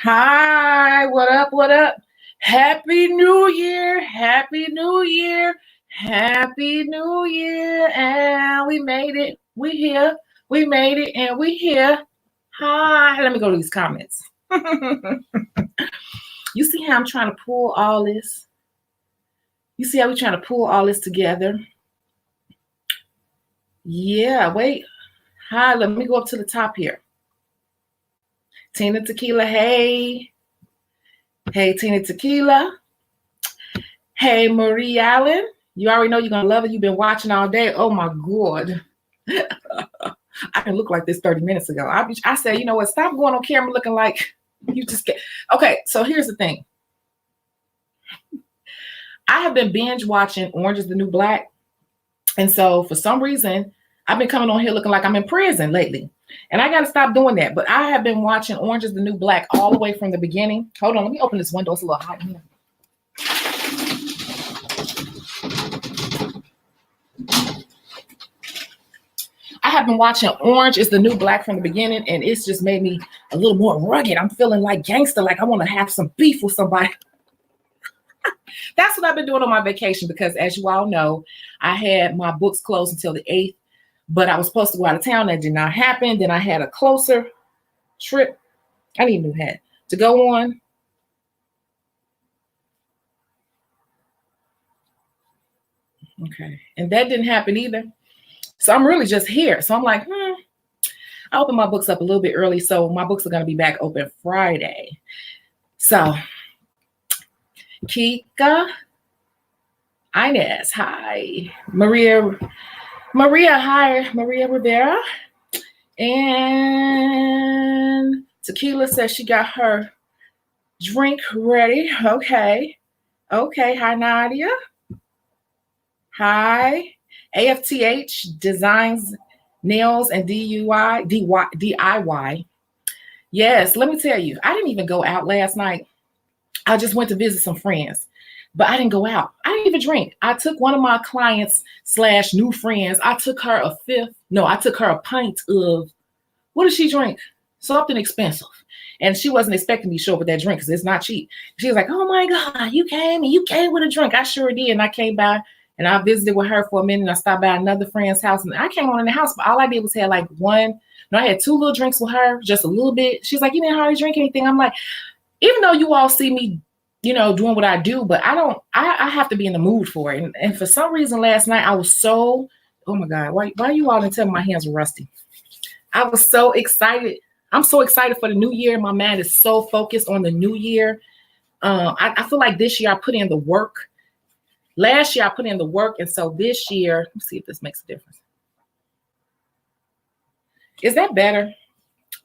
Hi, what up? What up? Happy New Year! Happy New Year! Happy New Year! And we made it. We here. We made it and we here. Hi. Let me go to these comments. You see how I'm trying to pull all this? You see how we're trying to pull all this together? Yeah, wait. Hi, let me go up to the top here. Tina Tequila, hey. Hey, Tina Tequila. Hey, Marie Allen. You already know you're going to love it. You've been watching all day. Oh, my God. I can look like this 30 minutes ago. I said, you know what? Stop going on camera looking like you just get. Okay, so here's the thing. I have been binge watching Orange is the New Black. And so for some reason, I've been coming on here looking like I'm in prison lately. And I got to stop doing that. But I have been watching Orange is the New Black all the way from the beginning. Hold on. Let me open this window. It's a little hot in here. I have been watching Orange is the New Black from the beginning, and it's just made me a little more rugged. I'm feeling like gangster, like I want to have some beef with somebody. That's what I've been doing on my vacation because, as you all know, I had my books closed until the 8th, but I was supposed to go out of town. That did not happen. Then I had a closer trip. I need a new hat to go on. Okay, and that didn't happen either. So I'm really just here. So I'm like, I opened my books up a little bit early. So my books are going to be back open Friday. So Kika, Inez, hi. Maria, hi. Maria Rivera. And Tequila says she got her drink ready. Okay. Hi, Nadia. Hi. AFTH Designs Nails and DIY. Yes, let me tell you, I didn't even go out last night. I just went to visit some friends, but I didn't go out. I didn't even drink. I took one of my clients / new friends. I took her a pint of, what did she drink? Something expensive. And she wasn't expecting me to show up with that drink because it's not cheap. She was like, oh my God, you came with a drink. I sure did. And I came by and I visited with her for a minute. And I stopped by another friend's house and I came on in the house, but all I did was have like one. No, I had 2 little drinks with her, just a little bit. She's like, you didn't hardly drink anything. I'm like, even though you all see me, doing what I do, but I have to be in the mood for it. And for some reason last night I was so, oh my God, why you all didn't tell me my hands were rusty? I was so excited. I'm so excited for the new year. My mind is so focused on the new year. I feel like this year I put in the work. Last year I put in the work. And so this year, let's see if this makes a difference. Is that better?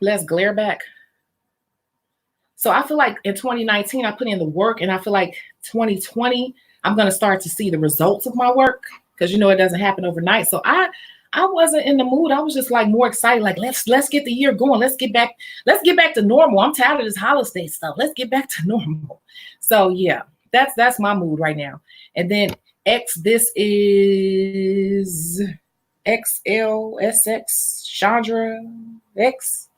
Less glare back. So I feel like in 2019, I put in the work, and I feel like 2020, I'm going to start to see the results of my work because, it doesn't happen overnight. So I wasn't in the mood. I was just like more excited. Like, let's get the year going. Let's get back to normal. I'm tired of this holiday stuff. Let's get back to normal. So yeah, that's my mood right now. And then this is XLSX Chandra X.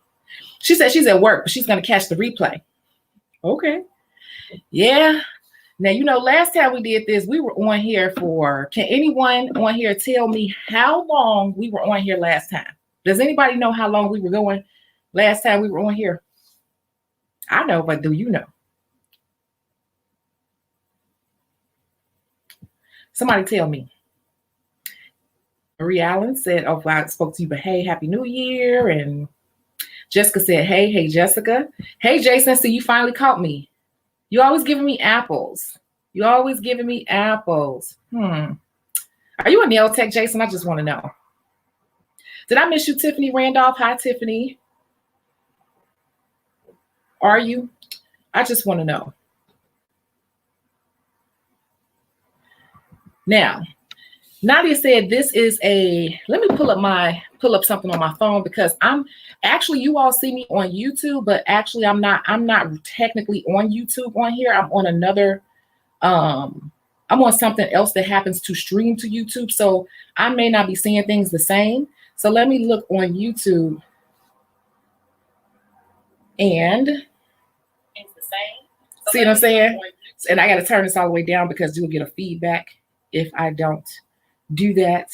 She said she's at work, but she's going to catch the replay. Okay. Yeah. Now, last time we did this, we were on here can anyone on here tell me how long we were on here last time? Does anybody know how long we were going last time we were on here? I know, but do you know? Somebody tell me. Marie Allen said, oh, I spoke to you, but hey, Happy New Year. And Jessica said, hey, Jessica. Hey, Jason, so you finally caught me. You always giving me apples. Are you a nail tech, Jason? I just want to know. Did I miss you, Tiffany Randolph? Hi, Tiffany. Are you? I just want to know. Now, Nadia said this is let me pull up something on my phone because you all see me on YouTube, but actually I'm not technically on YouTube on here. I'm on another, I'm on something else that happens to stream to YouTube. So I may not be seeing things the same. So let me look on YouTube and See what I'm saying? And I got to turn this all the way down because you'll get a feedback if I don't do that.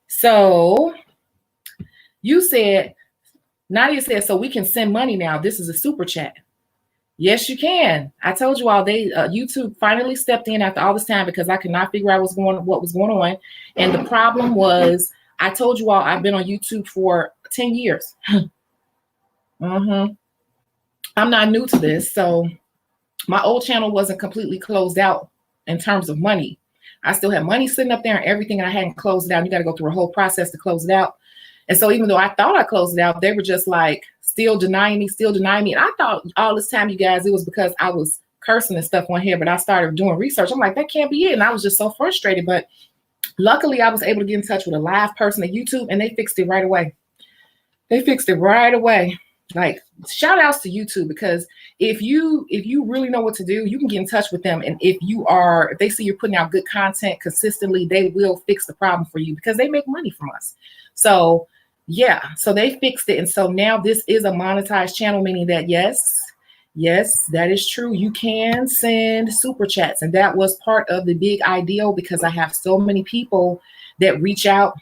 So you said, Nadia said, so we can send money now. This is a super chat. Yes, you can. I told you all YouTube finally stepped in after all this time because I could not figure out what was going on. And the problem was, I told you all I've been on YouTube for 10 years. I'm not new to this. So my old channel wasn't completely closed out in terms of money. I still had money sitting up there and everything, and I hadn't closed it out. You got to go through a whole process to close it out. And so even though I thought I closed it out, they were just like still denying me. And I thought all this time, you guys, it was because I was cursing and stuff on here, but I started doing research. I'm like, that can't be it. And I was just so frustrated. But luckily, I was able to get in touch with a live person at YouTube, and they fixed it right away. Like, shout outs to YouTube, because if you really know what to do, you can get in touch with them. And if they see you're putting out good content consistently, they will fix the problem for you because they make money from us. So yeah, so they fixed it. And so now this is a monetized channel, meaning that yes, that is true. You can send super chats. And that was part of the big ideal, because I have so many people that reach out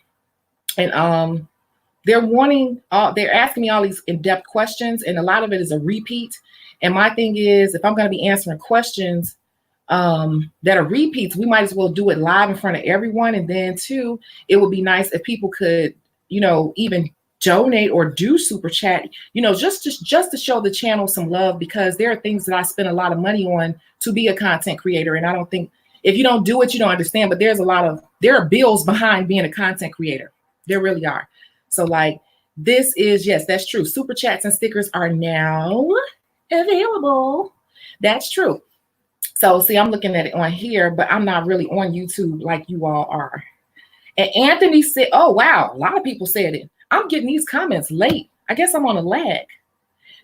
and they're asking me all these in-depth questions, and a lot of it is a repeat. And my thing is, if I'm going to be answering questions that are repeats, we might as well do it live in front of everyone. And then too, it would be nice if people could, even donate or do super chat, just to show the channel some love, because there are things that I spend a lot of money on to be a content creator. And I don't think if you don't do it, you don't understand, but there are bills behind being a content creator. There really are. So like, this is, yes, that's true. Super chats and stickers are now available. That's true. So see, I'm looking at it on here, but I'm not really on YouTube like you all are. And Anthony said, oh, wow. A lot of people said it. I'm getting these comments late. I guess I'm on a lag.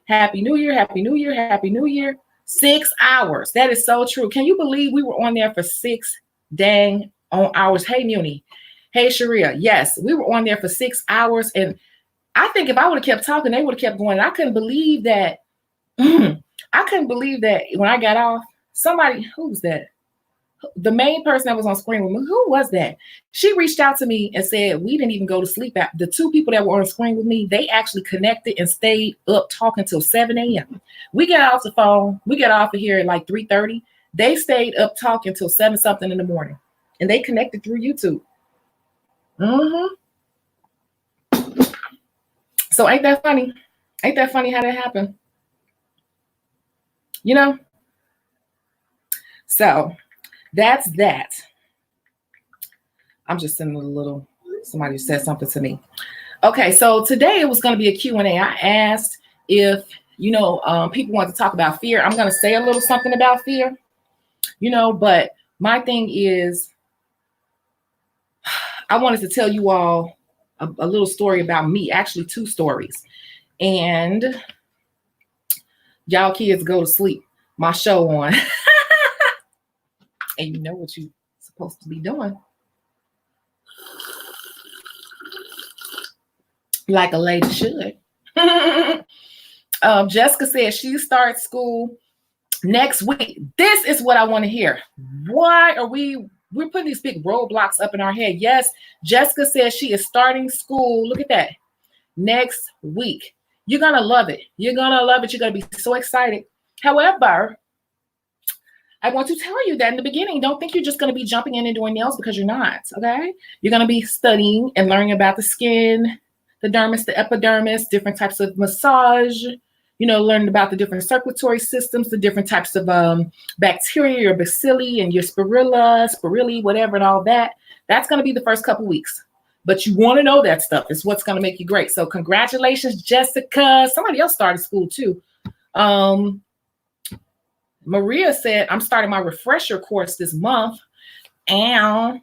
Happy New Year. Happy New Year. Happy New Year. 6 hours. That is so true. Can you believe we were on there for 6 dang hours? Hey, Muni. Hey, Sharia. Yes, we were on there for 6 hours. And I think if I would have kept talking, they would have kept going. And I couldn't believe that. I couldn't believe that when I got off, who's that? The main person that was on screen with me, who was that? She reached out to me and said, we didn't even go to sleep. The 2 people that were on the screen with me, they actually connected and stayed up talking till 7 a.m. We got off the phone. We got off of here at like 3:30. They stayed up talking till 7 something in the morning. And they connected through YouTube. So ain't that funny? Ain't that funny how that happened? So that's that. I'm just sending somebody said something to me. Okay, so today it was going to be a Q&A. I asked if, people want to talk about fear. I'm going to say a little something about fear, but my thing is, I wanted to tell you all a little story about me, actually 2 stories. And y'all kids go to sleep. My show on. And you know what you're supposed to be doing. Like a lady should. Jessica said she starts school next week. This is what I want to hear. Why are we're putting these big roadblocks up in our head? Yes, Jessica says she is starting school. Look at that. Next week. You're going to love it. You're going to love it. You're going to be so excited. However, I want to tell you that in the beginning, don't think you're just going to be jumping in and doing nails, because you're not, okay? You're going to be studying and learning about the skin, the dermis, the epidermis, different types of massage, learning about the different circulatory systems, the different types of bacteria, your bacilli and your spirulli, whatever, and all that. That's going to be the first couple weeks. But you want to know that stuff. It's what's going to make you great. So congratulations, Jessica. Somebody else started school too. Maria said, I'm starting my refresher course this month. Okay,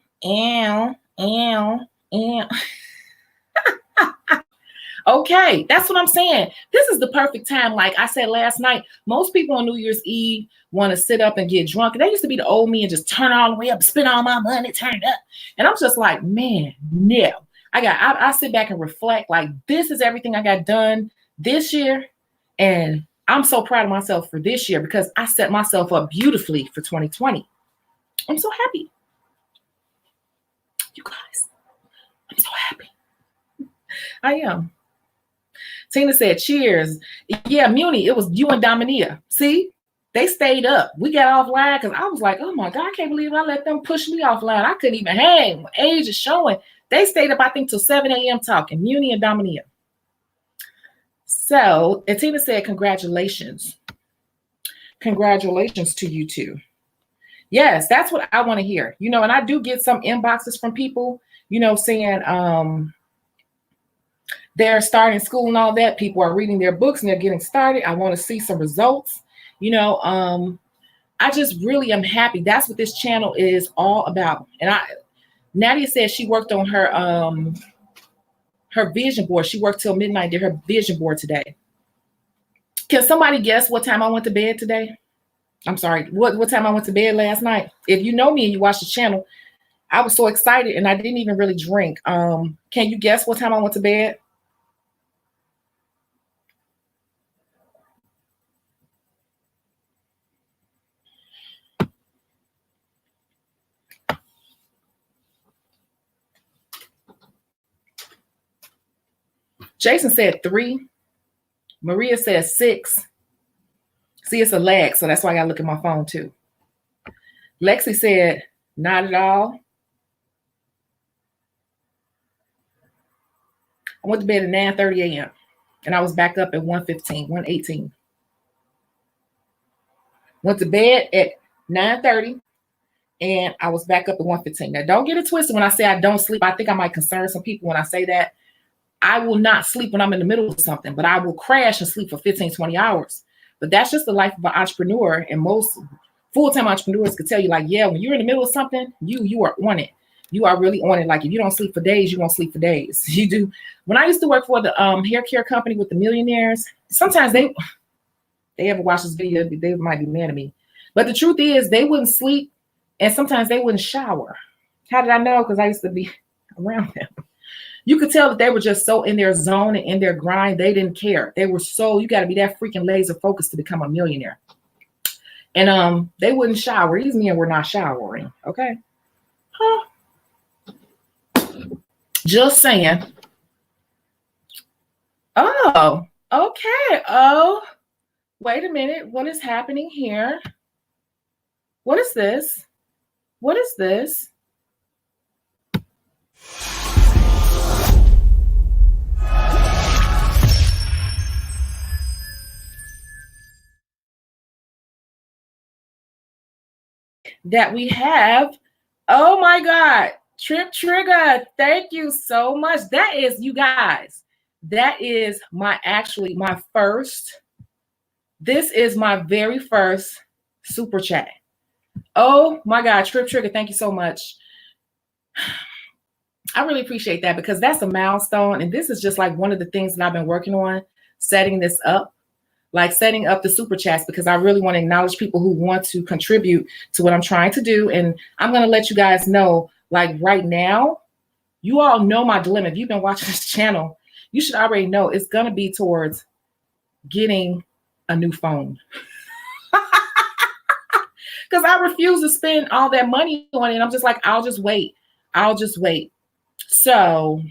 that's what I'm saying. This is the perfect time. Like I said last night, most people on New Year's Eve want to sit up and get drunk. They used to be the old me and just turn all the way up, spend all my money, turn it up. And I'm just like, man, no. I sit back and reflect, like, this is everything I got done this year. And I'm so proud of myself for this year because I set myself up beautifully for 2020. I'm so happy. You guys, I'm so happy. I am. Tina said, cheers. Yeah, Muni, it was you and Dominia. See, they stayed up. We got offline because I was like, oh my God, I can't believe I let them push me offline. I couldn't even hang. My age is showing. They stayed up, I think, till 7 a.m. talking, Muni and Dominia. So, and Tina said, congratulations. Congratulations to you two. Yes, that's what I want to hear. You know, and I do get some inboxes from people, you know, saying they're starting school and all that. People are reading their books and they're getting started. I want to see some results. You know, I just really am happy. That's what this channel is all about. And Nadia said she worked on her vision board. She worked till midnight, did her vision board today. Can somebody guess what time I went to bed today? I'm sorry, what time I went to bed last night? If you know me and you watch the channel, I was so excited and I didn't even really drink. Can you guess what time I went to bed? Jason said 3. Maria said 6. See, it's a lag, so that's why I gotta look at my phone too. Lexi said, not at all. I went to bed at 9:30 a.m. and I was back up at 1:15, 1:18. Went to bed at 9:30 and I was back up at 1:15. Now, don't get it twisted when I say I don't sleep. I think I might concern some people when I say that. I will not sleep when I'm in the middle of something, but I will crash and sleep for 15, 20 hours. But that's just the life of an entrepreneur. And most full-time entrepreneurs could tell you, like, yeah, when you're in the middle of something, you are on it. You are really on it. Like, if you don't sleep for days, you won't sleep for days. You do. When I used to work for the hair care company with the millionaires, sometimes they ever watch this video, they might be mad at me. But the truth is, they wouldn't sleep, and sometimes they wouldn't shower. How did I know? Because I used to be around them. You could tell that they were just so in their zone and in their grind. They didn't care. They were so, you got to be that freaking laser focused to become a millionaire. And they wouldn't shower. These men were not showering. Okay. Huh. Just saying. Oh, okay. Oh, wait a minute. What is happening here? What is this? What is this? That we have. Oh my God. Trip Trigger. Thank you so much. That is, you guys, that is my first. This is my very first super chat. Oh my God. Trip Trigger. Thank you so much. I really appreciate that because that's a milestone. And this is just like one of the things that I've been working on, setting this up. Like setting up the super chats, because I really want to acknowledge people who want to contribute to what I'm trying to do. And I'm going to let you guys know, like right now, you all know my dilemma. If you've been watching this channel, you should already know it's going to be towards getting a new phone. Because I refuse to spend all that money on it. I'm just like, I'll just wait. I'll just wait. So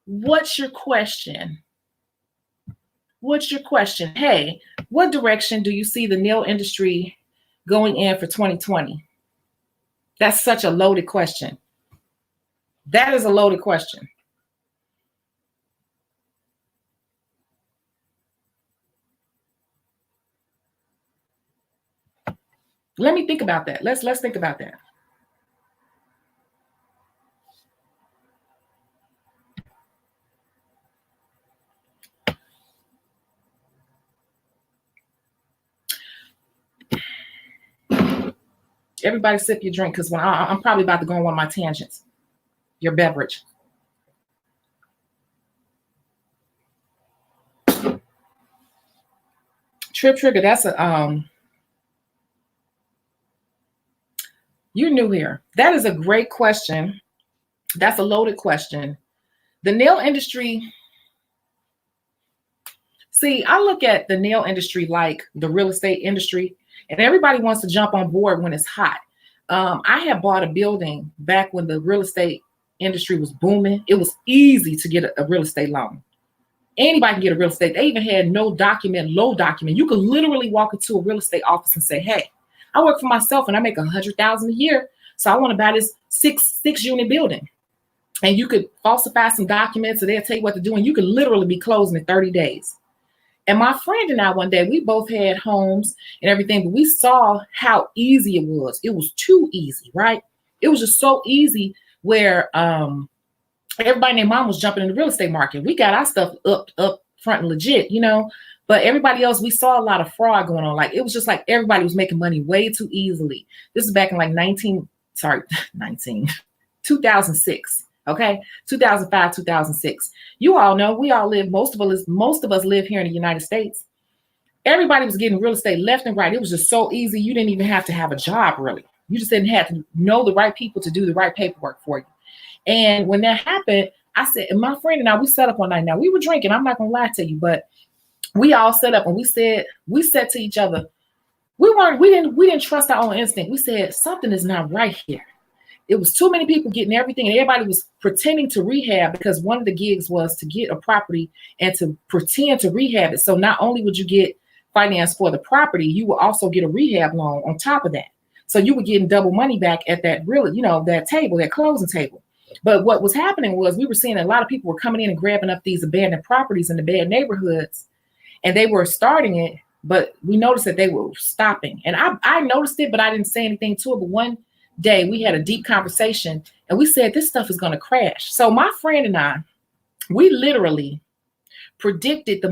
what's your question? What's your question? Hey, what direction do you see the nail industry going in for 2020? That's such a loaded question. That is a loaded question. Let me think about that. Let's think about that. Everybody sip your drink, because when I'm probably about to go on one of my tangents. Your beverage. Trip Trigger, that's a you're new here. That is a great question. That's a loaded question. The nail industry, See, I look at the nail industry like the real estate industry, and everybody wants to jump on board when it's hot. I had bought a building back when the real estate industry was booming. It was easy to get a real estate loan. Anybody can get a real estate. They even had no document, low document. You could literally walk into a real estate office and say, "Hey, I work for myself and I make $100,000 a year, so I want to buy this six unit building." And you could falsify some documents, and they'll tell you what to do, and you could literally be closing in 30 days. And my friend and I, one day, we both had homes and everything, but we saw how easy it was. It was too easy, right? It was just so easy where everybody and their mom was jumping in the real estate market. We got our stuff up front and legit, you know, but everybody else, we saw a lot of fraud going on. Like, it was just like everybody was making money way too easily. This is back in like 2006. Okay, 2005, 2006. You all know, we all live, most of us live here in the United States. Everybody was getting real estate left and right. It was just so easy. You didn't even have to have a job, really. You just didn't have to know the right people to do the right paperwork for you. And when that happened, I said, and my friend and I, we set up one night. Now, we were drinking. I'm not gonna lie to you, but we all set up and we said to each other, we didn't trust our own instinct. We said, something is not right here. It was too many people getting everything, and everybody was pretending to rehab, because one of the gigs was to get a property and to pretend to rehab it. So not only would you get finance for the property, you will also get a rehab loan on top of that. So you were getting double money back at that that table, that closing table. But what was happening was, we were seeing a lot of people were coming in and grabbing up these abandoned properties in the bad neighborhoods, and they were starting it, but we noticed that they were stopping. And I noticed it, but I didn't say anything to it. But one day we had a deep conversation and we said, this stuff is going to crash. So my friend and I, we literally predicted the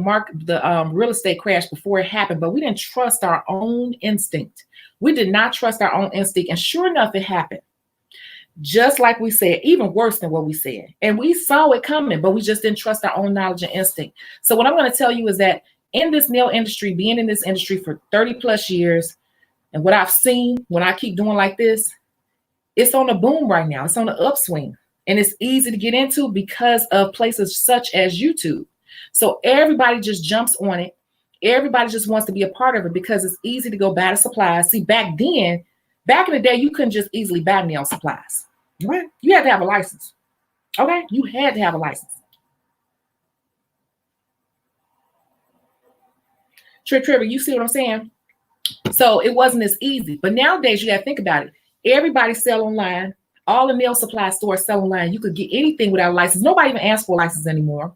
real estate crash before it happened, but we didn't trust our own instinct. We did not trust our own instinct. And sure enough, it happened. Just like we said, even worse than what we said. And we saw it coming, but we just didn't trust our own knowledge and instinct. So what I'm going to tell you is that in this nail industry, being in this industry for 30 plus years, and what I've seen when I keep doing like this, it's on a boom right now. It's on an upswing, and it's easy to get into because of places such as YouTube. So everybody just jumps on it. Everybody just wants to be a part of it because it's easy to go buy the supplies. See, back in the day, you couldn't just easily buy nail supplies. Right? You had to have a license. Okay? You had to have a license. Trevor, you see what I'm saying? So it wasn't as easy. But nowadays, you got to think about it. Everybody sell online. All the nail supply stores sell online. You could get anything without a license. Nobody even asks for a license anymore.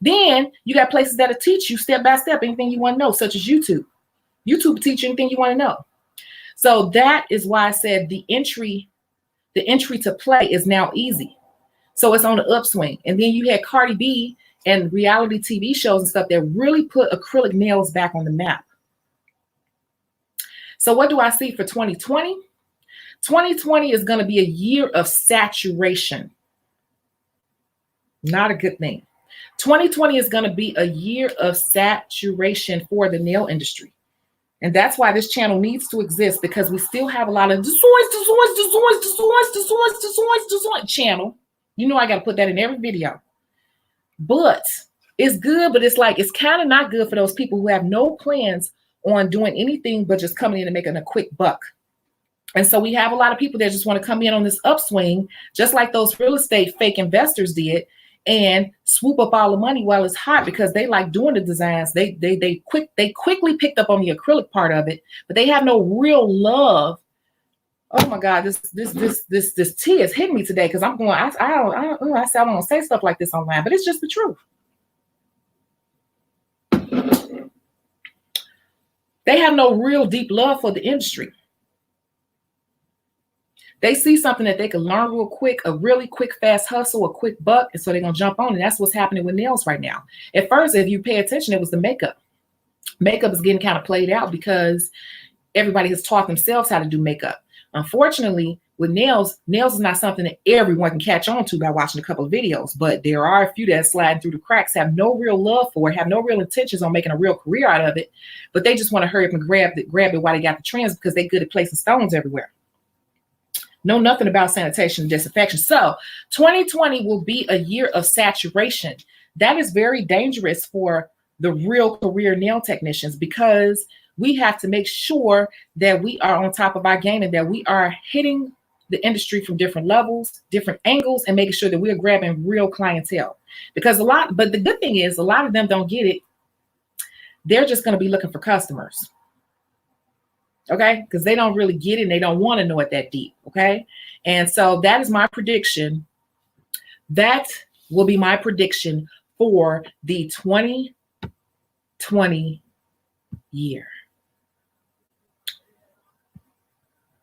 Then you got places that'll teach you step by step anything you want to know, such as YouTube. YouTube will teach you anything you want to know. So that is why I said the entry to play is now easy. So it's on the upswing. And then you had Cardi B and reality TV shows and stuff that really put acrylic nails back on the map. So what do I see for 2020? 2020 is going to be a year of saturation. Not a good thing. 2020 is going to be a year of saturation for the nail industry. And that's why this channel needs to exist, because we still have a lot of channel. You know, I got to put that in every video. But it's good, but it's like, it's kind of not good for those people who have no plans on doing anything but just coming in and making a quick buck. And so we have a lot of people that just want to come in on this upswing, just like those real estate fake investors did, and swoop up all the money while it's hot because they like doing the designs. They quickly picked up on the acrylic part of it, but they have no real love. Oh my God, this tea is hitting me today because I'm going. I said I don't want to say stuff like this online, but it's just the truth. They have no real deep love for the industry. They see something that they can learn real quick, a really quick, fast hustle, a quick buck, and so they're going to jump on. And that's what's happening with nails right now. At first, if you pay attention, it was the makeup. Makeup is getting kind of played out because everybody has taught themselves how to do makeup. Unfortunately, with nails is not something that everyone can catch on to by watching a couple of videos. But there are a few that slide through the cracks, have no real love for it, have no real intentions on making a real career out of it. But they just want to hurry up and grab it while they got the trends because they're good at placing stones everywhere. Know nothing about sanitation and disinfection. So 2020 will be a year of saturation. That is very dangerous for the real career nail technicians, because we have to make sure that we are on top of our game and that we are hitting the industry from different levels, different angles, and making sure that we're grabbing real clientele. Because but the good thing is a lot of them don't get it. They're just going to be looking for customers. Okay, because they don't really get it and they don't want to know it that deep. Okay, and so that is my prediction. That will be my prediction for the 2020 year.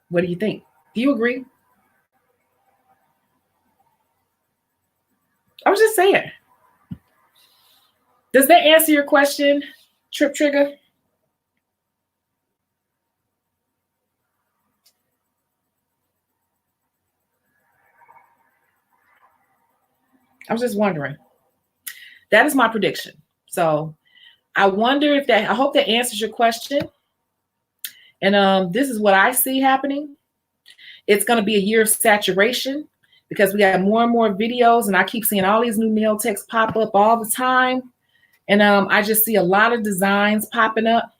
What do you think? Do you agree? I was just saying. Does that answer your question, Trip Trigger? I was just wondering. That is my prediction. So I wonder if I hope that answers your question. And this is what I see happening. It's going to be a year of saturation because we got more and more videos, and I keep seeing all these new nail techs pop up all the time. And I just see a lot of designs popping up.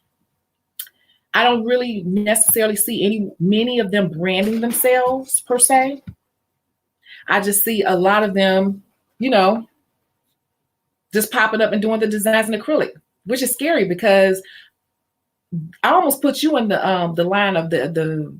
I don't really necessarily see many of them branding themselves per se. I just see a lot of them, just popping up and doing the designs in acrylic, which is scary because I almost put you in the line of the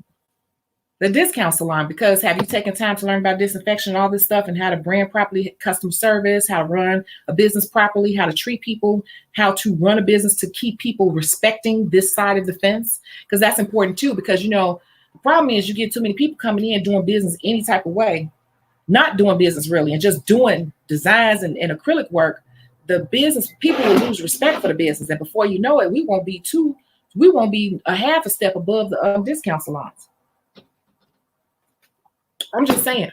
discount salon, because have you taken time to learn about disinfection and all this stuff and how to brand properly, customer service, how to run a business properly, how to treat people, how to run a business to keep people respecting this side of the fence? Because that's important too, because the problem is you get too many people coming in doing business any type of way, not doing business really, and just doing designs and acrylic work. The business people will lose respect for the business, and before you know it, we won't be a half a step above the discount salons. I'm just saying,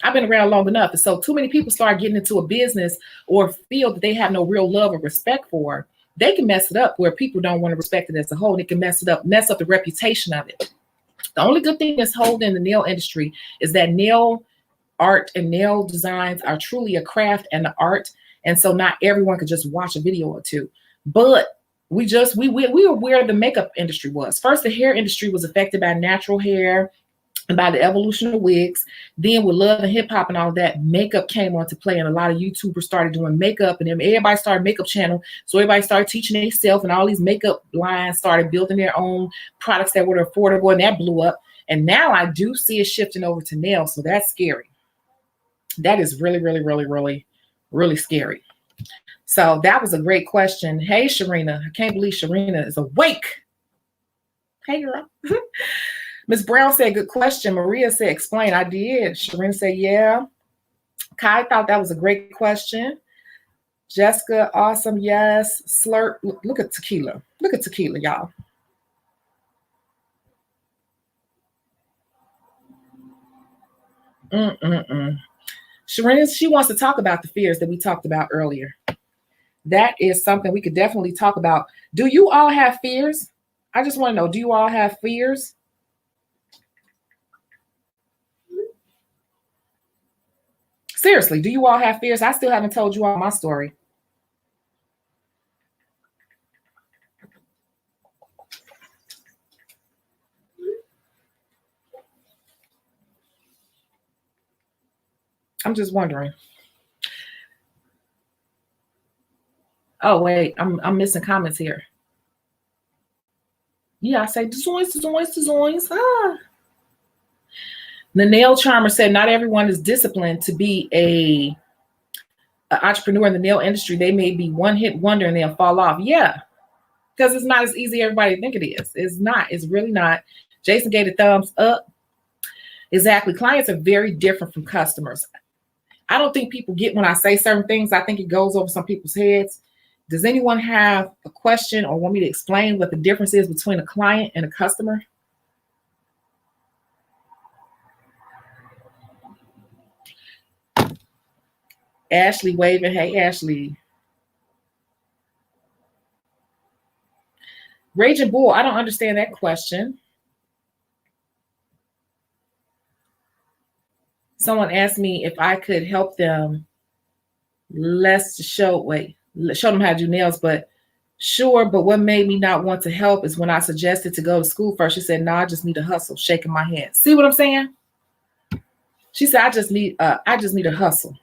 I've been around long enough. And so too many people start getting into a business or field that they have no real love or respect for. They can mess it up where people don't want to respect it as a whole. They can mess up the reputation of it. The only good thing that's holding the nail industry is that nail art and nail designs are truly a craft and an art. And so not everyone could just watch a video or two. But we were where the makeup industry was. First, the hair industry was affected by natural hair and by the evolution of wigs. Then with love and hip hop and all that, makeup came on to play, and a lot of YouTubers started doing makeup, and then everybody started makeup channel. So everybody started teaching themselves, and all these makeup lines started building their own products that were affordable, and that blew up. And now I do see it shifting over to nails, so that's scary. That is really, really, really, really, really scary. So that was a great question. Hey, Sharina. I can't believe Sharina is awake. Hey, girl. Ms. Brown said, good question. Maria said, explain. I did. Sharina said, yeah. Kai thought that was a great question. Jessica, awesome. Yes. Slurp. Look at tequila. Look at tequila, y'all. Sharina, she wants to talk about the fears that we talked about earlier. That is something we could definitely talk about. Do you all have fears? I just want to know, do you all have fears? Seriously, do you all have fears? I still haven't told you all my story. I'm just wondering. Oh, wait, I'm missing comments here. Yeah, I say, designs. Ah. The nail charmer said, not everyone is disciplined to be an entrepreneur in the nail industry. They may be one hit wonder and they'll fall off. Yeah, because it's not as easy as everybody think it is. It's not. It's really not. Jason gave a thumbs up. Exactly. Clients are very different from customers. I don't think people get when I say certain things. I think it goes over some people's heads. Does anyone have a question or want me to explain what the difference is between a client and a customer? Ashley waving. Hey, Ashley. Raging Bull, I don't understand that question. Someone asked me if I could help them show them how to do nails, but Sure, but what made me not want to help is when I suggested to go to school first. She said, "No, I just need a hustle." Shaking my head. See what I'm saying? She said, I just need a hustle."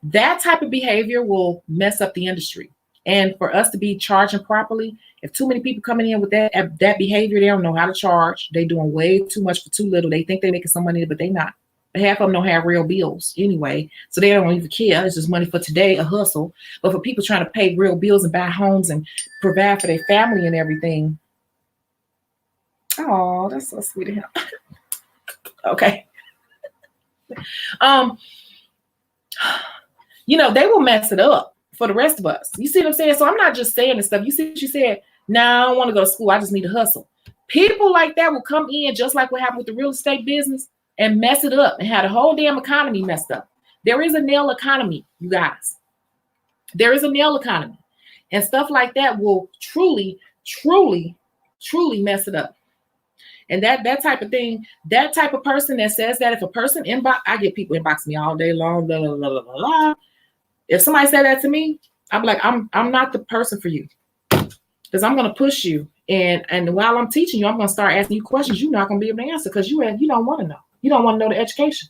That type of behavior will mess up the industry. And for us to be charging properly, if too many people coming in with that behavior, they don't know how to charge. They doing way too much for too little. They think they're making some money, but they not. Half of them don't have real bills anyway, so they don't even care. It's just money for today, a hustle. But for people trying to pay real bills and buy homes and provide for their family and everything, oh, that's so sweet of him. Okay. They will mess it up for the rest of us. You see what I'm saying? So I'm not just saying this stuff. You see what she said? "Nah, I don't want to go to school. I just need to hustle." People like that will come in just like what happened with the real estate business and mess it up and have the whole damn economy messed up. There is a nail economy, you guys. There is a nail economy. And stuff like that will truly, truly, truly mess it up. And that type of thing, that type of person that says that, if a person I get people inbox me all day long, blah, blah, blah, blah, blah. If somebody said that to me, I'm like, I'm not the person for you, because I'm going to push you. And while I'm teaching you, I'm going to start asking you questions you're not going to be able to answer because you don't want to know. You don't want to know the education.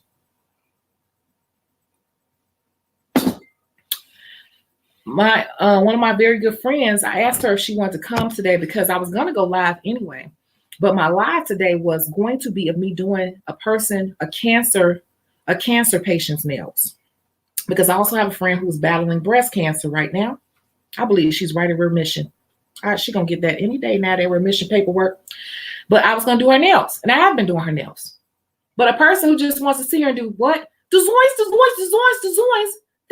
One of my very good friends, I asked her if she wanted to come today because I was going to go live anyway. But my live today was going to be of me doing a cancer patient's nails. Because I also have a friend who's battling breast cancer right now. I believe she's right in remission. She's going to get that any day now, that remission paperwork. But I was going to do her nails. And I have been doing her nails. But a person who just wants to see her and do what? They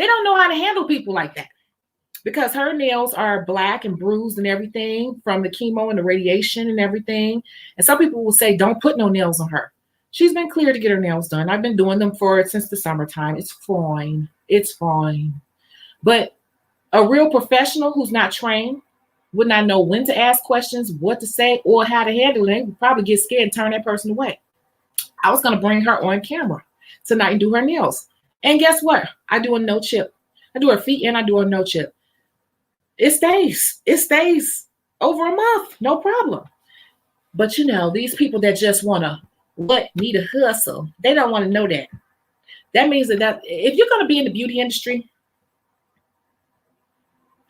don't know how to handle people like that. Because her nails are black and bruised and everything from the chemo and the radiation and everything. And some people will say, don't put no nails on her. She's been cleared to get her nails done. I've been doing them since the summertime. It's fine. It's fine. But a real professional who's not trained would not know when to ask questions, what to say, or how to handle it. They would probably get scared and turn that person away. I was going to bring her on camera tonight and do her nails. And guess what? I do a no chip. I do her feet and I do a no chip. It stays over a month, no problem. But these people that just want to need a hustle, they don't want to know that. That means that if you're going to be in the beauty industry,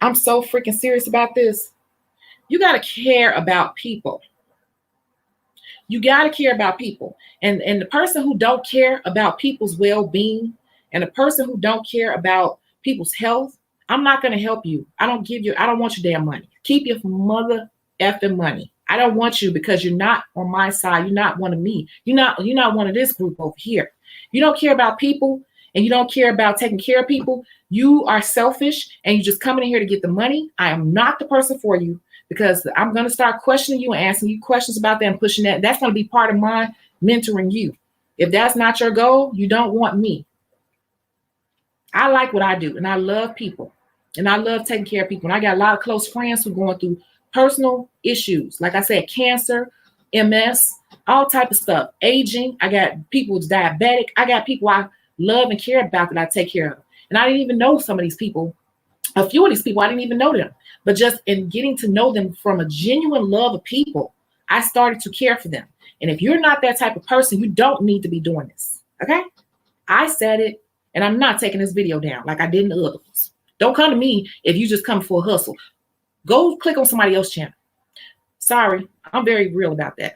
I'm so freaking serious about this. You got to care about people. You got to care about people. And the person who don't care about people's well-being and the person who don't care about people's health, I'm not going to help you. I don't want your damn money. Keep your mother effing money. I don't want you because you're not on my side. You're not one of me. You're not one of this group over here. You don't care about people and you don't care about taking care of people. You are selfish and you're just coming in here to get the money. I am not the person for you, because I'm going to start questioning you and asking you questions about that and pushing that. That's going to be part of my mentoring you. If that's not your goal, you don't want me. I like what I do and I love people and I love taking care of people. And I got a lot of close friends who are going through personal issues. Like I said, cancer, MS, all type of stuff, aging. I got people who's diabetic. I got people I love and care about that I take care of. And I didn't even know some of these people. A few of these people, I didn't even know them. But just in getting to know them from a genuine love of people, I started to care for them. And if you're not that type of person, you don't need to be doing this. Okay? I said it, and I'm not taking this video down like I did in the other ones. Don't come to me if you just come for a hustle. Go click on somebody else's channel. Sorry, I'm very real about that.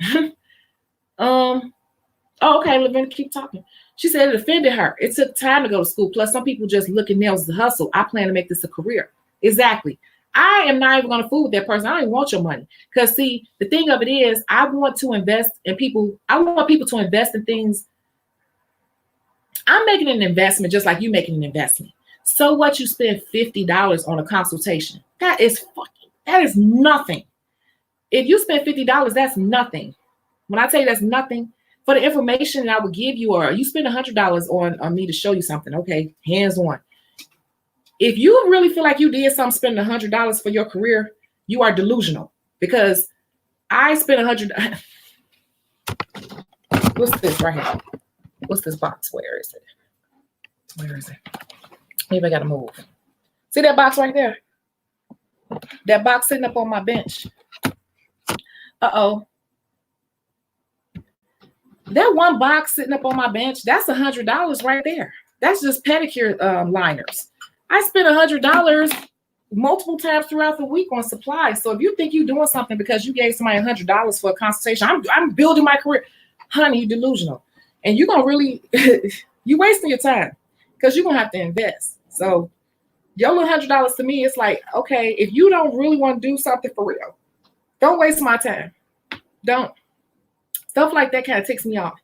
Okay, Lavina, keep talking. She said it offended her. It took time to go to school. Plus, some people just look at nails as a hustle. I plan to make this a career. Exactly. I am not even going to fool with that person. I don't even want your money. Because, see, the thing of it is, I want to invest in people. I want people to invest in things. I'm making an investment just like you making an investment. So what, you spend $50 on a consultation? That is nothing. If you spend $50, that's nothing. When I tell you that's nothing, for the information that I would give you, or you spend $100 on me to show you something, okay, hands on. If you really feel like you did something spending $100 for your career, you are delusional, because I spent $100. What's this right here? What's this box? Where is it? Maybe I got to move. See that box right there? That box sitting up on my bench. Uh-oh. That one box sitting up on my bench, that's $100 right there. That's just pedicure liners. I spent $100 multiple times throughout the week on supplies. So if you think you're doing something because you gave somebody $100 for a consultation, I'm building my career. Honey, you delusional. And you're going to really, you wasting your time because you're going to have to invest. So your little $100 to me, it's like, okay, if you don't really want to do something for real, don't waste my time. Don't. Stuff like that kind of ticks me off.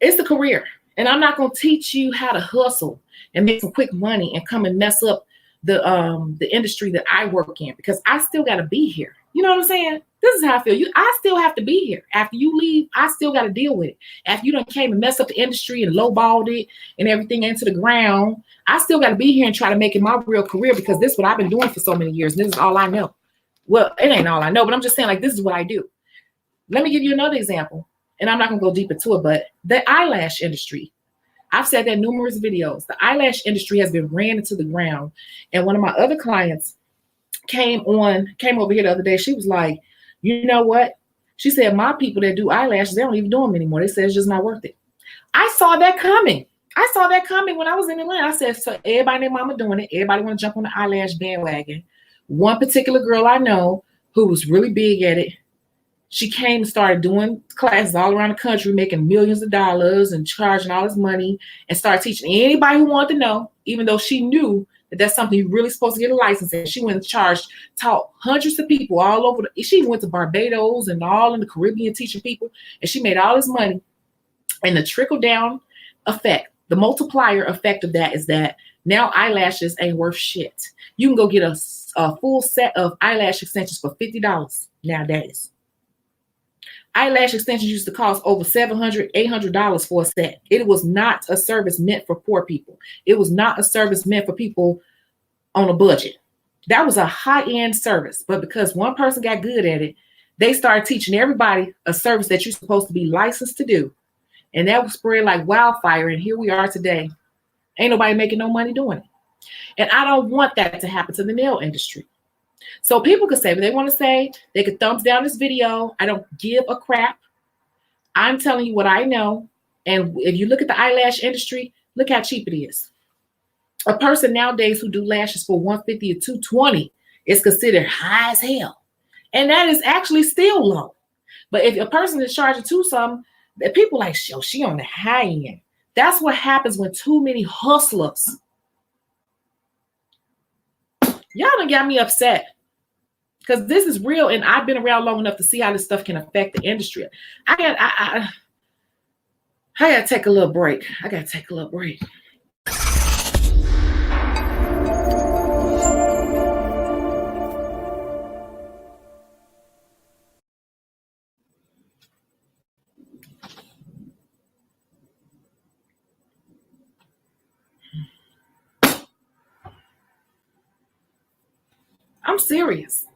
It's a career. And I'm not going to teach you how to hustle and make some quick money and come and mess up the industry that I work in, because I still got to be here. You know what I'm saying? This is how I feel. I still have to be here. After you leave, I still got to deal with it. After you done came and messed up the industry and lowballed it and everything into the ground, I still got to be here and try to make it my real career, because this is what I've been doing for so many years. And this is all I know. Well, it ain't all I know, but I'm just saying, like, this is what I do. Let me give you another example, and I'm not going to go deep into it, but the eyelash industry. I've said that in numerous videos. The eyelash industry has been ran into the ground. And one of my other clients came over here the other day. She was like, you know what? She said, my people that do eyelashes, they don't even do them anymore. They said it's just not worth it. I saw that coming. I saw that coming when I was in Atlanta. I said, so everybody and their mama doing it. Everybody want to jump on the eyelash bandwagon. One particular girl I know who was really big at it, she came and started doing classes all around the country, making millions of dollars and charging all this money, and started teaching anybody who wanted to know, even though she knew that that's something you're really supposed to get a license in. She went and taught hundreds of people all over. She went to Barbados and all in the Caribbean teaching people, and she made all this money. And the trickle down effect, the multiplier effect of that is that now eyelashes ain't worth shit. You can go get a full set of eyelash extensions for $50 nowadays. Eyelash extensions used to cost over $700, $800 for a set. It was not a service meant for poor people. It was not a service meant for people on a budget. That was a high-end service, but because one person got good at it, they started teaching everybody a service that you're supposed to be licensed to do. And that was spread like wildfire, and here we are today. Ain't nobody making no money doing it. And I don't want that to happen to the nail industry. So people could say what they want to say. They could thumbs down this video. I don't give a crap. I'm telling you what I know. And if you look at the eyelash industry, look how cheap it is. A person nowadays who do lashes for $150 or $220 is considered high as hell. And that is actually still low. But if a person is charging $2 something, that people like, she on the high end. That's what happens when too many hustlers. Y'all done got me upset. Because this is real, and I've been around long enough to see how this stuff can affect the industry. I gotta take a little break. I'm serious.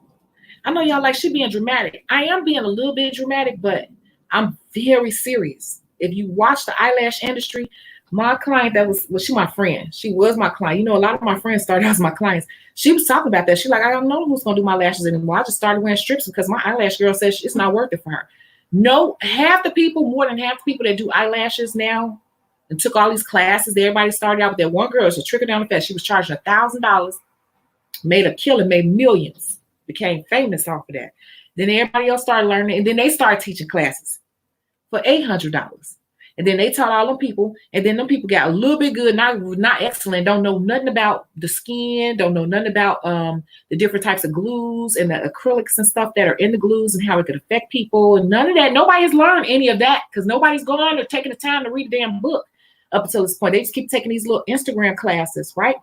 I know y'all like she being dramatic. I am being a little bit dramatic, but I'm very serious. If you watch the eyelash industry, my client she my friend. She was my client. You know, a lot of my friends started out as my clients. She was talking about that. She's like, I don't know who's gonna do my lashes anymore. I just started wearing strips because my eyelash girl says it's not worth it for her. No, more than half the people that do eyelashes now and took all these classes, everybody started out with that one girl. It's a trickle down effect. She was charging $1,000, made a killing, made millions. Became famous off of that. Then everybody else started learning, and then they started teaching classes for $800. And then they taught all them people, and then them people got a little bit good, not excellent, don't know nothing about the skin, don't know nothing about the different types of glues and the acrylics and stuff that are in the glues and how it could affect people, and none of that. Nobody has learned any of that because nobody's gone or taking the time to read the damn book up until this point. They just keep taking these little Instagram classes, right?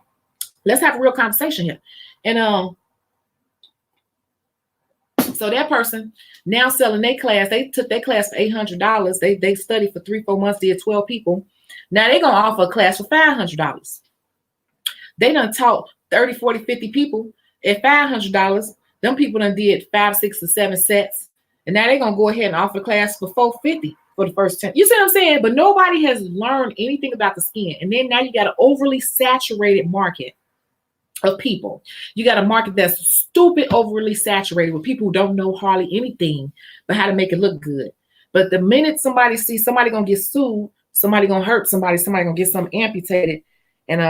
Let's have a real conversation here. And so that person now selling their class, they took their class for $800. They studied for 3-4 months, did 12 people. Now they're going to offer a class for $500. They done taught 30, 40, 50 people at $500. Them people done did 5, 6, or 7 sets. And now they're going to go ahead and offer a class for $450 for the first 10. You see what I'm saying? But nobody has learned anything about the skin. And then now you got an overly saturated market of people. You got a market that's stupid, overly saturated with people who don't know hardly anything but how to make it look good. But the minute somebody sees somebody gonna get sued, somebody gonna hurt somebody gonna get something amputated, and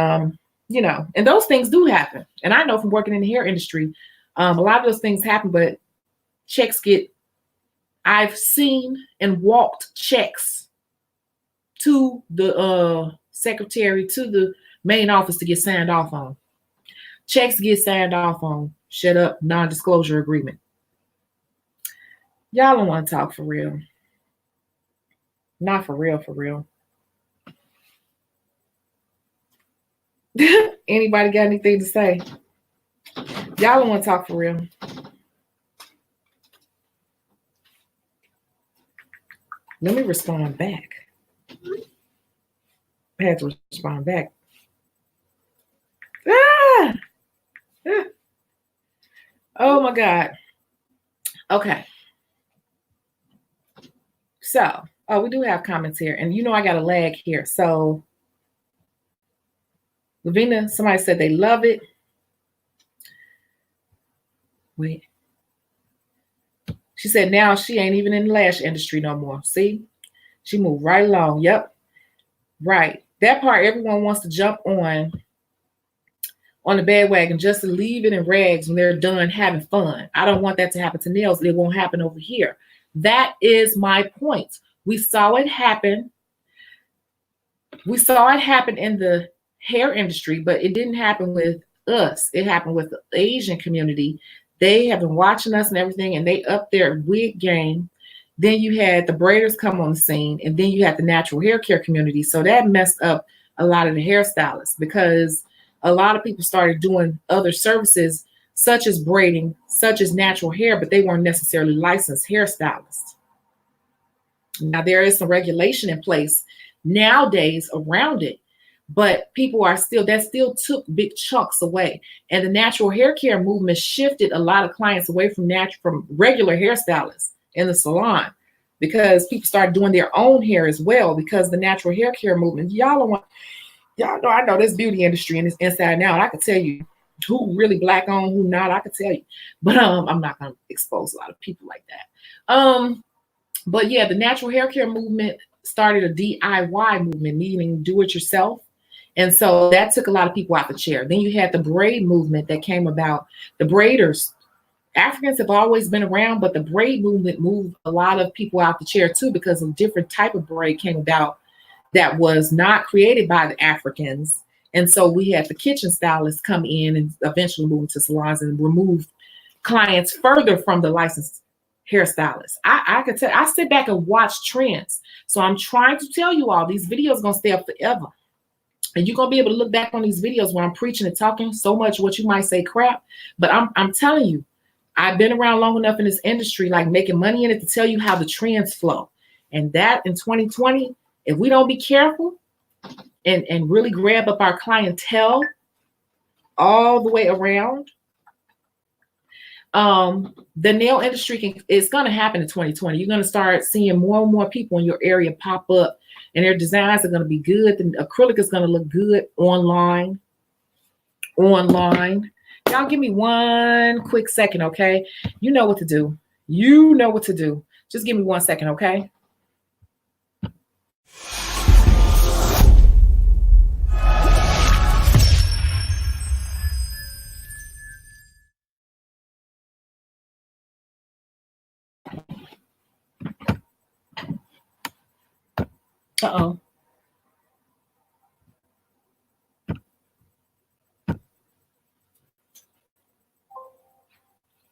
and those things do happen. And I know from working in the hair industry, a lot of those things happen, but checks get. I've seen and walked checks to the secretary, to the main office to get signed off on. Checks get signed off on. Shut up, non-disclosure agreement. Y'all don't want to talk for real. Not for real, for real. Anybody got anything to say? Y'all don't want to talk for real. Let me respond back. I had to respond back. Ah! Ah! Oh my God. Okay. So, we do have comments here. And I got a lag here. So, Lavina, somebody said they love it. Wait. She said now she ain't even in the lash industry no more. See? She moved right along. Yep. Right. That part everyone wants to jump on the bandwagon just to leave it in rags when they're done having fun. I don't want that to happen to nails. It won't happen over here. That is my point. We saw it happen. We saw it happen in the hair industry, but it didn't happen with us. It happened with the Asian community. They have been watching us and everything, and they upped their wig game. Then you had the braiders come on the scene, and then you had the natural hair care community. So that messed up a lot of the hairstylists because a lot of people started doing other services such as braiding, such as natural hair, but they weren't necessarily licensed hairstylists. Now, there is some regulation in place nowadays around it, but people are that still took big chunks away. And the natural hair care movement shifted a lot of clients away from regular hairstylists in the salon because people started doing their own hair as well because the natural hair care movement, y'all know I know this beauty industry and it's inside now. And I could tell you who really black on, who not, I could tell you. But I'm not gonna expose a lot of people like that. But yeah, the natural hair care movement started a DIY movement, meaning do it yourself. And so that took a lot of people out the chair. Then you had the braid movement that came about. The braiders, Africans have always been around, but the braid movement moved a lot of people out the chair too, because a different type of braid came about that was not created by the Africans. And so we had the kitchen stylists come in and eventually move into salons and remove clients further from the licensed hairstylists. I could tell, I sit back and watch trends. So I'm trying to tell you all, these videos are gonna stay up forever. And you're gonna be able to look back on these videos where I'm preaching and talking so much what you might say crap. But I'm telling you, I've been around long enough in this industry, like making money in it, to tell you how the trends flow. And that in 2020, if we don't be careful and really grab up our clientele all the way around, the nail industry is going to happen in 2020. You're going to start seeing more and more people in your area pop up, and their designs are going to be good. The acrylic is going to look good online. Y'all give me one quick second, okay? You know what to do. You know what to do. Just give me 1 second, okay? Uh-oh.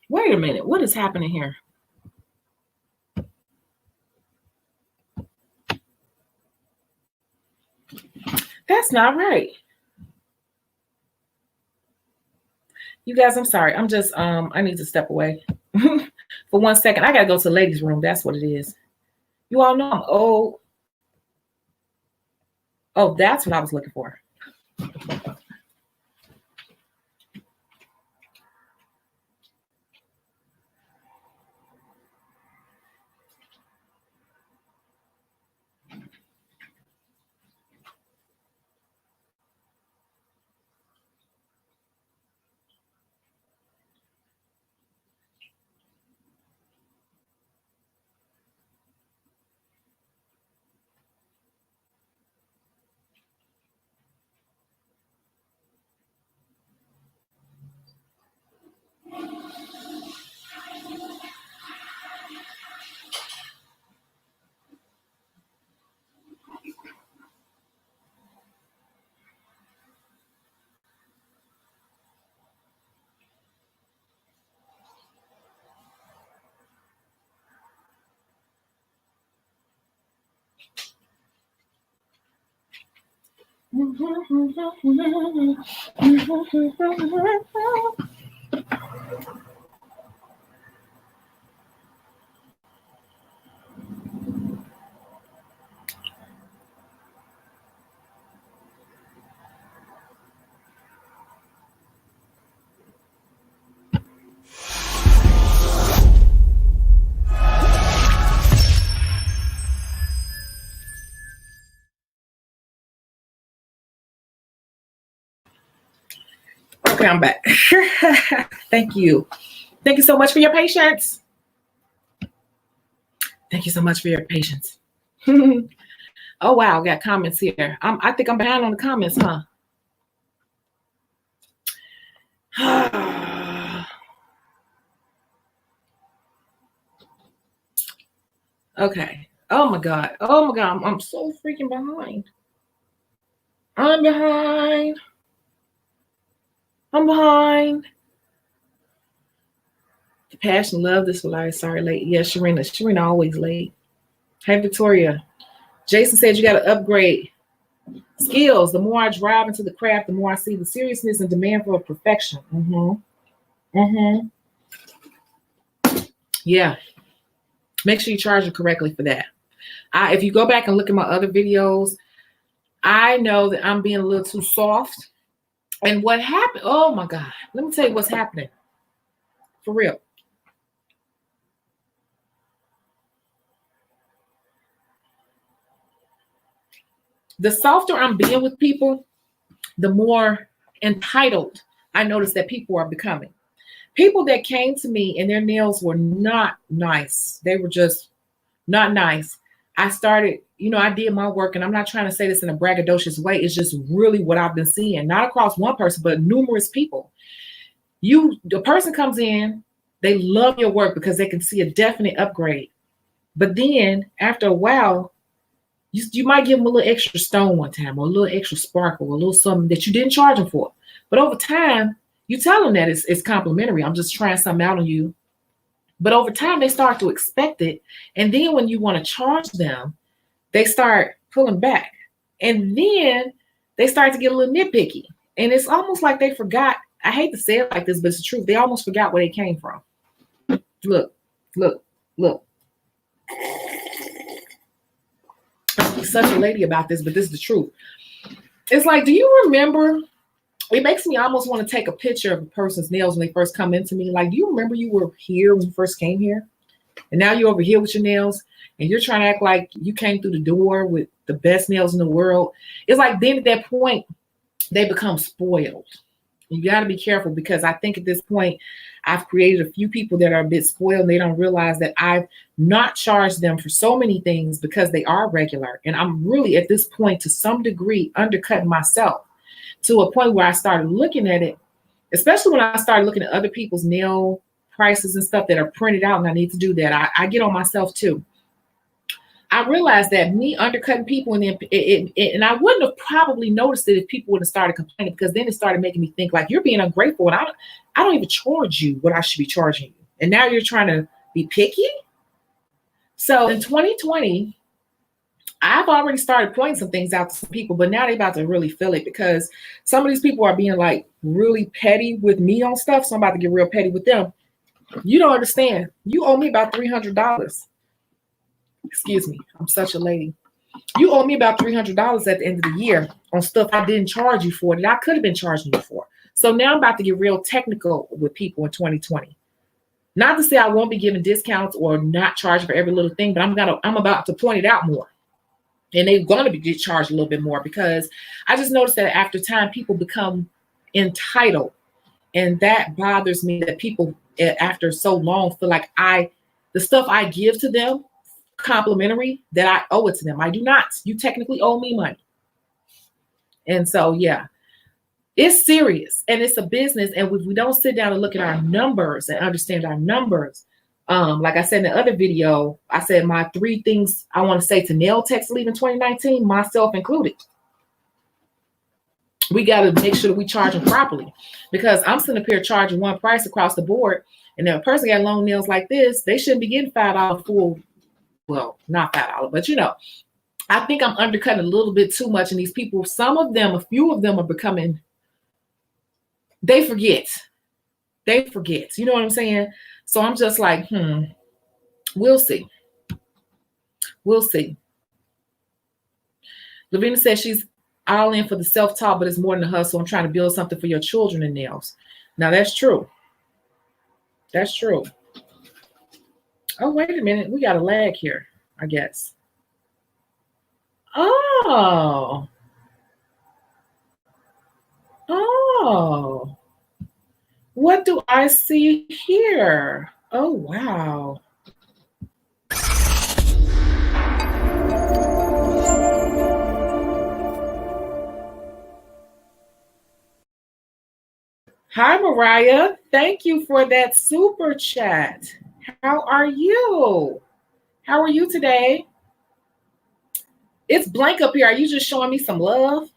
Wait a minute. What is happening here? That's not right. You guys, I'm sorry. I'm just, I need to step away for 1 second. I got to go to the ladies' room. That's what it is. You all know I'm old. Oh, that's what I was looking for. Okay, I'm back. Thank you. Thank you so much for your patience. Thank you so much for your patience. Oh, wow. Got comments here. I think I'm behind on the comments, huh? Okay. Oh my God. Oh my God. I'm so freaking behind. I'm behind. I'm behind. The passion, love this life. Sorry, late. Yeah, Sharina. Sharina always late. Hey, Victoria. Jason said you got to upgrade skills. The more I drive into the craft, the more I see the seriousness and demand for perfection. Yeah. Make sure you charge it correctly for that. If you go back and look at my other videos, I know that I'm being a little too soft. And what happened? Oh my God. Let me tell you what's happening. For real. The softer I'm being with people, the more entitled I notice that people are becoming. People that came to me and their nails were not nice. They were just not nice. I started, I did my work, and I'm not trying to say this in a braggadocious way. It's just really what I've been seeing, not across one person, but numerous people. The person comes in, they love your work because they can see a definite upgrade. But then after a while, you might give them a little extra stone one time, or a little extra sparkle, or a little something that you didn't charge them for. But over time, you tell them that it's complimentary. I'm just trying something out on you. But over time, they start to expect it. And then when you want to charge them, they start pulling back. And then they start to get a little nitpicky. And it's almost like they forgot. I hate to say it like this, but it's the truth. They almost forgot where they came from. Look. I'm such a lady about this, but this is the truth. It's like, do you remember? It makes me almost want to take a picture of a person's nails when they first come into me. Like, do you remember you were here when you first came here? And now you're over here with your nails, and you're trying to act like you came through the door with the best nails in the world. It's like then at that point, they become spoiled. You got to be careful, because I think at this point, I've created a few people that are a bit spoiled. And they don't realize that I've not charged them for so many things because they are regular. And I'm really at this point, to some degree, undercutting myself to a point where I started looking at it, especially when I started looking at other people's nail prices and stuff that are printed out, and I need to do that. I get on myself too. I realized that me undercutting people, and then and I wouldn't have probably noticed it if people would have started complaining, because then it started making me think like, you're being ungrateful, and I don't even charge you what I should be charging you, and now you're trying to be picky. So in 2020, I've already started pointing some things out to some people, but now they're about to really feel it, because some of these people are being like really petty with me on stuff. So I'm about to get real petty with them. You don't understand. You owe me about $300. Excuse me. I'm such a lady. You owe me about $300 at the end of the year on stuff I didn't charge you for, that I could have been charging you for. So now I'm about to get real technical with people in 2020. Not to say I won't be giving discounts or not charging for every little thing, but I'm about to point it out more. And they're going to get charged a little bit more, because I just noticed that after time, people become entitled. And that bothers me, that people after so long feel like the stuff I give to them complimentary, that I owe it to them. I do not. You technically owe me money. And so, yeah, it's serious, and it's a business. And if we don't sit down and look at our numbers and understand our numbers, like I said in the other video, I said my 3 things I want to say to nail techs leaving 2019, myself included. We got to make sure that we charge them properly, because I'm sitting up here charging one price across the board. And if a person got long nails like this, they shouldn't be getting $5 full. Well, not $5, but I think I'm undercutting a little bit too much. And these people, some of them, a few of them are becoming, they forget. They forget. You know what I'm saying? So I'm just like, we'll see. We'll see. Lavina says she's all in for the self-taught, but it's more than a hustle. I'm trying to build something for your children and nails. Now that's true. That's true. Oh, wait a minute. We got a lag here, I guess. Oh. Oh. What do I see here? Oh, wow. Hi, Mariah. Thank you for that super chat. How are you? How are you today? It's blank up here. Are you just showing me some love?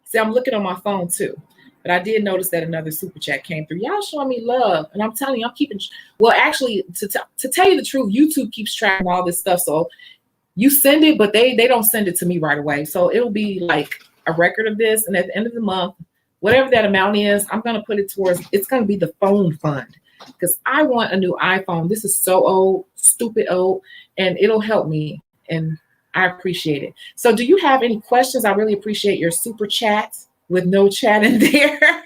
See, I'm looking on my phone too. But I did notice that another super chat came through. Y'all showing me love. And I'm telling you, I'm keeping, well, actually, to tell you the truth, YouTube keeps track of all this stuff. So you send it, but they don't send it to me right away. So it'll be like a record of this. And at the end of the month, whatever that amount is, I'm going to put it towards, it's going to be the phone fund. Because I want a new iPhone. This is so old, stupid old, and it'll help me. And I appreciate it. So do you have any questions? I really appreciate your super chats with no chat in there.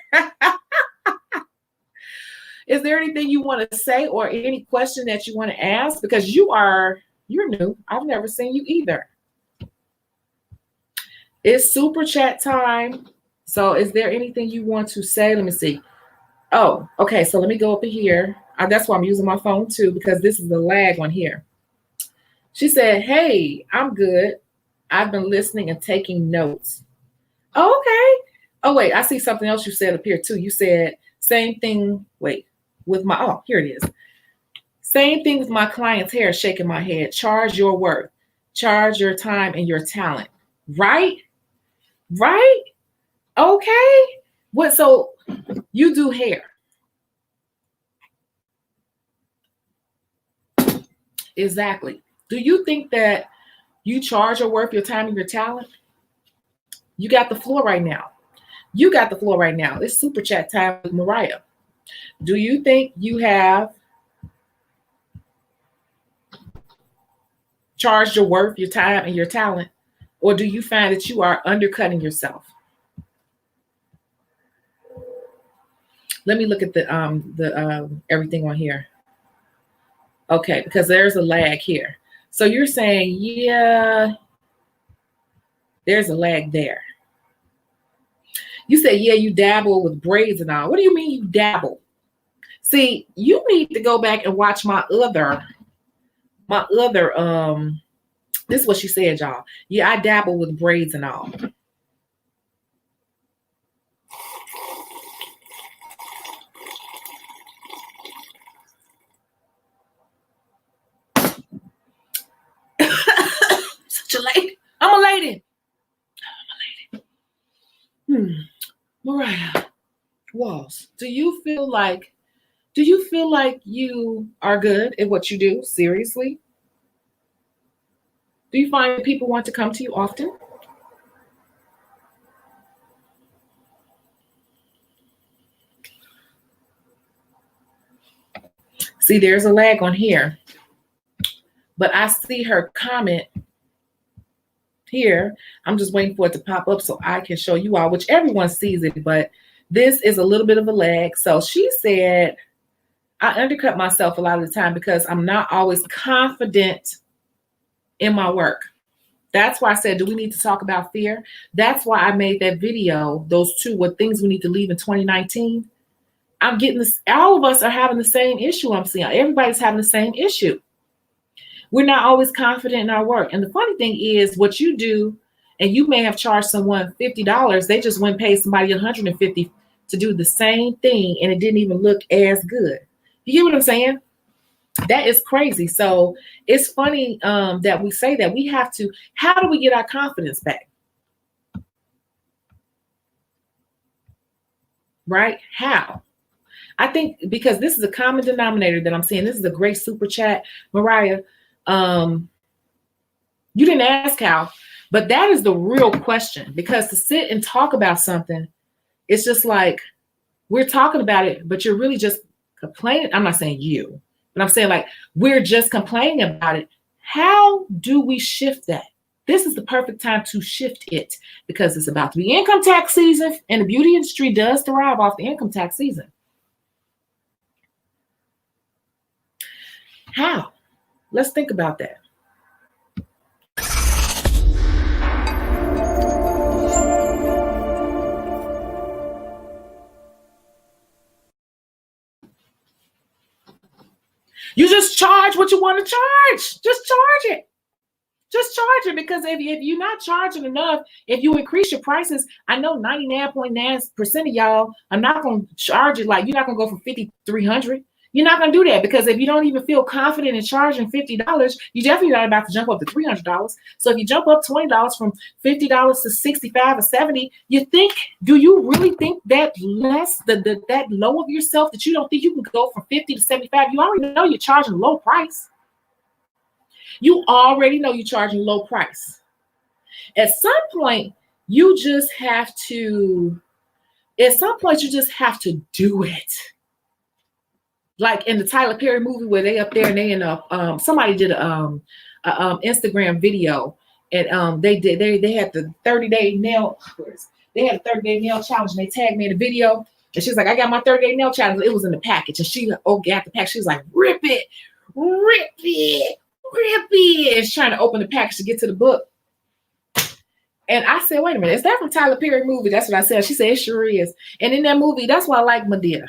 Is there anything you want to say or any question that you want to ask? Because you're new. I've never seen you either. It's super chat time. So is there anything you want to say? Let me see. Oh, okay. So let me go up here. That's why I'm using my phone too, because this is the lag one here. She said, hey, I'm good. I've been listening and taking notes. Oh, okay. Oh, wait, I see something else you said up here too. You said same thing. Wait, with my, oh, here it is. Same thing with my client's hair, shaking my head. Charge your worth. Charge your time and your talent. Right? Right? Okay. What? So you do hair. Exactly. Do you think that you charge your worth, your time, and your talent? You got the floor right now. You got the floor right now. It's super chat time with Mariah. Do you think you have charged your worth, your time, and your talent? Or do you find that you are undercutting yourself? Let me look at the everything on here. Okay, because there's a lag here. So you're saying, yeah, there's a lag there. You say, yeah, you dabble with braids and all. What do you mean you dabble? See, you need to go back and watch my other, this is what she said, y'all. Yeah, I dabble with braids and all. Such a lady. I'm a lady. Mariah Walls, do you feel like you are good at what you do? Seriously? Do you find people want to come to you often? See, there's a lag on here. But I see her comment here. I'm just waiting for it to pop up so I can show you all, which everyone sees it, but this is a little bit of a lag. So she said, I undercut myself a lot of the time because I'm not always confident in my work. That's why I said, do we need to talk about fear? That's why I made that video, those two, what things we need to leave in 2019. I'm getting this, all of us are having the same issue. I'm seeing everybody's having the same issue. We're not always confident in our work. And the funny thing is what you do, and you may have charged someone $50. They just went and paid somebody $150 to do the same thing. And it didn't even look as good. You get what I'm saying? That is crazy. So it's funny that we say that we have to, how do we get our confidence back? Right? How? I think because this is a common denominator that I'm seeing. This is a great super chat. Mariah, you You didn't ask how, but that is the real question, because to sit and talk about something, it's just like we're talking about it, but you're really just complaining. I'm not saying you, but I'm saying like we're just complaining about it. How do we shift that? This is the perfect time to shift it, because it's about to be income tax season, and the beauty industry does thrive off the income tax season. How? Let's think about that. You just charge what you want to charge. Just charge it. Just charge it, because if you're not charging enough, if you increase your prices, I know 99.9% of y'all are not going to charge it. Like, you're not going to go from 5,300. You're not going to do that, because if you don't even feel confident in charging $50, you definitely not about to jump up to $300. So if you jump up $20 from $50 to 65 or 70, do you really think that less, that low of yourself, that you don't think you can go from 50 to 75? You already know you're charging a low price. You already know you're charging low price. At some point, you just have to do it. Like in the Tyler Perry movie, where they up there and they somebody did a Instagram video, and they had the 30-day nail. They had a 30-day nail challenge, and they tagged me in the video. And she's like, I got my 30-day nail challenge. It was in the package, and she got the package. She was like, rip it. It's trying to open the package to get to the book. And I said, wait a minute, is that from Tyler Perry movie? That's what I said. She said, it sure is. And in that movie, that's why I like Madea.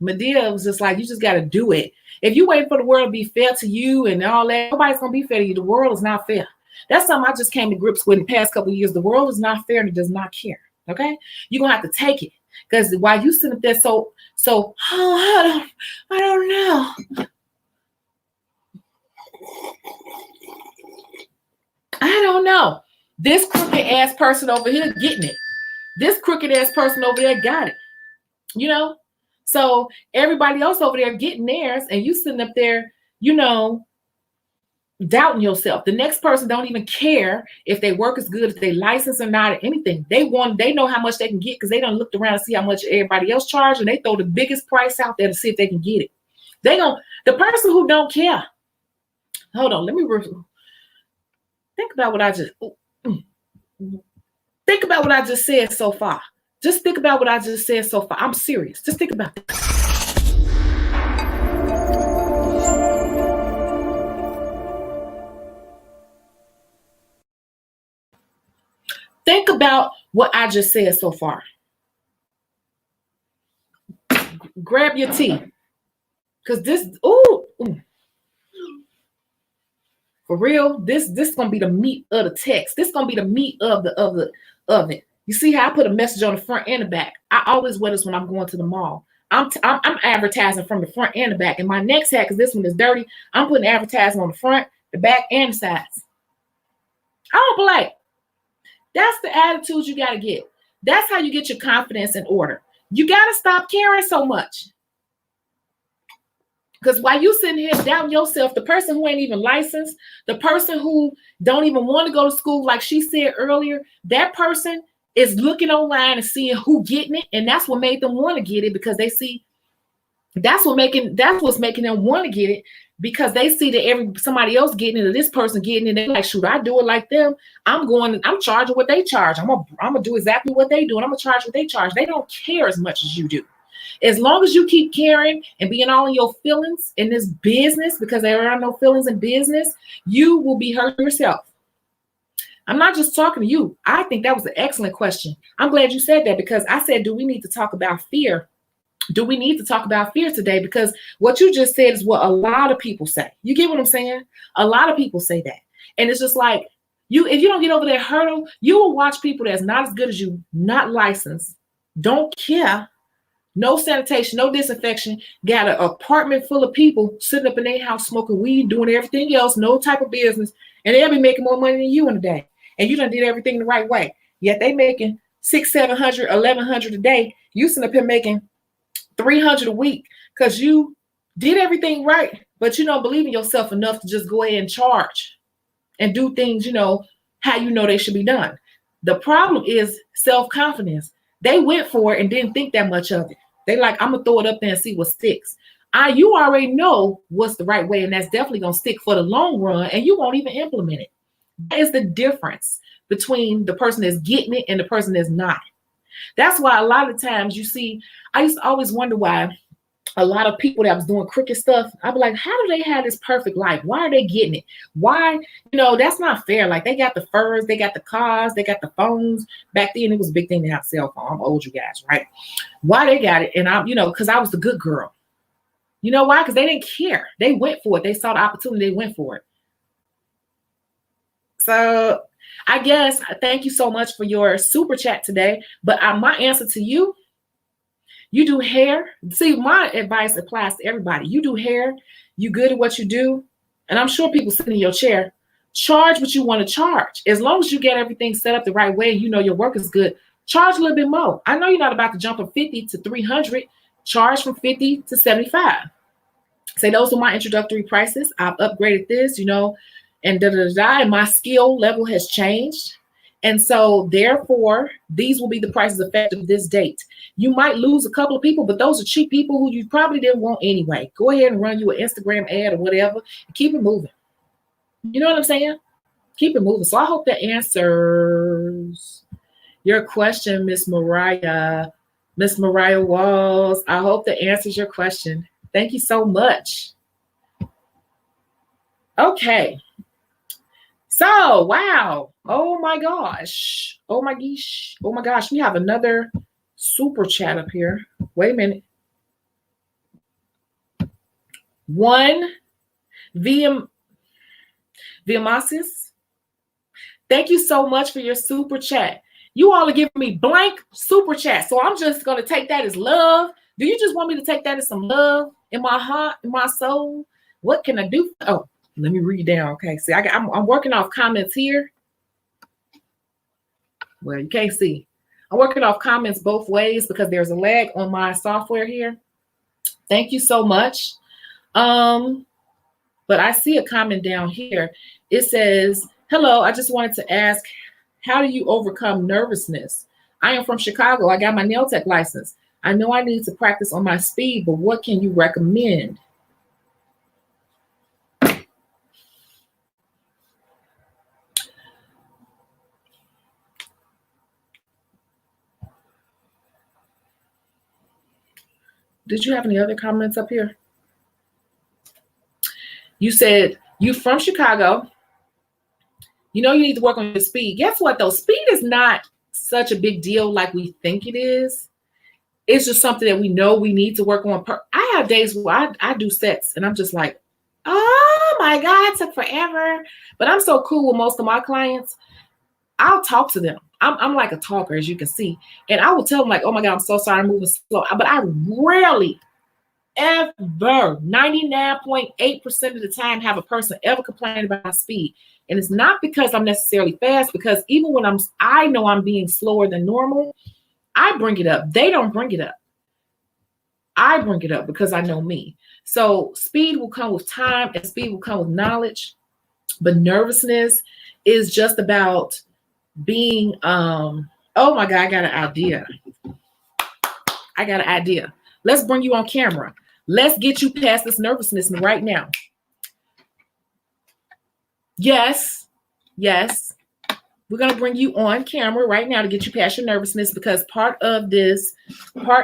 Madea was just like, you just got to do it. If you wait for the world to be fair to you and all that, nobody's going to be fair to you. The world is not fair. That's something I just came to grips with in the past couple of years. The world is not fair and it does not care. Okay? You're going to have to take it. Because while you sit up there I don't know. I don't know. This crooked ass person over here getting it. This crooked ass person over there got it. You know? So everybody else over there getting theirs, and you sitting up there, doubting yourself. The next person don't even care if they work is good, if they license or not, or anything. They know how much they can get, because they done looked around and see how much everybody else charge, and they throw the biggest price out there to see if they can get it. The person who don't care. Hold on, let me think about what I just said so far. Just think about what I just said so far. I'm serious. Just think about it. Think about what I just said so far. Grab your tea. Because this, for real, this is gonna be the meat of the text. This is gonna be the meat of it. You see how I put a message on the front and the back? I always wear this when I'm going to the mall. I'm advertising from the front and the back. And my next hat, because this one is dirty, I'm putting advertising on the front, the back, and the sides. I don't play. That's the attitude you got to get. That's how you get your confidence in order. You got to stop caring so much. Because while you sitting here doubting yourself, the person who ain't even licensed, the person who don't even want to go to school, like she said earlier, that person is looking online and seeing who getting it, and that's what made them want to get it, because they see that's what's making them want to get it, because they see that somebody else getting it, or this person getting it, they're like, shoot, I do it like them. I'm charging what they charge. I'm gonna do exactly what they do, and I'm gonna charge what they charge. They don't care as much as you do. As long as you keep caring and being all in your feelings in this business, because there are no feelings in business, you will be hurting yourself. I'm not just talking to you. I think that was an excellent question. I'm glad you said that, because I said, do we need to talk about fear? Do we need to talk about fear today? Because what you just said is what a lot of people say. You get what I'm saying? A lot of people say that. And it's just like, if you don't get over that hurdle, you will watch people that's not as good as you, not licensed, don't care, no sanitation, no disinfection, got an apartment full of people sitting up in their house smoking weed, doing everything else, no type of business, and they'll be making more money than you in a day. And you done did everything the right way. Yet they making $600, $700, $1,100 a day. You sitting up here making $300 a week because you did everything right, but you don't believe in yourself enough to just go ahead and charge. and do things, how they should be done. The problem is self-confidence. They went for it and didn't think that much of it. They like, I'm gonna throw it up there and see what sticks. You already know what's the right way, and that's definitely gonna stick for the long run, and you won't even implement it. That is the difference between the person that's getting it and the person that's not. That's why a lot of times you see, I used to always wonder why a lot of people that was doing crooked stuff, I'd be like, how do they have this perfect life? Why are they getting it? Why? That's not fair. Like, they got the furs, they got the cars, they got the phones. Back then, it was a big thing to have a cell phone. I'm old, you guys, right? Why they got it? And I'm, because I was the good girl. You know why? Because they didn't care. They went for it. They saw the opportunity. They went for it. So I guess thank you so much for your super chat today. But my answer to you, you do hair. See, my advice applies to everybody. You do hair. You good at what you do. And I'm sure people sitting in your chair, charge what you want to charge. As long as you get everything set up the right way, your work is good, charge a little bit more. I know you're not about to jump from 50 to 300. Charge from 50 to 75. Say, those are my introductory prices. I've upgraded this, and and my skill level has changed. And so therefore, these will be the prices effective this date. You might lose a couple of people, but those are cheap people who you probably didn't want anyway. Go ahead and run you an Instagram ad or whatever and keep it moving. You know what I'm saying? Keep it moving. So I hope that answers your question, Miss Mariah Walls. I hope that answers your question. Thank you so much. Okay. So, wow. Oh my gosh. Oh my gosh. We have another super chat up here. Wait a minute. One Viamasis. Thank you so much for your super chat. You all are giving me blank super chat. So I'm just going to take that as love. Do you just want me to take that as some love in my heart, in my soul? What can I do? Oh, let me read down. Okay. See, I'm working off comments here. Well, you can't see. I'm working off comments both ways because there's a lag on my software here. Thank you so much. But I see a comment down here. It says, hello, I just wanted to ask, how do you overcome nervousness? I am from Chicago. I got my nail tech license. I know I need to practice on my speed, but what can you recommend? Did you have any other comments up here? You said you from Chicago. You need to work on your speed. Guess what, though? Speed is not such a big deal like we think it is. It's just something that we know we need to work on. I have days where I do sets and I'm just like, oh my God, it took forever. But I'm so cool with most of my clients. I'll talk to them. I'm like a talker, as you can see. And I will tell them like, oh my God, I'm so sorry, I'm moving slow. But I rarely, ever, 99.8% of the time have a person ever complain about my speed. And it's not because I'm necessarily fast, because even when I know I'm being slower than normal, I bring it up. They don't bring it up. I bring it up because I know me. So speed will come with time and speed will come with knowledge. But nervousness is just about being, oh my God, I got an idea. Let's bring you on camera. Let's get you past this nervousness right now. Yes. We're going to bring you on camera right now to get you past your nervousness, because part of this live,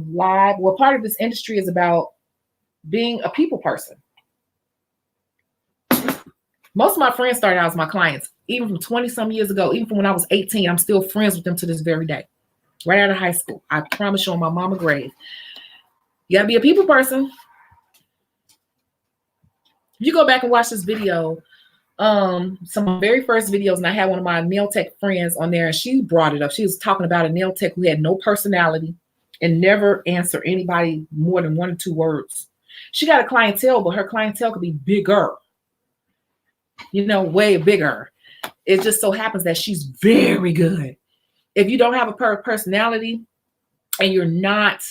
well, part of this industry is about being a people person. Most of my friends started out as my clients, even from 20 some years ago, even from when I was 18. I'm still friends with them to this very day, right out of high school. I promise you on my mama grave. You gotta be a people person. If you go back and watch this video, some of my very first videos, and I had one of my nail tech friends on there, and she brought it up. She was talking about a nail tech who had no personality and never answer anybody more than 1 or 2 words. She got a clientele, but her clientele could be bigger, way bigger. It just so happens that she's very good. If you don't have a personality and you're not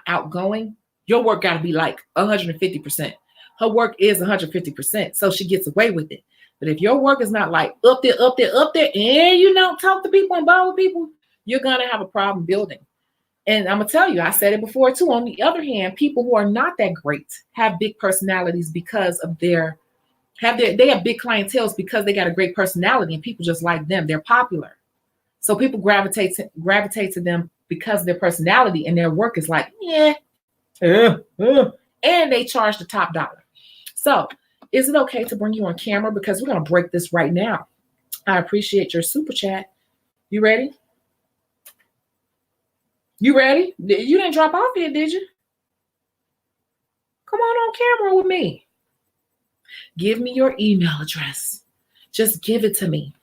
outgoing, your work got to be like 150%. her work is 150%, so she gets away with it. But if your work is not like up there, up there, up there, and you don't talk to people and bother people, you're gonna have a problem building. And I'm gonna tell you, I said it before too. On the other hand, people who are not that great have big personalities because of they have big clienteles because they got a great personality and people just like them. They're popular. So people gravitate to them because of their personality, and their work is like, yeah. And they charge the top dollar. So is it okay to bring you on camera? Because we're going to break this right now. I appreciate your super chat. You ready? You ready? You didn't drop off yet, did you? Come on camera with me. Give me your email address. Just give it to me.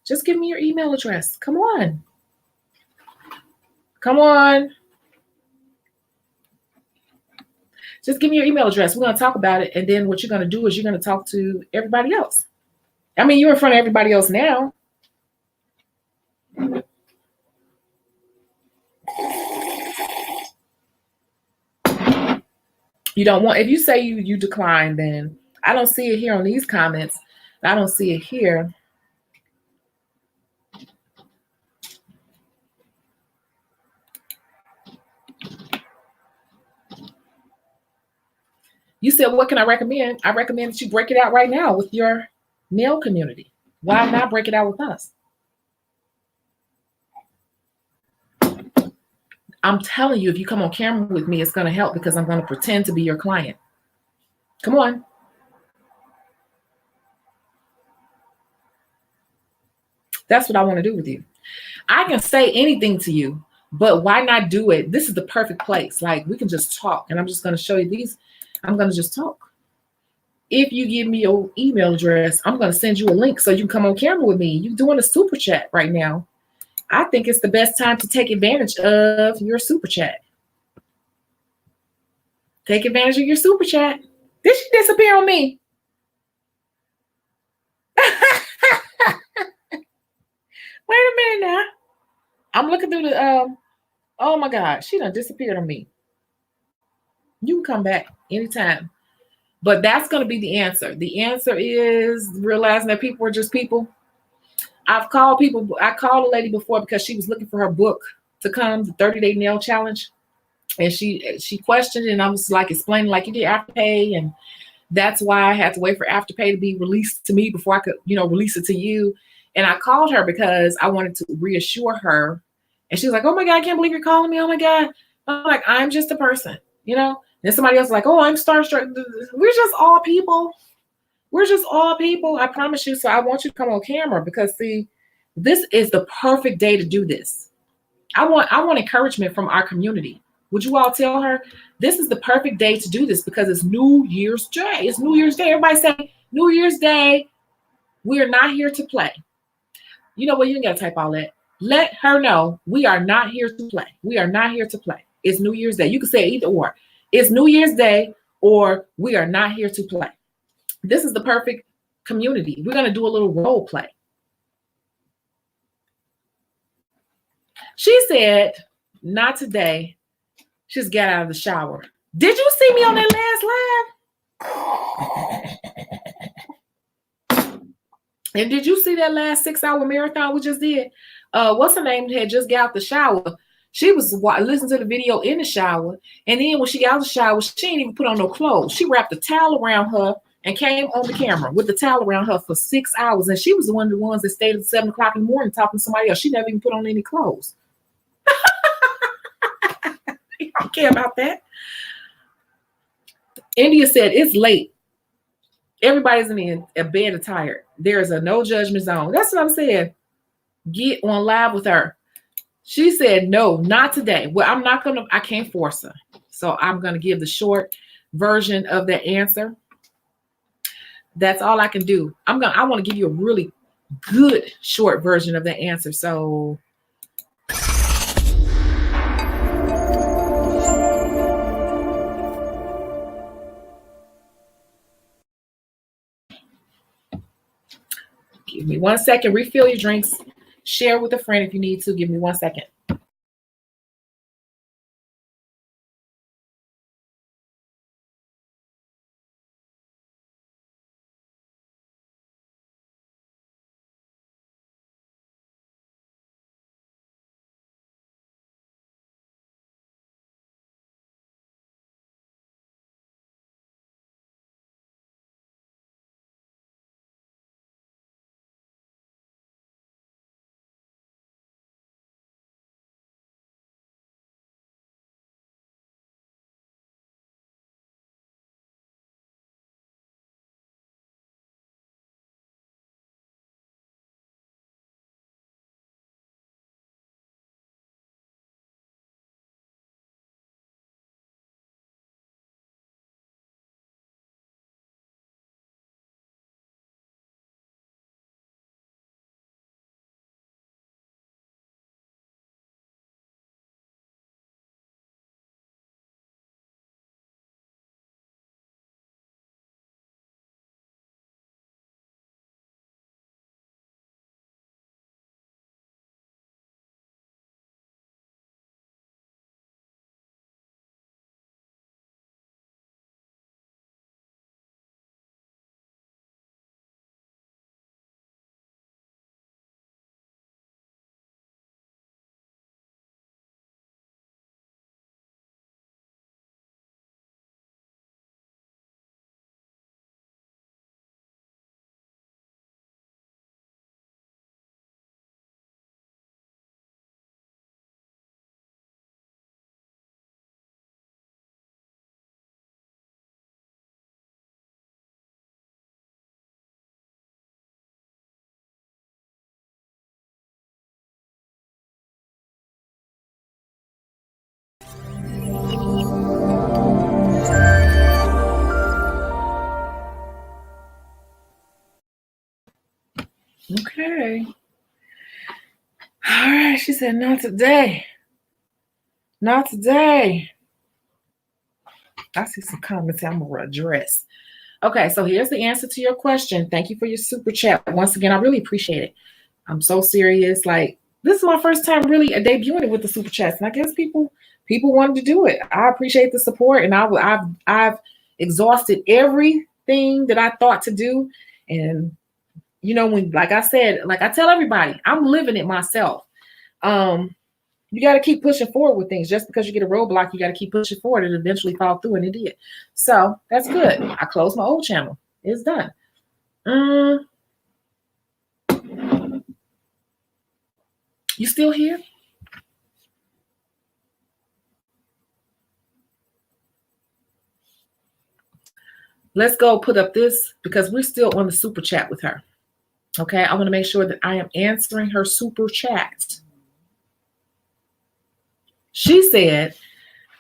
Just give me your email address. Come on. Come on. Just give me your email address. We're going to talk about it. And then what you're going to do is you're going to talk to everybody else. I mean, you're in front of everybody else now. You don't want, if you say you decline, then I don't see it here on these comments. I don't see it here. You said, what can I recommend? I recommend that you break it out right now with your nail community. Why not break it out with us? I'm telling you, if you come on camera with me, it's going to help because I'm going to pretend to be your client. Come on. That's what I want to do with you. I can say anything to you, but why not do it? This is the perfect place. Like, we can just talk, and I'm just going to show you these. I'm going to just talk. If you give me your email address, I'm going to send you a link so you can come on camera with me. You're doing a super chat right now. I think it's the best time to take advantage of your super chat. Take advantage of your super chat. Did she disappear on me? Wait a minute now. I'm looking through the, oh my God, she done disappeared on me. You can come back anytime. But that's going to be the answer. The answer is realizing that people are just people. I called a lady before because she was looking for her book to come, the 30-day nail challenge. And she questioned it, and I was like explaining, like, you did Afterpay, and that's why I had to wait for Afterpay to be released to me before I could, release it to you. And I called her because I wanted to reassure her. And she was like, oh my God, I can't believe you're calling me. Oh my God. I'm like, I'm just a person, And somebody else was like, oh, I'm starstruck. We're just all people. We're just all people. I promise you. So I want you to come on camera because, see, this is the perfect day to do this. I want encouragement from our community. Would you all tell her this is the perfect day to do this because it's New Year's Day. It's New Year's Day. Everybody say New Year's Day. We are not here to play. You know what? You ain't got to type all that. Let her know we are not here to play. We are not here to play. It's New Year's Day. You can say either or. It's New Year's Day or we are not here to play. This is the perfect community. We're going to do a little role play. She said, not today. She just got out of the shower. Did you see me on that last live? And did you see that last 6-hour marathon we just did? What's her name had just got out the shower. She was listening to the video in the shower. And then when she got out the shower, she didn't even put on no clothes. She wrapped a towel around her and came on the camera with the towel around her for 6 hours. And she was one of the ones that stayed at 7 o'clock in the morning talking to somebody else. She never even put on any clothes. I don't care about that. India said, it's late. Everybody's in a bed and tired. There's a no judgment zone. That's what I'm saying. Get on live with her. She said, no, not today. Well, I can't force her. So I'm going to give the short version of the answer. That's all I can do. I want to give you a really good short version of the answer. So give me 1 second. Refill your drinks. Share with a friend if you need to. Give me 1 second. Okay. All right. She said, not today. Not today. I see some comments I'm going to address. Okay, so here's the answer to your question. Thank you for your super chat. Once again, I really appreciate it. I'm so serious. Like, this is my first time really debuting it with the super chats, and I guess people wanted to do it. I appreciate the support, and I've exhausted everything that I thought to do. And you know, when, like I said, like I tell everybody, I'm living it myself. You got to keep pushing forward with things. Just because you get a roadblock, you got to keep pushing forward and eventually fall through, and it did. So that's good. I closed my old channel. It's done. You still here? Let's go put up this because we're still on the super chat with her. Okay, I want to make sure that I am answering her super chat. She said,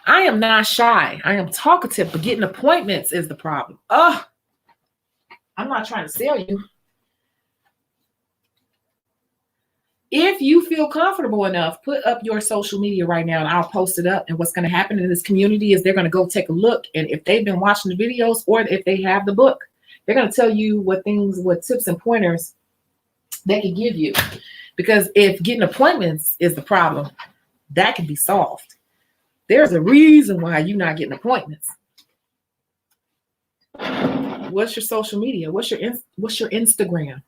I am not shy. I am talkative, but getting appointments is the problem. Oh, I'm not trying to sell you. If you feel comfortable enough, put up your social media right now and I'll post it up. And what's going to happen in this community is they're going to go take a look. And if they've been watching the videos or if they have the book, they're going to tell you what tips and pointers they can give you. Because if getting appointments is the problem, that can be solved. There's a reason why you're not getting appointments. What's your social media? What's your Instagram?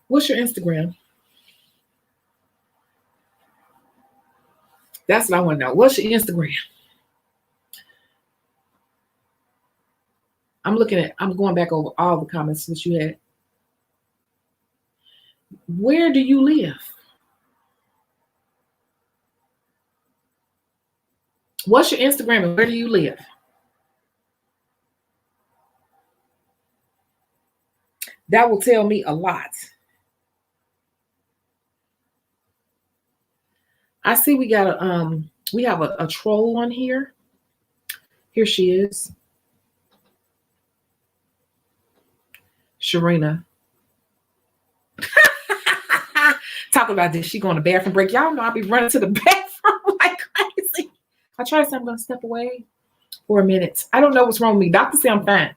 What's your Instagram? That's what I want to know. What's your Instagram? I'm going back over all the comments that you had. Where do you live? What's your Instagram and where do you live? That will tell me a lot. I see we got we have a troll on here. Here she is. Sharina. Talk about this. She going to bathroom break. Y'all know I'll be running to the bathroom like crazy. I try to say I'm going to step away for a minute. I don't know what's wrong with me. Doctor say I'm fine.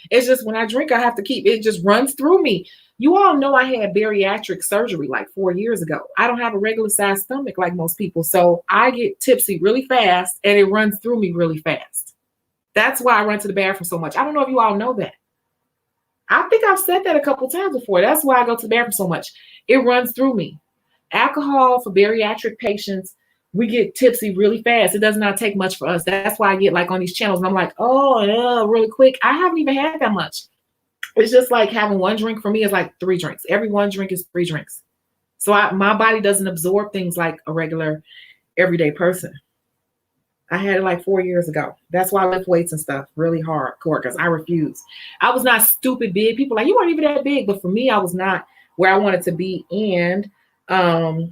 It's just when I drink, I have to keep, it just runs through me. You all know I had bariatric surgery like 4 years ago. I don't have a regular sized stomach like most people. So I get tipsy really fast and it runs through me really fast. That's why I run to the bathroom so much. I don't know if you all know that. I think I've said that a couple times before. That's why I go to the bathroom so much. It runs through me. Alcohol for bariatric patients, we get tipsy really fast. It does not take much for us. That's why I get like on these channels and I'm like, oh yeah, really quick. I haven't even had that much. It's just like having one drink for me is like 3 drinks. Every one drink is 3 drinks. So my body doesn't absorb things like a regular everyday person. I had it like 4 years ago. That's why I lift weights and stuff really hardcore because I refuse. I was not stupid big. People like, you weren't even that big. But for me, I was not where I wanted to be. And I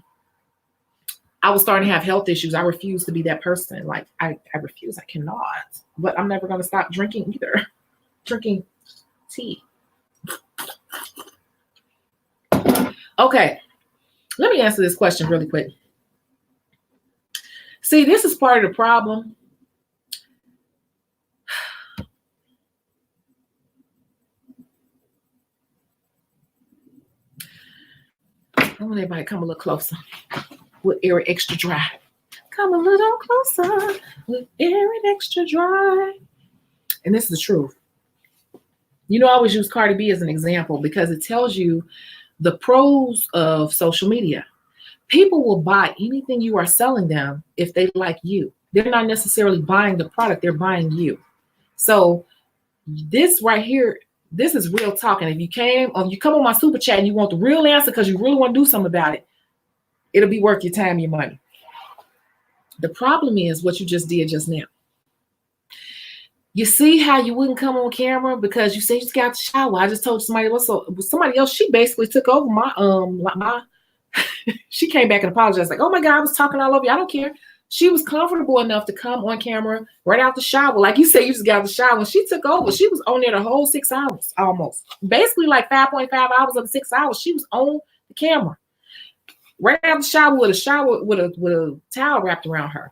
was starting to have health issues. I refuse to be that person. Like I refuse. I cannot. But I'm never going to stop drinking either. Drinking tea. Okay. Let me answer this question really quick. See, this is part of the problem. I want everybody to come a little closer with Air Extra Dry. Come a little closer with Air Extra Dry. And this is the truth. You know, I always use Cardi B as an example because it tells you the pros of social media. People will buy anything you are selling them if they like you. They're not necessarily buying the product, they're buying you. So this right here, this is real talk. And if you come on my super chat and you want the real answer because you really want to do something about it, it'll be worth your time, your money. The problem is what you just did just now. You see how you wouldn't come on camera because you say you just got to shower. I just told somebody else, she basically took over my She came back and apologized, like, oh my God, I was talking all over you. I don't care. She was comfortable enough to come on camera right out the shower. Like you said, you just got out the shower. When she took over, she was on there the whole 6 hours almost. Basically like 5.5 hours of the 6 hours. She was on the camera. Right out the shower with a towel wrapped around her.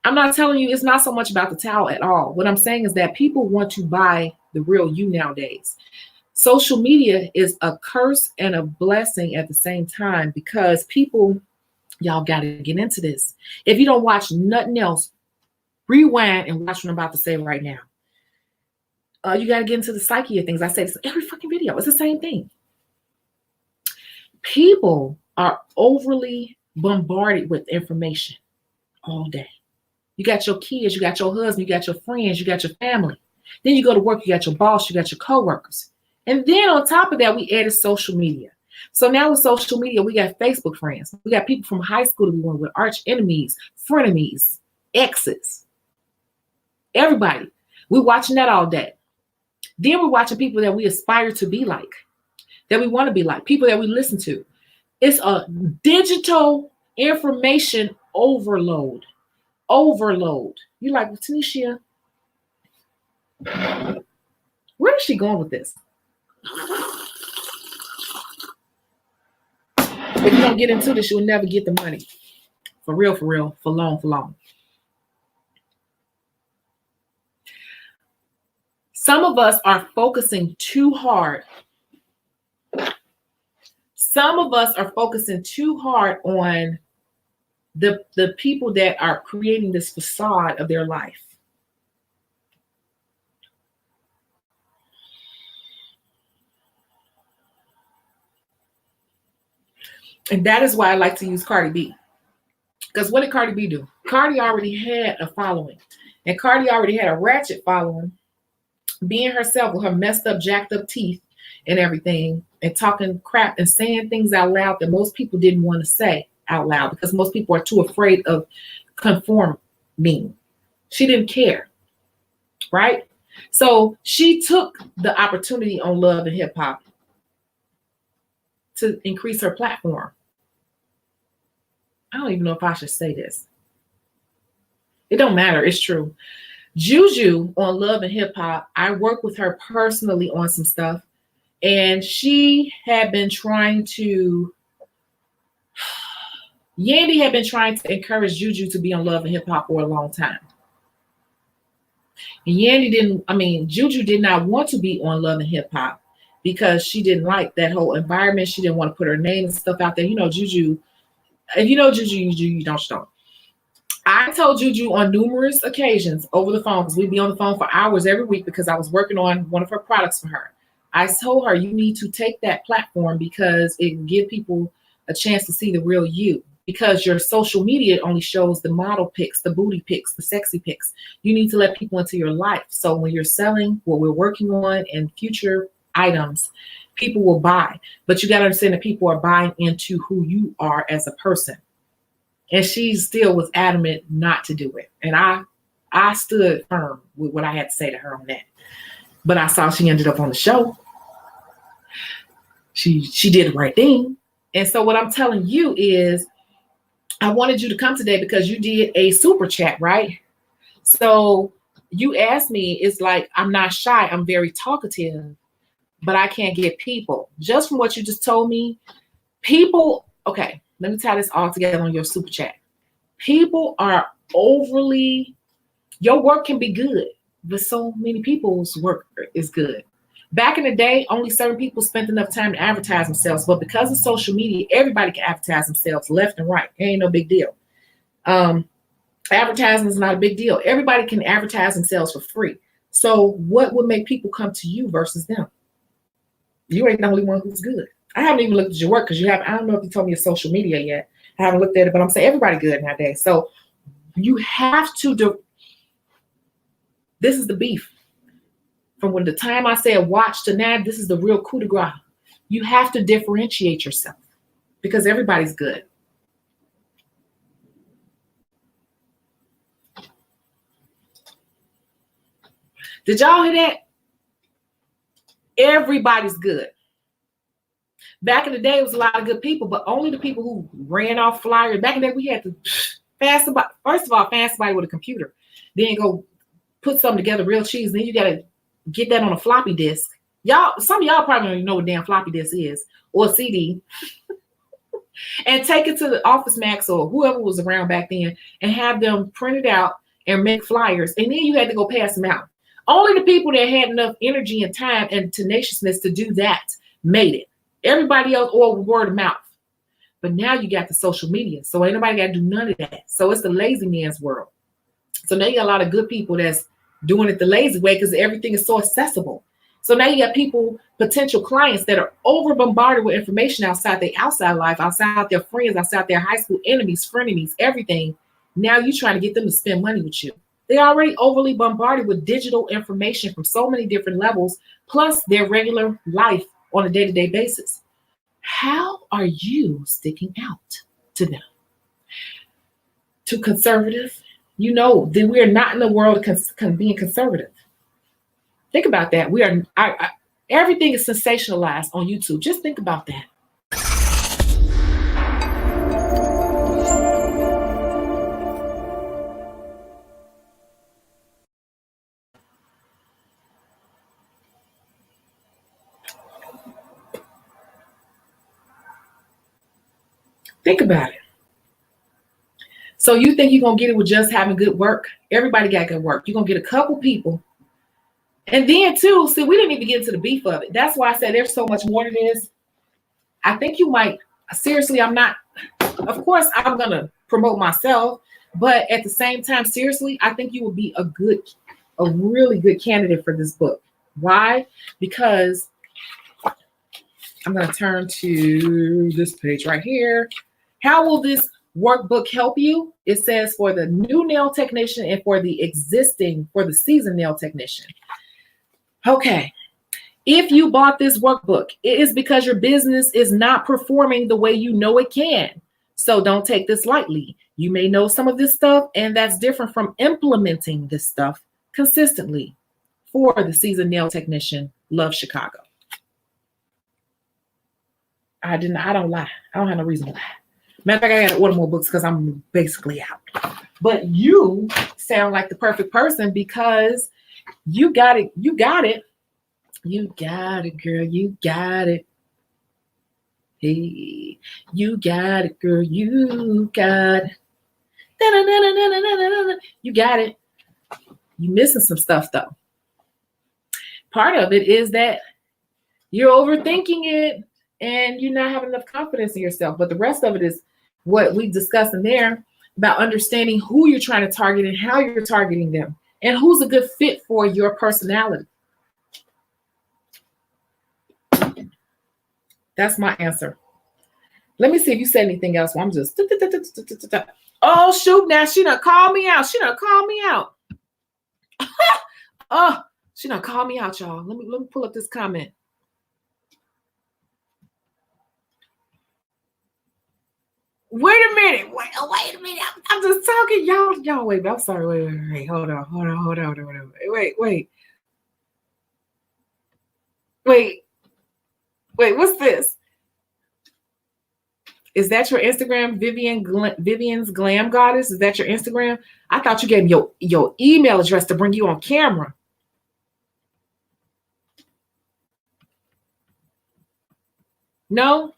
I'm not telling you it's not so much about the towel at all. What I'm saying is that people want to buy the real you nowadays. Social media is a curse and a blessing at the same time because people, y'all got to get into this. If you don't watch nothing else, rewind and watch what I'm about to say right now. You got to get into the psyche of things. I say this every fucking video. It's the same thing. People are overly bombarded with information all day. You got your kids, you got your husband, you got your friends, you got your family. Then you go to work, you got your boss, you got your coworkers. And then on top of that, we added social media. So now with social media, we got Facebook friends. We got people from high school that we went with, arch enemies, frenemies, exes. Everybody. We're watching that all day. Then we're watching people that we aspire to be like, that we want to be like, people that we listen to. It's a digital information overload. Overload. You like, Tanisha, where is she going with this? If you don't get into this, you'll never get the money. For real, for long. Some of us are focusing too hard. Some of us are focusing too hard on the people that are creating this facade of their life. And that is why I like to use Cardi B. Because what did Cardi B do? Cardi already had a following. And Cardi already had a ratchet following, being herself with her messed up, jacked up teeth and everything, and talking crap and saying things out loud that most people didn't want to say out loud because most people are too afraid of conforming. She didn't care, right? So she took the opportunity on Love and Hip Hop to increase her platform. I don't even know if I should say this. It don't matter. It's true. Juju on Love and Hip Hop, I worked with her personally on some stuff, and she had been trying to, Yandy had been trying to encourage Juju to be on Love and Hip Hop for a long time. And Juju did not want to be on Love and Hip Hop because she didn't like that whole environment. She didn't want to put her name and stuff out there. You know, Juju, if you know Juju, you don't. I told Juju on numerous occasions over the phone, because we'd be on the phone for hours every week because I was working on one of her products for her. I told her, you need to take that platform because it can give people a chance to see the real you. Because your social media only shows the model pics, the booty pics, the sexy pics. You need to let people into your life. So when you're selling what we're working on and future items, people will buy. But you got to understand that people are buying into who you are as a person. And she still was adamant not to do it. And I stood firm with what I had to say to her on that. But I saw she ended up on the show. She did the right thing. And so what I'm telling you is, I wanted you to come today because you did a super chat, right? So you asked me, it's like, I'm not shy. I'm very talkative, but I can't get people. Just from what you just told me, people, okay, let me tie this all together on your super chat. People are overly, your work can be good, but so many people's work is good. Back in the day, only certain people spent enough time to advertise themselves, but because of social media, everybody can advertise themselves left and right. It ain't no big deal. Advertising is not a big deal. Everybody can advertise themselves for free. So what would make people come to you versus them? You ain't the only one who's good. I haven't even looked at your work because I don't know if you told me your social media yet. I haven't looked at it, but I'm saying everybody good nowadays. So you have to do, this is the beef. From when the time I said watch to now, this is the real coup de grace. You have to differentiate yourself because everybody's good. Did y'all hear that? Everybody's good. Back in the day, it was a lot of good people, but only the people who ran off flyers. Back in the day, we had to fast somebody. First of all, fast somebody with a computer. Then go put something together real cheese. Then you got to get that on a floppy disk. Y'all, some of y'all probably don't even know what damn floppy disk is or CD. And take it to the Office Max or whoever was around back then and have them printed out and make flyers. And then you had to go pass them out. Only the people that had enough energy and time and tenaciousness to do that made it. Everybody else, or word of mouth. But now you got the social media. So ain't nobody got to do none of that. So it's the lazy man's world. So now you got a lot of good people that's doing it the lazy way because everything is so accessible. So now you got people, potential clients that are over bombarded with information outside their outside life, outside their friends, outside their high school enemies, frenemies, everything. Now you trying to get them to spend money with you. They already overly bombarded with digital information from so many different levels, plus their regular life on a day-to-day basis. How are you sticking out to them? To conservative, you know that we are not in the world of being conservative. Think about that. We are. Everything is sensationalized on YouTube. Just think about that. Think about it. So you think you're going to get it with just having good work? Everybody got good work. You're going to get a couple people. And then too, see, we didn't even get into the beef of it. That's why I said there's so much more to this. I think you might, seriously, I'm not, of course, I'm going to promote myself. But at the same time, seriously, I think you would be a really good candidate for this book. Why? Because I'm going to turn to this page right here. How will this workbook help you? It says for the new nail technician and for the seasoned nail technician. Okay. If you bought this workbook, it is because your business is not performing the way you know it can. So don't take this lightly. You may know some of this stuff, and that's different from implementing this stuff consistently. For the seasoned nail technician, Love Chicago. I don't lie. I don't have no reason to lie. Matter of fact, I got to order more books because I'm basically out. But you sound like the perfect person because you got it. You got it. You got it, girl. You got it. Hey, you got it, girl. You got it. You got it. You missing some stuff though. Part of it is that you're overthinking it and you're not having enough confidence in yourself. But the rest of it is what we discussed in there about understanding who you're trying to target and how you're targeting them and who's a good fit for your personality. That's my answer. Let me see if you said anything else. I'm just, oh, shoot. Now she done called me out. Oh, she done called me out, y'all. Let me pull up this comment. Wait a minute. Wait a minute. I'm just talking. Y'all, wait. I'm sorry. Wait. Hold on. Wait, what's this? Is that your Instagram, Vivian's Glam Goddess? Is that your Instagram? I thought you gave me your email address to bring you on camera. No?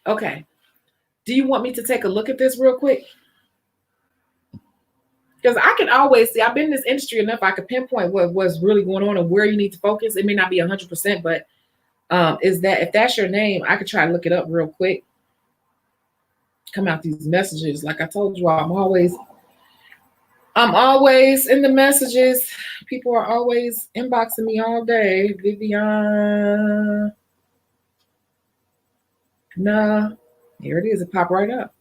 Okay. Do you want me to take a look at this real quick? Because I can always see, I've been in this industry enough, I could pinpoint what's really going on and where you need to focus. It may not be 100%, but is that if that's your name, I could try to look it up real quick. Come out these messages. Like I told you all, I'm always in the messages. People are always inboxing me all day. Vivian. Nah, here it is. It popped right up.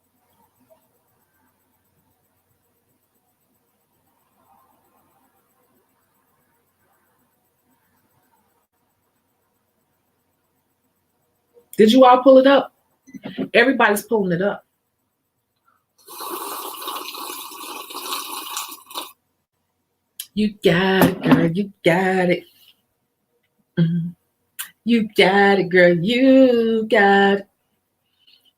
Did you all pull it up? Everybody's pulling it up. You got it, girl. You got it. Mhm. You got it, girl. You got it.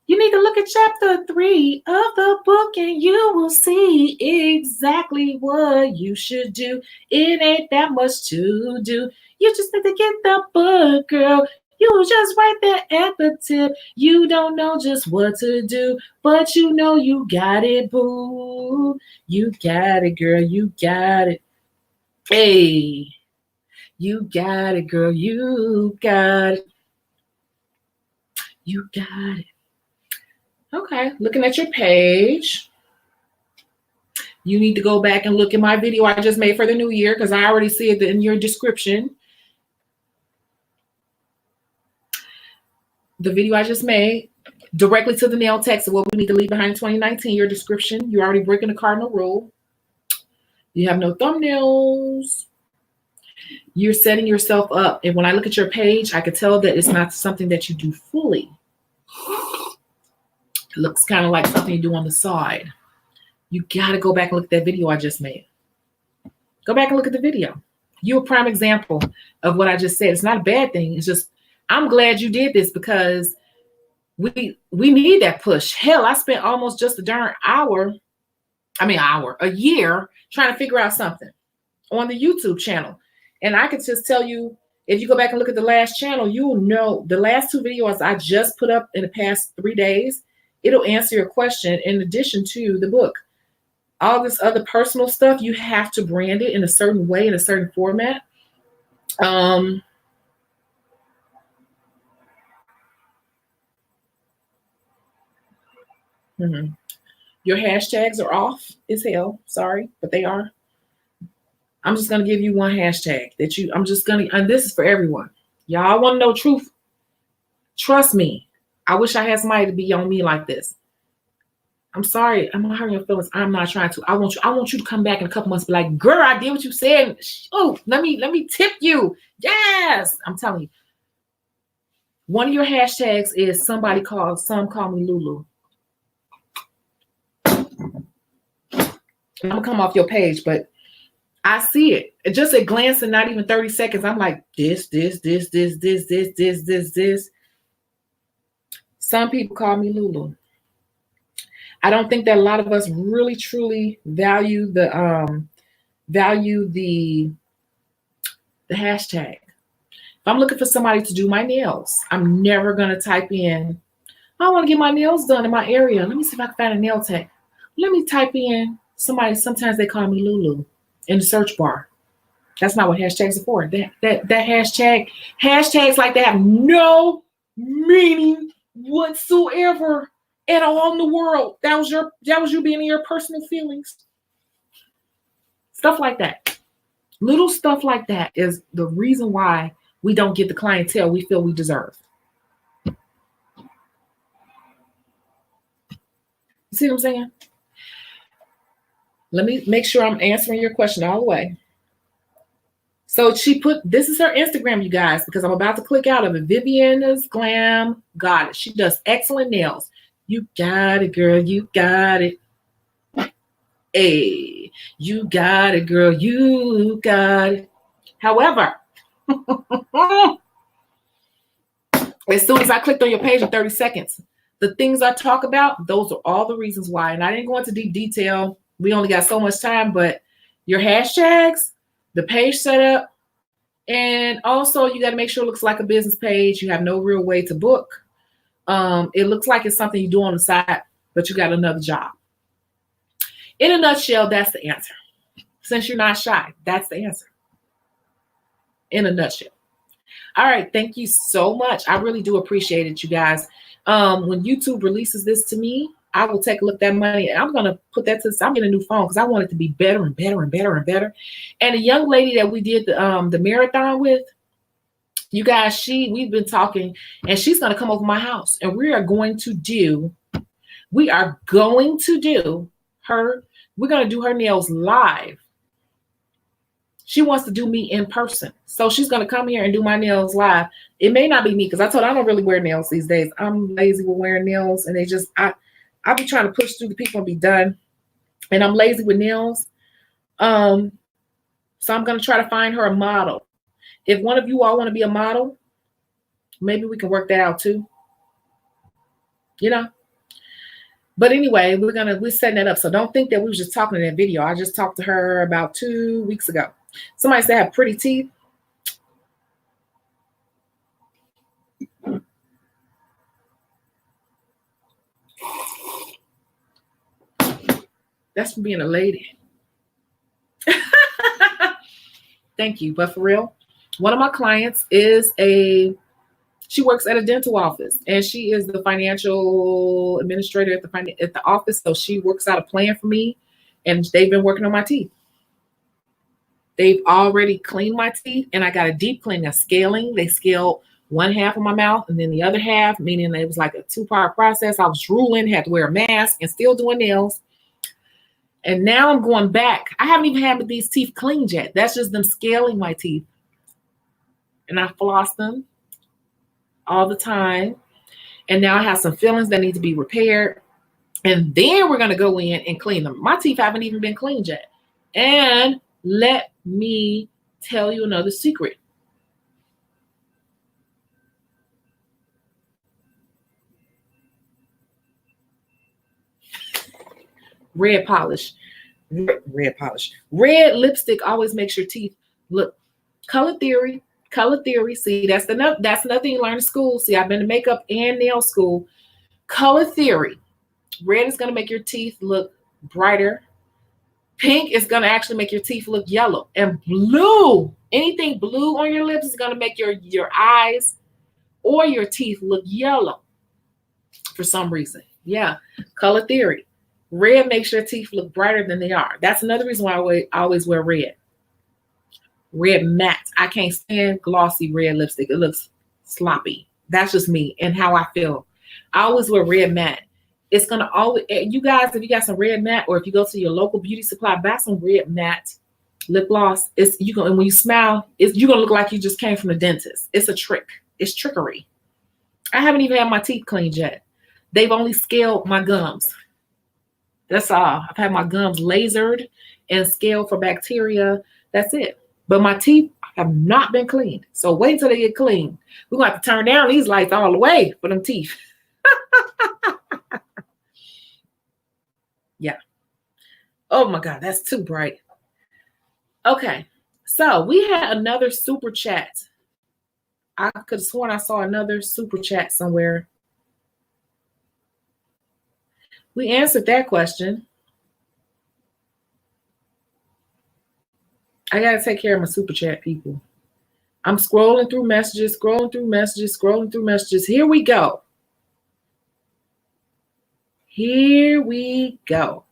You need to look at chapter 3 of the book and you will see exactly what you should do. It ain't that much to do. You just need to get the book, girl. You just right there at the tip. You don't know just what to do, but you know you got it, boo. You got it, girl. You got it. Hey, you got it, girl. You got it. You got it. Okay, looking at your page. You need to go back and look at my video I just made for the new year because I already see it in your description. The video I just made directly to the nail text of what we need to leave behind in 2019, your description. You're already breaking the cardinal rule. You have no thumbnails. You're setting yourself up. And when I look at your page, I could tell that it's not something that you do fully. It looks kind of like something you do on the side. You got to go back and look at that video I just made. Go back and look at the video. You're a prime example of what I just said. It's not a bad thing. It's just, I'm glad you did this because we need that push. Hell, I spent almost just a year trying to figure out something on the YouTube channel. And I could just tell you, if you go back and look at the last channel, you will know the last 2 videos I just put up in the past 3 days, it'll answer your question in addition to the book. All this other personal stuff, you have to brand it in a certain way, in a certain format. Your hashtags are off as hell. Sorry, but they are. I'm just going to give you one hashtag and this is for everyone. Y'all want to know truth? Trust me. I wish I had somebody to be on me like this. I'm sorry. I'm not hurting your feelings. I'm not trying to. I want you to come back in a couple months and be like, girl, I did what you said. Oh, let me tip you. Yes. I'm telling you. One of your hashtags is some call me Lulu. I'm gonna come off your page, but I see it. Just at glance and not even 30 seconds. I'm like, this. Some people call me Lulu. I don't think that a lot of us really truly value the hashtag. If I'm looking for somebody to do my nails, I'm never gonna type in, I want to get my nails done in my area. Let me see if I can find a nail tech. Let me type in sometimes they call me Lulu in the search bar. That's not what hashtags are for. That hashtags like that have no meaning whatsoever at all in the world. That was you being in your personal feelings. Stuff like that. Little stuff like that is the reason why we don't get the clientele we feel we deserve. You see what I'm saying? Let me make sure I'm answering your question all the way. So this is her Instagram, you guys, because I'm about to click out of it. Viviana's Glam Goddess. She does excellent nails. You got it, girl. You got it. Hey, you got it, girl. You got it. However, as soon as I clicked on your page in 30 seconds, the things I talk about, those are all the reasons why. And I didn't go into deep detail. We only got so much time, but your hashtags, the page setup, and also you got to make sure it looks like a business page. You have no real way to book. It looks like it's something you do on the side, but you got another job. In a nutshell, that's the answer. Since you're not shy, that's the answer. In a nutshell. All right. Thank you so much. I really do appreciate it, you guys. When YouTube releases this to me, I will take a look at that money. And I'm going to put that I'm getting a new phone because I want it to be better and better and better and better. And the young lady that we did the marathon with, you guys, we've been talking, and she's going to come over my house, and we're going to do her nails live. She wants to do me in person. So she's going to come here and do my nails live. It may not be me because I told her I don't really wear nails these days. I'm lazy with wearing nails, and I be trying to push through the people and be done. And I'm lazy with nails. So I'm going to try to find her a model. If one of you all want to be a model, maybe we can work that out too. You know? But anyway, we're setting that up. So don't think that we were just talking in that video. I just talked to her about 2 weeks ago. Somebody said I have pretty teeth. That's from being a lady. Thank you. But for real, one of my clients she works at a dental office, and she is the financial administrator at the office. So she works out a plan for me, and they've been working on my teeth. They've already cleaned my teeth, and I got a deep cleaning, a scaling. They scaled one half of my mouth and then the other half, meaning it was like a 2-part process. I was drooling, had to wear a mask, and still doing nails. And now I'm going back. I haven't even had these teeth cleaned yet. That's just them scaling my teeth. And I floss them all the time. And now I have some fillings that need to be repaired. And then we're going to go in and clean them. My teeth haven't even been cleaned yet. And let me tell you another secret. Red polish. Red polish. Red lipstick always makes your teeth look. Color theory. Color theory. See, that's nothing you learn in school. See, I've been to makeup and nail school. Color theory. Red is going to make your teeth look brighter. Pink is going to actually make your teeth look yellow. And blue, anything blue on your lips is going to make your eyes or your teeth look yellow for some reason. Yeah, color theory. Red makes your teeth look brighter than they are. That's another reason why I always wear red. Red matte. I can't stand glossy red lipstick. It looks sloppy. That's just me and how I feel. I always wear red matte. It's going to always, you guys, if you got some red matte, or if you go to your local beauty supply, buy some red matte lip gloss. And when you smile, you're going to look like you just came from the dentist. It's a trick. It's trickery. I haven't even had my teeth cleaned yet. They've only scaled my gums. That's all. I've had my gums lasered and scaled for bacteria. That's it. But my teeth have not been cleaned. So wait until they get clean. We're going to have to turn down these lights all the way for them teeth. Yeah. Oh my God, that's too bright. Okay. So we had another super chat. I could have sworn I saw another super chat somewhere. We answered that question. I got to take care of my super chat people. I'm scrolling through messages. Here we go. Here we go.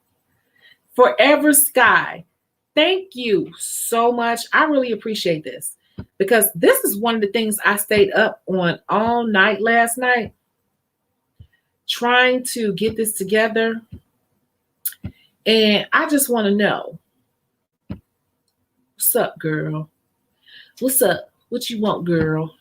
Forever Sky. Thank you so much. I really appreciate this because this is one of the things I stayed up on all night last night, trying to get this together. And I just want to know, what's up, girl? What's up? What you want, girl?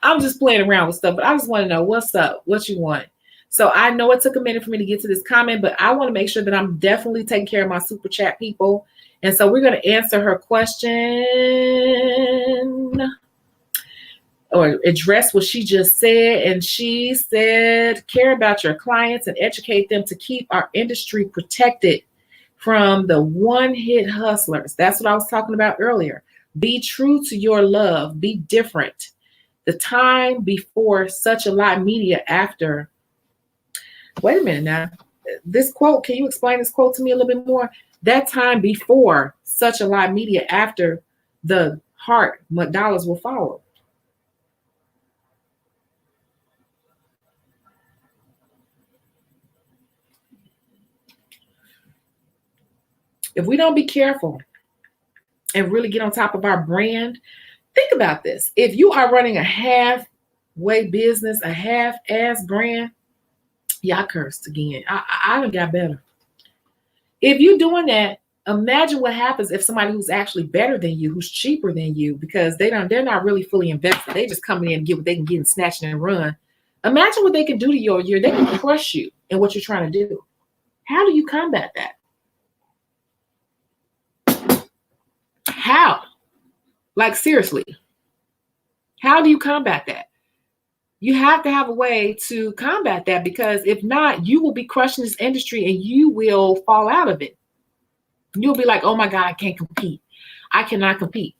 I'm just playing around with stuff, but I just want to know what's up, what you want. So I know it took a minute for me to get to this comment, but I want to make sure that I'm definitely taking care of my super chat people. And so we're going to answer her question or address what she just said. And she said, care about your clients and educate them to keep our industry protected from the one-hit hustlers. That's what I was talking about earlier. Be true to your love. Be different. The time before Such a Lot Media after. Wait a minute now. This quote, can you explain this quote to me a little bit more? That time before Such a Lot Media after the heart, what dollars will follow. If we don't be careful and really get on top of our brand, think about this. If you are running a halfway business, a half-ass brand, yeah, I cursed again. I done got better. If you're doing that, imagine what happens if somebody who's actually better than you, who's cheaper than you, because they're not really fully invested. They just come in and get what they can get and snatch and run. Imagine what they can do to your year. They can crush you in what you're trying to do. How do you combat that? How? Like, seriously, how do you combat that? You have to have a way to combat that, because if not, you will be crushing this industry and you will fall out of it. You'll be like, oh my God, I can't compete. I cannot compete.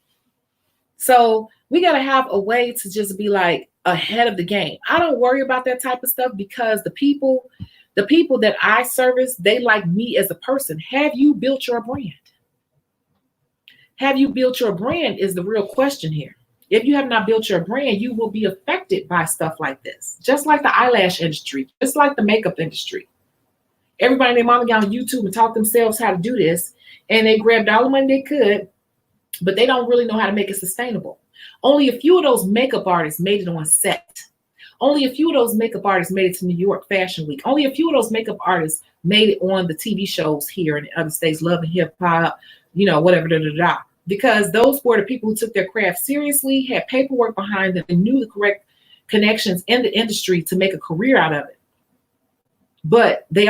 So we got to have a way to just be like ahead of the game. I don't worry about that type of stuff, because the people that I service, they like me as a person. Have you built your brand? Have you built your brand is the real question here. If you have not built your brand, you will be affected by stuff like this. Just like the eyelash industry, just like the makeup industry. Everybody and their mama got on YouTube and taught themselves how to do this, and they grabbed all the money they could, but they don't really know how to make it sustainable. Only a few of those makeup artists made it on set. Only a few of those makeup artists made it to New York Fashion Week. Only a few of those makeup artists made it on the TV shows here in the other states, Love and Hip Hop, whatever, because those were the people who took their craft seriously, had paperwork behind them, and knew the correct connections in the industry to make a career out of it. But a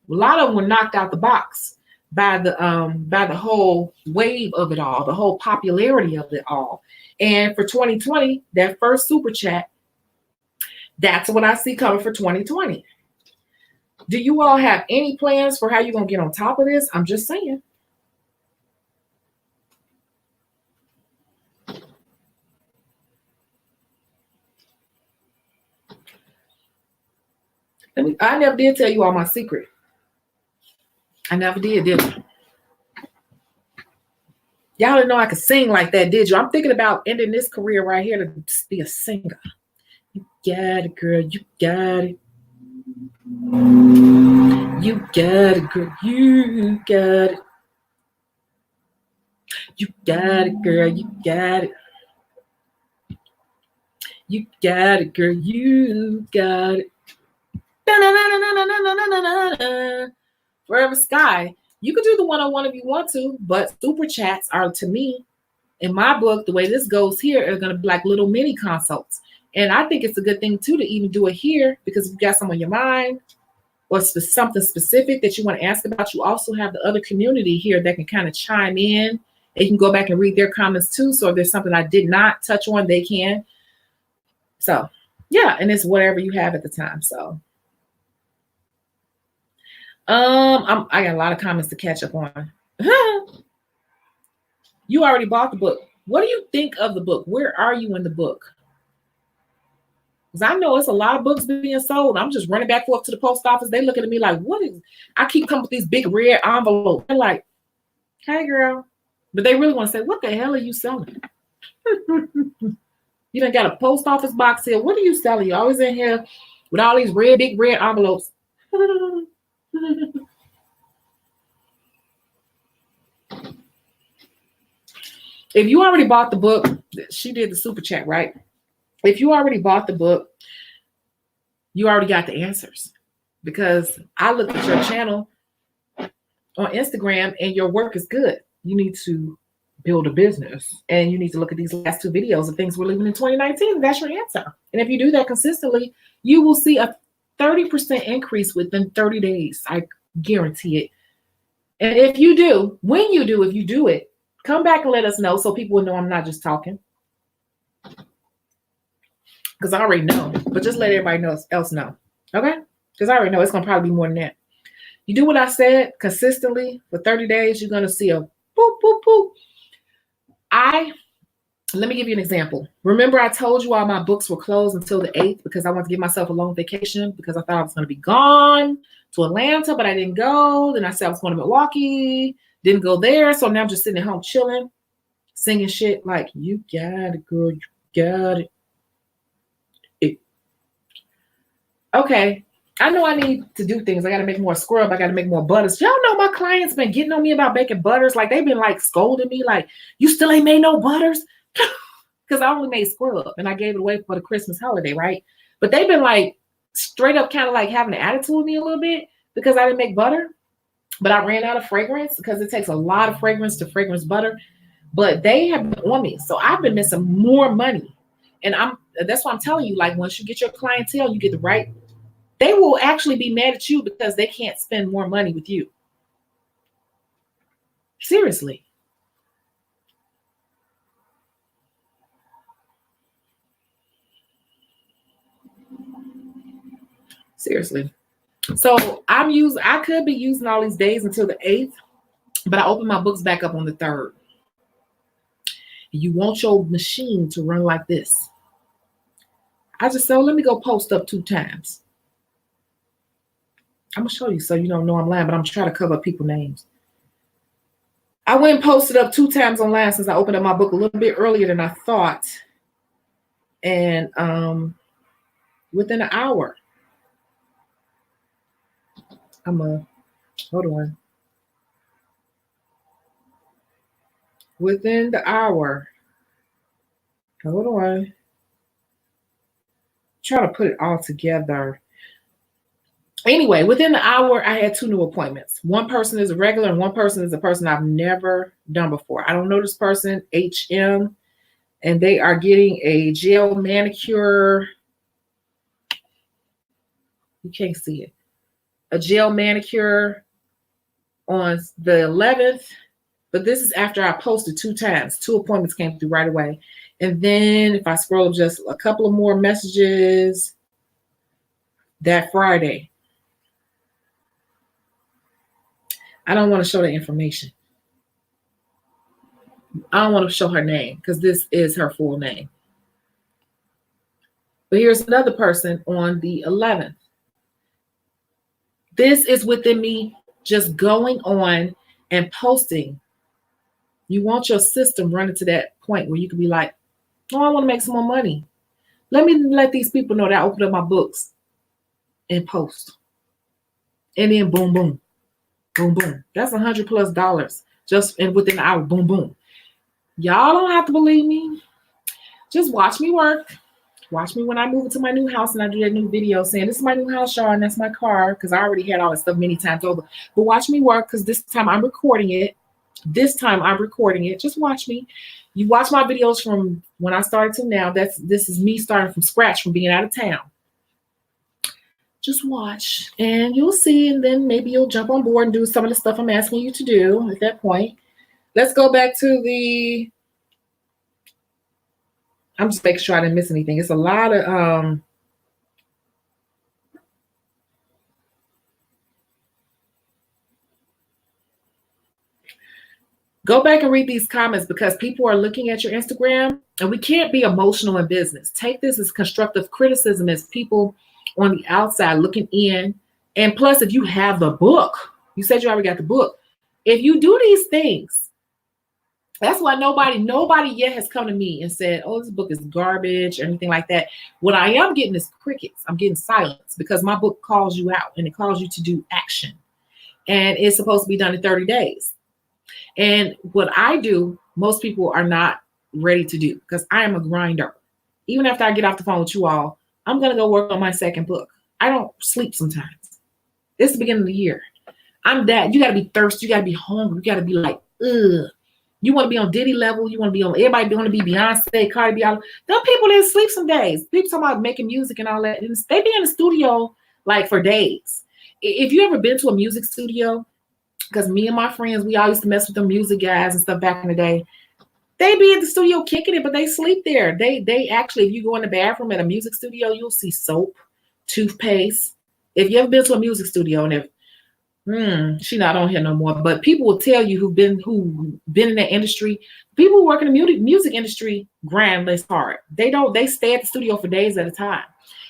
lot of them were knocked out the box by the whole wave of it all, the whole popularity of it all. And for 2020, that first super chat, that's what I see coming for 2020. Do you all have any plans for how you're going to get on top of this? I'm just saying. I never did tell you all my secret. I never did I? Y'all didn't know I could sing like that, did you? I'm thinking about ending this career right here to be a singer. You got it, girl. You got it. You got it, girl. You got it. You got it, girl. You got it. You got it, girl. You got it. Forever Sky. You could do the one-on-one if you want to, but super chats are, to me, in my book, the way this goes here, are going to be like little mini consults. And I think it's a good thing too to even do it here, because if you got something on your mind or something specific that you want to ask about, you also have the other community here that can kind of chime in. And you can go back and read their comments too. So if there's something I did not touch on, they can. So yeah, and it's whatever you have at the time. So I got a lot of comments to catch up on. You already bought the book. What do you think of the book? Where are you in the book? Because I know it's a lot of books being sold. I'm just running back and forth to the post office. They looking at me like, what is? I keep coming with these big red envelopes. They're like, hey, girl. But they really want to say, what the hell are you selling? You done got a post office box here. What are you selling? You're always in here with all these big red envelopes. If you already bought the book, she did the super chat, right? If you already bought the book, you already got the answers, because I looked at your channel on Instagram and your work is good. You need to build a business, and you need to look at these last two videos of things we're living in 2019. That's your answer. And if you do that consistently, you will see a 30% increase within 30 days. I guarantee it. And if you do, if you do it, come back and let us know so people will know I'm not just talking. Because I already know, but just let everybody else know. Okay? Because I already know it's going to probably be more than that. You do what I said consistently for 30 days, you're going to see a boop, boop, boop. Let me give you an example. Remember I told you all my books were closed until the 8th because I wanted to give myself a long vacation because I thought I was going to be gone to Atlanta, but I didn't go. Then I said I was going to Milwaukee, didn't go there. So now I'm just sitting at home chilling, singing shit like, you got it, girl, you got it. Okay, I know I need to do things. I got to make more scrub. I got to make more butters. Y'all know my clients been getting on me about baking butters. Like they've been like scolding me like, you still ain't made no butters? Because I only made scrub and I gave it away for the Christmas holiday, right? But they've been like straight up kind of like having an attitude with me a little bit because I didn't make butter. But I ran out of fragrance because it takes a lot of fragrance to fragrance butter. But they have been on me. So I've been missing more money. And that's why I'm telling you, like once you get your clientele, you get the right, they will actually be mad at you because they can't spend more money with you. Seriously. Seriously. So I could be using all these days until the 8th, but I open my books back up on the 3rd. You want your machine to run like this. I just said, let me go post up 2 times. I'm going to show you so you don't know I'm lying, but I'm trying to cover up people's names. I went and posted up 2 times online since I opened up my book a little bit earlier than I thought. And within an hour, hold on. Within the hour, hold on. Try to put it all together. Anyway, within the hour, I had 2 new appointments. One person is a regular and one person is a person I've never done before. I don't know this person, HM, and they are getting a gel manicure. You can't see it. A gel manicure on the 11th, but this is after I posted 2 times. 2 appointments came through right away. And then if I scroll up just a couple of more messages, that Friday. I don't want to show the information. I don't want to show her name because this is her full name. But here's another person on the 11th. This is within me just going on and posting. You want your system running to that point where you can be like, oh, I want to make some more money. Let me let these people know that I opened up my books and post. And then boom, boom, boom, boom. That's $100+ just within an hour. Boom, boom. Y'all don't have to believe me. Just watch me work. Watch me when I move into my new house and I do that new video saying, this is my new house, y'all, and that's my car, because I already had all that stuff many times over. But watch me work, because this time I'm recording it. Just watch me. You watch my videos from when I started to now. This is me starting from scratch, from being out of town. Just watch, and you'll see, and then maybe you'll jump on board and do some of the stuff I'm asking you to do at that point. Let's go back to the... I'm just making sure I didn't miss anything. It's a lot of go back and read these comments, because people are looking at your Instagram, and we can't be emotional in business. Take this as constructive criticism, as people on the outside looking in. And plus, if you have the book, you said you already got the book. If you do these things, that's why nobody yet has come to me and said, oh, this book is garbage or anything like that. What I am getting is crickets. I'm getting silence, because my book calls you out, and it calls you to do action. And it's supposed to be done in 30 days. And what I do, most people are not ready to do, because I am a grinder. Even after I get off the phone with you all, I'm going to go work on my second book. I don't sleep sometimes. It's the beginning of the year. I'm that. You got to be thirsty. You got to be hungry. You got to be like, ugh. You want to be on Diddy level. You want to be on, everybody want to be Beyonce, Cardi B. Them people didn't sleep some days. People talking about making music and all that. They be in the studio like for days. If you ever been to a music studio, because me and my friends, we all used to mess with the music guys and stuff back in the day. They be at the studio kicking it, but they sleep there. They actually, if you go in the bathroom at a music studio, you'll see soap, toothpaste. If you ever been to a music studio, and if she not on here no more, but people will tell you who've been in that industry. People who work in the music industry grind less hard. They stay at the studio for days at a time.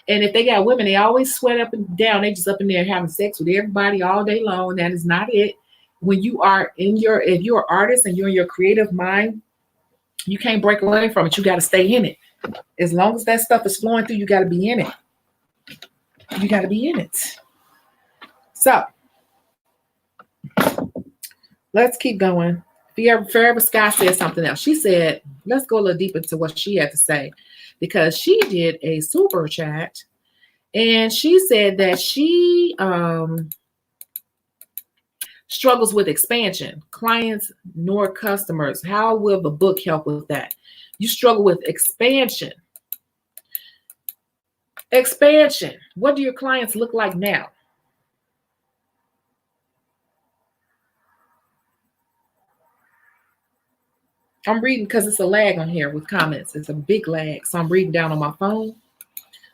And if they got women, they always sweat up and down. They just up in there having sex with everybody all day long. And that is not it. When you are if you're an artist and you're in your creative mind, you can't break away from it. You got to stay in it. As long as that stuff is flowing through, you got to be in it. You got to be in it. So let's keep going. Forever Sky said something else. She said, let's go a little deeper into what she had to say, because she did a super chat, and she said that she struggles with expansion, clients nor customers. How will the book help with that? You struggle with expansion. Expansion. What do your clients look like now? I'm reading because it's a lag on here with comments. It's a big lag. So I'm reading down on my phone.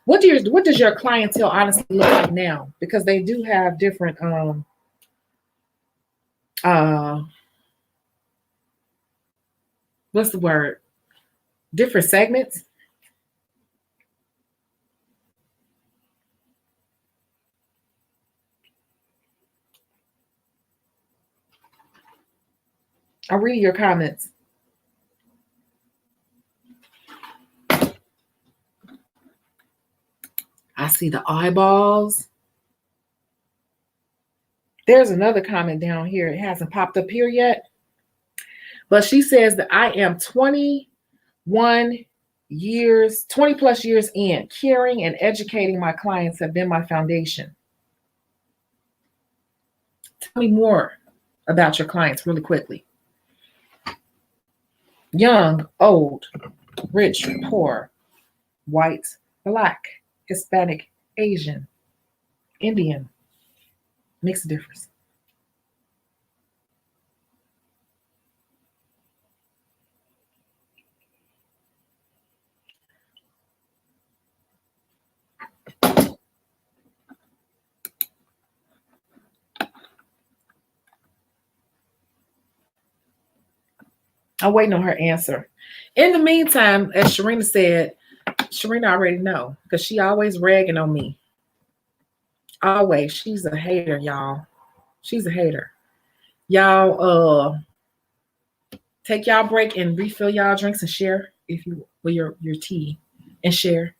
What does your clientele honestly look like now? Because they do have different uh what's the word? Different segments. I'll read your comments. I see the eyeballs. There's another comment down here. It hasn't popped up here yet. But she says that I am 21 years, 20 plus years in. Caring and educating my clients have been my foundation. Tell me more about your clients really quickly. Young, old, rich, poor, white, black, Hispanic, Asian, Indian. Makes a difference. I'm waiting on her answer. In the meantime, as Sharina said, Sharina already know because she always ragging on me. Always. She's a hater, y'all. She's a hater. Y'all take y'all break and refill y'all drinks and share if you with your tea and share.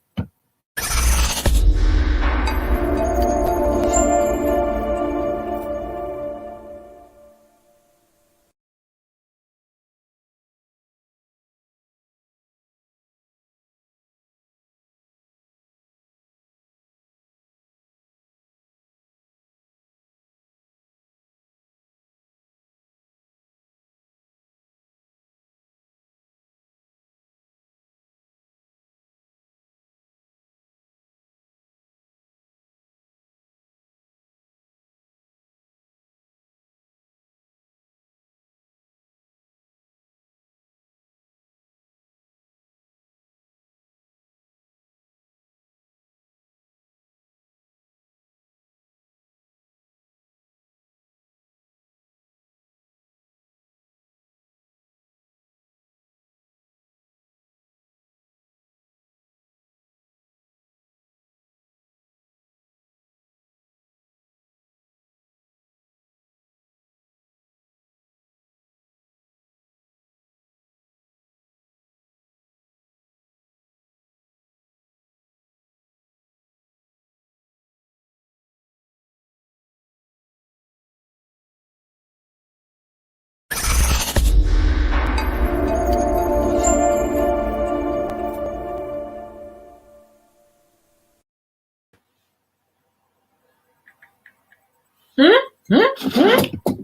Hmm? Hmm? Hmm?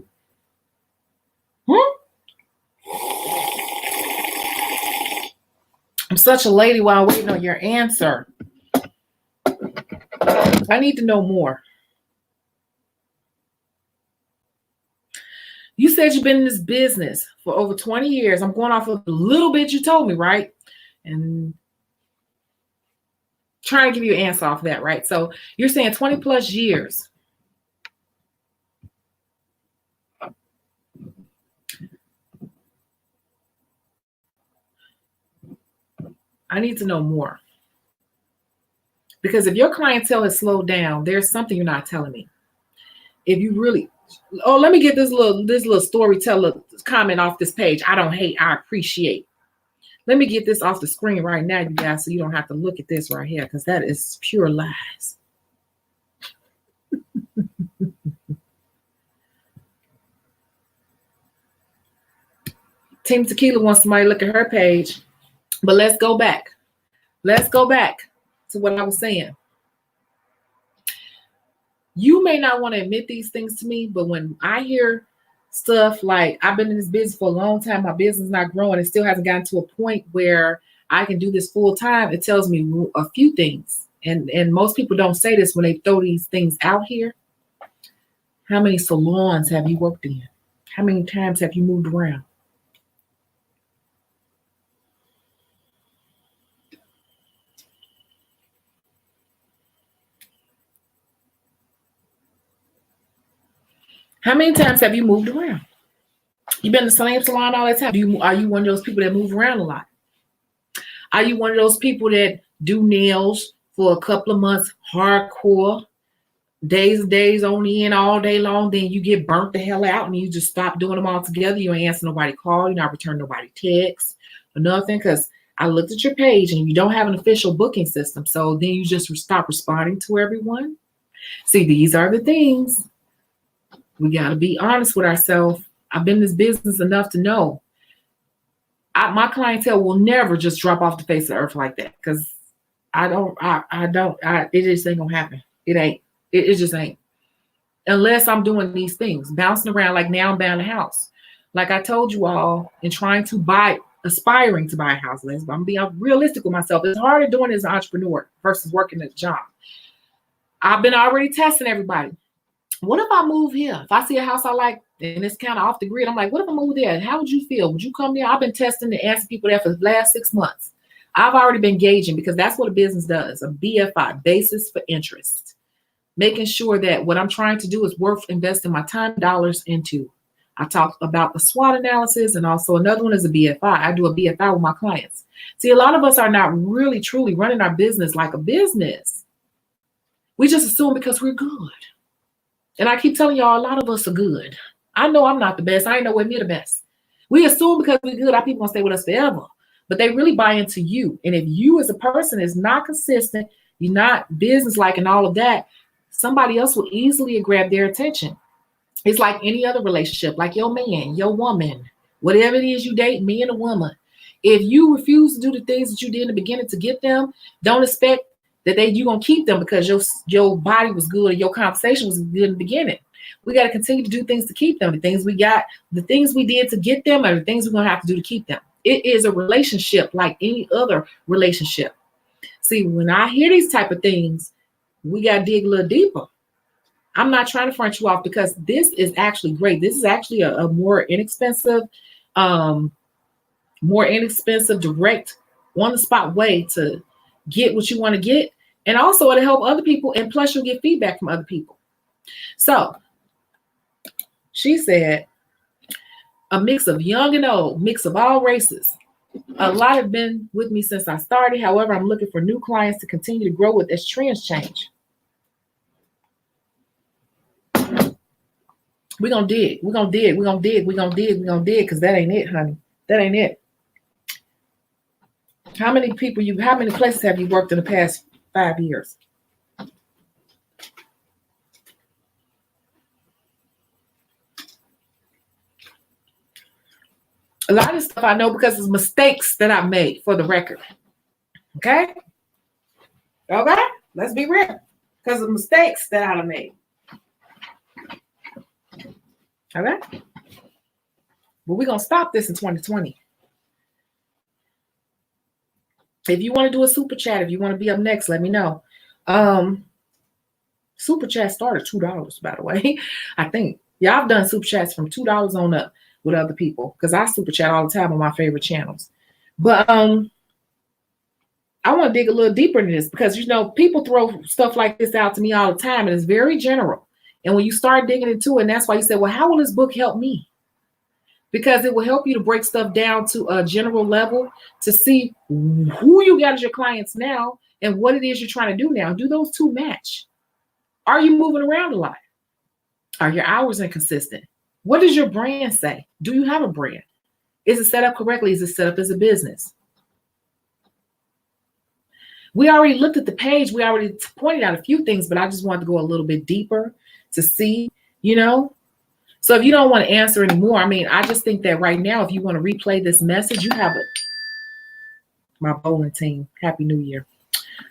Hmm? I'm such a lady while waiting on your answer. I need to know more. You said you've been in this business for over 20 years. I'm going off of a little bit you told me, right? And trying to give you an answer off that, right? So you're saying 20 plus years. I need to know more. Because if your clientele has slowed down, there's something you're not telling me. If you really, oh, let me get this little storyteller comment off this page. I don't hate, I appreciate. Let me get this off the screen right now, you guys, so you don't have to look at this right here, because that is pure lies. Team Tequila wants somebody to look at her page. But let's go back. Let's go back to what I was saying. You may not want to admit these things to me, but when I hear stuff like I've been in this business for a long time, my business is not growing, it still hasn't gotten to a point where I can do this full time, it tells me a few things. And most people don't say this when they throw these things out here. How many salons have you worked in? How many times have you moved around? How many times have you moved around? You've been in the same salon all the time. Are you one of those people that move around a lot? Are you one of those people that do nails for a couple of months, hardcore, days on end all day long, then you get burnt the hell out and you just stop doing them all together? You ain't answer nobody call, you're not returning nobody text or nothing, because I looked at your page and you don't have an official booking system. So then you just stop responding to everyone. See, these are the things. We got to be honest with ourselves. I've been in this business enough to know my clientele will never just drop off the face of the earth like that, because it just ain't gonna happen. It ain't. It just ain't. Unless I'm doing these things, bouncing around like now I'm buying a house. Like I told you all, in trying to aspiring to buy a house, I'm being realistic with myself. It's harder doing it as an entrepreneur versus working at a job. I've been already testing everybody. What if I move here? If I see a house I like and it's kind of off the grid, I'm like, what if I move there? How would you feel? Would you come there? I've been testing and asking people there for the last 6 months. I've already been gauging, because that's what a business does, a BFI, basis for interest. Making sure that what I'm trying to do is worth investing my time, dollars into. I talked about the SWOT analysis, and also another one is a BFI. I do a BFI with my clients. See, a lot of us are not really, truly running our business like a business. We just assume because we're good. And I keep telling y'all, a lot of us are good. I know I'm not the best. I ain't nowhere near the best. We assume because we're good, our people gonna stay with us forever. But they really buy into you. And if you as a person is not consistent, you're not business-like and all of that, somebody else will easily grab their attention. It's like any other relationship, like your man, your woman, whatever it is you date, me and a woman. If you refuse to do the things that you did in the beginning to get them, don't expect that you're going to keep them because your body was good or your conversation was good in the beginning. We got to continue to do things to keep them. The things we did to get them are the things we're going to have to do to keep them. It is a relationship like any other relationship. See, when I hear these type of things, we got to dig a little deeper. I'm not trying to front you off, because this is actually great. This is actually a more inexpensive, direct, on-the-spot way to get what you want to get. And also it'll help other people, and plus you'll get feedback from other people. So she said, a mix of young and old, mix of all races. A lot have been with me since I started. However, I'm looking for new clients to continue to grow with as trends change. We're going to dig. We're going to dig. We're going to dig. We're going to dig. We're going to dig, because that ain't it, honey. That ain't it. How many places have you worked in the past 5 years? A lot of stuff I know because it's mistakes that I made, for the record. Okay? Let's be real. Because of mistakes that I made. Okay? But we're going to stop this in 2020. If you want to do a super chat, if you want to be up next, let me know. Super chat started $2, by the way. I think. Yeah, I've done super chats from $2 on up with other people, because I super chat all the time on my favorite channels. But I want to dig a little deeper into this, because people throw stuff like this out to me all the time, and it's very general. And when you start digging into it, and that's why you say, well, how will this book help me? Because it will help you to break stuff down to a general level, to see who you got as your clients now and what it is you're trying to do now. Do those two match? Are you moving around a lot? Are your hours inconsistent? What does your brand say? Do you have a brand? Is it set up correctly? Is it set up as a business? We already looked at the page. We already pointed out a few things, but I just wanted to go a little bit deeper to see, So if you don't want to answer anymore, I just think that right now, if you want to replay this message, you have it. My bowling team, Happy New Year.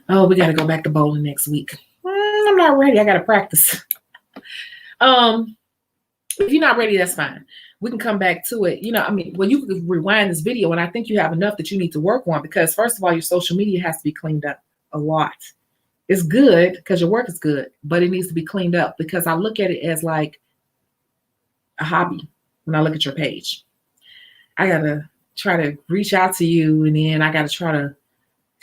Oh, we got to go back to bowling next week. I'm not ready. I got to practice. If you're not ready, that's fine. We can come back to it. You can rewind this video, and I think you have enough that you need to work on, because first of all, your social media has to be cleaned up a lot. It's good because your work is good, but it needs to be cleaned up, because I look at it as like a hobby when I look at your page. I got to try to reach out to you, and then I got to try to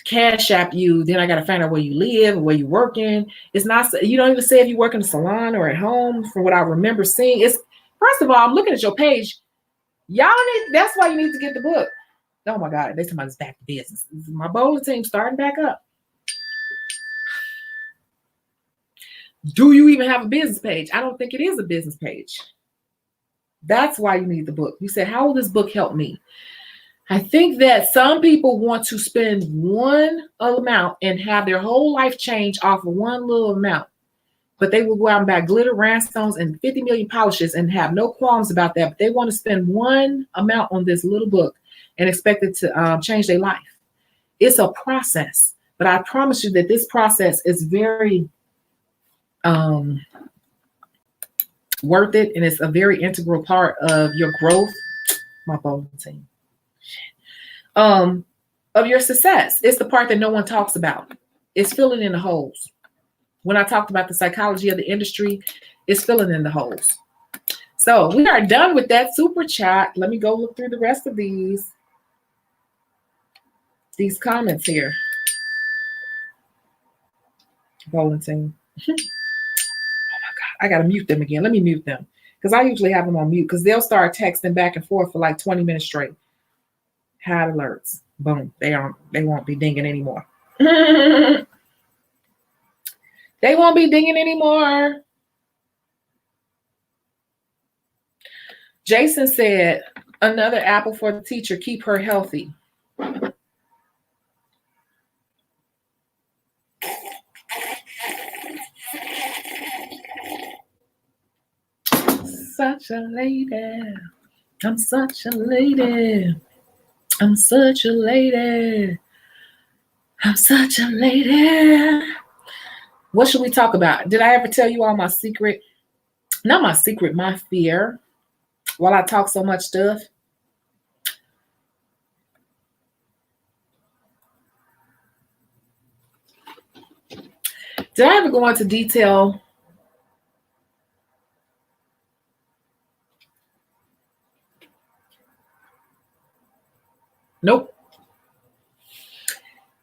Cash App you, then I got to find out where you live, where you working. It's not, you don't even say if you work in a salon or at home, from what I remember seeing. It's, first of all, I'm looking at your page. Y'all need, that's why you need to get the book. Oh my God, they talking about it's back to business. My bowling team starting back up. Do you even have a business page? I don't think it is a business page. That's why you need the book. You said, how will this book help me? I think that some people want to spend one amount and have their whole life change off of one little amount. But they will go out and buy glitter, rhinestones, and 50 million polishes and have no qualms about that. But they want to spend one amount on this little book and expect it to change their life. It's a process. But I promise you that this process is very worth it. And it's a very integral part of your growth. My bowling team. Of your success. It's the part that no one talks about. It's filling in the holes. When I talked about the psychology of the industry, it's filling in the holes. So we are done with that super chat. Let me go look through the rest of these comments here. Bowling team. Oh my God, I gotta mute them again. Let me mute them because I usually have them on mute because they'll start texting back and forth for like 20 minutes straight. Hide alerts. Boom. They won't be dinging anymore. They won't be dinging anymore. Jason said, another apple for the teacher. Keep her healthy. Such a lady. I'm such a lady. I'm such a lady. I'm such a lady. What should we talk about? Did I ever tell you all my secret? Not my secret, my fear. While I talk so much stuff. Did I ever go into detail? Nope.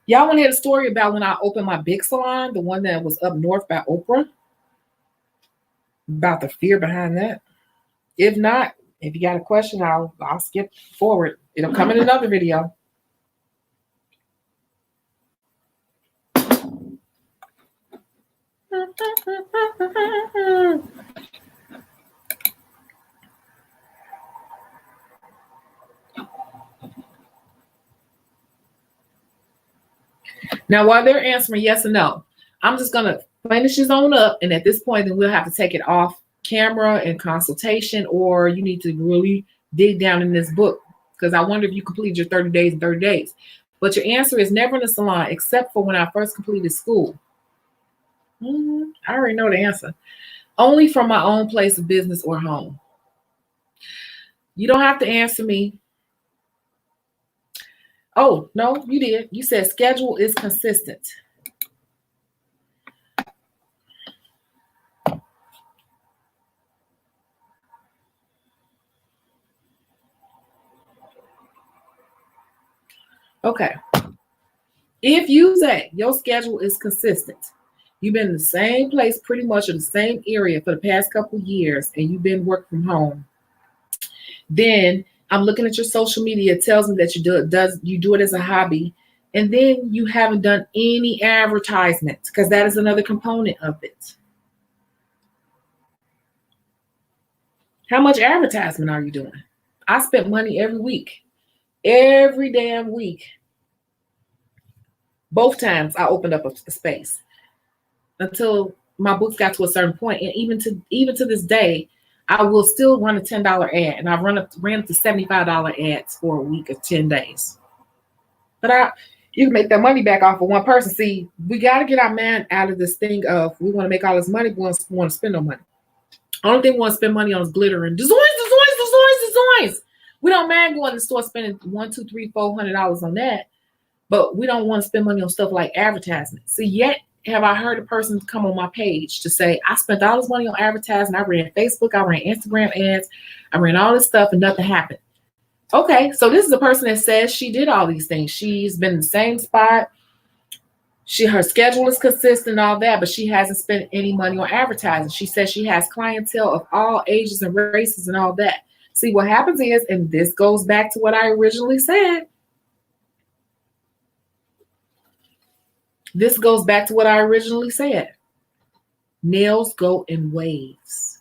Y'all want to hear the story about when I opened my big salon, the one that was up north by Oprah? About the fear behind that? If not, if you got a question, I'll skip forward. It'll come in another video. Now, while they're answering yes or no, I'm just going to finish his own up. And at this point, then we'll have to take it off camera and consultation, or you need to really dig down in this book because I wonder if you completed your 30 days in 30 days. But your answer is never in a salon, except for when I first completed school. I already know the answer. Only from my own place of business or home. You don't have to answer me. Oh, no, you did. You said schedule is consistent. Okay. If you say your schedule is consistent, you've been in the same place pretty much in the same area for the past couple of years, and you've been working from home, then I'm looking at your social media. It tells me that you do it as a hobby, and then you haven't done any advertisements because that is another component of it. How much advertisement are you doing? I spent money every week, every damn week. Both times I opened up a space until my books got to a certain point, and even to this day, I will still run a $10 ad, and I've ran up to $75 ads for a week of 10 days. But you can make that money back off of one person. See, we got to get our mind out of this thing of we want to make all this money, we want to spend no money. Only thing we want to spend money on is glitter and designs. We don't mind going to the store spending $100, $200, $300, $400 on that, but we don't want to spend money on stuff like advertisement. So yet have I heard a person come on my page to say, I spent all this money on advertising. I ran Facebook, I ran Instagram ads, I ran all this stuff and nothing happened. Okay, so this is a person that says she did all these things. She's been in the same spot. Her schedule is consistent and all that, but she hasn't spent any money on advertising. She says she has clientele of all ages and races and all that. See, what happens is, and this goes back to what I originally said. This goes back to what I originally said. Nails go in waves.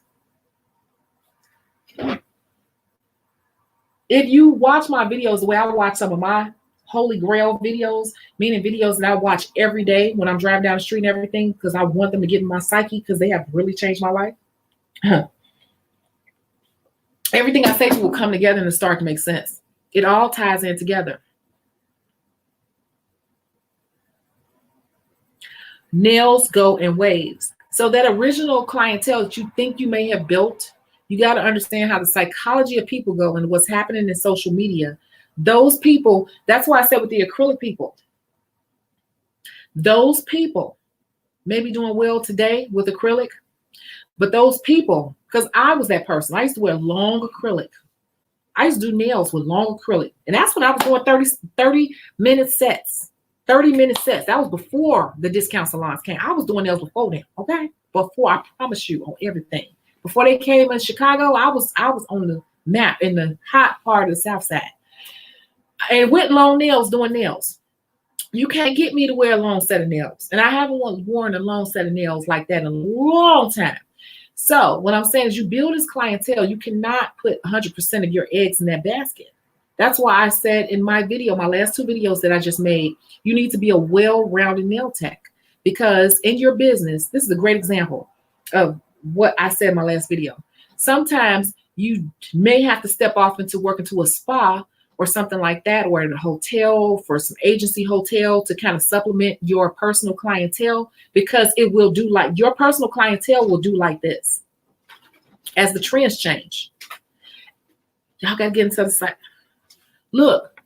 If you watch my videos the way I watch some of my Holy Grail videos, meaning videos that I watch every day when I'm driving down the street and everything, because I want them to get in my psyche because they have really changed my life. Everything I say to you will come together and start to make sense. It all ties in together. Nails go in waves. So that original clientele that you think you may have built, you got to understand how the psychology of people go and what's happening in social media. Those people, that's why I said with the acrylic people, those people may be doing well today with acrylic, but those people, because I was that person, I used to wear long acrylic. I used to do nails with long acrylic. And that's when I was doing 30-minute sets. 30-minute sets. That was before the discount salons came. I was doing nails before then, okay? Before, I promise you, on everything. Before they came in Chicago, I was on the map in the hot part of the South Side. And with long nails, doing nails. You can't get me to wear a long set of nails. And I haven't worn a long set of nails like that in a long time. So what I'm saying is you build this clientele, you cannot put 100% of your eggs in that basket. That's why I said in my video, my last 2 videos that I just made, you need to be a well-rounded nail tech. Because in your business, this is a great example of what I said in my last video. Sometimes you may have to step off into working to a spa or something like that, or in a hotel for some agency hotel to kind of supplement your personal clientele, because it will do like your personal clientele will do like this as the trends change. Y'all got to get into the site. Look,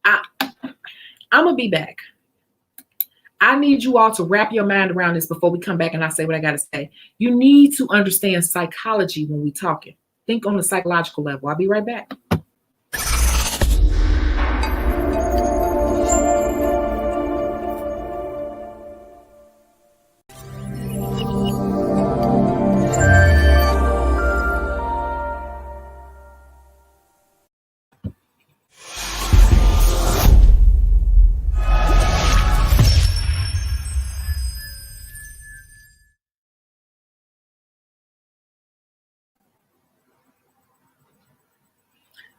I'm going to be back. I need you all to wrap your mind around this before we come back and I say what I got to say. You need to understand psychology when we're talking. Think on the psychological level. I'll be right back.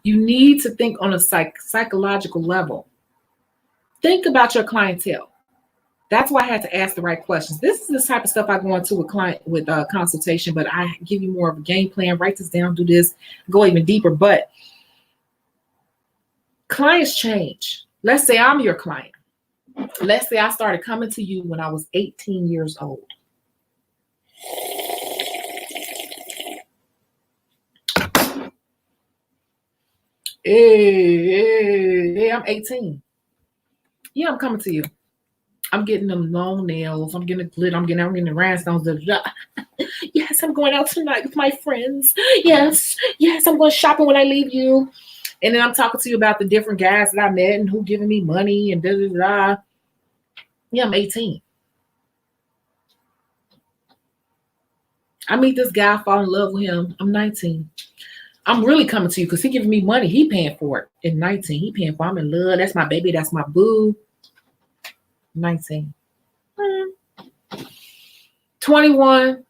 You need to think on a psychological level. Think about your clientele. That's why I had to ask the right questions. This is the type of stuff I go into with client with consultation, but I give you more of a game plan. Write this down, do this, go even deeper. But clients change. Let's say I'm your client. Let's say I started coming to you when I was 18 years old. Hey, I'm 18. Yeah, I'm coming to you. I'm getting them long nails. I'm getting the glitter. I'm getting the rhinestones. Yes, I'm going out tonight with my friends. Yes, I'm going shopping when I leave you. And then I'm talking to you about the different guys that I met and who giving me money and da da da. Yeah, I'm 18. I meet this guy, fall in love with him. I'm 19. I'm really coming to you because he giving me money. He paying for it. At 19, he paying for it. I'm in love. That's my baby. That's my boo. 19. 21.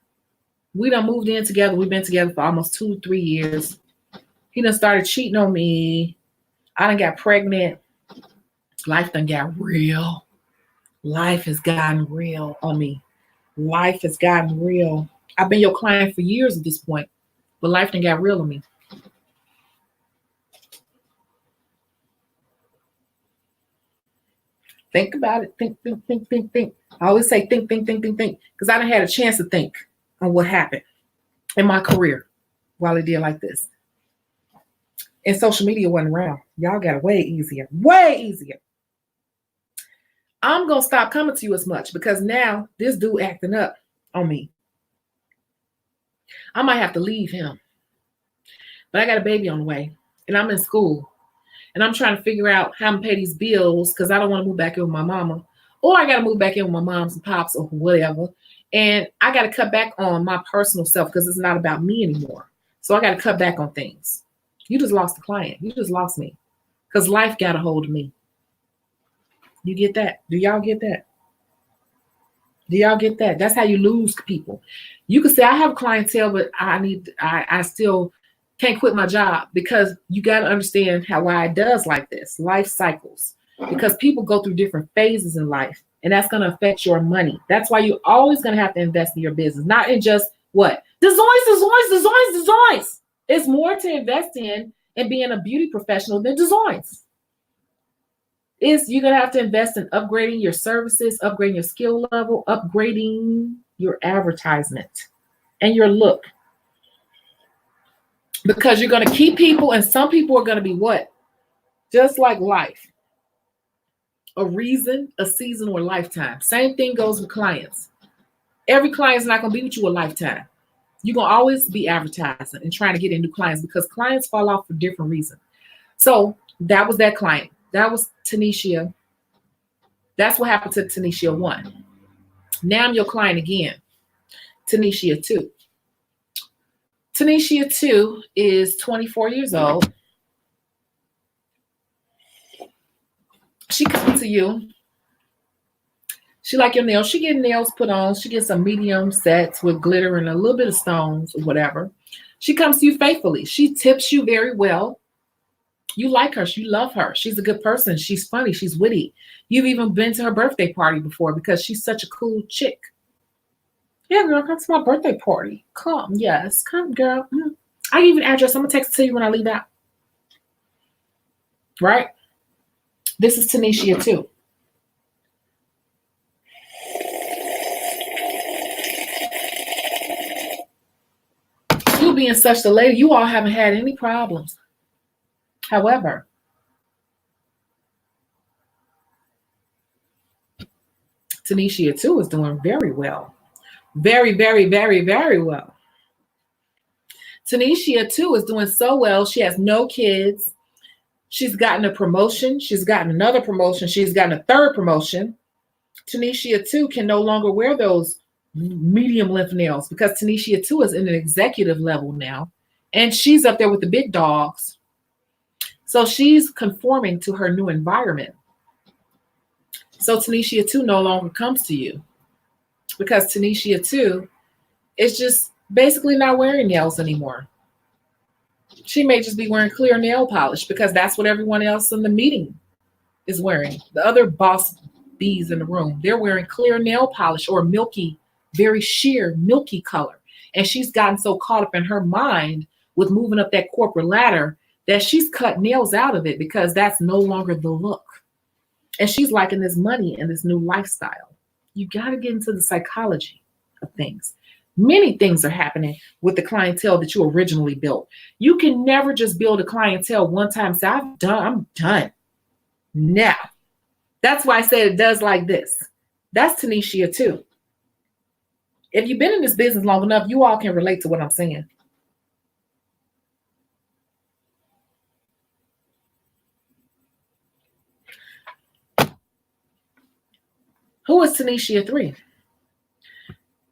We done moved in together. We've been together for almost 2-3 years. He done started cheating on me. I done got pregnant. Life done got real. Life has gotten real on me. Life has gotten real. I've been your client for years at this point, but life done got real on me. Think about it. Think. I always say think. Because I done had a chance to think on what happened in my career while it did like this. And social media wasn't around. Y'all got it way easier. Way easier. I'm going to stop coming to you as much because now this dude acting up on me. I might have to leave him. But I got a baby on the way. And I'm in school. And I'm trying to figure out how I'm going to pay these bills because I don't want to move back in with my mama or I got to move back in with my moms and pops or whatever. And I got to cut back on my personal self because it's not about me anymore. So I got to cut back on things. You just lost the client. You just lost me because life got a hold of me. You get that? Do y'all get that? Do y'all get that? That's how you lose people. You can say, I have clientele, but I still can't quit my job, because you got to understand why it does like this. Life cycles, because people go through different phases in life, and that's going to affect your money. That's why you're always going to have to invest in your business, not in just what? Designs. It's more to invest in being a beauty professional than designs. You're going to have to invest in upgrading your services, upgrading your skill level, upgrading your advertisement and your look. Because you're going to keep people, and some people are going to be what? Just like life. A reason, a season, or a lifetime. Same thing goes with clients. Every client's not going to be with you a lifetime. You're going to always be advertising and trying to get in new clients, because clients fall off for different reasons. So that was that client. That was Tanisha. That's what happened to Tanisha 1. Now I'm your client again. Tanisha 2. Tanisha 2 is 24 years old. She comes to you. She like your nails. She get nails put on. She gets some medium sets with glitter and a little bit of stones or whatever. She comes to you faithfully. She tips you very well. You like her. You love her. She's a good person. She's funny. She's witty. You've even been to her birthday party before because she's such a cool chick. Yeah, girl, come to my birthday party. Come. Yes, come, girl. I give you an address. I'm going to text it to you when I leave out. Right? This is Tanisha 2. You being such a lady, you all haven't had any problems. However, Tanisha 2 is doing very well. Very, very, very, very well. Tanisha 2 is doing so well. She has no kids. She's gotten a promotion. She's gotten another promotion. She's gotten a third promotion. Tanisha 2 can no longer wear those medium length nails because Tanisha 2 is in an executive level now. And she's up there with the big dogs. So she's conforming to her new environment. So Tanisha 2 no longer comes to you because Tanisha 2 is just basically not wearing nails anymore. She may just be wearing clear nail polish because that's what everyone else in the meeting is wearing. The other boss bees in the room, they're wearing clear nail polish or milky, very sheer, milky color. And she's gotten so caught up in her mind with moving up that corporate ladder that she's cut nails out of it because that's no longer the look. And she's liking this money and this new lifestyle. You got to get into the psychology of things. Many things are happening with the clientele that you originally built. You can never just build a clientele one time and say, I'm done. Now, that's why I said it does like this. That's Tanisha 2. If you've been in this business long enough, you all can relate to what I'm saying. Who is Tanisha 3?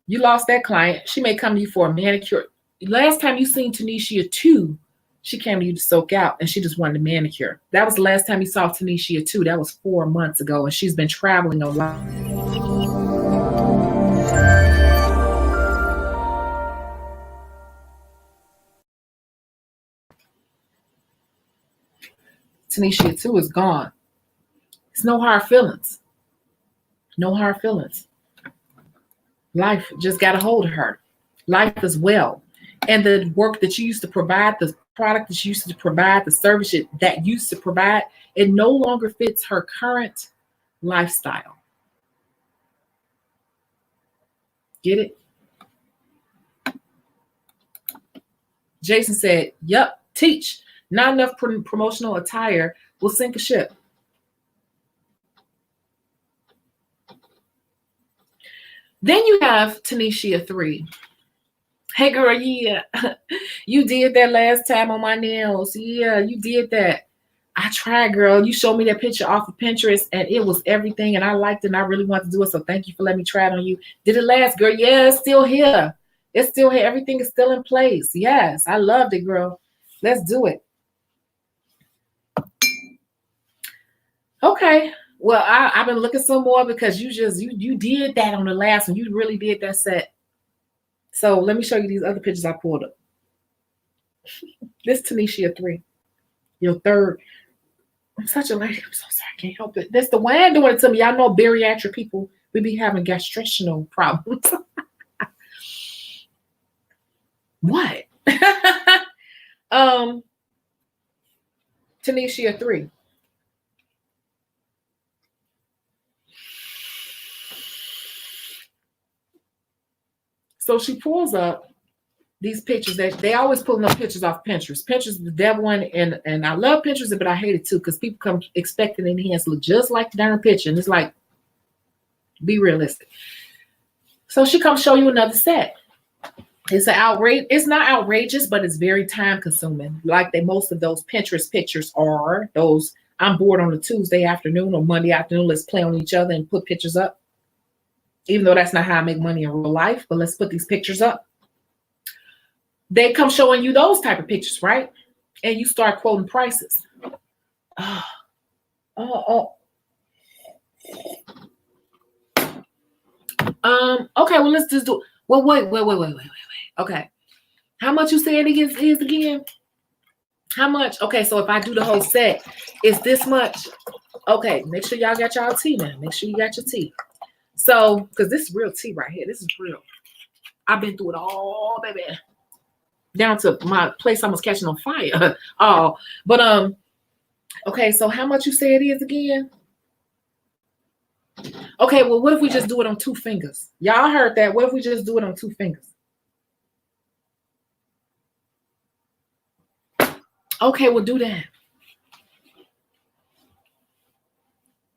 You lost that client. She may come to you for a manicure. Last time you seen Tanisha 2, she came to you to soak out and she just wanted a manicure. That was the last time you saw Tanisha 2. That was 4 months ago, and she's been traveling a lot. Tanisha 2 is gone. It's no hard feelings. No hard feelings. Life just got a hold of her. Life is well. And the work that you used to provide, the product that you used to provide, the service that used to provide, it no longer fits her current lifestyle. Get it? Jason said, yep, teach. Not enough promotional attire will sink a ship. Then you have Tanisha 3. Hey girl, yeah, you did that last time on my nails. Yeah, you did that. I tried, girl. You showed me that picture off of Pinterest and it was everything. And I liked it and I really wanted to do it. So thank you for letting me try it on you. Did it last, girl? Yeah, it's still here. It's still here. Everything is still in place. Yes, I loved it, girl. Let's do it. Okay. Well, I've been looking some more because you did that on the last one. You really did that set. So let me show you these other pictures I pulled up. This Tanisha 3. Your third. I'm such a lady. I'm so sorry. I can't help it. That's the wine doing it to me. Y'all know bariatric people, we be having gastritional problems. What? Tanisha 3. So she pulls up these pictures that they always pulling up pictures off Pinterest. Pinterest is the devil one, and I love Pinterest, but I hate it too because people come expecting in hands look just like the darn picture, and it's like, be realistic. So she comes show you another set. It's an outrage. It's not outrageous, but it's very time consuming. Like most of those Pinterest pictures are. Those I'm bored on a Tuesday afternoon or Monday afternoon. Let's play on each other and put pictures up. Even though that's not how I make money in real life, but let's put these pictures up. They come showing you those type of pictures, right? And you start quoting prices. Okay, well, let's just do. Well, wait. Okay, how much you said it is again? How much? Okay, so if I do the whole set, it's this much. Okay, make sure y'all got y'all tea now. Make sure you got your tea. So, because this is real tea right here. This is real. I've been through it all, baby. Down to my place almost catching on fire. But okay, so how much you say it is again? Okay, well, what if we just do it on 2 fingers? Y'all heard that. What if we just do it on 2 fingers? Okay, we'll do that.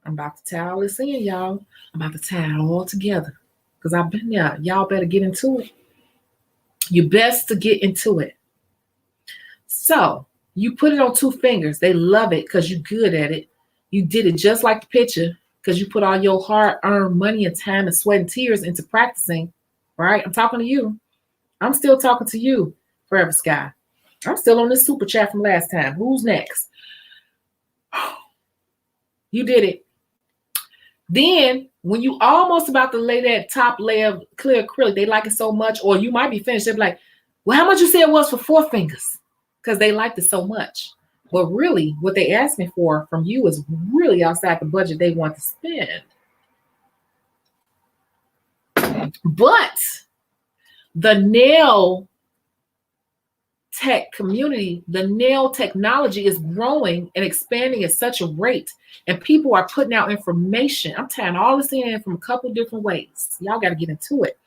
I'm about to tie all this in, y'all. I'm about to tie it all together because I've been there. Y'all better get into it. You best to get into it. So you put it on 2 fingers. They love it because you're good at it. You did it just like the picture because you put all your hard-earned money and time and sweat and tears into practicing, right? I'm talking to you. I'm still talking to you, Forever Sky. I'm still on this super chat from last time. Who's next? You did it. Then, when you almost about to lay that top layer of clear acrylic, they like it so much, or you might be finished. They're like, well, how much you say it was for 4 fingers? Because they liked it so much. But really, what they asked me for from you is really outside the budget they want to spend. But the nail tech community, the nail technology is growing and expanding at such a rate, and people are putting out information. I'm tying all this in from a couple different ways. Y'all got to get into it.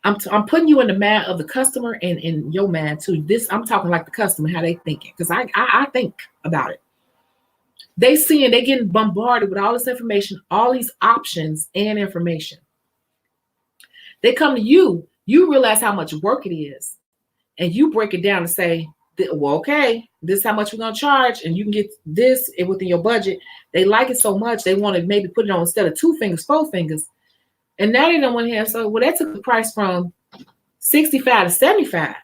I'm putting you in the mind of the customer and in your mind too. This I'm talking like the customer, how they thinking, because I think about it. They getting bombarded with all this information, all these options and information. They come to you. You realize how much work it is, and you break it down and say, well, okay, this is how much we're going to charge, and you can get this within your budget. They like it so much, they want to maybe put it on instead of 2 fingers, 4 fingers. And now they don't want to have, so, well, that took the price from 65 to 75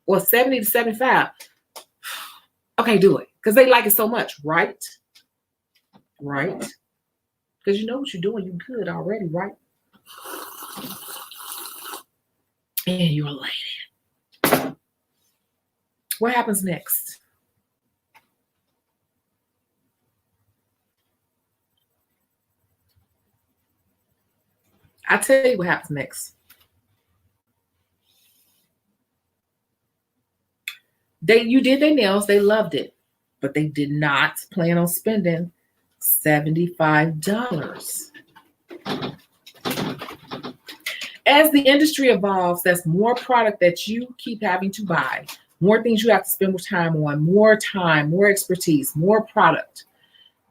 or 70 to 75. Okay, do it. Because they like it so much, right? Right? Because you know what you're doing. You're good already, right? And you're a lady. What happens next? I'll tell you what happens next. You did their nails, they loved it, but they did not plan on spending $75. As the industry evolves, that's more product that you keep having to buy, more things you have to spend more time, more expertise, more product.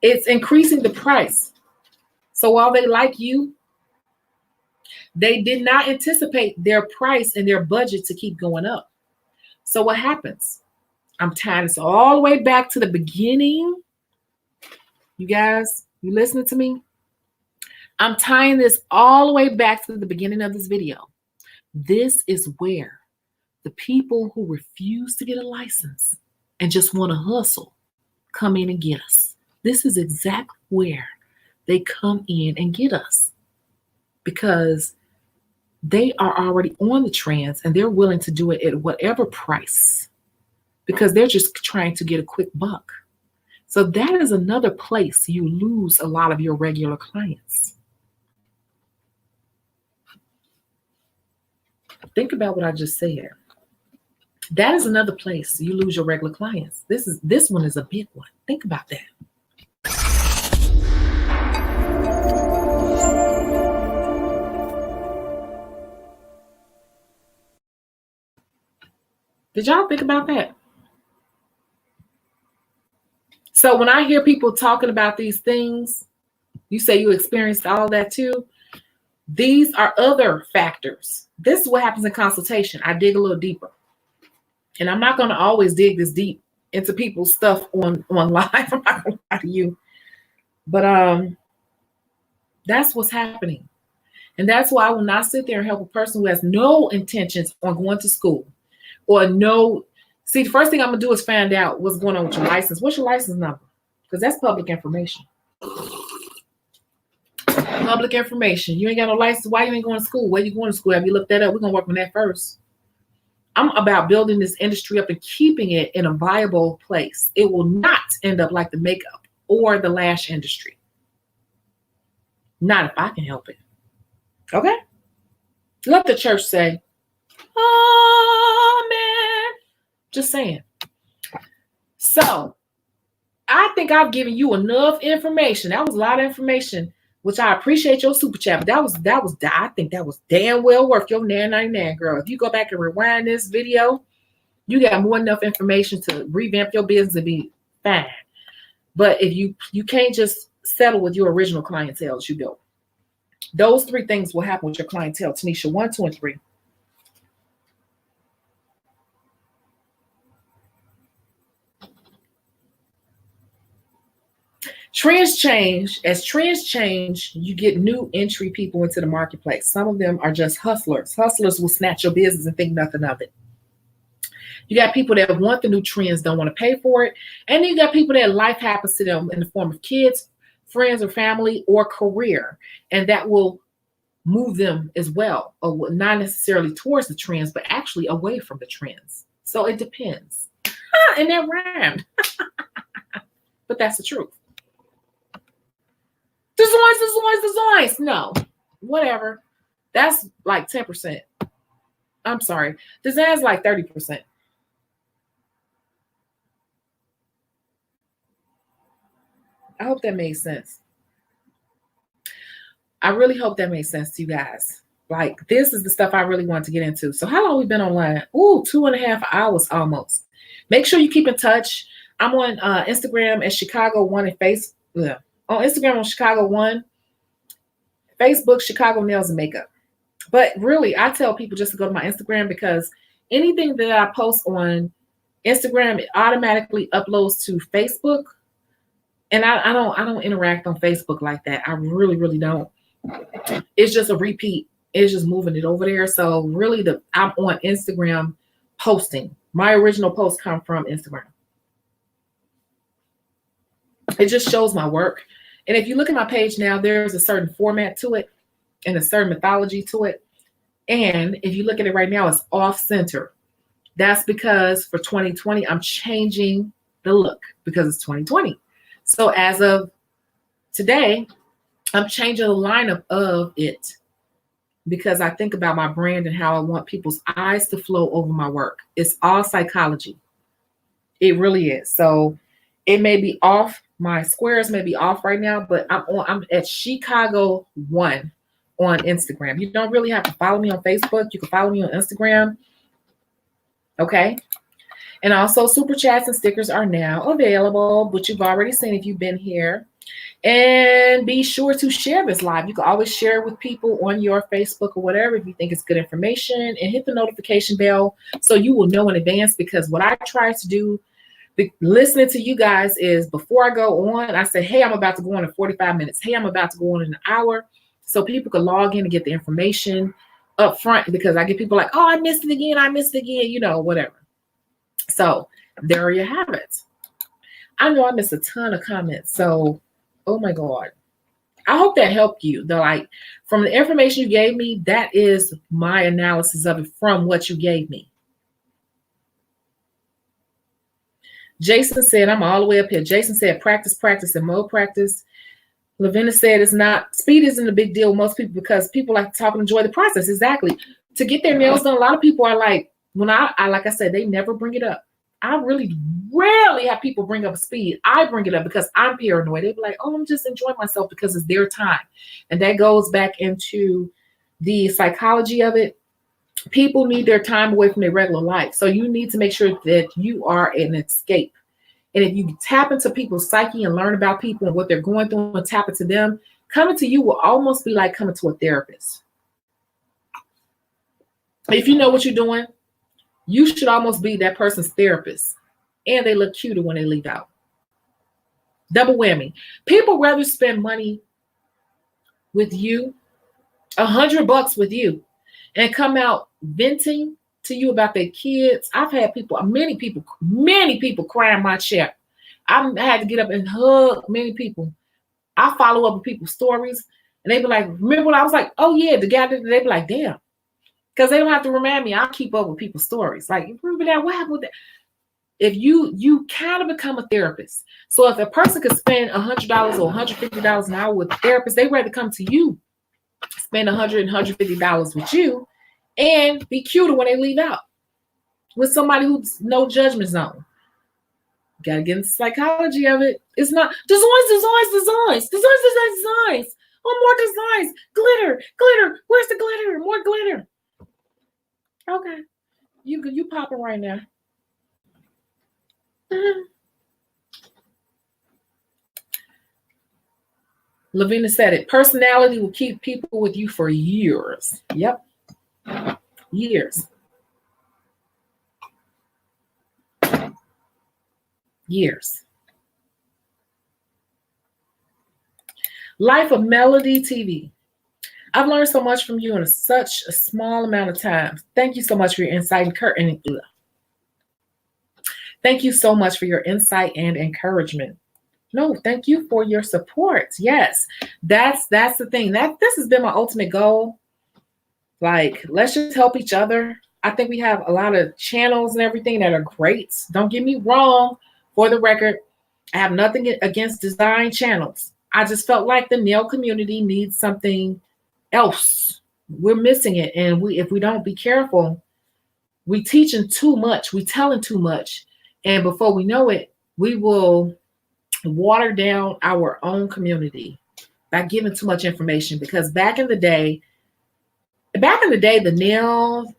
It's increasing the price. So while they like you, they did not anticipate their price and their budget to keep going up. So what happens? I'm tying this all the way back to the beginning. You guys, you listening to me? I'm tying this all the way back to the beginning of this video. This is where the people who refuse to get a license and just want to hustle come in and get us. This is exactly where they come in and get us, because they are already on the trends and they're willing to do it at whatever price, because they're just trying to get a quick buck. So that is another place you lose a lot of your regular clients. Think about what I just said. That is another place you lose your regular clients. This one is a big one. Think about that. Did y'all think about that? So when I hear people talking about these things, you say you experienced all that too. These are other factors. This is what happens in consultation. I dig a little deeper. And I'm not going to always dig this deep into people's stuff on live. I'm not going to lie to you. But that's what's happening. And that's why I will not sit there and help a person who has no intentions on going to school or no. See, the first thing I'm going to do is find out what's going on with your license. What's your license number? Because that's public information. Public information. You ain't got no license. Why you ain't going to school? Where you going to school? Have you looked that up? We're going to work on that first. I'm about building this industry up and keeping it in a viable place. It will not end up like the makeup or the lash industry. Not if I can help it. Okay? Let the church say, amen. Just saying. So, I think I've given you enough information. That was a lot of information, which I appreciate your super chat. But I think that was damn well worth your $9.99, girl. If you go back and rewind this video, you got more than enough information to revamp your business and be fine. But if you can't just settle with your original clientele as you go. Those three things will happen with your clientele. Tanisha, 1, 2, and 3. Trends change. As trends change, you get new entry people into the marketplace. Some of them are just hustlers. Hustlers will snatch your business and think nothing of it. You got people that want the new trends, don't want to pay for it. And then you got people that life happens to them in the form of kids, friends or family, or career. And that will move them as well, or not necessarily towards the trends, but actually away from the trends. So it depends. And that rhymed. But that's the truth. Designs. No, whatever. That's like 10%. I'm sorry. Design's like 30%. I hope that made sense. I really hope that made sense to you guys. Like, this is the stuff I really want to get into. So how long we been online? Ooh, 2.5 hours almost. Make sure you keep in touch. I'm on Instagram at Chicago One and Facebook. On Instagram on Chicago One, Facebook Chicago Nails and Makeup. But really, I tell people just to go to my Instagram, because anything that I post on Instagram, it automatically uploads to Facebook. And I don't interact on Facebook like that. I really don't. It's just a repeat. It's just moving it over there. So really, I'm on Instagram posting. My original posts come from Instagram. It just shows my work. And if you look at my page now, there's a certain format to it and a certain mythology to it. And if you look at it right now, it's off center. That's because for 2020, I'm changing the look because it's 2020. So as of today, I'm changing the lineup of it because I think about my brand and how I want people's eyes to flow over my work. It's all psychology. It really is. So it may be off. My squares may be off right now, but I'm at Chicago One on Instagram. You don't really have to follow me on Facebook. You can follow me on Instagram. Okay. And also super chats and stickers are now available, but you've already seen if you've been here. And be sure to share this live. You can always share it with people on your Facebook or whatever if you think it's good information, and hit the notification bell so you will know in advance, because what I try to do listening to you guys is before I go on, I say, hey, I'm about to go on in 45 minutes. Hey, I'm about to go on in an hour, so people can log in and get the information up front, because I get people like, oh, I missed it again, you know, whatever. So there you have it. I know I missed a ton of comments, so oh my God. I hope that helped you. Like, from the information you gave me, that is my analysis of it from what you gave me. Jason said, I'm all the way up here. Jason said, practice, and more practice. Lavina said, speed isn't a big deal with most people because people like to talk and enjoy the process. Exactly. To get their nails done, a lot of people are like, when I like I said, they never bring it up. I really rarely have people bring up speed. I bring it up because I'm paranoid. They be like, oh, I'm just enjoying myself because it's their time. And that goes back into the psychology of it. People need their time away from their regular life. So you need to make sure that you are an escape. And if you tap into people's psyche and learn about people and what they're going through and tap into them, coming to you will almost be like coming to a therapist. If you know what you're doing, you should almost be that person's therapist. And they look cuter when they leave out. Double whammy. People rather spend money with you, $100 with you, and come out venting to you about their kids. I've had many people cry in my chair. I had to get up and hug many people. I follow up with people's stories, and they be like, remember when I was like, oh yeah, the guy, they be like, damn. Because they don't have to remind me. I'll keep up with people's stories. Like, remember that? What happened with that? If you kind of become a therapist. So if a person could spend $100 or $150 an hour with a therapist, they rather come to you, spend $100 and $150 with you, and be cuter when they leave out with somebody who's no judgment zone. Gotta get into the psychology of it. It's not designs. Oh, more designs. Glitter. Where's the glitter? More glitter. Okay, you popping right now. Lavina said it. Personality will keep people with you for years. Yep. Years. Life of Melody TV. I've learned so much from you in such a small amount of time. Thank you so much for your insight and thank you so much for your insight and encouragement. No, thank you for your support. Yes, that's the thing. This has been my ultimate goal. Like, let's just help each other. I think we have a lot of channels and everything that are great. Don't get me wrong. For the record, I have nothing against design channels. I just felt like the nail community needs something else. We're missing it. And if we don't be careful, we teaching too much. We telling too much. And before we know it, we will water down our own community by giving too much information. Because back in the day, the nail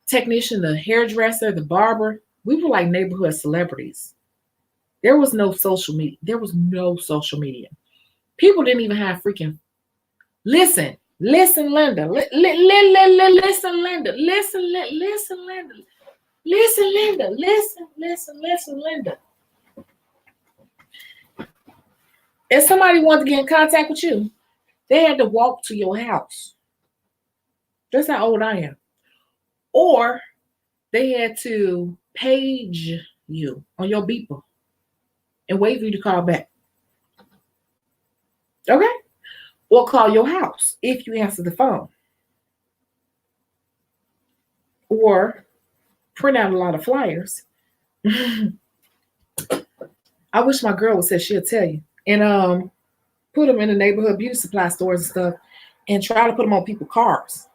technician, the hairdresser, the barber, we were like neighborhood celebrities. There was no social media. People didn't even have freaking. Listen, Linda. Listen, Linda. If somebody wanted to get in contact with you, they had to walk to your house. That's how old I am. Or they had to page you on your beeper and wait for you to call back. Okay? Or call your house if you answer the phone. Or print out a lot of flyers. I wish my girl would say she'll tell you. And put them in the neighborhood beauty supply stores and stuff and try to put them on people's cars.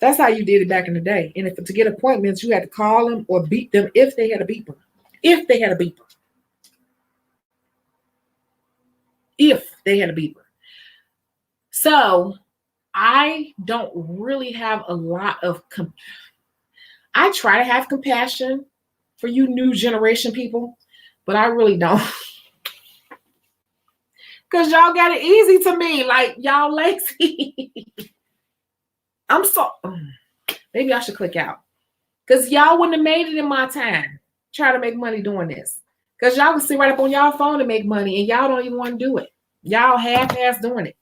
That's how you did it back in the day. And if to get appointments, you had to call them or beat them if they had a beeper. If they had a beeper. So I don't really have a lot of I try to have compassion for you new generation people, but I really don't. Because y'all got it easy to me. Like, y'all lazy. I'm so... Maybe I should click out. Because y'all wouldn't have made it in my time trying to make money doing this. Because y'all can sit right up on y'all phone and make money, and y'all don't even want to do it. Y'all half-ass doing it.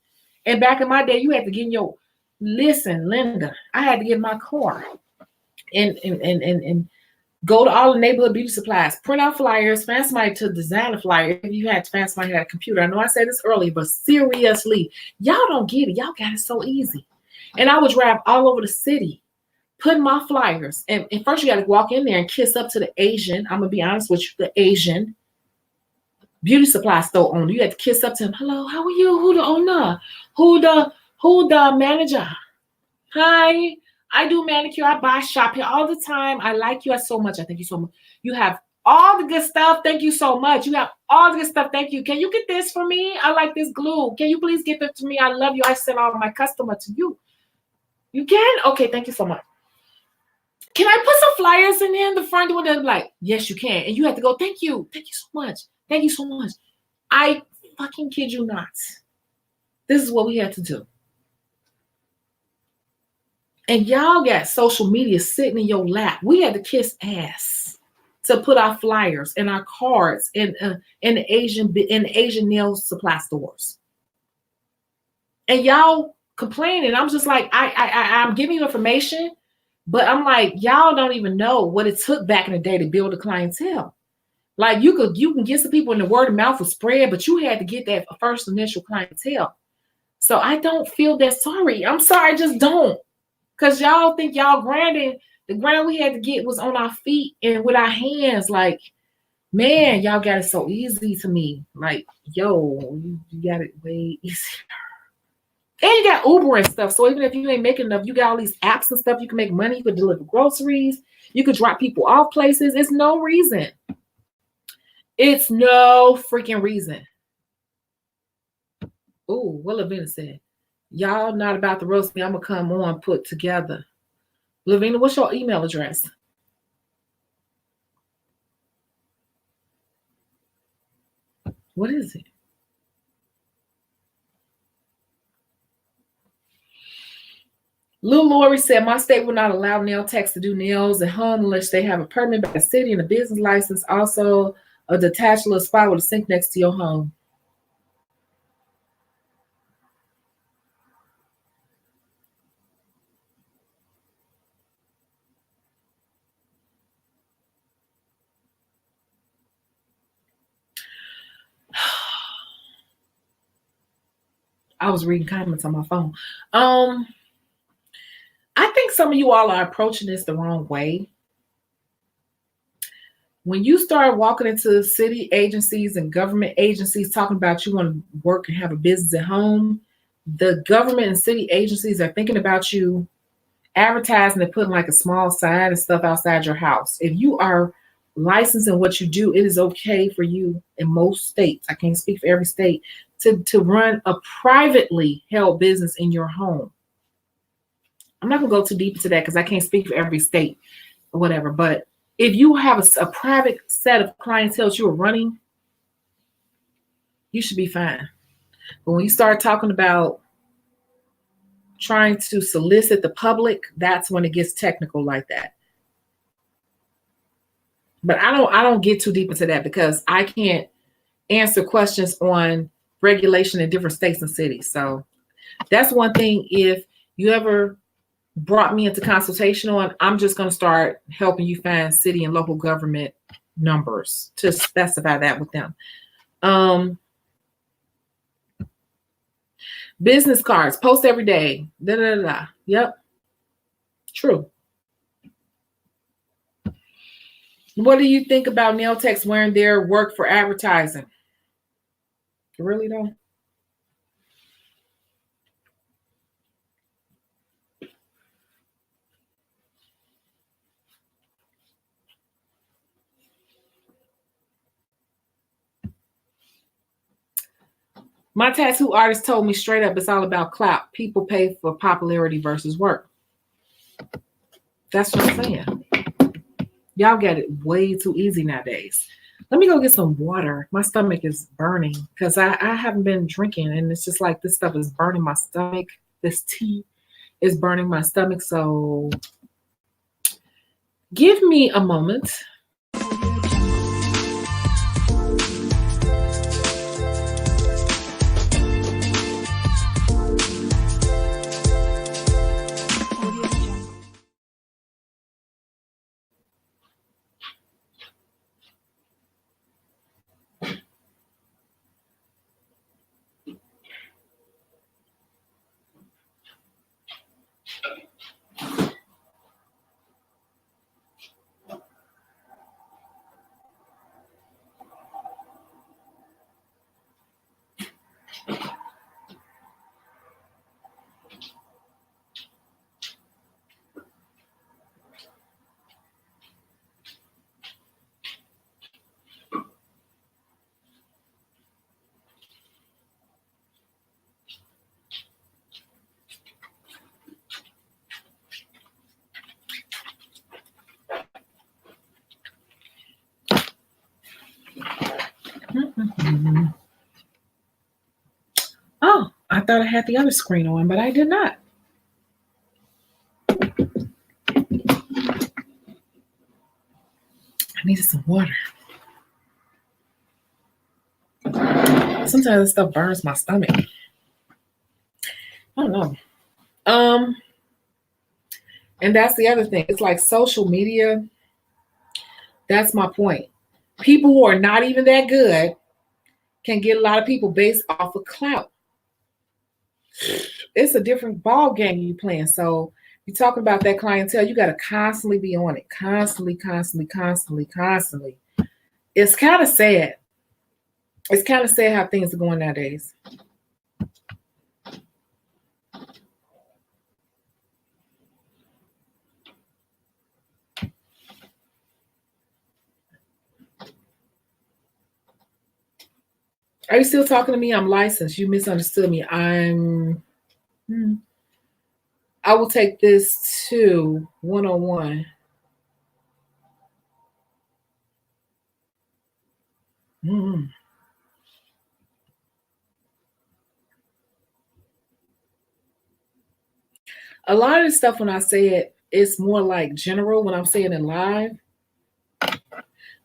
And back in my day, you had to get in your... Listen, Linda, I had to get in my car and go to all the neighborhood beauty supplies, print out flyers, find somebody to design a flyer. If you had to find somebody who had a computer. I know I said this earlier, but seriously, y'all don't get it. Y'all got it so easy. And I would drive all over the city, putting my flyers. And first you got to walk in there and kiss up to the Asian. I'm going to be honest with you, the Asian beauty supply store owner. You had to kiss up to him. Hello, how are you? Who the owner? Who the manager? Hi. I do manicure. I buy shop here all the time. I like you so much. I thank you so much. You have all the good stuff. Thank you so much. You have all the good stuff. Thank you. Can you get this for me? I like this glue. Can you please get that to me? I love you. I send all of my customer to you. You can? Okay, thank you so much. Can I put some flyers in there in the front door? They're like, yes, you can. And you have to go, thank you. Thank you so much. Thank you so much. I fucking kid you not. This is what we had to do. And y'all got social media sitting in your lap. We had to kiss ass to put our flyers and our cards in the Asian nail supply stores. And y'all complaining. I'm just like, I'm giving you information, but I'm like, y'all don't even know what it took back in the day to build a clientele. Like you can get some people in the word of mouth will spread, but you had to get that first initial clientele. So I don't feel that sorry. I'm sorry, I just don't. Because y'all think y'all grinding, the grind we had to get was on our feet and with our hands. Like, man, y'all got it so easy to me. Like, yo, you got it way easier. And you got Uber and stuff. So even if you ain't making enough, you got all these apps and stuff. You can make money. You could deliver groceries. You could drop people off places. It's no reason. It's no freaking reason. Oh, what Lavina said. Y'all not about to roast me. I'm going to come on put together. Lavina, what's your email address? What is it? Lou Lori said, my state will not allow nail techs to do nails at home unless they have a permit by the city and a business license. Also, a detached little spot with a sink next to your home. I was reading comments on my phone. I think some of you all are approaching this the wrong way. When you start walking into city agencies and government agencies talking about you want to work and have a business at home, the government and city agencies are thinking about you advertising and putting like a small sign and stuff outside your house. If you are licensed in what you do, it is okay for you in most states. I can't speak for every state to run a privately held business in your home. I'm not gonna go too deep into that because I can't speak for every state or whatever. But if you have a private set of clientele you are running, you should be fine. But when you start talking about trying to solicit the public, that's when it gets technical like that. But I don't get too deep into that because I can't answer questions on regulation in different states and cities. So that's one thing. If you ever brought me into consultation on, I'm just going to start helping you find city and local government numbers to specify that with them. Business cards, post every day. Da, da, da, da. Yep. True. What do you think about nail techs wearing their work for advertising? Really though? My tattoo artist told me straight up, it's all about clout. People pay for popularity versus work. That's what I'm saying. Y'all get it way too easy nowadays. Let me go get some water. My stomach is burning because I haven't been drinking, and it's just like this stuff is burning my stomach. This tea is burning my stomach. So give me a moment. Oh, I thought I had the other screen on, but I did not. I needed some water. Sometimes this stuff burns my stomach. I don't know. And that's the other thing. It's like social media. That's my point. People who are not even that good can get a lot of people based off of clout. It's a different ball game you playing. So you're talking about that clientele, you got to constantly be on it. Constantly. It's kind of sad. It's kind of sad how things are going nowadays. Are you still talking to me? I'm licensed. You misunderstood me. I will take this to 101. A lot of the stuff when I say it, it's more like general when I'm saying it live.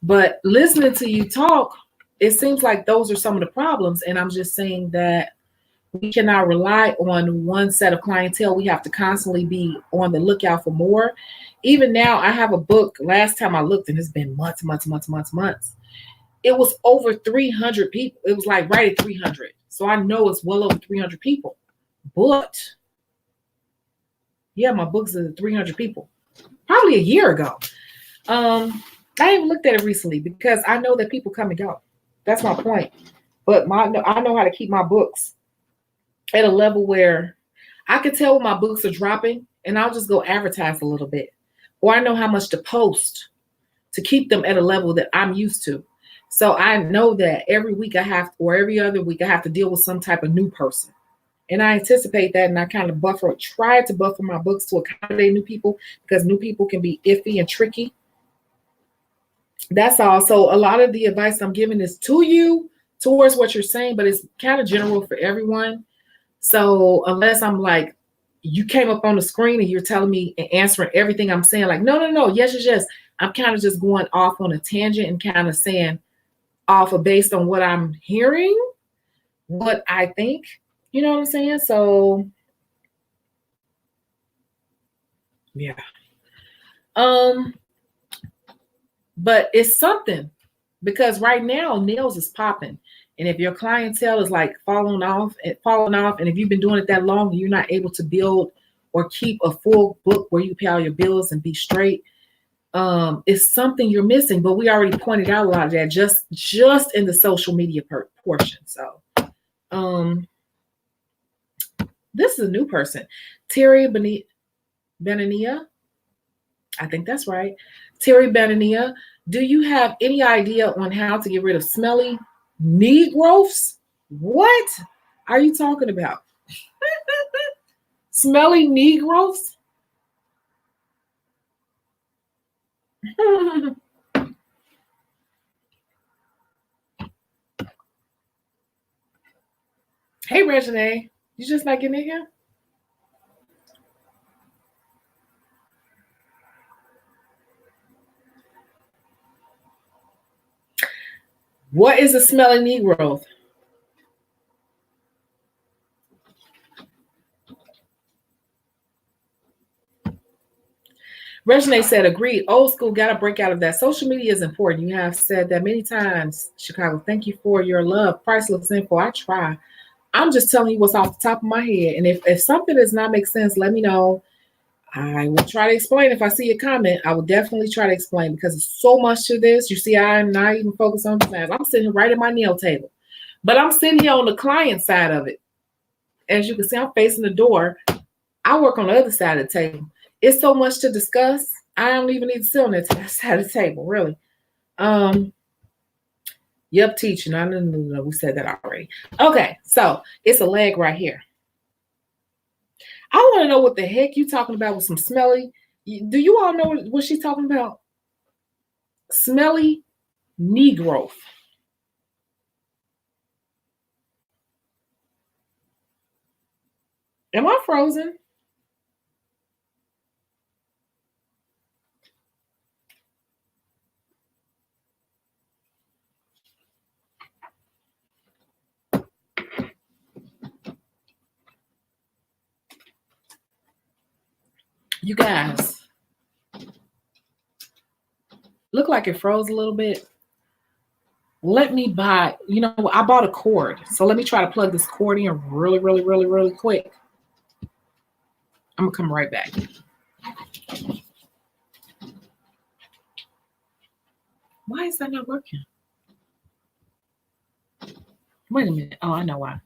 But listening to you talk, it seems like those are some of the problems. And I'm just saying that we cannot rely on one set of clientele. We have to constantly be on the lookout for more. Even now, I have a book. Last time I looked, and it's been months. It was over 300 people. It was like right at 300. So I know it's well over 300 people. But yeah, my books are 300 people. Probably a year ago. I haven't looked at it recently because I know that people come and go. That's my point. But I know how to keep my books at a level where I can tell when my books are dropping, and I'll just go advertise a little bit. Or I know how much to post to keep them at a level that I'm used to. So I know that every week or every other week, I have to deal with some type of new person. And I anticipate that, and I kind of try to buffer my books to accommodate new people because new people can be iffy and tricky. That's all. So a lot of the advice I'm giving is to you towards what you're saying, but it's kind of general for everyone. So unless I'm like, you came up on the screen and you're telling me and answering everything I'm saying, like, no, yes. I'm kind of just going off on a tangent and kind of saying based on what I'm hearing, what I think, you know what I'm saying? So yeah. But it's something because right now nails is popping. And if your clientele is like falling off, and if you've been doing it that long, and you're not able to build or keep a full book where you pay all your bills and be straight, it's something you're missing. But we already pointed out a lot of that just in the social media portion. So, this is a new person, Terry Benania. I think that's right. Terry Benania, do you have any idea on how to get rid of smelly knee growths? What are you talking about? Smelly knee growths? Hey, Regine, you just not getting in here? What is a smelly Negro? Regine said, agreed. Old school got to break out of that. Social media is important. You have said that many times, Chicago. Thank you for your love. Priceless info. I try. I'm just telling you what's off the top of my head. And if something does not make sense, let me know. I will try to explain. If I see a comment, I will definitely try to explain because there's so much to this. You see, I'm not even focused on plans. I'm sitting right at my nail table, but I'm sitting here on the client side of it. As you can see, I'm facing the door. I work on the other side of the table. It's so much to discuss. I don't even need to sit on that side of the table, really. Um, yep, teaching. I know we said that already. Okay, so it's a leg right here. I want to know what the heck you talking about with some smelly. Do you all know what she's talking about? Smelly knee growth. Am I frozen? You guys, look like it froze a little bit. Let me buy, I bought a cord. So let me try to plug this cord in really, really, really, really quick. I'm going to come right back. Why is that not working? Wait a minute. Oh, I know why.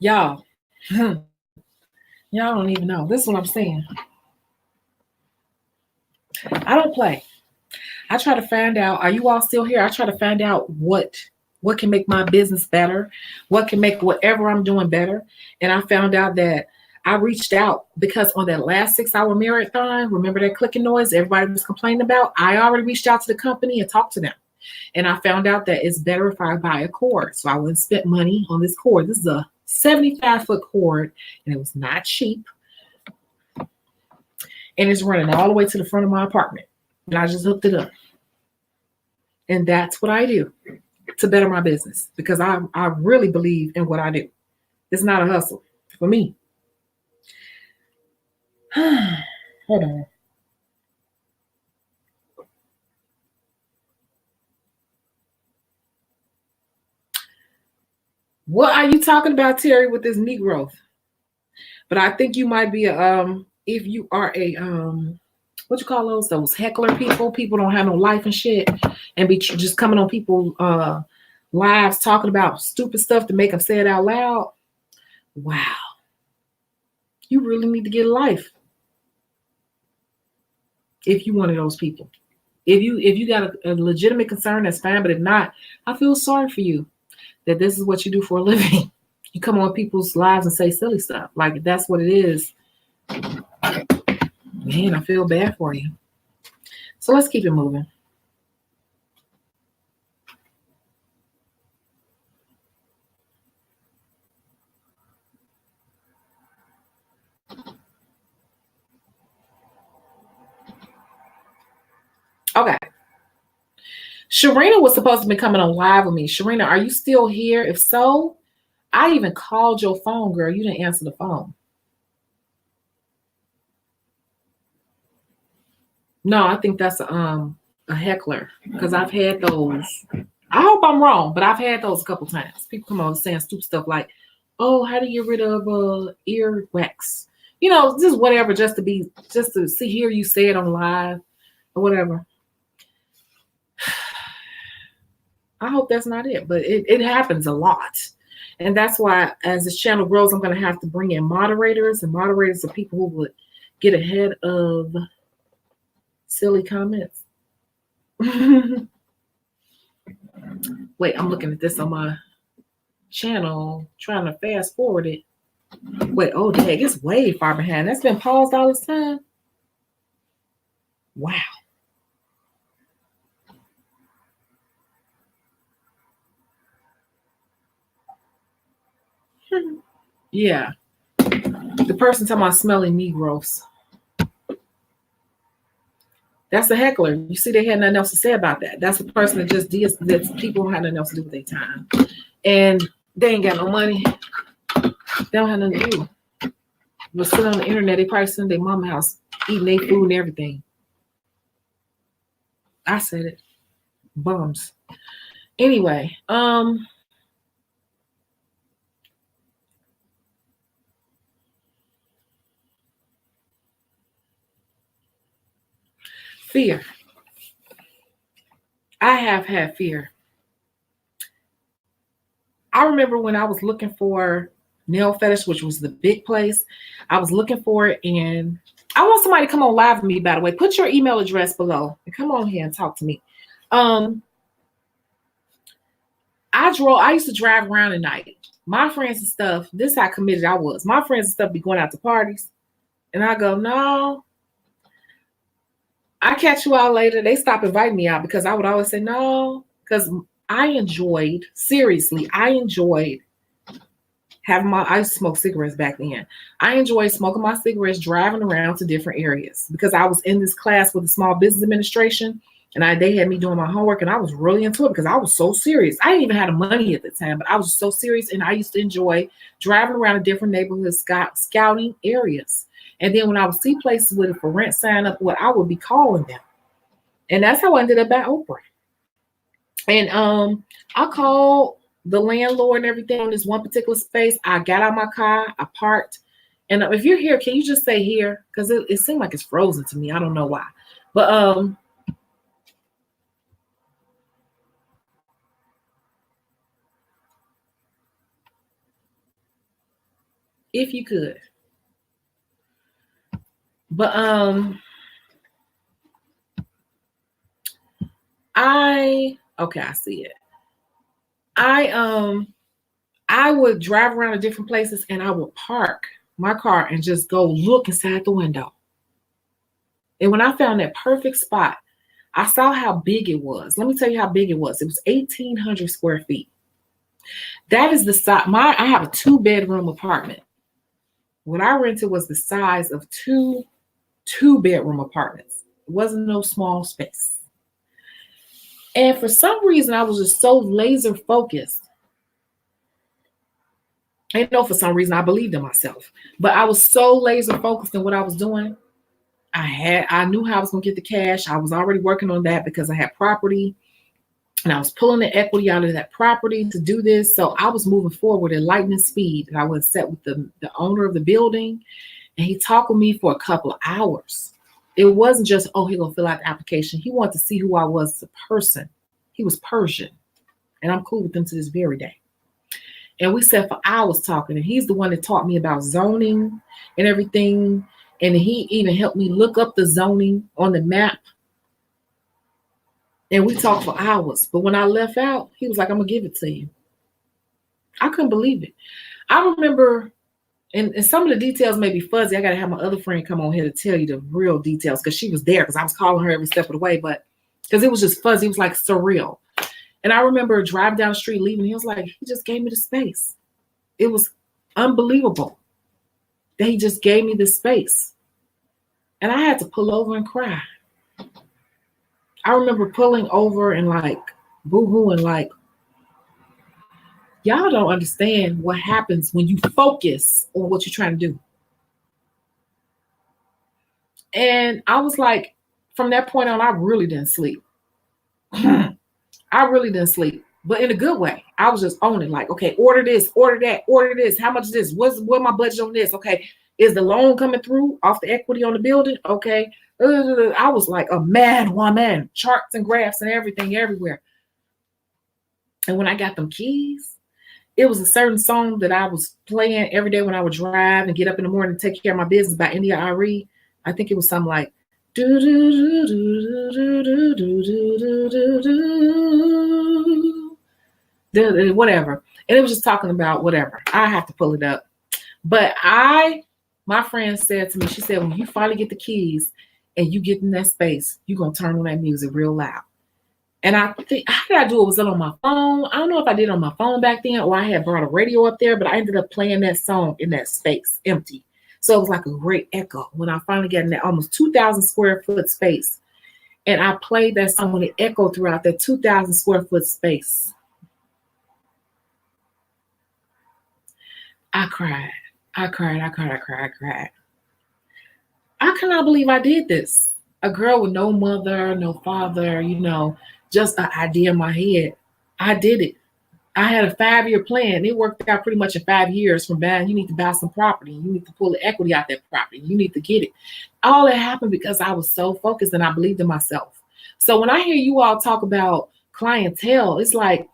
Y'all, y'all don't even know. This is what I'm saying. I don't play. I try to find out, are you all still here? I try to find out what can make my business better, what can make whatever I'm doing better. And I found out that I reached out because on that last 6 hour marathon, remember that clicking noise everybody was complaining about? I already reached out to the company and talked to them. And I found out that it's better if I buy a cord. So I went and spent money on this cord. This is a 75-foot cord, and it was not cheap. And it's running all the way to the front of my apartment. And I just hooked it up. And that's what I do to better my business because I really believe in what I do. It's not a hustle for me. Hold on. What are you talking about, Terry, with this knee growth? But I think you might be a if you are a what you call those heckler people. People don't have no life and shit, and be just coming on people lives talking about stupid stuff to make them say it out loud. Wow, you really need to get a life if you one of those people. If you got a legitimate concern, that's fine. But if not, I feel sorry for you that this is what you do for a living. You come on people's lives and say silly stuff. Like if that's what it is, man, I feel bad for you. So let's keep it moving. Okay. Sharina was supposed to be coming on live with me. Sharina, are you still here? If so, I even called your phone, girl. You didn't answer the phone. No, I think that's a heckler because I've had those. I hope I'm wrong, but I've had those a couple times. People come on saying stupid stuff like, "Oh, how do you get rid of ear wax?" You know, just whatever, just to see hear you say it on live or whatever. I hope that's not it, but it happens a lot. And that's why as this channel grows, I'm going to have to bring in moderators, and moderators are people who would get ahead of silly comments. Wait, I'm looking at this on my channel, trying to fast forward it. Wait, oh, dang, it's way far behind. That's been paused all this time. Wow. Yeah. The person talking about smelly Negroes. That's a heckler. You see, they had nothing else to say about that. That's a person that just did that. People don't have nothing else to do with their time. And they ain't got no money. They don't have nothing to do. They'll sit on the internet. They probably sit in their mama house eating their food and everything. I said it. Bums. Anyway, fear. I have had fear. I remember when I was looking for Nail Fetish, which was the big place. I was looking for it, and I want somebody to come on live with me, by the way. Put your email address below and come on here and talk to me. I used to drive around at night. My friends and stuff, this is how committed I was. My friends and stuff be going out to parties. And I go, no. I catch you out later. They stop inviting me out because I would always say no. Because I enjoyed I used to smoke cigarettes back then. I enjoyed smoking my cigarettes, driving around to different areas because I was in this class with the Small Business Administration, and they had me doing my homework, and I was really into it because I was so serious. I didn't even have the money at the time, but I was so serious, and I used to enjoy driving around to different neighborhoods, scouting areas. And then when I would see places with a for rent sign up, I would be calling them. And that's how I ended up at Oprah. And I called the landlord and everything on this one particular space. I got out my car, I parked. And if you're here, can you just say here? Because it seemed like it's frozen to me. I don't know why. But if you could. But I see it. I would drive around to different places and I would park my car and just go look inside the window. And when I found that perfect spot, I saw how big it was. Let me tell you how big it was. It was 1,800 square feet. That is the size. I have a 2-bedroom apartment. What I rented was the size of two 2-bedroom apartments. It wasn't no small space. And for some reason, I was just so laser focused I know for some reason I believed in myself, but I was so laser focused in what I was doing. I knew how I was gonna get the cash. I was already working on that because I had property and I was pulling the equity out of that property to do this. So I was moving forward at lightning speed. And I went set with the owner of the building, and he talked with me for a couple of hours. It wasn't just, oh, he gonna fill out the application. He wanted to see who I was as a person. He was Persian, and I'm cool with him to this very day. And we sat for hours talking, and he's the one that taught me about zoning and everything. And he even helped me look up the zoning on the map. And we talked for hours. But when I left out, he was like, I'm gonna give it to you. I couldn't believe it. I remember, and some of the details may be fuzzy. I gotta have my other friend come on here to tell you the real details because she was there, because I was calling her every step of the way, but because it was just fuzzy, it was like surreal. And I remember driving down the street, leaving. He was like, he just gave me the space. It was unbelievable that he just gave me the space. And I had to pull over and cry. I remember pulling over and like boo-hooing, like, y'all don't understand what happens when you focus on what you're trying to do. And I was like, from that point on, I really didn't sleep. I really didn't sleep, but in a good way. I was just owning, like, okay, order this, order that, order this. How much is this? What's my budget on this? Okay, is the loan coming through off the equity on the building? Okay. I was like a mad woman, charts and graphs and everything everywhere. And when I got them keys, it was a certain song that I was playing every day when I would drive and get up in the morning and take care of my business by India.Arie. I think it was something like do do do do do do do do do do whatever. And it was just talking about whatever. I have to pull it up. But my friend said to me, she said, when you finally get the keys and you get in that space, you're gonna turn on that music real loud. And I think, how did I do it? Was it on my phone? I don't know if I did it on my phone back then or I had brought a radio up there, but I ended up playing that song in that space, empty. So it was like a great echo when I finally got in that almost 2,000 square foot space. And I played that song when it echoed throughout that 2,000 square foot space. I cried. I cannot believe I did this. A girl with no mother, no father, just an idea in my head. I did it. I had a 5-year plan. It worked out pretty much in 5 years from buying. You need to buy some property. You need to pull the equity out that property. You need to get it. All that happened because I was so focused and I believed in myself. So when I hear you all talk about clientele, it's like,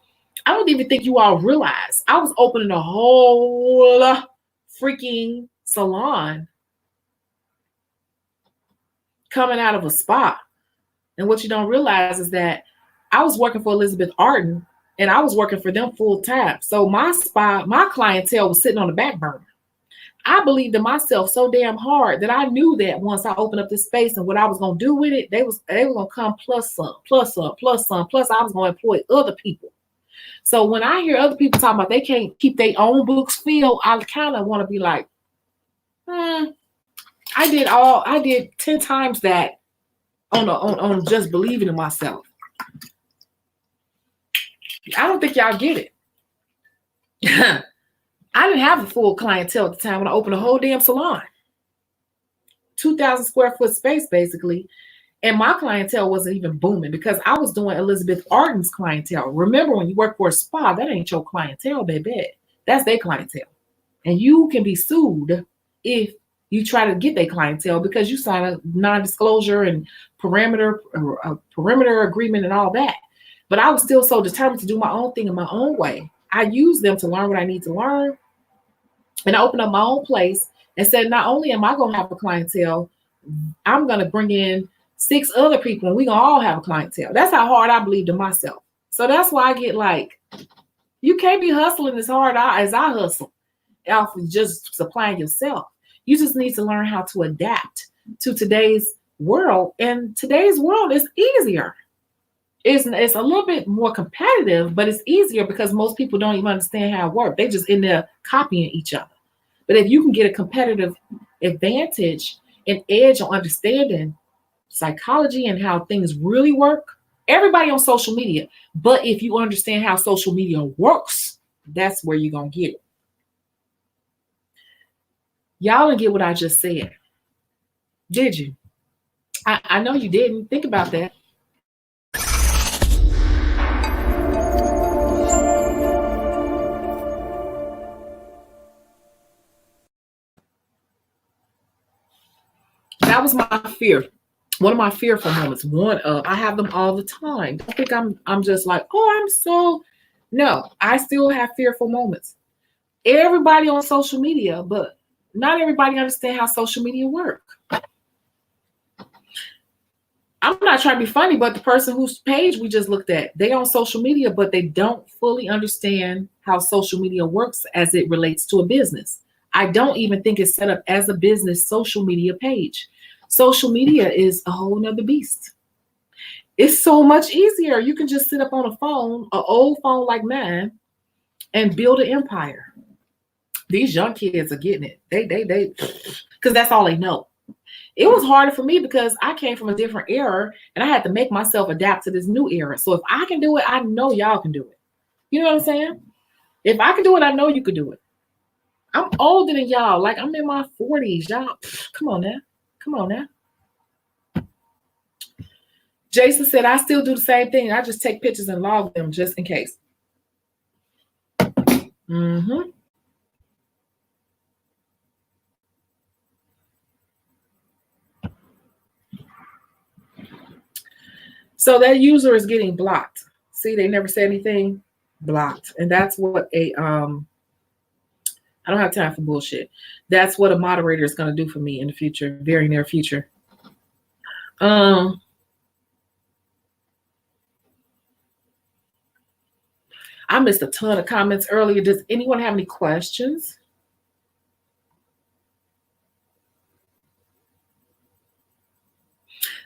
I don't even think you all realize I was opening a whole freaking salon coming out of a spa. And what you don't realize is that I was working for Elizabeth Arden and I was working for them full time. So my spa, my clientele was sitting on the back burner. I believed in myself so damn hard that I knew that once I opened up this space and what I was going to do with it, they were going to come plus some, plus I was going to employ other people. So when I hear other people talking about they can't keep their own books filled, I kind of want to be like, I did 10 times that on just believing in myself. I don't think y'all get it. I didn't have a full clientele at the time when I opened a whole damn salon. 2,000 square foot space, basically. And my clientele wasn't even booming because I was doing Elizabeth Arden's clientele. Remember, when you work for a spa, that ain't your clientele, baby. That's their clientele. And you can be sued if you try to get their clientele because you sign a non-disclosure and perimeter agreement and all that. But I was still so determined to do my own thing in my own way. I used them to learn what I need to learn. And I opened up my own place and said, not only am I going to have a clientele, I'm going to bring in 6 other people and we're going to all have a clientele. That's how hard I believed in myself. So that's why I get like, you can't be hustling as hard as I hustle off just supplying yourself. You just need to learn how to adapt to today's world. And today's world is easier. It's a little bit more competitive, but it's easier because most people don't even understand how it works. They just in there copying each other. But if you can get a competitive advantage and edge on understanding psychology and how things really work, everybody on social media. But if you understand how social media works, that's where you're going to get it. Y'all didn't get what I just said. Did you? I know you didn't. Think about that. That was my fear. One of my fearful moments. I have them all the time. Don't think I'm just like, oh, I'm so no, I still have fearful moments. Everybody on social media, but not everybody understand how social media work. I'm not trying to be funny, but the person whose page we just looked at, they on social media, but they don't fully understand how social media works as it relates to a business. I don't even think it's set up as a business social media page. Social media is a whole nother beast. It's so much easier. You can just sit up on a phone, an old phone like mine, and build an empire. These young kids are getting it. They, because that's all they know. It was harder for me because I came from a different era and I had to make myself adapt to this new era. So if I can do it, I know y'all can do it. You know what I'm saying? If I can do it, I know you could do it. I'm older than y'all. Like I'm in my 40s. Y'all, come on now. Come on now. Jason said, I still do the same thing. I just take pictures and log them just in case. Mm-hmm. So that user is getting blocked. See, they never said anything. Blocked. And that's what I don't have time for bullshit. That's what a moderator is going to do for me in the future, very near future. I missed a ton of comments earlier. Does anyone have any questions?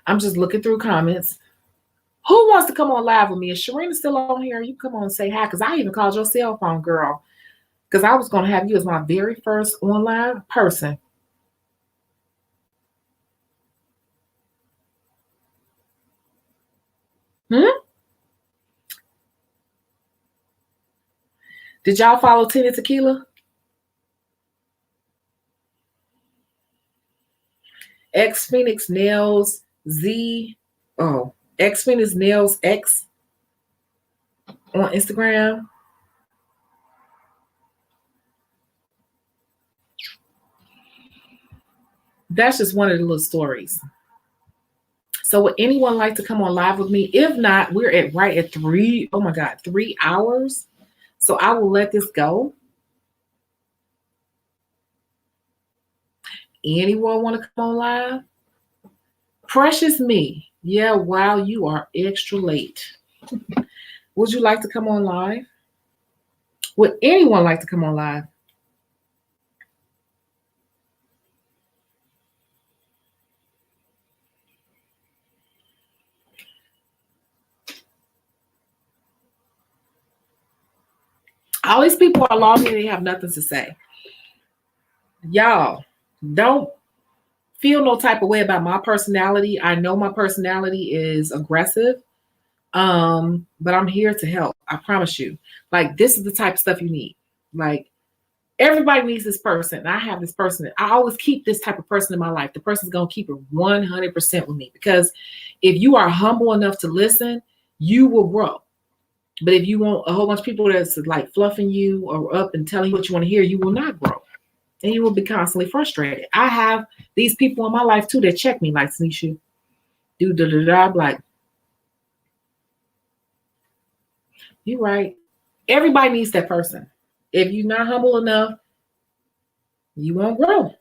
I'm just looking through comments. Who wants to come on live with me? Is Sharina still on here? You come on and say hi, because I even called your cell phone, girl, because I was going to have you as my very first online person. Did y'all follow Tina Tequila? X Phoenix Nails Z. Oh, X Phoenix Nails X on Instagram. That's just one of the little stories. So would anyone like to come on live with me? If not, we're right at 3 hours. So I will let this go. Anyone want to come on live? Precious me. Yeah, wow, you are extra late. Would you like to come on live? Would anyone like to come on live? All these people are logging in, they have nothing to say. Y'all, don't feel no type of way about my personality. I know my personality is aggressive, but I'm here to help. I promise you. Like, this is the type of stuff you need. Like, everybody needs this person. I have this person. I always keep this type of person in my life. The person's going to keep it 100% with me, because if you are humble enough to listen, you will grow. But if you want a whole bunch of people that's like fluffing you or up and telling you what you want to hear, you will not grow. And you will be constantly frustrated. I have these people in my life too that check me like, Tanisha, do da da da. I'm like, you're right. Everybody needs that person. If you're not humble enough, you won't grow.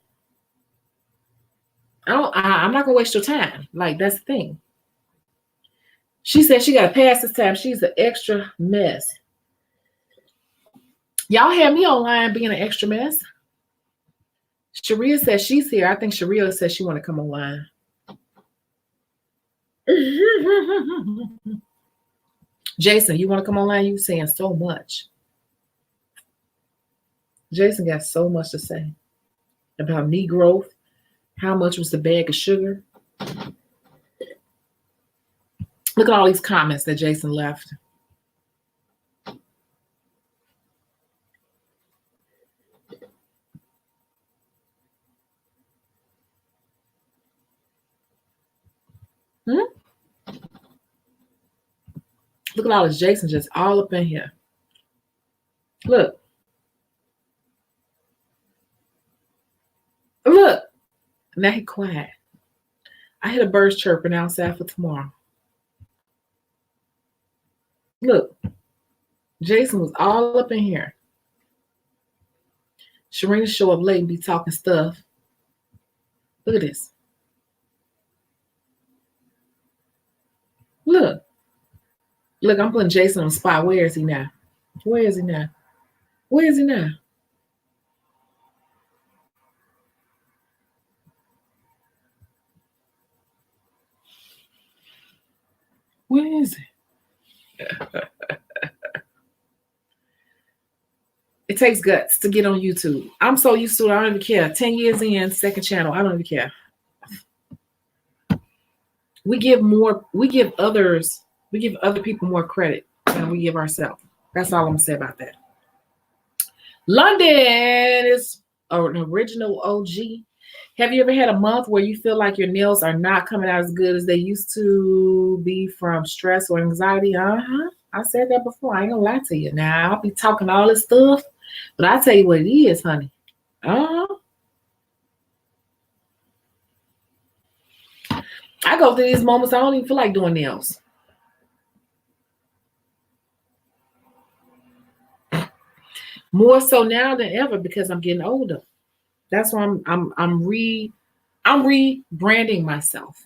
I'm not gonna waste your time. Like, that's the thing. She said she got to pass this time. She's an extra mess. Y'all have me online being an extra mess. Sharia says she's here. I think Sharia says she want to come online. Jason, you want to come online? You saying so much. Jason got so much to say about knee growth. How much was the bag of sugar? Look at all these comments that Jason left. Hmm? Look at all this Jason just all up in here. Look. Look. Now he quiet. I hear the birds chirping outside for tomorrow. Look. Jason was all up in here. Sharina show up late and be talking stuff. Look at this. Look. Look, I'm putting Jason on the spot. Where is he now? Where is he now? Where is he now? Where is he? It takes guts to get on YouTube. I'm so used to it, I don't even care. 10 years in, second channel, I don't even care. We give other people more credit than we give ourselves. That's all I'm gonna say about that. London is an original OG. Have you ever had a month where you feel like your nails are not coming out as good as they used to be from stress or anxiety? I said that before. I ain't gonna lie to you. Now I'll be talking all this stuff, but I tell you what it is, honey. I go through these moments. I don't even feel like doing nails. More so now than ever because I'm getting older. That's why I'm rebranding myself.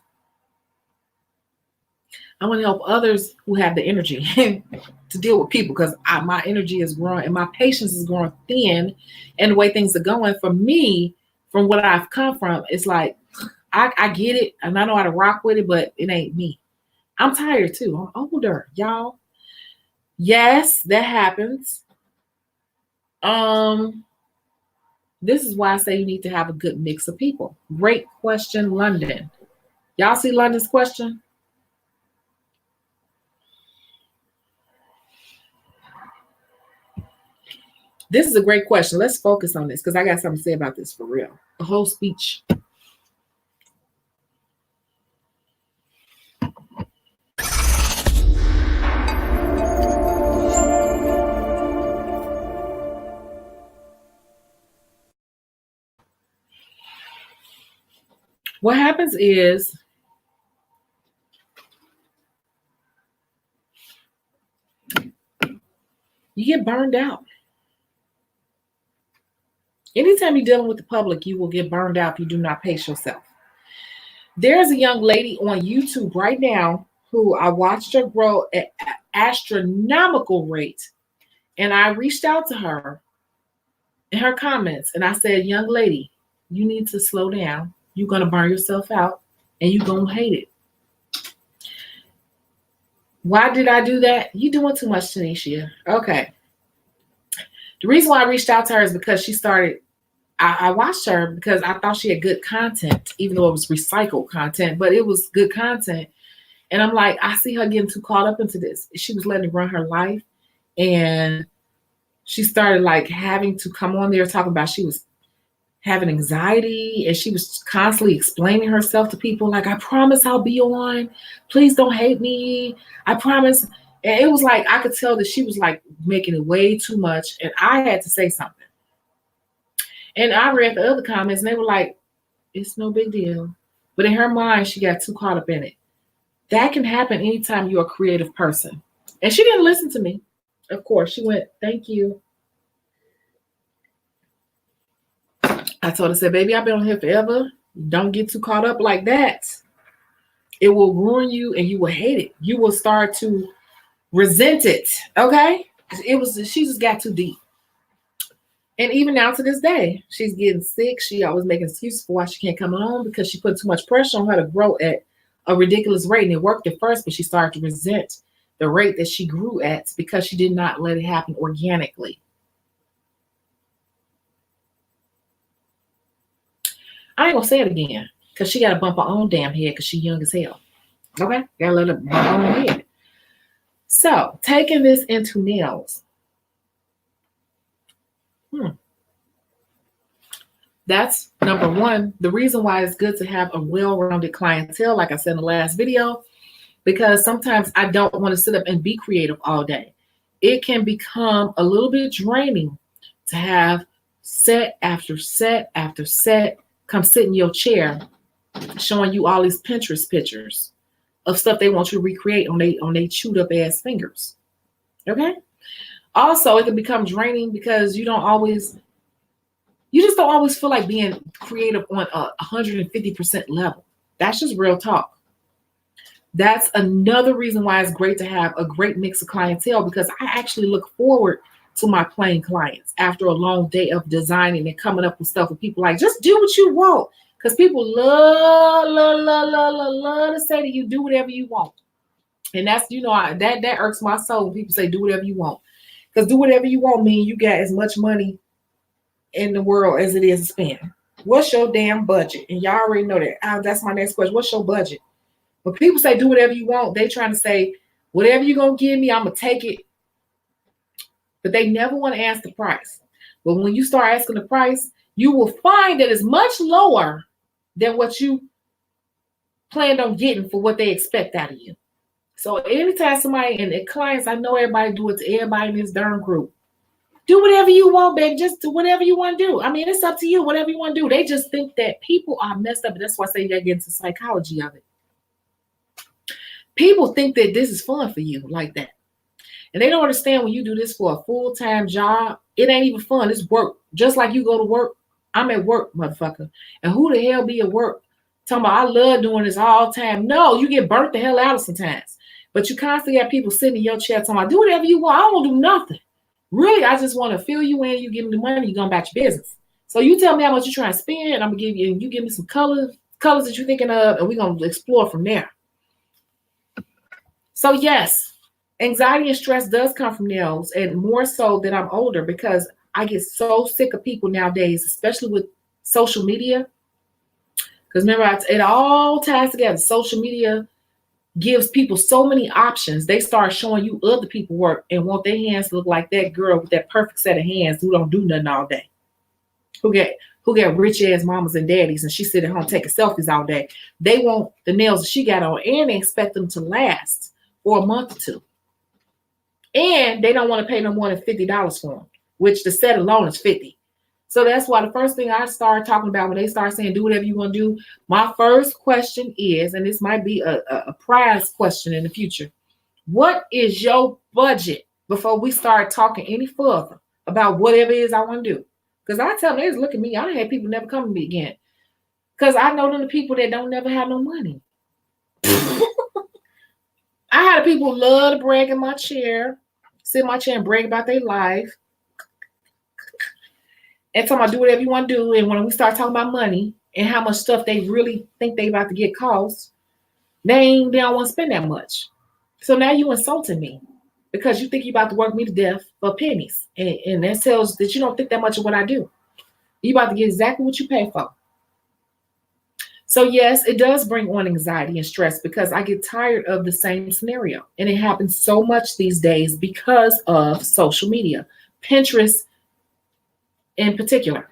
I want to help others who have the energy to deal with people because my energy is growing and my patience is growing thin. And the way things are going for me, from what I've come from, it's like I get it and I know how to rock with it, but it ain't me. I'm tired too. I'm older, y'all. Yes, that happens. This is why I say you need to have a good mix of people. Great question, London. Y'all see London's question? This is a great question. Let's focus on this because I got something to say about this for real. A whole speech. What happens is you get burned out. Anytime you're dealing with the public, you will get burned out if you do not pace yourself. There's a young lady on YouTube right now who I watched her grow at an astronomical rate. And I reached out to her in her comments and I said, young lady, you need to slow down. You're going to burn yourself out and you're going to hate it. Why did I do that? You're doing too much, Tanisha. Okay. The reason why I reached out to her is because she started, I watched her because I thought she had good content, even though it was recycled content, but it was good content. And I'm like, I see her getting too caught up into this. She was letting it run her life. And she started like having to come on there talking about she was having anxiety and she was constantly explaining herself to people like, I promise I'll be on. Please don't hate me. I promise. And it was like, I could tell that she was like making it way too much. And I had to say something. And I read the other comments and they were like, it's no big deal. But in her mind, she got too caught up in it. That can happen anytime you're a creative person. And she didn't listen to me. Of course, she went, thank you. I told her, said, baby, I've been on here forever. Don't get too caught up like that. It will ruin you and you will hate it. You will start to resent it. Okay? She just got too deep. And even now to this day, she's getting sick. She always making excuses for why she can't come on because she put too much pressure on her to grow at a ridiculous rate. And it worked at first, but she started to resent the rate that she grew at because she did not let it happen organically. I ain't gonna say it again because she got to bump her own damn head because she's young as hell. Okay? Gotta let her bump her own head. So, taking this into nails. That's Number one, the reason why it's good to have a well-rounded clientele, like I said in the last video, because sometimes I don't want to sit up and be creative all day. It can become a little bit draining to have set after set after set come sit in your chair showing you all these Pinterest pictures of stuff they want you to recreate on they chewed up ass fingers. Okay? Also, it can become draining because you just don't always feel like being creative on a 150% level. That's just real talk. That's another reason why it's great to have a great mix of clientele, because I actually look forward to my plain clients after a long day of designing and coming up with stuff with people like, just do what you want. Because people love to say to you, do whatever you want. And that's, that irks my soul when people say, do whatever you want. Because do whatever you want mean you got as much money in the world as it is to spend. What's your damn budget? And y'all already know that. That's my next question. What's your budget? When people say do whatever you want, they trying to say, whatever you're going to give me, I'm going to take it. But they never want to ask the price. But when you start asking the price, you will find that it's much lower than what you planned on getting for what they expect out of you. So anytime somebody, and the clients, I know everybody do it to everybody in this darn group. Do whatever you want, babe. Just do whatever you want to do. I mean, it's up to you, whatever you want to do. They just think that people are messed up. And that's why I say you got to get into the psychology of it. People think that this is fun for you like that. And they don't understand when you do this for a full-time job, it ain't even fun. It's work. Just like you go to work. I'm at work, motherfucker. And who the hell be at work? Talking about, I love doing this all the time. No, you get burnt the hell out of sometimes. But you constantly have people sitting in your chair talking about, do whatever you want. I don't do nothing. Really, I just want to fill you in. You give me the money, you're going about your business. So you tell me how much you're trying to spend. I'm going to give you, and you give me some colors that you're thinking of, and we're going to explore from there. So yes, anxiety and stress does come from nails, and more so that I'm older, because I get so sick of people nowadays, especially with social media. Because remember, it all ties together. Social media gives people so many options. They start showing you other people work and want their hands to look like that girl with that perfect set of hands who don't do nothing all day. Who get rich ass mamas and daddies, and she sit at home taking selfies all day. They want the nails that she got on, and they expect them to last for a month or two. And they don't want to pay no more than $50 for them, which the set alone is $50. So that's why the first thing I start talking about when they start saying do whatever you want to do, my first question is, and this might be a prize question in the future, what is your budget before we start talking any further about whatever it is I want to do? Because I tell them, they just look at me. I had people never come to me again. Because I know them the people that don't never have no money. I had people love to brag in my chair, sit in my chair and brag about their life. And tell them, do whatever you want to do. And when we start talking about money and how much stuff they really think they about to get cost, they don't want to spend that much. So now you insulting me because you think you about to work me to death for pennies. And that tells that you don't think that much of what I do. You about to get exactly what you pay for. So yes, it does bring on anxiety and stress because I get tired of the same scenario. And it happens so much these days because of social media. Pinterest in particular.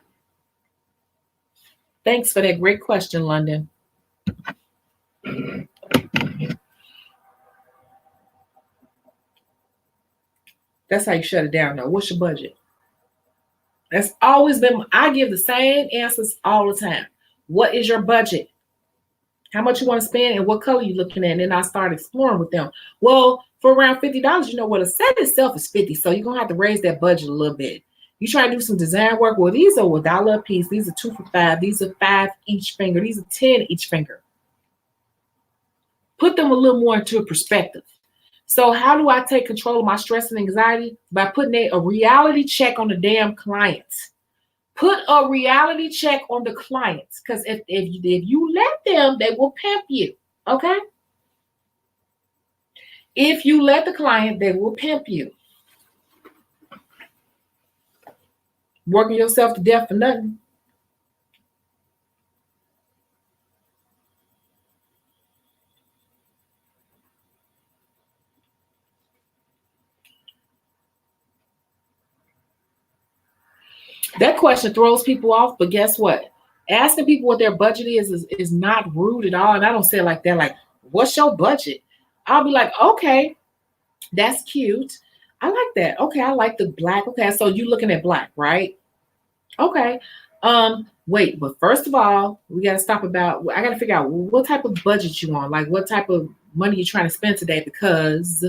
Thanks for that great question, London. That's how you shut it down, though. What's your budget? That's always been, I give the same answers all the time. What is your budget? How much you want to spend and what color you looking at? And then I start exploring with them. Well, for around $50, you know what, a set itself is $50. So you're going to have to raise that budget a little bit. You try to do some design work. Well, these are $1 a piece. These are 2 for $5. These are 5 each finger. These are 10 each finger. Put them a little more into perspective. So how do I take control of my stress and anxiety? By putting a reality check on the damn clients. Put a reality check on the clients. Because if you let them, they will pimp you. Okay? If you let the client, they will pimp you. Working yourself to death for nothing. That question throws people off, but guess what? Asking people what their budget is not rude at all. And I don't say it like that, like, what's your budget? I'll be like, okay, that's cute. I like that. Okay, I like the black. Okay, so you looking at black, right? Okay. Wait, but first of all, we gotta stop about I gotta figure out what type of budget you want, like what type of money you're trying to spend today, because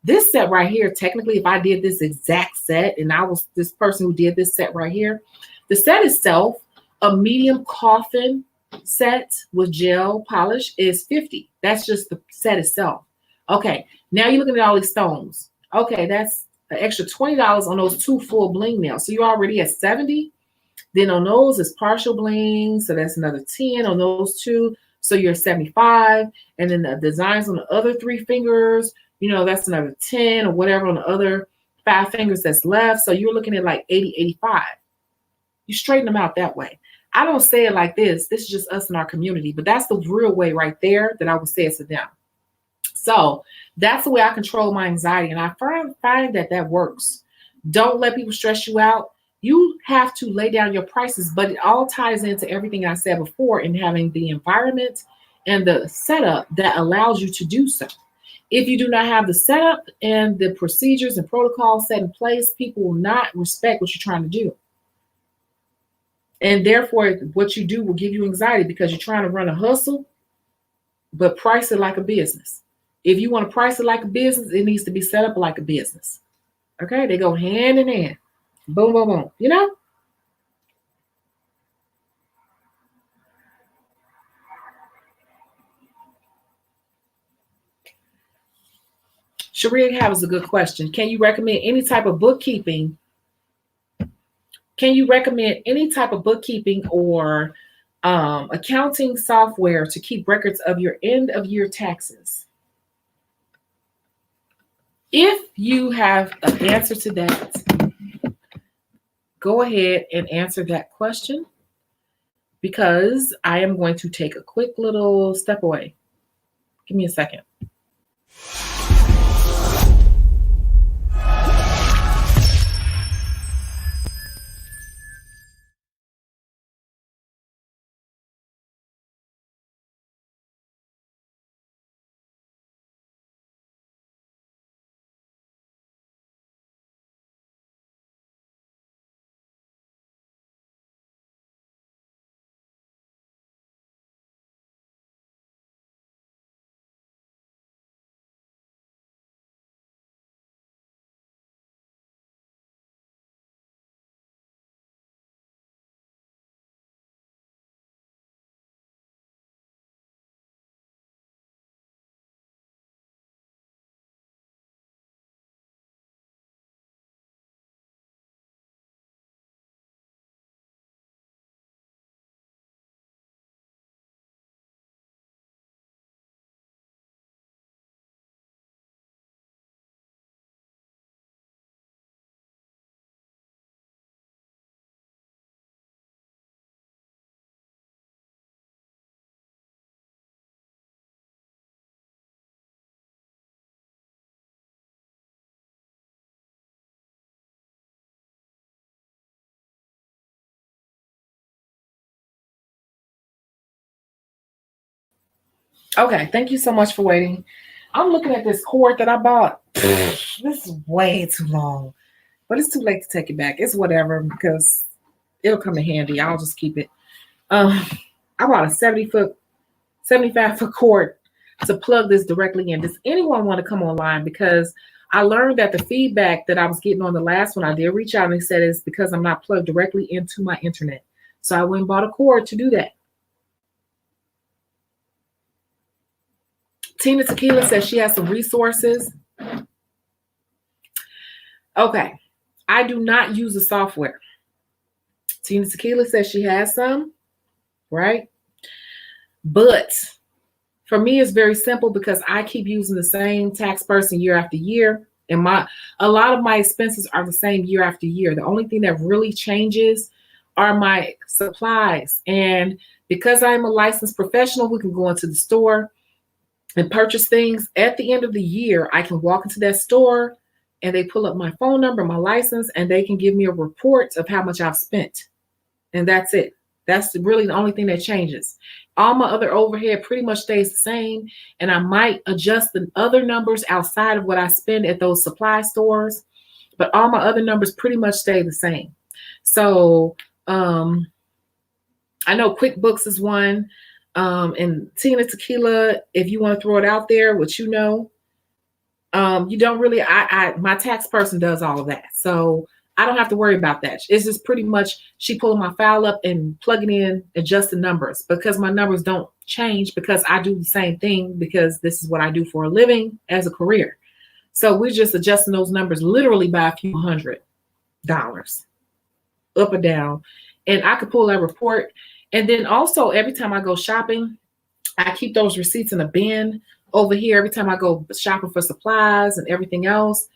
this set right here, technically, if I did this exact set and I was this person who did this set right here, the set itself, a medium coffin set with gel polish is 50. That's just the set itself. Okay, now you're looking at all these stones. Okay, that's an extra $20 on those 2 full bling nails. So you're already at 70. Then on those is partial bling, so that's another 10 on those 2. So you're 75. And then the designs on the other 3 fingers, that's another 10 or whatever on the other 5 fingers that's left. So you're looking at like 80, 85. You straighten them out that way. I don't say it like this. This is just us in our community, but that's the real way right there that I would say it to them. So that's the way I control my anxiety. And I find that works. Don't let people stress you out. You have to lay down your prices, but it all ties into everything I said before in having the environment and the setup that allows you to do so. If you do not have the setup and the procedures and protocols set in place, people will not respect what you're trying to do. And therefore, what you do will give you anxiety because you're trying to run a hustle, but price it like a business. If you want to price it like a business, it needs to be set up like a business. Okay, they go hand in hand. Boom, boom, boom. Sharia has a good question. Can you recommend any type of bookkeeping? Can you recommend any type of bookkeeping or accounting software to keep records of your end of year taxes? If you have an answer to that, go ahead and answer that question, because I am going to take a quick little step away. Give me a second. Okay, thank you so much for waiting. I'm looking at this cord that I bought. This is way too long, but it's too late to take it back. It's whatever, because it'll come in handy. I'll just keep it. I bought a 75-foot cord to plug this directly in. Does anyone want to come online? Because I learned that the feedback that I was getting on the last one, I did reach out and they said it's because I'm not plugged directly into my internet. So I went and bought a cord to do that. Tina Tequila says she has some resources. Okay. I do not use the software. Tina Tequila says she has some, right? But for me, it's very simple because I keep using the same tax person year after year. And a lot of my expenses are the same year after year. The only thing that really changes are my supplies. And because I'm a licensed professional who can go into the store and purchase things, at the end of the year, I can walk into that store and they pull up my phone number, my license, and they can give me a report of how much I've spent. And that's it. That's really the only thing that changes. All my other overhead pretty much stays the same. And I might adjust the other numbers outside of what I spend at those supply stores, but all my other numbers pretty much stay the same. So I know QuickBooks is one. And Tina Tequila, if you want to throw it out there, what you know, you don't really, my tax person does all of that. So I don't have to worry about that. It's just pretty much she pulling my file up and plugging in, adjusting numbers, because my numbers don't change because I do the same thing, because this is what I do for a living as a career. So we're just adjusting those numbers literally by a few $100 up or down. And I could pull that report. And then also every time I go shopping, I keep those receipts in a bin over here every time I go shopping for supplies and everything else.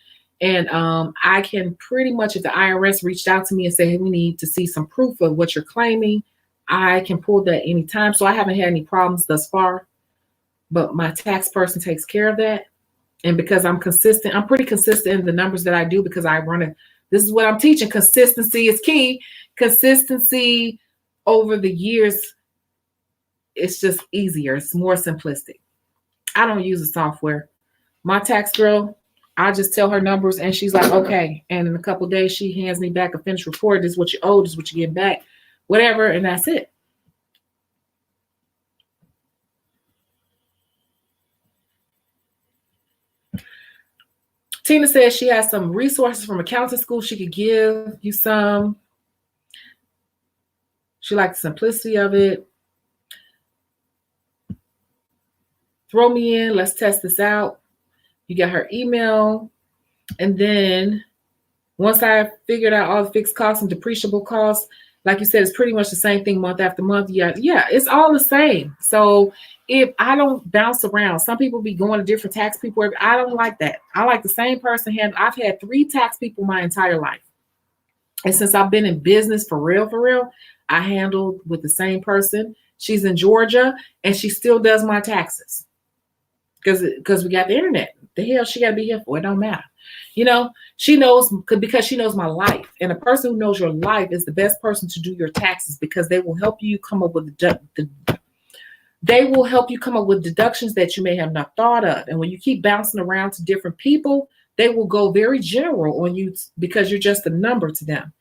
And I can pretty much, if the IRS reached out to me and said, hey, we need to see some proof of what you're claiming, I can pull that anytime. So I haven't had any problems thus far, but my tax person takes care of that. And because I'm consistent, I'm pretty consistent in the numbers that I do, because I run it. This is what I'm teaching. Consistency is key. Consistency over the years, it's just easier. It's more simplistic. I don't use the software. My tax girl, I just tell her numbers and she's like, okay. And in a couple of days, she hands me back a finished report. This is what you owe, this is what you get back, whatever. And that's it. Tina says she has some resources from accounting school. She could give you some. She likes the simplicity of it. Throw me in. Let's test this out. You got her email. And then once I figured out all the fixed costs and depreciable costs, like you said, it's pretty much the same thing month after month. Yeah, it's all the same. So if I don't bounce around, some people be going to different tax people. I don't like that. I like the same person. I've had 3 tax people my entire life. And since I've been in business for real, I handled with the same person. She's in Georgia and she still does my taxes. Because we got the internet. The hell she got to be here for? It don't matter. You know, she knows, because she knows my life. And a person who knows your life is the best person to do your taxes, because they will help you come up with deductions that you may have not thought of. And when you keep bouncing around to different people, they will go very general on you because you're just a number to them.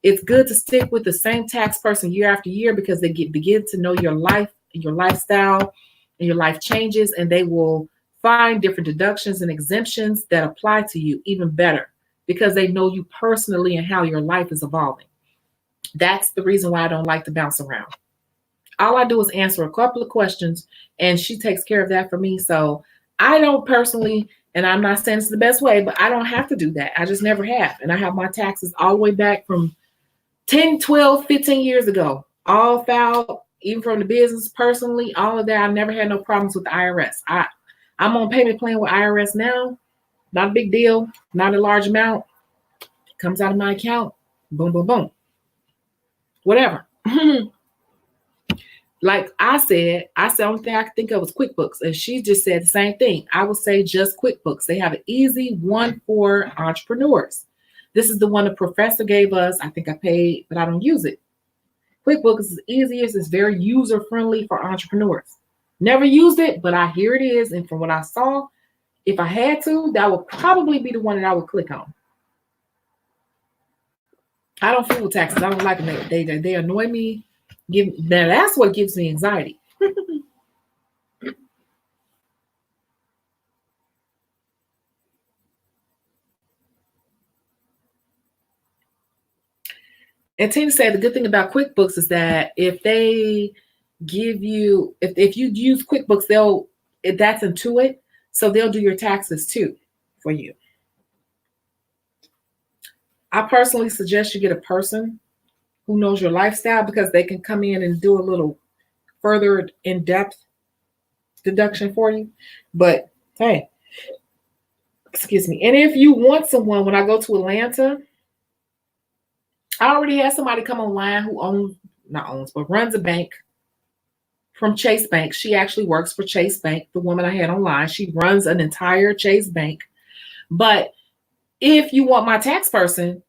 It's good to stick with the same tax person year after year, because they begin to know your life, your lifestyle, and your life changes, and they will find different deductions and exemptions that apply to you even better, because they know you personally and how your life is evolving. That's the reason why I don't like to bounce around. All I do is answer a couple of questions, and she takes care of that for me. So I don't personally, and I'm not saying it's the best way, but I don't have to do that. I just never have. And I have my taxes all the way back from 10, 12, 15 years ago, all filed, even from the business, personally, all of that. I've never had no problems with the IRS. I'm on payment plan with IRS now. Not a big deal, not a large amount. Comes out of my account. Boom, boom, boom. Whatever. Like I said, the only thing I could think of was QuickBooks. And she just said the same thing. I would say just QuickBooks. They have an easy one for entrepreneurs. This is the one the professor gave us. I think I paid, but I don't use it. QuickBooks is the easiest. It's very user-friendly for entrepreneurs. Never used it, but I hear it is. And from what I saw, if I had to, that would probably be the one that I would click on. I don't fool with taxes. I don't like them. They annoy me. That's what gives me anxiety. And Tina said the good thing about QuickBooks is that if they give you, if you use QuickBooks, that's Intuit, so they'll do your taxes too for you. I personally suggest you get a person who knows your lifestyle, because they can come in and do a little further in-depth deduction for you. But hey, excuse me. And if you want someone, when I go to Atlanta, I already had somebody come online who runs a bank from Chase Bank. She actually works for Chase Bank, the woman I had online. She runs an entire Chase Bank. But if you want my tax person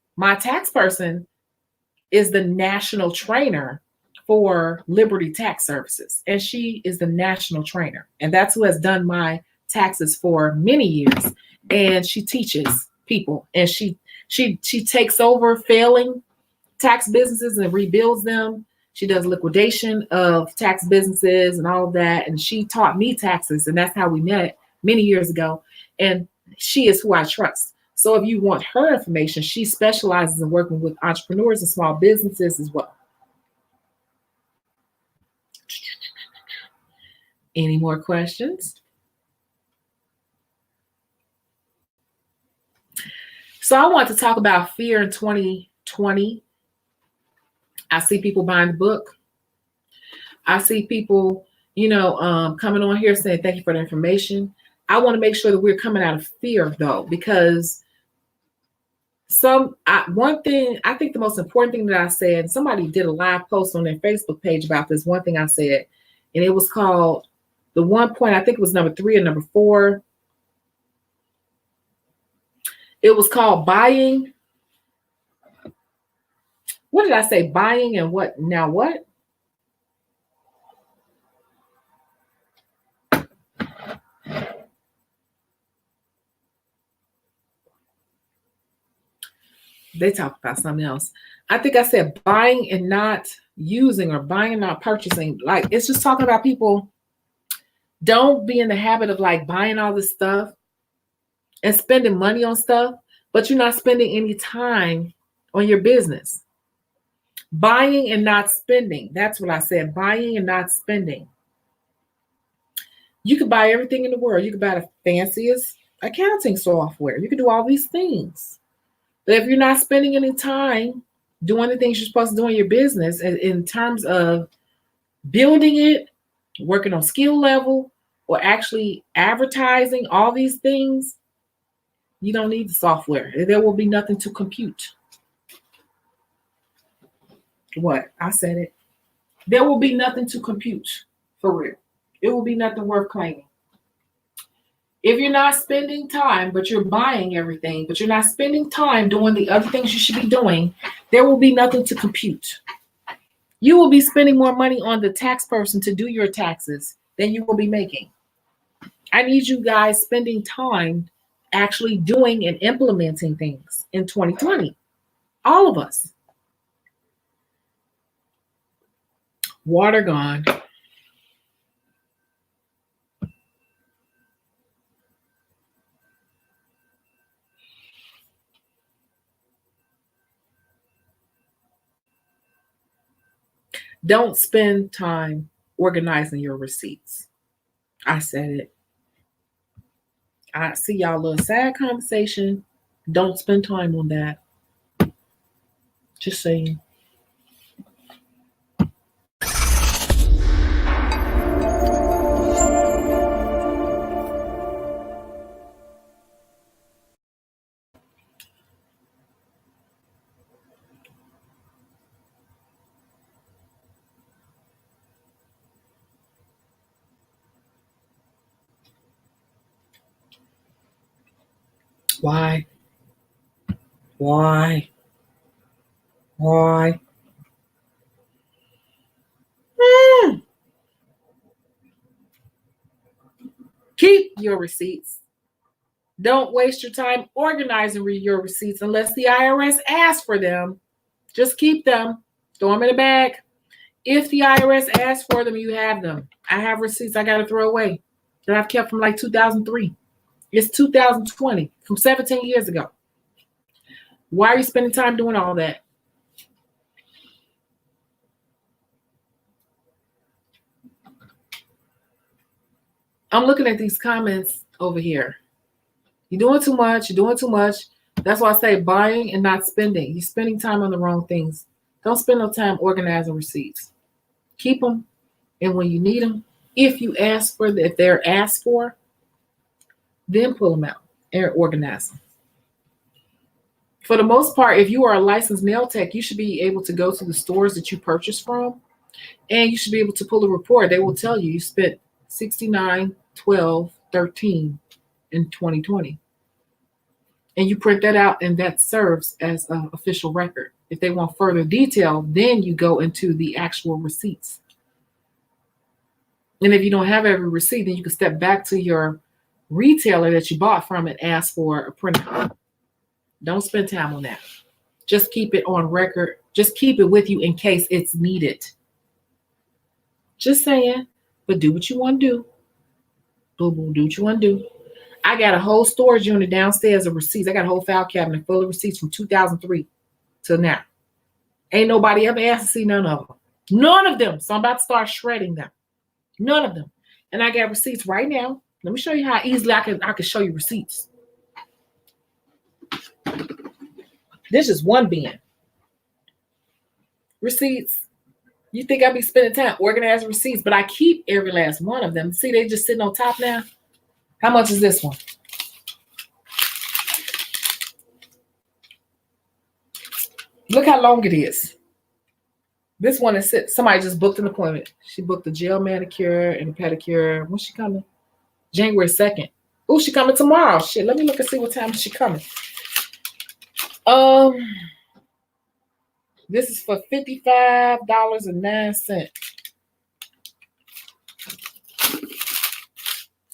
is the national trainer for Liberty Tax Services, and she is the national trainer, and that's who has done my taxes for many years. And she teaches people, and she takes over failing tax businesses and rebuilds them. She does liquidation of tax businesses and all of that. And she taught me taxes, and that's how we met many years ago. And she is who I trust. So if you want her information, she specializes in working with entrepreneurs and small businesses as well. Any more questions? So I want to talk about fear in 2020. I see people buying the book. I see people, coming on here saying, thank you for the information. I want to make sure that we're coming out of fear, though, because one thing, I think the most important thing that I said, somebody did a live post on their Facebook page about this one thing I said, and it was called, the one point, I think it was number 3 or number 4. It was called buying. What did I say? Buying and what? Now what? They talked about something else. I think I said buying and not using, or buying and not purchasing. Like, it's just talking about people don't be in the habit of like buying all this stuff and spending money on stuff, but you're not spending any time on your business. Buying and not spending. That's what I said. Buying and not spending. You could buy everything in the world. You could buy the fanciest accounting software. You could do all these things. But if you're not spending any time doing the things you're supposed to do in your business in terms of building it, working on skill level, or actually advertising, all these things, you don't need the software. There will be nothing to compute. What? I said it. There will be nothing to compute, for real. It will be nothing worth claiming. If you're not spending time, but you're buying everything, but you're not spending time doing the other things you should be doing, there will be nothing to compute. You will be spending more money on the tax person to do your taxes than you will be making. I need you guys spending time actually doing and implementing things in 2020. All of us. Water gone. Don't spend time organizing your receipts. I said it. I see y'all little sad conversation. Don't spend time on that. Just saying. Why? Why? Why? Keep your receipts. Don't waste your time organizing your receipts unless the IRS asks for them. Just keep them. Throw them in a bag. If the IRS asks for them, you have them. I have receipts I got to throw away that I've kept from like 2003. It's 2020, from 17 years ago. Why are you spending time doing all that? I'm looking at these comments over here. You're doing too much. You're doing too much. That's why I say buying and not spending. You're spending time on the wrong things. Don't spend no time organizing receipts. Keep them, and when you need them, if they're asked for, then pull them out and organize them. For the most part, if you are a licensed nail tech, you should be able to go to the stores that you purchase from, and you should be able to pull a report. They will tell you spent $69, $12, $13 in 2020. And you print that out, and that serves as an official record. If they want further detail, then you go into the actual receipts. And if you don't have every receipt, then you can step back to your retailer that you bought from and ask for a printout. Don't spend time on that. Just keep it on record. Just keep it with you in case it's needed. Just saying, but do what you want to do. Boo boo, do what you want to do. I got a whole storage unit downstairs of receipts. I got a whole file cabinet full of receipts from 2003 till now. Ain't nobody ever asked to see none of them. None of them. So I'm about to start shredding them. None of them. And I got receipts right now. Let me show you how easily I can show you receipts. This is one bin. Receipts. You think I be spending time organizing receipts, but I keep every last one of them. See, they just sitting on top now. How much is this one? Look how long it is. This one is somebody just booked an appointment. She booked a gel manicure and a pedicure. When's she coming? January 2nd. Oh, she coming tomorrow. Shit, let me look and see what time she coming. This is for $55.09.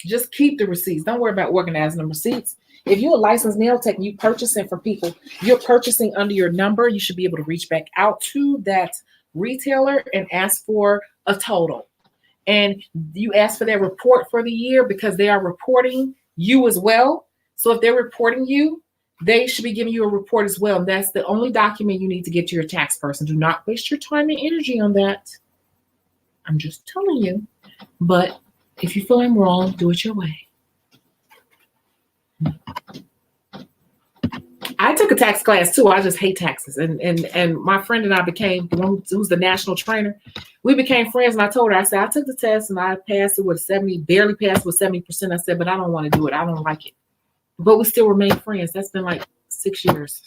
Just keep the receipts. Don't worry about organizing the receipts. If you're a licensed nail tech and you purchasing from people, you're purchasing under your number, you should be able to reach back out to that retailer and ask for a total. And you ask for their report for the year because they are reporting you as well. So if they're reporting you, they should be giving you a report as well. And that's the only document you need to get to your tax person. Do not waste your time and energy on that. I'm just telling you. But if you feel I'm wrong, do it your way. I took a tax class too. I just hate taxes. And my friend and I became the one who's the national trainer. We became friends, and I told her, I said, I took the test and I passed it with 70, barely passed with 70%. I said, but I don't want to do it. I don't like it. But we still remain friends. That's been like 6 years.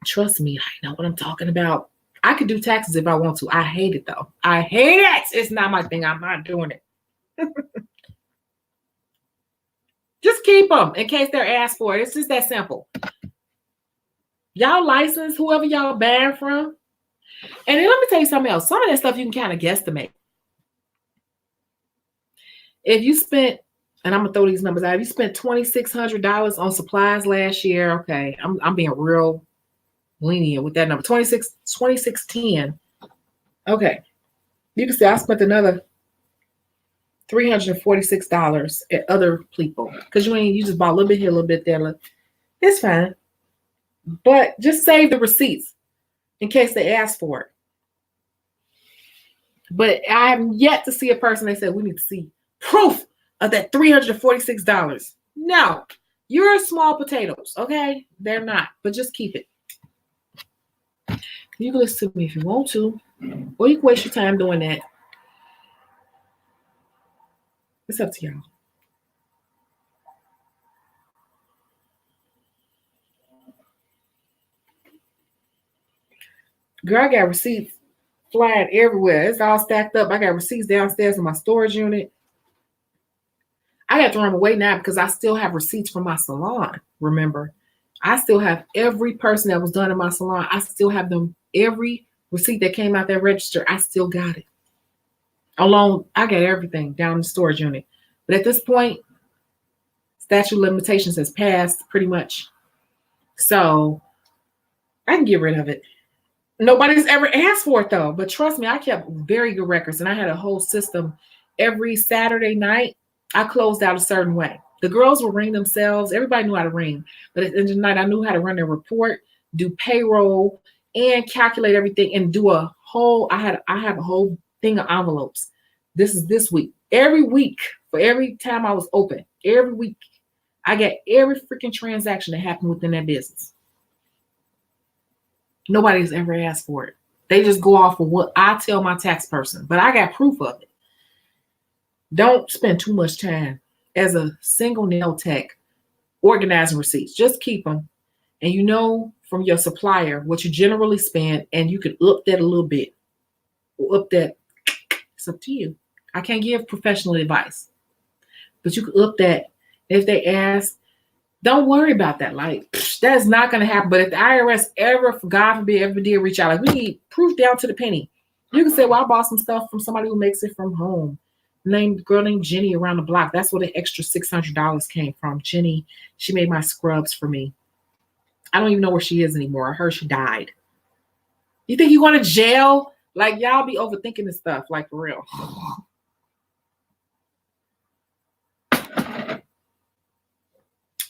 Trust me, I know what I'm talking about. I could do taxes if I want to. I hate it though. I hate it. It's not my thing. I'm not doing it. Just keep them in case they're asked for it. It's just that simple. Y'all license whoever y'all buying from. And then let me tell you something else. Some of that stuff you can kind of guesstimate. If you spent, and I'm gonna throw these numbers out, if you spent $2,600 on supplies last year, okay, I'm being real lenient with that number. 2610. Okay. You can say I spent another $346 at other people because you just bought a little bit here, a little bit there. It's fine, but just save the receipts in case they ask for it. But I have yet to see a person that said we need to see proof of that $346. No, you're small potatoes, okay? They're not, but just keep it. You can listen to me if you want to, or you can waste your time doing that. It's up to y'all. Girl, I got receipts flying everywhere. It's all stacked up. I got receipts downstairs in my storage unit. I got to throw them away now because I still have receipts from my salon. Remember, I still have every person that was done in my salon. I still have them. Every receipt that came out that register, I still got it. I got everything down in the storage unit. But at this point, statute of limitations has passed pretty much. So I can get rid of it. Nobody's ever asked for it though. But trust me, I kept very good records and I had a whole system. Every Saturday night, I closed out a certain way. The girls would ring themselves. Everybody knew how to ring. But at the end of the night, I knew how to run their report, do payroll, and calculate everything and do I have a whole thing of envelopes. This is this week. Every week, for every time I was open, every week, I got every freaking transaction that happened within that business. Nobody's ever asked for it. They just go off of what I tell my tax person, but I got proof of it. Don't spend too much time as a single nail tech organizing receipts. Just keep them. And you know from your supplier what you generally spend, and you can up that a little bit. Or up that. It's up to you. I can't give professional advice, but you can up that. If they ask, Don't worry about that. Like, that's not going to happen. But if the IRS ever, God forbid, ever did reach out, like, we need proof down to the penny. You can say, well, I bought some stuff from somebody who makes it from home. Girl named Jenny around the block. That's where the extra $600 came from. Jenny, she made my scrubs for me. I don't even know where she is anymore. I heard she died. You think you going to jail? Like, y'all be overthinking this stuff, like, for real.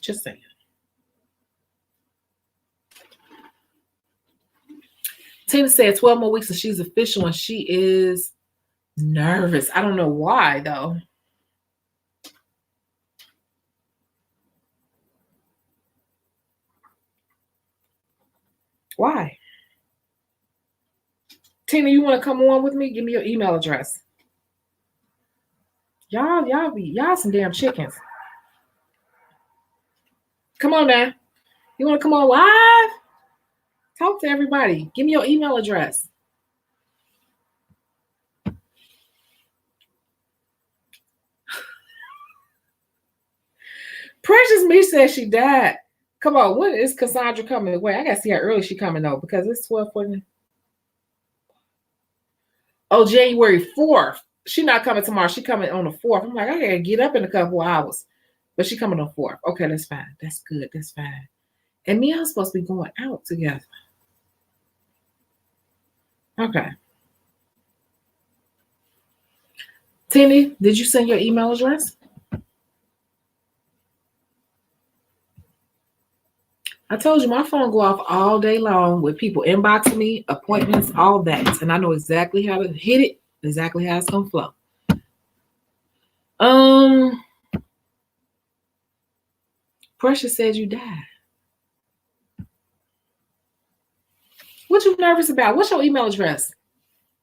Just saying. Tina said 12 more weeks and she's official, and she is nervous. I don't know why, though. Why? Tina, you want to come on with me? Give me your email address. Y'all some damn chickens. Come on now. You want to come on live? Talk to everybody. Give me your email address. Precious Me says she died. Come on, when is Cassandra coming? Wait, I gotta see how early she coming though, because it's 12:40. Oh, January 4th. She not coming tomorrow. She coming on the 4th. I'm like, I gotta get up in a couple hours. But she coming on 4th. Okay, that's fine. That's good. That's fine. And me and her supposed to be going out together. Okay. Tinny, did you send your email address? I told you my phone go off all day long with people inboxing me, appointments, all that. And I know exactly how to hit it, exactly how it's gonna flow. Precious said you died. What you nervous about? What's your email address?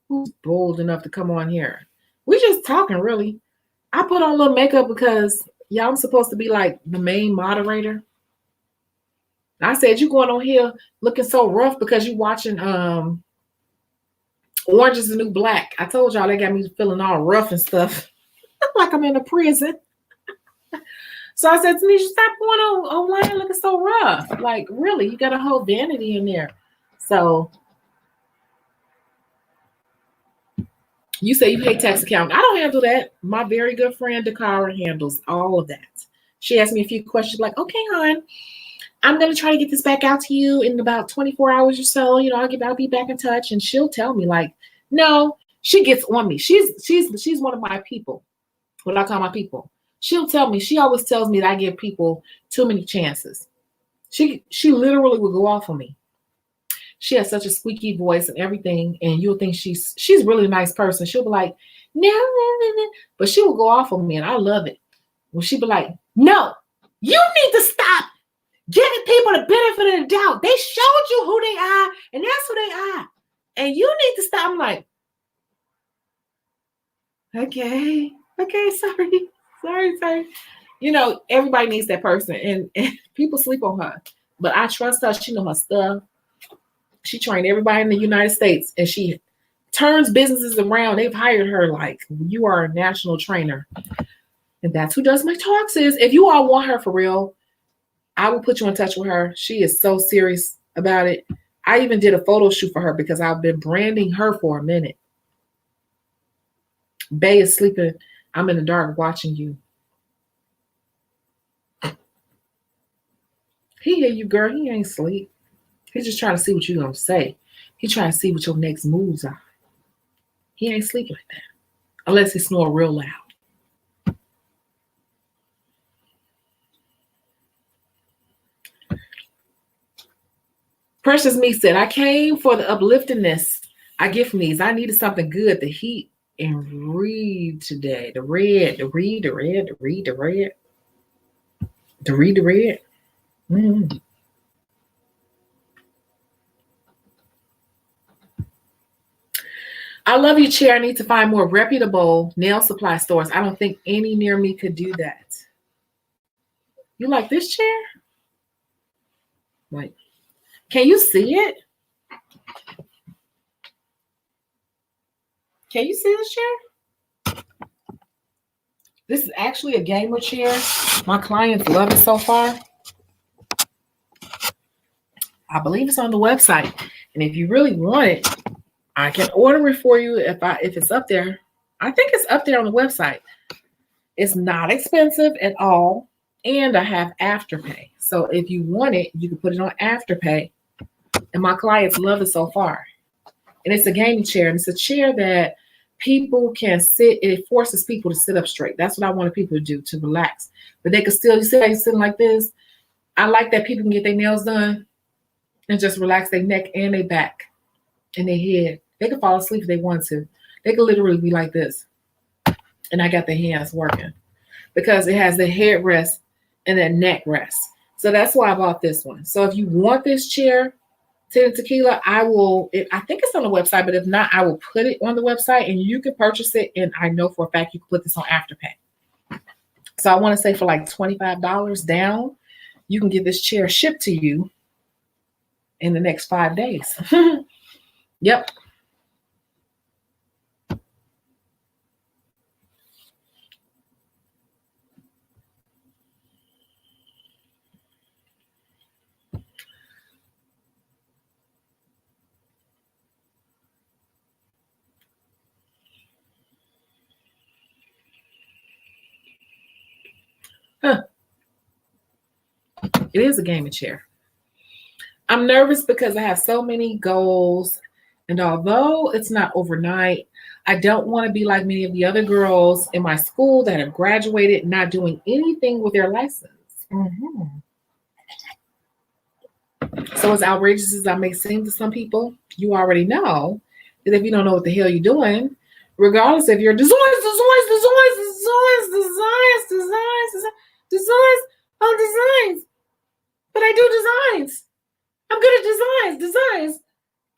Who's bold enough to come on here? We just talking, really. I put on a little makeup because I'm supposed to be like the main moderator. I said, you going on here looking so rough because you watching Orange is the New Black. I told y'all they got me feeling all rough and stuff. Like I'm in a prison. So I said, Tanisha, stop going online looking so rough. Like, really, you got a whole vanity in there. So you say you hate tax accounting. I don't handle that. My very good friend Dakara handles all of that. She asked me a few questions like, okay, hon, I'm going to try to get this back out to you in about 24 hours or so. I'll be back in touch. And she'll tell me like, no, she gets on me. She's one of my people. What I call my people. She'll tell me, she always tells me that I give people too many chances. She literally will go off on me. She has such a squeaky voice and everything. And you'll think she's really a nice person. She'll be like, no. But she will go off on me and I love it. When she'll be like, no, you need to stop giving people the benefit of the doubt. They showed you who they are, and that's who they are. And you need to stop. I'm like, okay, sorry. Everybody needs that person, and people sleep on her. But I trust her. She knows her stuff. She trained everybody in the United States, and she turns businesses around. They've hired her like, you are a national trainer. And that's who does my talks is. If you all want her for real, I will put you in touch with her. She is so serious about it. I even did a photo shoot for her because I've been branding her for a minute. Bay is sleeping. I'm in the dark watching you. He hear you, girl. He ain't sleep. He's just trying to see what you're going to say. He's trying to see what your next moves are. He ain't sleeping like that. Unless he snore real loud. Precious Me said, I came for the upliftingness I get from these. I needed something good to heat and read today. The read. Mm-hmm. I love you, Chair. I need to find more reputable nail supply stores. I don't think any near me could do that. You like this chair? Like, can you see it? Can you see this chair? This is actually a gamer chair. My clients love it so far. I believe it's on the website. And if you really want it, I can order it for you if it's up there. I think it's up there on the website. It's not expensive at all. And I have Afterpay. So if you want it, you can put it on Afterpay. And my clients love it so far. And it's a gaming chair. And it's a chair that people can sit. It forces people to sit up straight. That's what I wanted people to do, to relax. But they can still, you see how you're sitting like this? I like that people can get their nails done and just relax their neck and their back and their head. They can fall asleep if they want to. They can literally be like this. And I got the hands working because it has the head rest and the neck rest. So that's why I bought this one. So if you want this chair, Tin Tequila, I think it's on the website, but if not, I will put it on the website and you can purchase it. And I know for a fact you can put this on Afterpay. So I want to say for like $25 down, you can get this chair shipped to you in the next 5 days. Yep. Huh. It is a gaming chair. I'm nervous because I have so many goals. And although it's not overnight, I don't want to be like many of the other girls in my school that have graduated not doing anything with their license. Mm-hmm. So as outrageous as I may seem to some people, you already know that if you don't know what the hell you're doing, regardless if you're designs, but I do designs. I'm good at designs.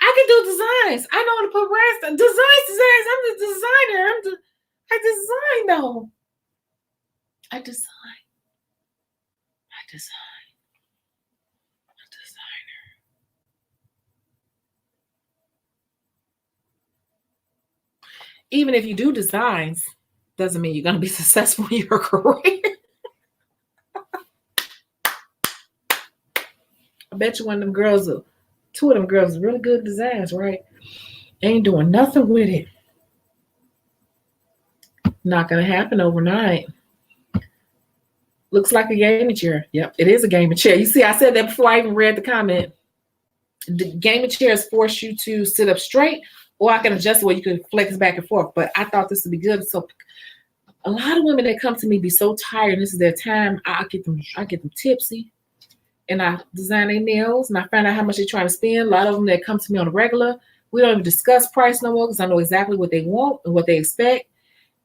I can do designs. I know how to put rest. Designs. I'm the designer. I design though. I design. A designer. Even if you do designs, doesn't mean you're going to be successful in your career. I bet you one of them girls, two of them girls, are really good designs, right? Ain't doing nothing with it. Not going to happen overnight. Looks like a gaming chair. Yep, it is a gaming chair. You see, I said that before I even read the comment. The gaming chairs force you to sit up straight, or I can adjust it where you can flex back and forth. But I thought this would be good. So a lot of women that come to me be so tired, and this is their time. I get them tipsy, and I design their nails, and I find out how much they're trying to spend. A lot of them that come to me on the regular, we don't even discuss price no more because I know exactly what they want and what they expect.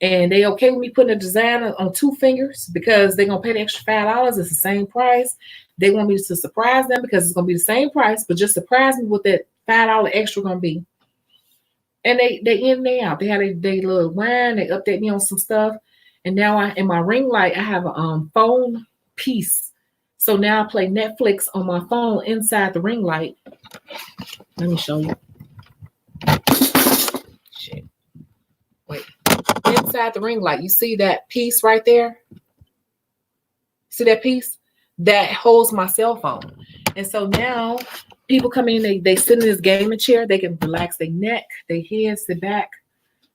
And they okay with me putting a design on 2 fingers because they're going to pay the extra $5. It's the same price. They want me to surprise them because it's going to be the same price, but just surprise me with that $5 extra going to be. And they in and they out. They had their little wine. They update me on some stuff. And now in my ring light, I have a phone piece. So now I play Netflix on my phone inside the ring light. Let me show you. Shit. Wait. Inside the ring light, you see that piece right there? See that piece? That holds my cell phone. And so now people come in, they sit in this gaming chair, they can relax their neck, their head, sit back,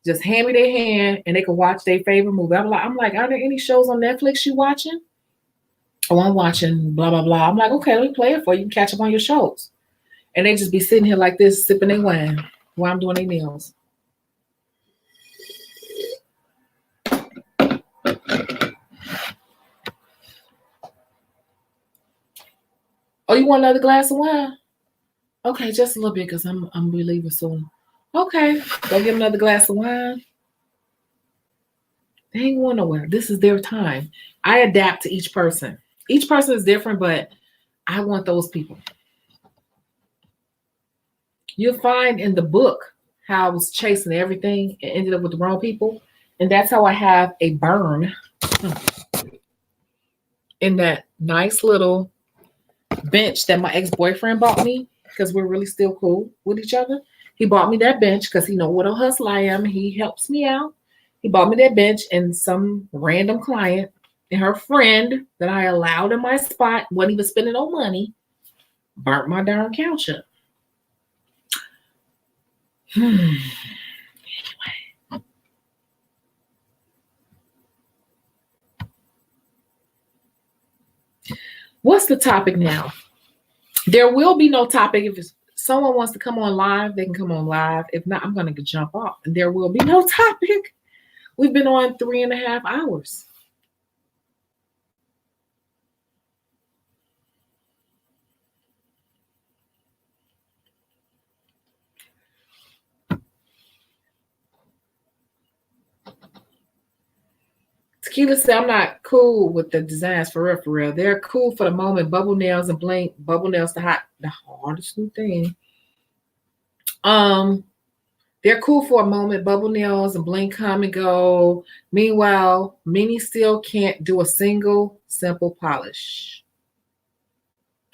just hand me their hand, and they can watch their favorite movie. I'm like, are there any shows on Netflix you watching? Oh, I'm watching blah, blah, blah. I'm like, okay, let me play it for you. You can catch up on your shows. And they just be sitting here like this, sipping their wine while I'm doing their nails. Oh, you want another glass of wine? Okay, just a little bit because I'm leaving soon. Okay, go get another glass of wine. They ain't going nowhere. This is their time. I adapt to each person. Each person is different, but I want those people. You'll find in the book how I was chasing everything and ended up with the wrong people. And that's how I have a burn in that nice little bench that my ex-boyfriend bought me because we're really still cool with each other. He bought me that bench because he know what a hustler I am. He helps me out. He bought me that bench, and some random client and her friend that I allowed in my spot wasn't even spending no money Burnt my darn couch up. What's the topic now? There will be no topic. If someone wants to come on live, they can come on live. If not, I'm going to jump off. And there will be no topic. We've been on 3.5 hours. Tequila said, I'm not cool with the designs for real, for real. They're cool for the moment. Bubble nails and bling. Bubble nails, the hardest new thing. They're cool for a moment. Bubble nails and bling come and go. Meanwhile, many still can't do a single simple polish.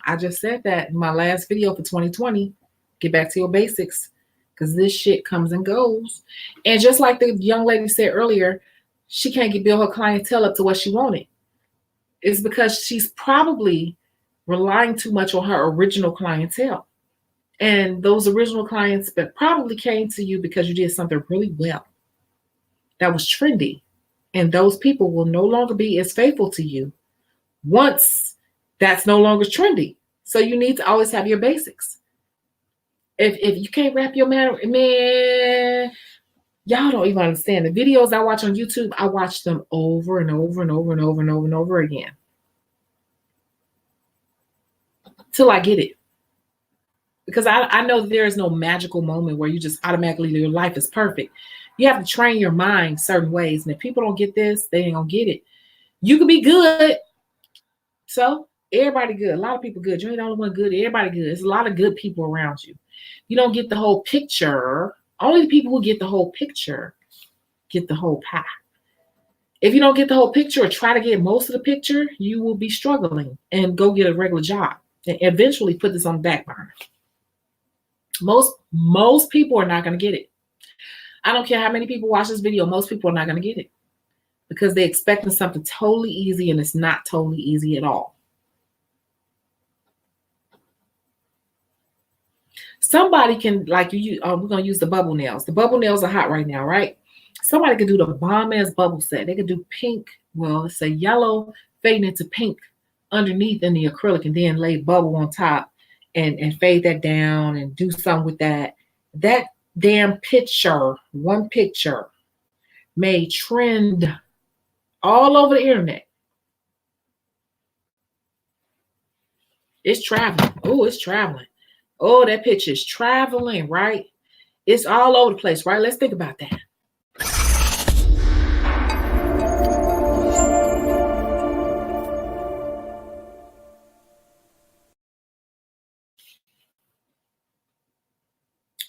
I just said that in my last video for 2020. Get back to your basics, because this shit comes and goes. And just like the young lady said earlier, she can't build her clientele up to what she wanted. It's because she's probably relying too much on her original clientele. And those original clients probably came to you because you did something really well that was trendy. And those people will no longer be as faithful to you once that's no longer trendy. So you need to always have your basics. If you can't wrap your man, y'all don't even understand. The videos I watch on YouTube, I watch them over and over and over and over and over and over again till I get it. Because I know there is no magical moment where you just automatically, your life is perfect. You have to train your mind certain ways. And if people don't get this, they ain't gonna get it. You can be good. So everybody good. A lot of people good. You ain't the only one good. Everybody good. There's a lot of good people around you. You don't get the whole picture. Only the people who get the whole picture get the whole pie. If you don't get the whole picture or try to get most of the picture, you will be struggling and go get a regular job and eventually put this on the back burner. Most people are not going to get it. I don't care how many people watch this video. Most people are not going to get it because they're expecting something totally easy, and it's not totally easy at all. Somebody can, like you, we're going to use the bubble nails. The bubble nails are hot right now, right? Somebody could do the bomb-ass bubble set. They could do pink. Well, it's a yellow fading into pink underneath in the acrylic, and then lay bubble on top. And fade that down and do something with that. That damn picture, one picture, may trend all over the internet. It's traveling. Oh, it's traveling. Oh, that picture is traveling, right? It's all over the place, right? Let's think about that.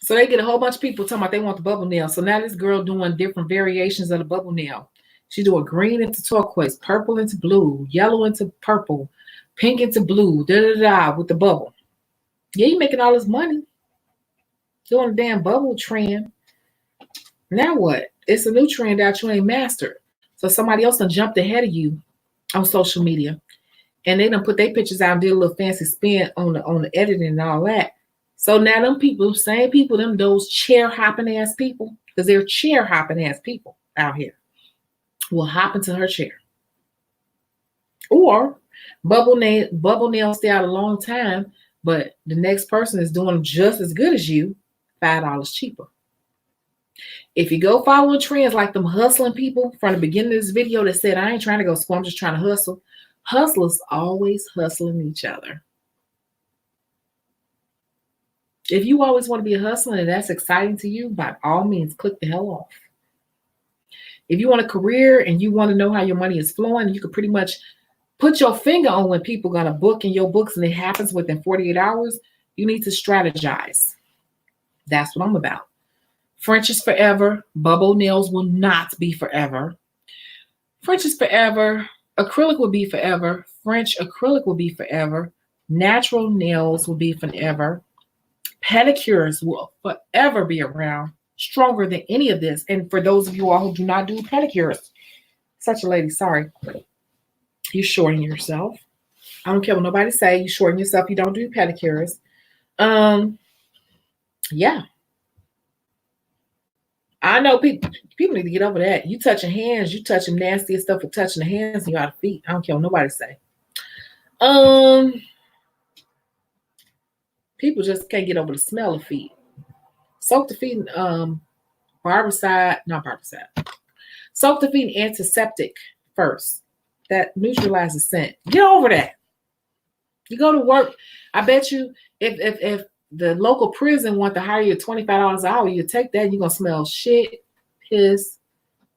So they get a whole bunch of people talking about they want the bubble nail. So now this girl doing different variations of the bubble nail. She's doing green into turquoise, purple into blue, yellow into purple, pink into blue, with the bubble. Yeah, you making all this money doing a damn bubble trend. Now what? It's a new trend that you ain't mastered. So somebody else done jumped ahead of you on social media, and they done put their pictures out and did a little fancy spin on the editing and all that. So now them people, same people, those chair hopping ass people, because they're chair hopping ass people out here, will hop into her chair. Or bubble nails stay out a long time, but the next person is doing just as good as you, $5 cheaper. If you go following trends like them hustling people from the beginning of this video that said, I ain't trying to go school, I'm just trying to hustle. Hustlers always hustling each other. If you always want to be a hustler and that's exciting to you, by all means, click the hell off. If you want a career and you want to know how your money is flowing, you can pretty much put your finger on when people are going to book in your books and it happens within 48 hours, you need to strategize. That's what I'm about. French is forever. Bubble nails will not be forever. French is forever. Acrylic will be forever. French acrylic will be forever. Natural nails will be forever. Pedicures will forever be around, stronger than any of this. And for those of you all who do not do pedicures, such a lady, sorry, you're shorting yourself. I don't care what nobody say. You shorten yourself. You don't do pedicures. Yeah. I know people need to get over that. You touching hands, you touching nasty stuff with touching the hands and you out of feet. I don't care what nobody say. People just can't get over the smell of feet. Soak the feet in barbicide. Soak the feet in antiseptic first. That neutralizes scent. Get over that. You go to work. I bet you if the local prison want to hire you $25 an hour, you take that and you're gonna smell shit, piss,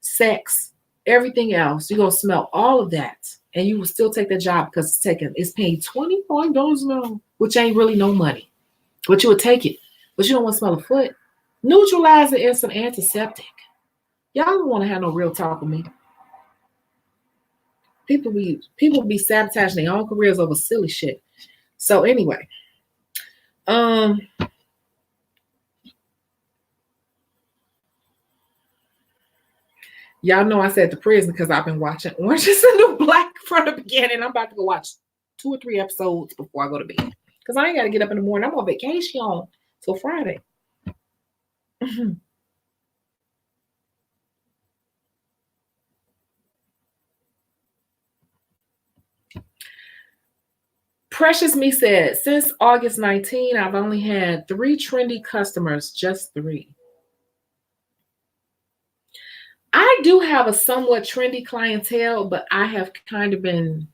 sex, everything else. You're gonna smell all of that. And you will still take that job because it's paying $25 an hour, which ain't really no money. But you would take it. But you don't want to smell a foot. Neutralize it in some antiseptic. Y'all don't want to have no real talk with me. People be sabotaging their own careers over silly shit. So anyway, y'all know I said the prison because I've been watching Orange is the New Black from the beginning. I'm about to go watch 2 or 3 episodes before I go to bed because I ain't got to get up in the morning. I'm on vacation till Friday. Precious Me said, since August 19, I've only had 3 trendy customers, just 3. I do have a somewhat trendy clientele, but I have kind of been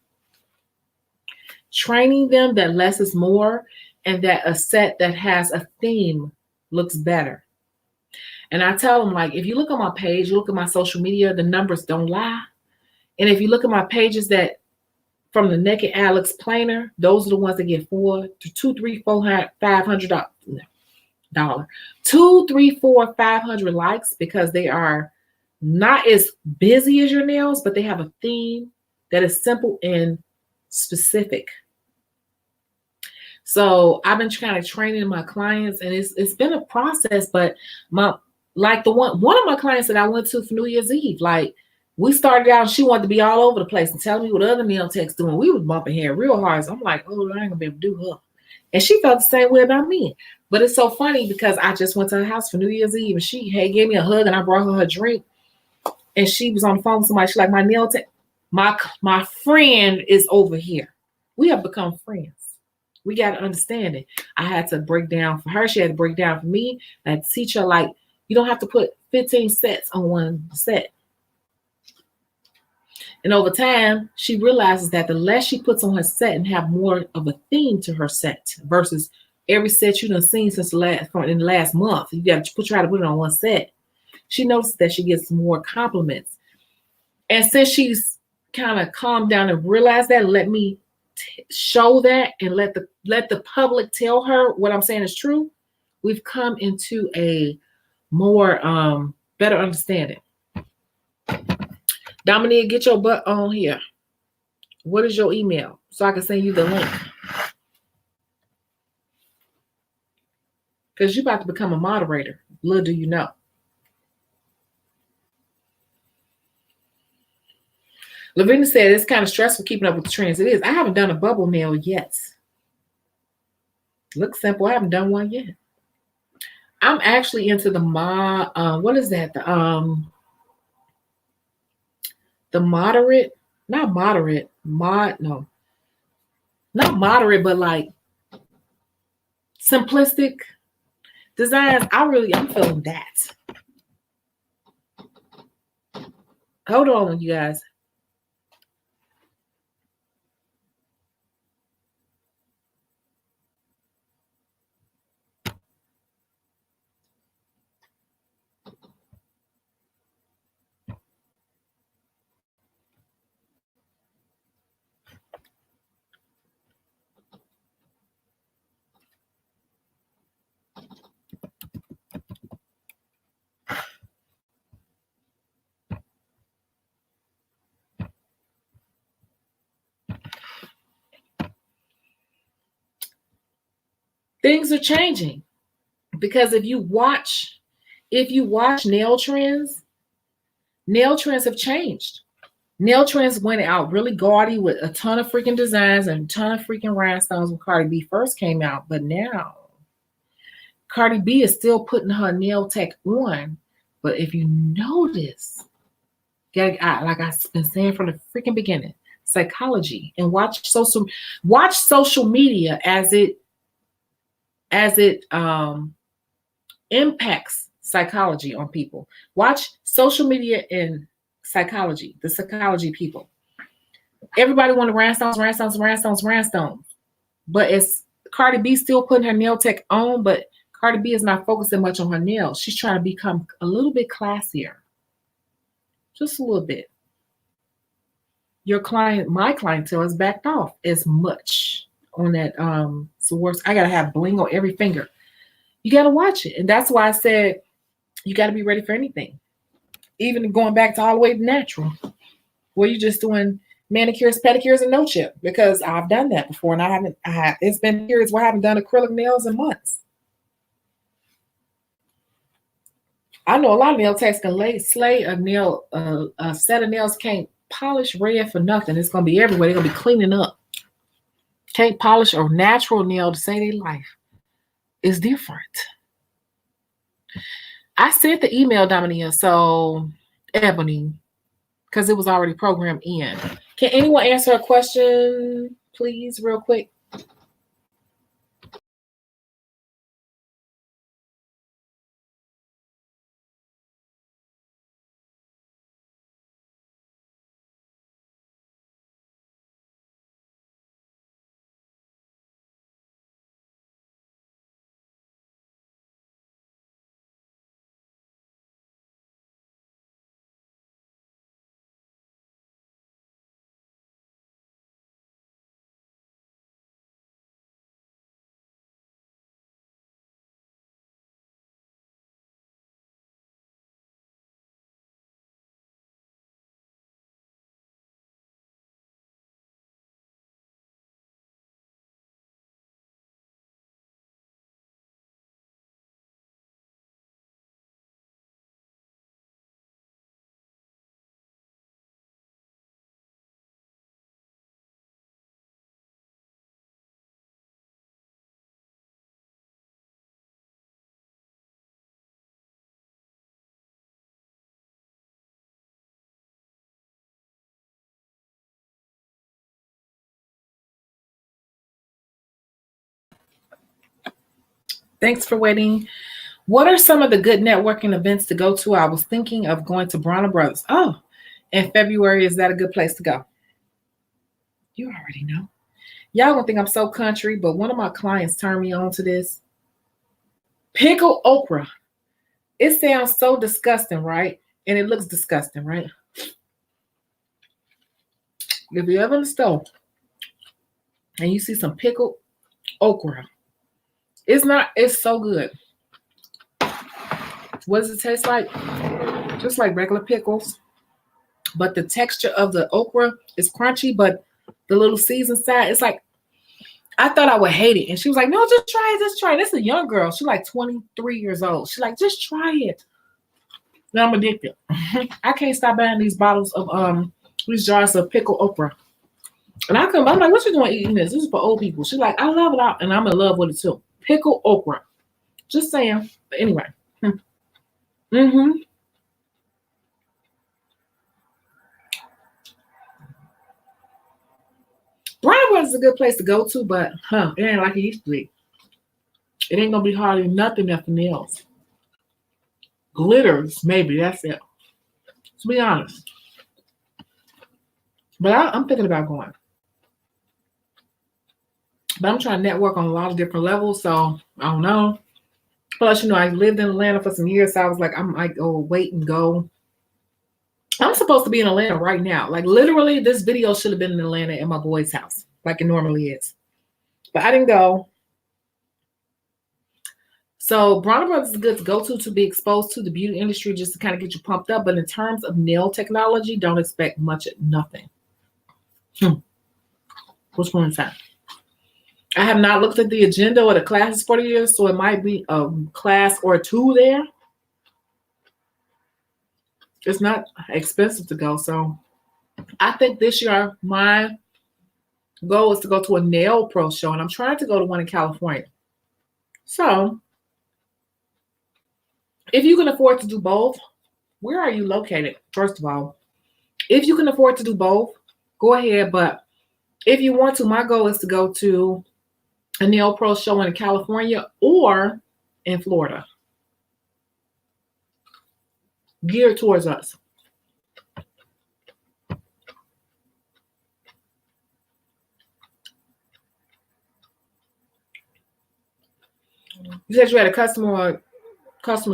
training them that less is more and that a set that has a theme looks better. And I tell them, like, if you look on my page, you look at my social media, the numbers don't lie. And if you look at my pages that from the Naked Alex Planer, those are the ones that get $200, $300, $400, $500, $200, $300, $400, $500 likes because they are not as busy as your nails, but they have a theme that is simple and specific. So I've been kind of training my clients, and it's been a process. But one of my clients that I went to for New Year's Eve, like, we started out and she wanted to be all over the place and telling me what other nail techs doing. We was bumping head real hard. So I'm like, oh, I ain't gonna be able to do her. And she felt the same way about me. But it's so funny because I just went to her house for New Year's Eve and she gave me a hug and I brought her drink. And she was on the phone with somebody. She's like, my nail tech, my friend is over here. We have become friends. We got to understand it. I had to break down for her. She had to break down for me. I had to teach her, like, you don't have to put 15 sets on one set. And over time, she realizes that the less she puts on her set and have more of a theme to her set versus every set you done seen in the last month, you got to try to put it on one set. She notices that she gets more compliments. And since she's kind of calmed down and realized that, let me show that and let the public tell her what I'm saying is true, we've come into a more better understanding. Dominique, get your butt on here. What is your email so I can send you the link? Because you're about to become a moderator. Little do you know. Lavina said it's kind of stressful keeping up with the trends. It is. I haven't done a bubble nail yet. Looks simple. I haven't done one yet. I'm actually into the what is that? The moderate, not moderate, not moderate, but like simplistic designs. I'm feeling that. Hold on, you guys. Things are changing because if you watch nail trends have changed. Nail trends went out really gaudy with a ton of freaking designs and a ton of freaking rhinestones when Cardi B first came out. But now Cardi B is still putting her nail tech on. But if you notice, like I've been saying from the freaking beginning, psychology, and watch social media as it impacts psychology on people. Watch social media and psychology, the psychology people. Everybody want rhinestones. But it's Cardi B still putting her nail tech on, but Cardi B is not focusing much on her nails. She's trying to become a little bit classier. Just a little bit. My clientele has backed off as much on that. I gotta have bling on every finger. You gotta watch it. And that's why I said you gotta be ready for anything. Even going back to all the way to natural, where you're just doing manicures, pedicures, and no chip, because I've done that before, and it's been periods where I haven't done acrylic nails in months. I know a lot of nail techs can slay a set of nails can't polish red for nothing. It's gonna be everywhere. They're gonna be cleaning up. Can't polish a natural nail to save their life. It's different. I sent the email, Dominia, so Ebony, because it was already programmed in. Can anyone answer a question, please, real quick? Thanks for waiting. What are some of the good networking events to go to? I was thinking of going to Bronner Brothers. Oh, in February, is that a good place to go? You already know. Y'all gonna think I'm so country, but one of my clients turned me on to this. Pickled okra. It sounds so disgusting, right? And it looks disgusting, right? If you're ever in the store and you see some pickled okra, it's so good. What does it taste like? Just like regular pickles. But the texture of the okra is crunchy, but the little seeds inside, it's like, I thought I would hate it. And she was like, no, just try it. This is a young girl. She's like 23 years old. She's like, just try it. Now I'm addicted. I can't stop buying these bottles of these jars of pickled okra. And I'm like, what you doing eating this? This is for old people. She's like, I love it and I'm in love with it too. Pickled okra. Just saying. But anyway. Mm-hmm. Bronner Brothers is a good place to go to, but it ain't like it used to be. It ain't gonna be hardly nothing else. Glitters, maybe, that's it. To be honest. But I'm thinking about going. But I'm trying to network on a lot of different levels, so I don't know. Plus, I lived in Atlanta for some years, so I was like, I might go wait and go. I'm supposed to be in Atlanta right now. Like, literally, this video should have been in Atlanta at my boy's house, like it normally is. But I didn't go. So Bronner Brothers is good to go to be exposed to the beauty industry, just to kind of get you pumped up. But in terms of nail technology, don't expect much at nothing. What's going on? I have not looked at the agenda or the classes for the year, so it might be a class or two there. It's not expensive to go, so I think this year my goal is to go to a nail pro show, and I'm trying to go to one in California. So if you can afford to do both, where are you located? First of all, if you can afford to do both, go ahead. But if you want to, my goal is to go to a nail pro show in California or in Florida, geared towards us. You said you had a customer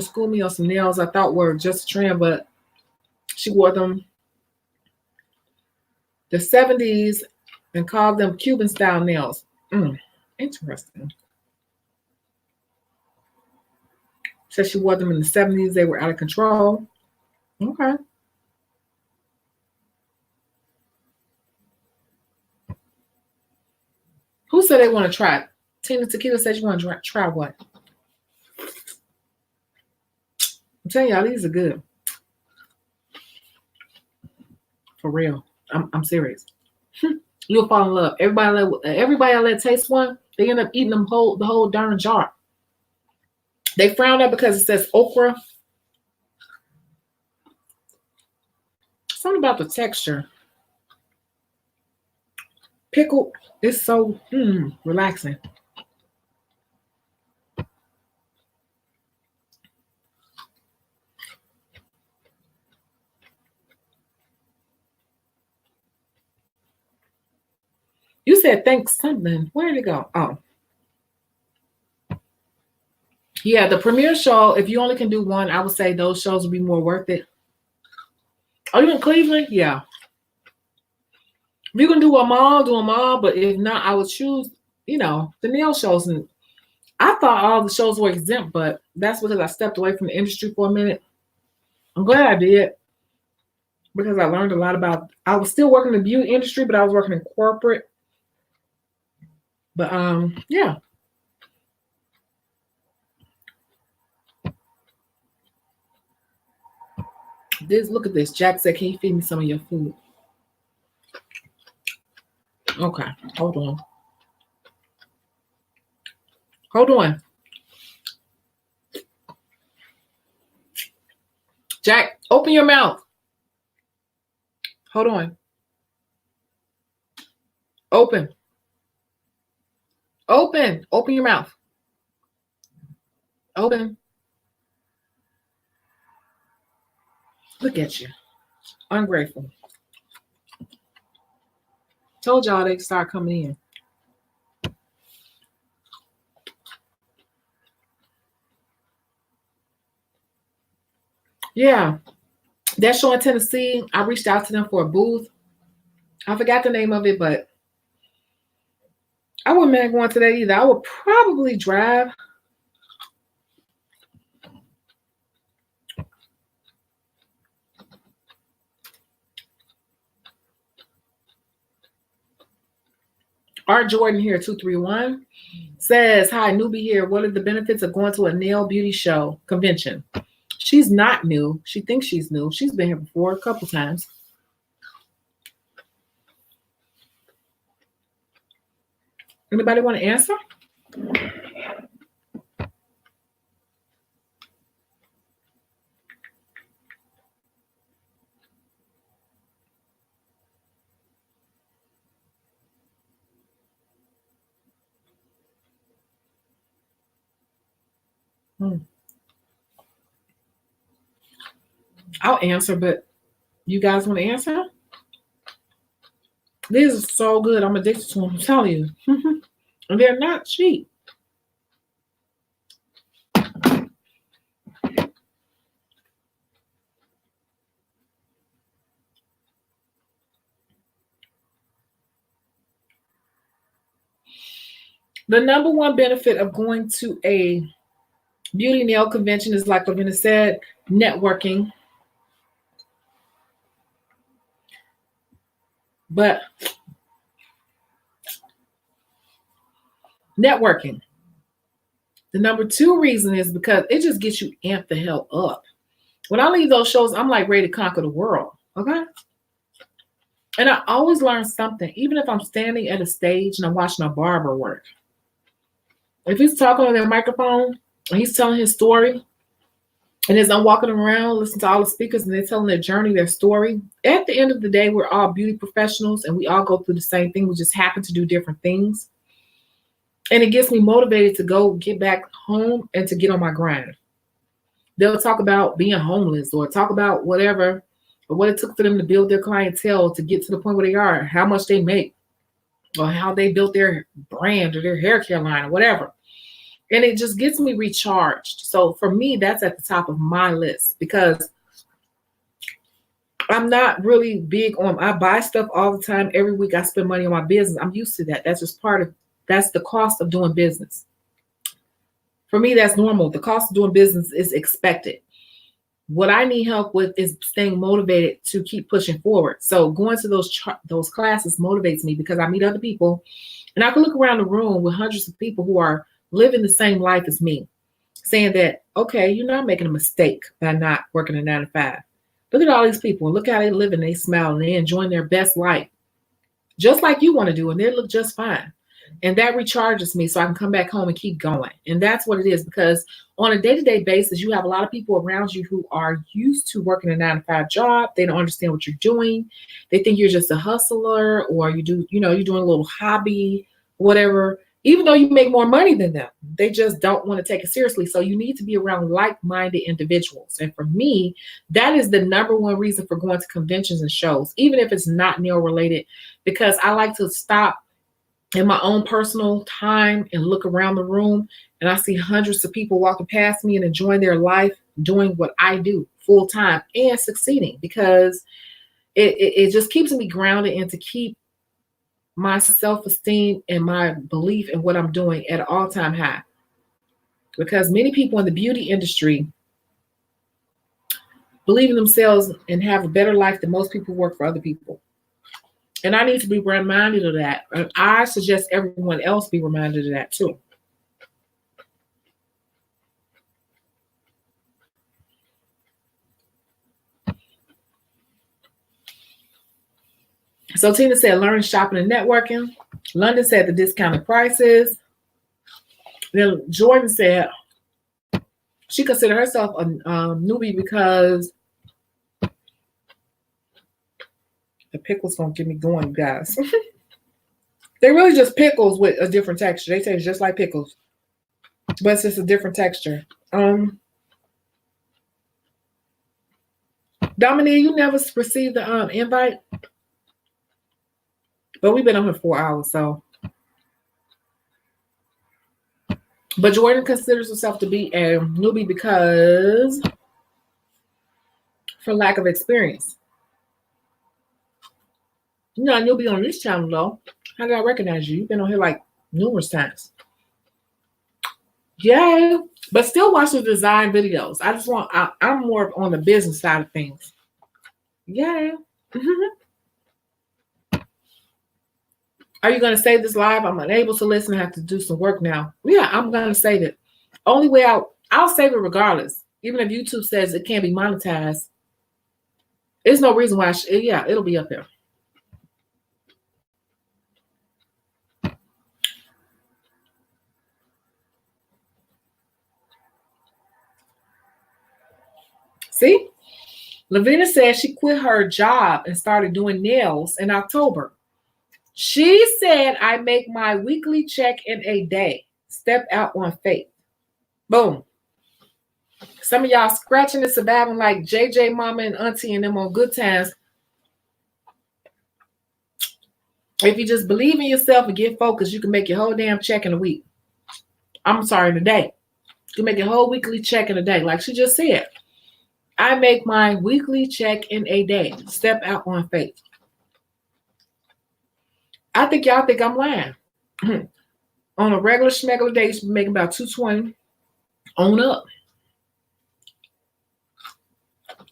school me on some nails I thought were just a trend, but she wore them the 70s and called them Cuban style nails. Interesting. Said she wore them in the 70s. They were out of control. Okay. Who said they want to try it? Tina Tequila said you want to try what? I'm telling y'all, these are good. For real. I'm serious. You'll fall in love. Everybody I let taste one, they end up eating the whole darn jar. They frown at because it says okra. Something about the texture. Pickle is so relaxing. You said thanks something. Where did it go? Oh. Yeah, the premiere show, if you only can do one, I would say those shows would be more worth it. Are you in Cleveland? Yeah. If you can do them all, but if not, I would choose, the nail shows. And I thought all the shows were exempt, but that's because I stepped away from the industry for a minute. I'm glad I did because I learned a lot about, I was still working in the beauty industry, but I was working in corporate. But yeah. Look at this. Jack said, can you feed me some of your food? Okay, hold on. Hold on. Jack, open your mouth. Hold on. Open. Open. Open your mouth. Open. Look at you. Ungrateful. Told y'all they start coming in. Yeah. That show in Tennessee, I reached out to them for a booth. I forgot the name of it, but I wouldn't mind going to that either. I would probably drive. Art Jordan here, 231, says, hi, newbie here. What are the benefits of going to a nail beauty show convention? She's not new. She thinks she's new. She's been here before a couple times. Anybody want to answer? I'll answer, but you guys want to answer? These are so good. I'm addicted to them. I'm telling you. And they're not cheap. The number one benefit of going to a beauty nail convention is, like Lavina said, networking. But networking. The number two reason is because it just gets you amped the hell up. When I leave those shows, I'm like ready to conquer the world. Okay? And I always learn something, even if I'm standing at a stage and I'm watching a barber work. If he's talking on that microphone and he's telling his story, and as I'm walking around, listening to all the speakers and they're telling their journey, their story, at the end of the day, we're all beauty professionals and we all go through the same thing. We just happen to do different things. And it gets me motivated to go get back home and to get on my grind. They'll talk about being homeless or talk about whatever, or what it took for them to build their clientele to get to the point where they are, how much they make, or how they built their brand or their hair care line or whatever. And it just gets me recharged. So for me, that's at the top of my list because I'm not really big on, I buy stuff all the time. Every week I spend money on my business. I'm used to that. That's just that's the cost of doing business. For me, that's normal. The cost of doing business is expected. What I need help with is staying motivated to keep pushing forward. So going to those classes motivates me because I meet other people and I can look around the room with hundreds of people who are living the same life as me, saying that, okay, you're not making a mistake by not working a 9 to 5. Look at all these people and look how they live and they smile and they enjoying their best life, just like you want to do, and they look just fine. And that recharges me so I can come back home and keep going. And that's what it is, because on a day-to-day basis, you have a lot of people around you who are used to working a 9 to 5 job. They don't understand what you're doing. They think you're just a hustler, or you're doing a little hobby, whatever. Even though you make more money than them, they just don't want to take it seriously. So you need to be around like-minded individuals. And for me, that is the number one reason for going to conventions and shows, even if it's not nail related, because I like to stop in my own personal time and look around the room and I see hundreds of people walking past me and enjoying their life, doing what I do full time and succeeding, because it just keeps me grounded and to keep my self-esteem and my belief in what I'm doing at an all-time high. Because many people in the beauty industry believe in themselves and have a better life than most people who work for other people. And I need to be reminded of that. And I suggest everyone else be reminded of that too. So Tina said, learning, shopping, and networking. London said the discounted prices. Then Jordan said she considered herself a newbie because the pickles gonna get me going, you guys. They're really just pickles with a different texture. They taste just like pickles, but it's just a different texture. Dominique, you never received the invite? But we've been on here 4 hours, so. But Jordan considers herself to be a newbie because for lack of experience. You're not a newbie on this channel, though. How did I recognize you? You've been on here like numerous times. Yeah, but still watch the design videos. I'm more on the business side of things. Yeah. Are you going to save this live? I'm unable to listen. I have to do some work now. Yeah, I'm going to save it. Only way I'll save it regardless. Even if YouTube says it can't be monetized, there's no reason why. It'll be up there. See? Lavina said she quit her job and started doing nails in October. She said, I make my weekly check in a day. Step out on faith. Boom. Some of y'all scratching and surviving like JJ Mama and Auntie and them on Good Times. If you just believe in yourself and get focused, you can make your whole damn check in a week. I'm sorry, in a day. You can make your whole weekly check in a day. Like she just said, I make my weekly check in a day. Step out on faith. I think y'all think I'm lying. On a regular schmegular day, you should be making about $220 on up.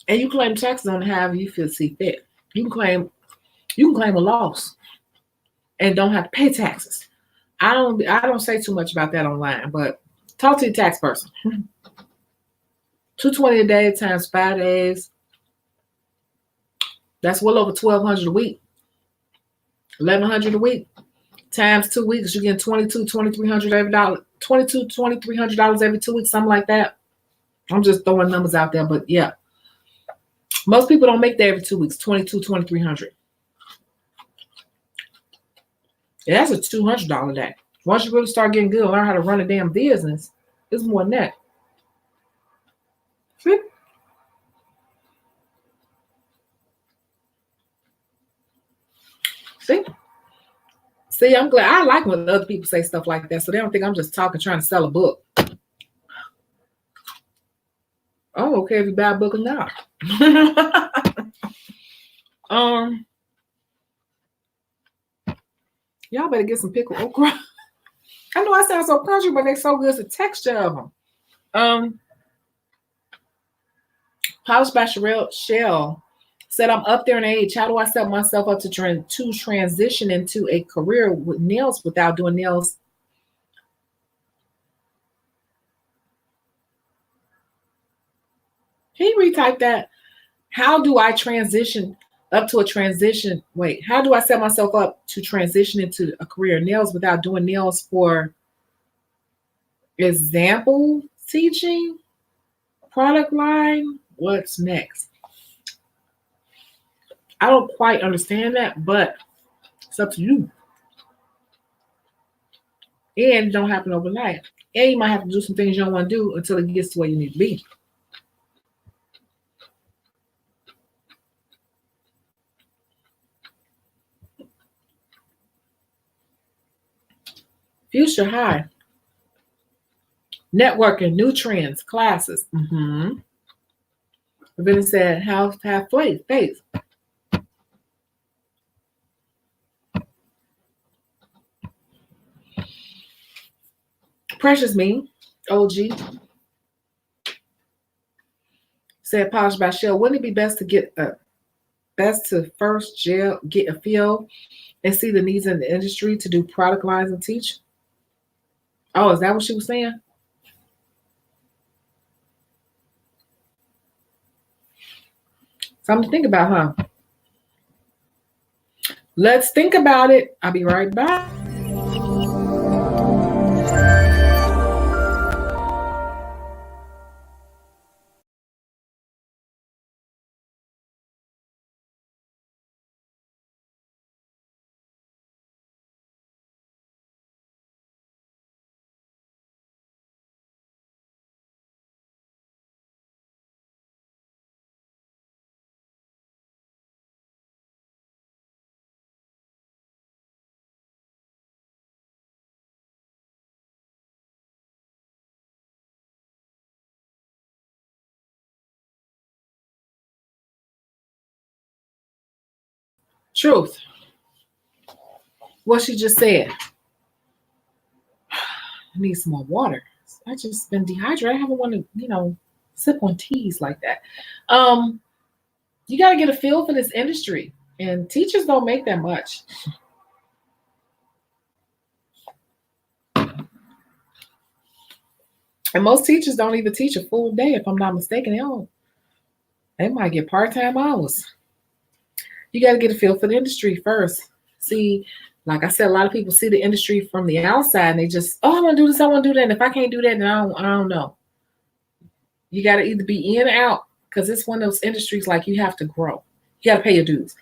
And you claim taxes on however you feel see fit. You can claim a loss and don't have to pay taxes. I don't say too much about that online, but talk to your tax person. $220 a day times 5 days. That's well over $1,200 a week. $1,100 a week times 2 weeks, you get $2,300 every dollar, $2,300 every 2 weeks, something like that. I'm just throwing numbers out there, but yeah, most people don't make that every 2 weeks. 2,300. Yeah, that's a $200 day. Once you really start getting good and learn how to run a damn business, it's more than that. See? See, I'm glad. I like when other people say stuff like that, so they don't think I'm just talking, trying to sell a book. I don't care if you buy a book or not. Y'all better get some pickled okra. I know I sound so country, but they're so good. It's the texture of them. Polished by Shell said, I'm up there in age. How do I set myself up to transition into a career with nails without doing nails? Can you retype that? How do I transition up to a transition? Wait, how do I set myself up to transition into a career in nails without doing nails? For example, teaching, product line, what's next? I don't quite understand that, but it's up to you. And it don't happen overnight. And you might have to do some things you don't want to do until it gets to where you need to be. Future high. Networking, new trends, classes. Then it said, have faith. Precious Me, OG, said, Polished by Shell, wouldn't it be best to first get a feel and see the needs in the industry to do product lines and teach? Oh, is that what she was saying? Something to think about, huh? Let's think about it. I'll be right back. Truth. What she just said. I need some more water. I just been dehydrated. I haven't wanted to, sip on teas like that. You got to get a feel for this industry, and teachers don't make that much. And most teachers don't even teach a full day, if I'm not mistaken. They might get part-time hours. You got to get a feel for the industry first. See, like I said, a lot of people see the industry from the outside and they just, I want to do this, I want to do that. And if I can't do that, then I don't know. You got to either be in or out, because it's one of those industries like you have to grow. You got to pay your dues.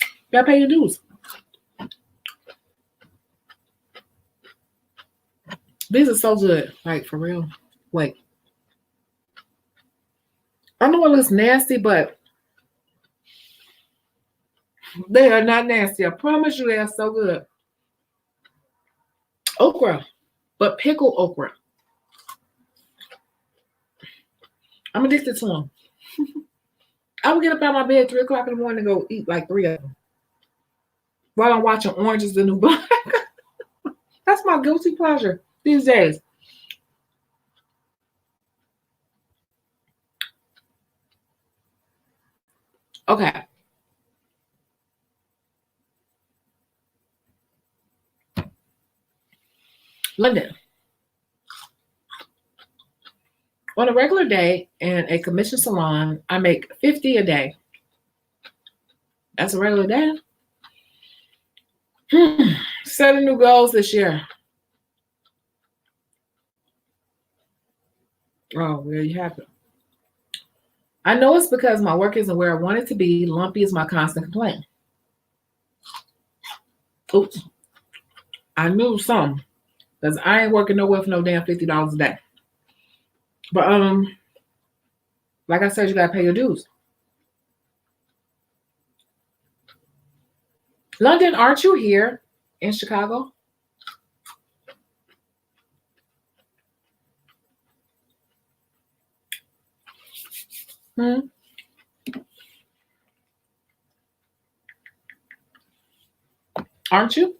You got to pay your dues. These are so good, like for real. Wait. I know it looks nasty, but they are not nasty. I promise you, they are so good. Okra, but pickled okra. I'm addicted to them. I would get up out of my bed at 3 o'clock in the morning and go eat like 3 of them while I'm watching Orange is the New Black. That's my guilty pleasure these days. Okay. London. On a regular day in a commission salon, I make $50 a day. That's a regular day. Setting new goals this year. Oh, there you have it. I know it's because my work isn't where I want it to be. Lumpy is my constant complaint. Oops. I knew something. Because I ain't working nowhere for no damn $50 a day. But like I said, you gotta pay your dues. London, aren't you here in Chicago? Aren't you?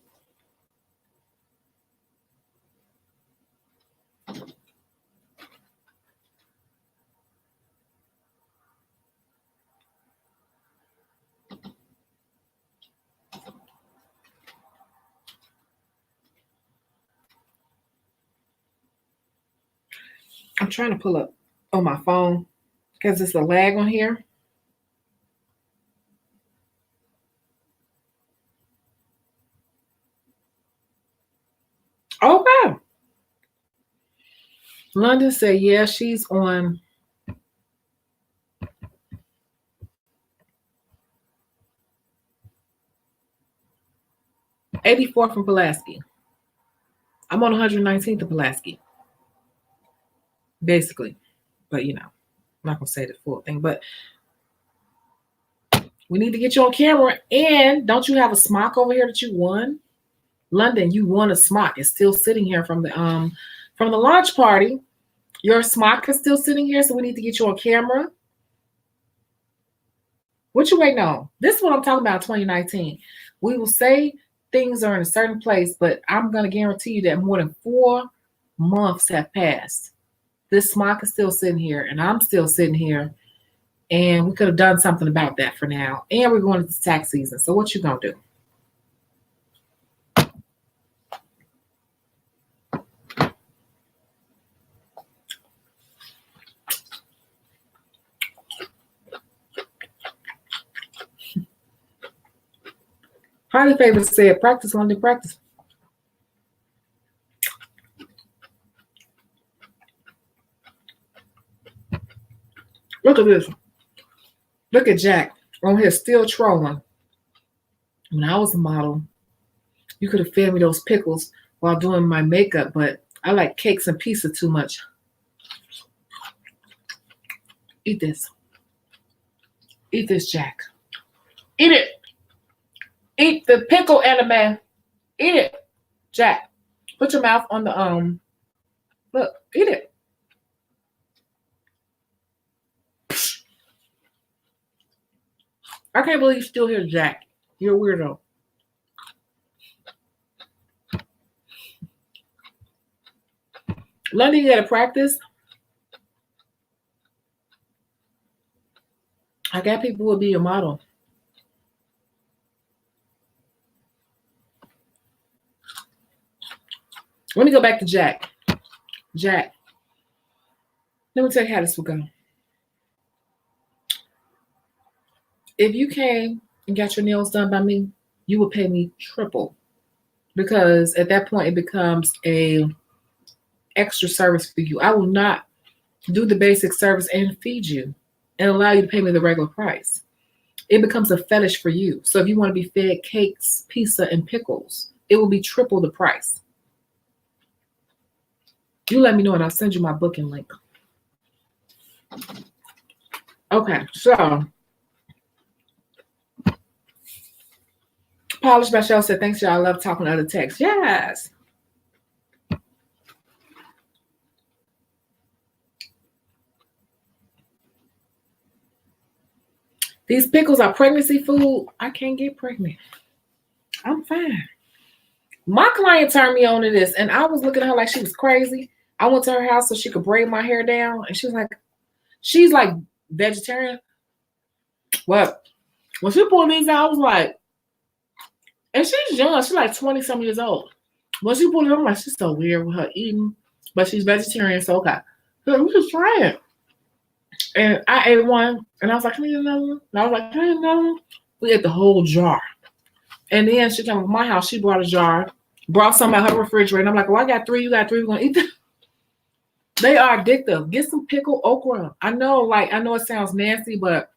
I'm trying to pull up on my phone because it's a lag on here. Okay. London said, yeah, she's on. '84 from Pulaski. I'm on 119th of Pulaski. Basically. But, you know, I'm not going to say the full thing. But we need to get you on camera. And don't you have a smock over here that you won? London, you won a smock. It's still sitting here from the launch party. Your smock is still sitting here, so we need to get you on camera. What you waiting on? This is what I'm talking about, 2019. We will say things are in a certain place, but I'm going to guarantee you that more than 4 months have passed. This smock is still sitting here, and I'm still sitting here, and we could have done something about that for now. And we're going into tax season, so what you going to do? Highly favored said, practice, London, practice. Look at this. Look at Jack on here still trolling. When I was a model, you could have fed me those pickles while doing my makeup, but I like cakes and pizza too much. Eat this. Eat this, Jack. Eat it. Eat the pickle anime. Eat it, Jack. Put your mouth on the look, eat it. I can't believe you're still here, Jack. You're a weirdo. London, you gotta practice. I got people who will be your model. Let me go back to Jack. Jack, let me tell you how this will go. If you came and got your nails done by me, you will pay me triple. Because at that point, it becomes a extra service for you. I will not do the basic service and feed you and allow you to pay me the regular price. It becomes a fetish for you. So if you want to be fed cakes, pizza, and pickles, it will be triple the price. You let me know and I'll send you my booking link. Okay, so Polished by Shell said, thanks, y'all. I love talking to other texts. Yes. These pickles are pregnancy food. I can't get pregnant. I'm fine. My client turned me on to this, and I was looking at her like she was crazy. I went to her house so she could braid my hair down, and she's like vegetarian. What? When she pulled these out, I was like, and she's young. She's like 20-some years old. When she pulled it, I'm like, she's so weird with her eating, but she's vegetarian, so okay. So we just try it. And I ate one, and I was like, can I eat another one? And I was like, can I eat another one? We ate the whole jar. And then she came to my house. She brought a jar, brought some out her refrigerator. And I'm like, well, I got 3. You got 3. We're going to eat them. They are addictive. Get some pickled okra. I know it sounds nasty, but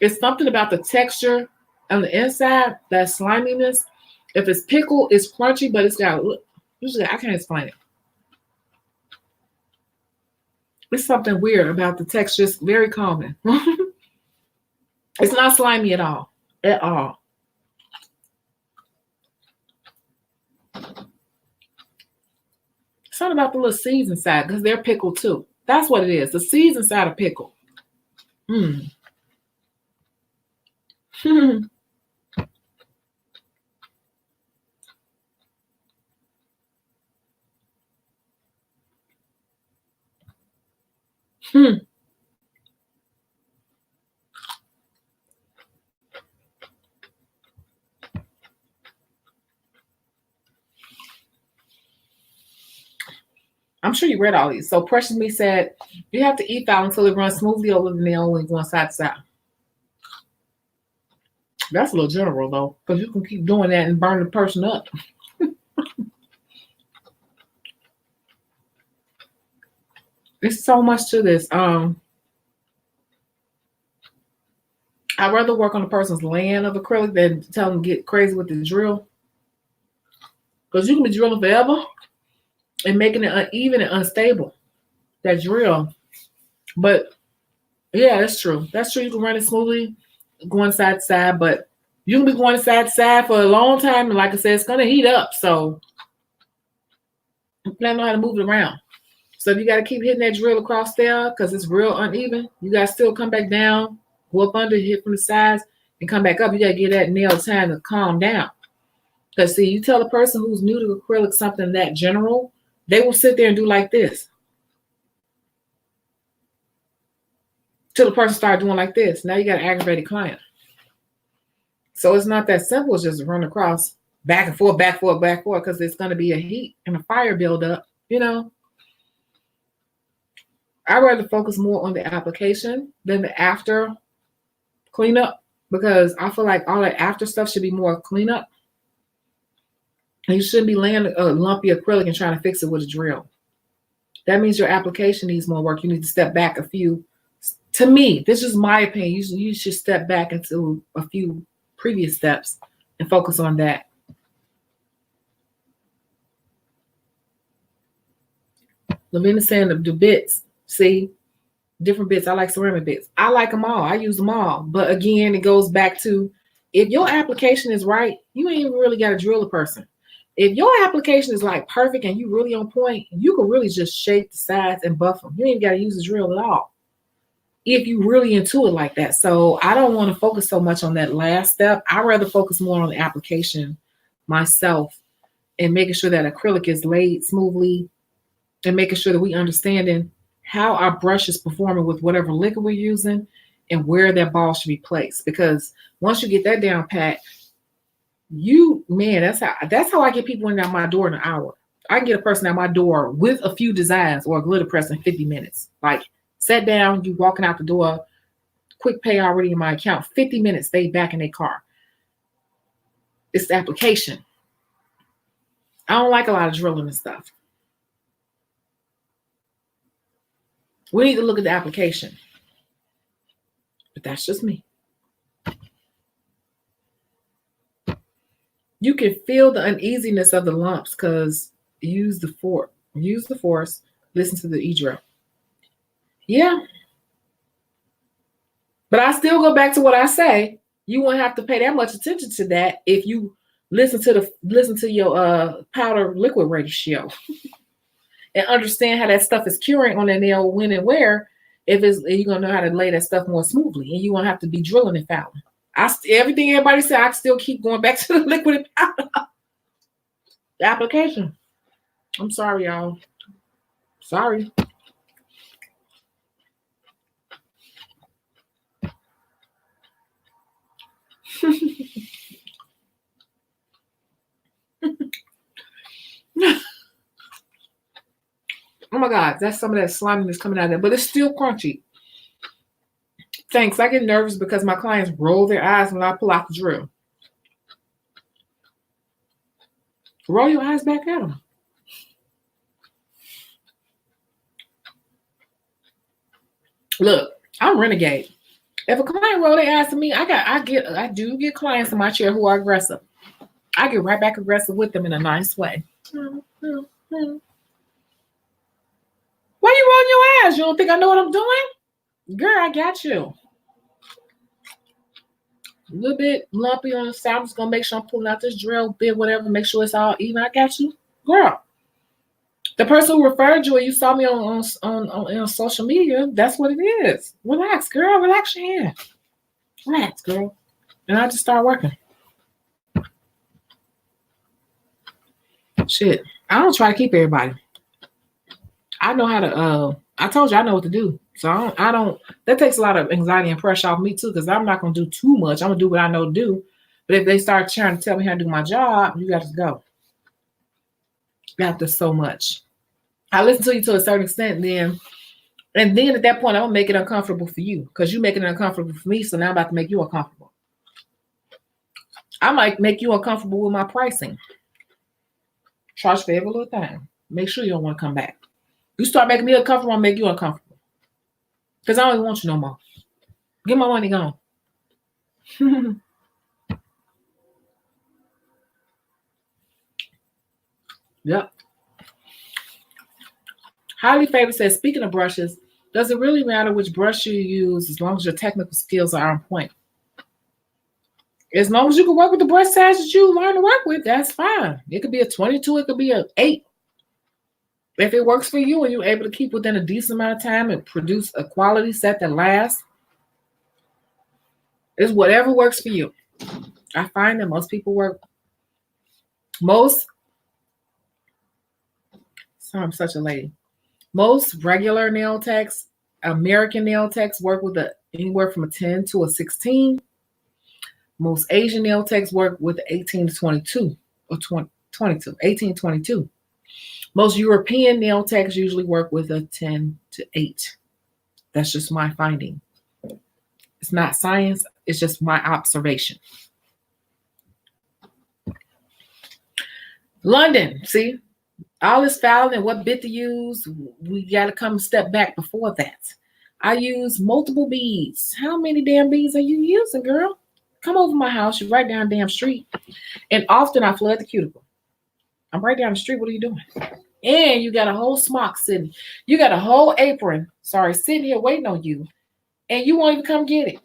it's something about the texture on the inside, that sliminess. If it's pickled, it's crunchy, but it's got, usually I can't explain it. It's something weird about the texture. It's very calming. It's not slimy at all. At all. Something about the little seeds inside, because they're pickled too. That's what it is. The seeds inside a pickle. Hmm. I'm sure you read all these. So Precious Me said, you have to eat foul until it runs smoothly over the nail and going side to side. That's a little general though, because you can keep doing that and burn the person up. There's so much to this. I'd rather work on a person's land of acrylic than tell them to get crazy with the drill. Because you can be drilling forever and making it uneven and unstable. That drill. But yeah, that's true. That's true. You can run it smoothly, going side to side, but you can be going side to side for a long time. And like I said, it's going to heat up. So you gotta know how to move it around. So if you got to keep hitting that drill across there because it's real uneven, you got to still come back down, go up under, hit from the sides, and come back up. You got to give that nail time to calm down. Because see, you tell a person who's new to acrylic something that general, they will sit there and do like this. Till the person start doing like this. Now you got an aggravated client. So it's not that simple as just run across back and forth, back, forth, back, forth, because it's going to be a heat and a fire buildup, you know. I'd rather focus more on the application than the after cleanup, because I feel like all that after stuff should be more cleanup. And you shouldn't be laying a lumpy acrylic and trying to fix it with a drill. That means your application needs more work. You need to step back a few. To me, this is my opinion. You should step back into a few previous steps and focus on that. Lavina saying the bits, see, different bits. I like ceramic bits. I like them all. I use them all. But again, it goes back to, if your application is right, you ain't even really got to drill a person. If your application is like perfect and you really on point, you can really just shape the sides and buff them. You ain't got to use a drill at all if you really into it like that. So I don't want to focus so much on that last step. I'd rather focus more on the application myself and making sure that acrylic is laid smoothly and making sure that we understanding how our brush is performing with whatever liquid we're using and where that ball should be placed. Because once you get that down pat, that's how I get people in out my door in an hour. I can get a person out my door with a few designs or a glitter press in 50 minutes. Like, sat down, you walking out the door, quick pay already in my account, 50 minutes, they back in their car. It's the application. I don't like a lot of drilling and stuff. We need to look at the application. But that's just me. You can feel the uneasiness of the lumps because use the force, listen to the E-drill. Yeah. But I still go back to what I say. You won't have to pay that much attention to that if you listen to your powder liquid ratio and understand how that stuff is curing on that nail when and where. If you're gonna know how to lay that stuff more smoothly, and you won't have to be drilling and fouling. Everything everybody said, I still keep going back to the liquid and powder. The application. I'm sorry, y'all. Sorry. Oh my God, that's some of that slime that's coming out of there, but it's still crunchy. Thanks. I get nervous because my clients roll their eyes when I pull out the drill. Roll your eyes back at them. Look, I'm renegade. If a client roll their eyes to me, I do get clients in my chair who are aggressive. I get right back aggressive with them in a nice way. Why you rolling your eyes? You don't think I know what I'm doing? Girl, I got you. A little bit lumpy on the side. I'm just gonna make sure I'm pulling out this drill bit, whatever, make sure it's all even. I got you. Girl. The person who referred you, or you saw me on social media, that's what it is. Relax, girl. Relax your hand. Relax, girl. And I just start working. Shit. I don't try to keep everybody. I know how to I told you I know what to do. So I don't that takes a lot of anxiety and pressure off me too, because I'm not gonna do too much. I'm gonna do what I know to do. But if they start trying to tell me how to do my job, you got to go. After so much. I listen to you to a certain extent, and then at that point, I'm gonna make it uncomfortable for you because you making it uncomfortable for me. So now I'm about to make you uncomfortable. I might make you uncomfortable with my pricing. Charge for every little thing. Make sure you don't want to come back. You start making me uncomfortable, I'll make you uncomfortable. Because I don't even want you no more. Get my money gone. Yep. Highly favored says, speaking of brushes, does it really matter which brush you use as long as your technical skills are on point? As long as you can work with the brush size that you learn to work with, that's fine. It could be a 22, it could be an 8. If it works for you and you're able to keep within a decent amount of time and produce a quality set that lasts, it's whatever works for you. I find that most people work, I'm such a lady. Most regular nail techs, American nail techs work with anywhere from a 10 to a 16. Most Asian nail techs work with 18 to 22 or 22, 18, 22. Most European nail techs usually work with a 10 to 8. That's just my finding. It's not science. It's just my observation. London, see? All is found and what bit to use. We got to come a step back before that. I use multiple beads. How many damn beads are you using, girl? Come over my house. You're right down the damn street. And often I flood the cuticle. I'm right down the street. What are you doing? And you got a whole smock sitting. You got a whole apron, sitting here waiting on you. And you won't even come get it.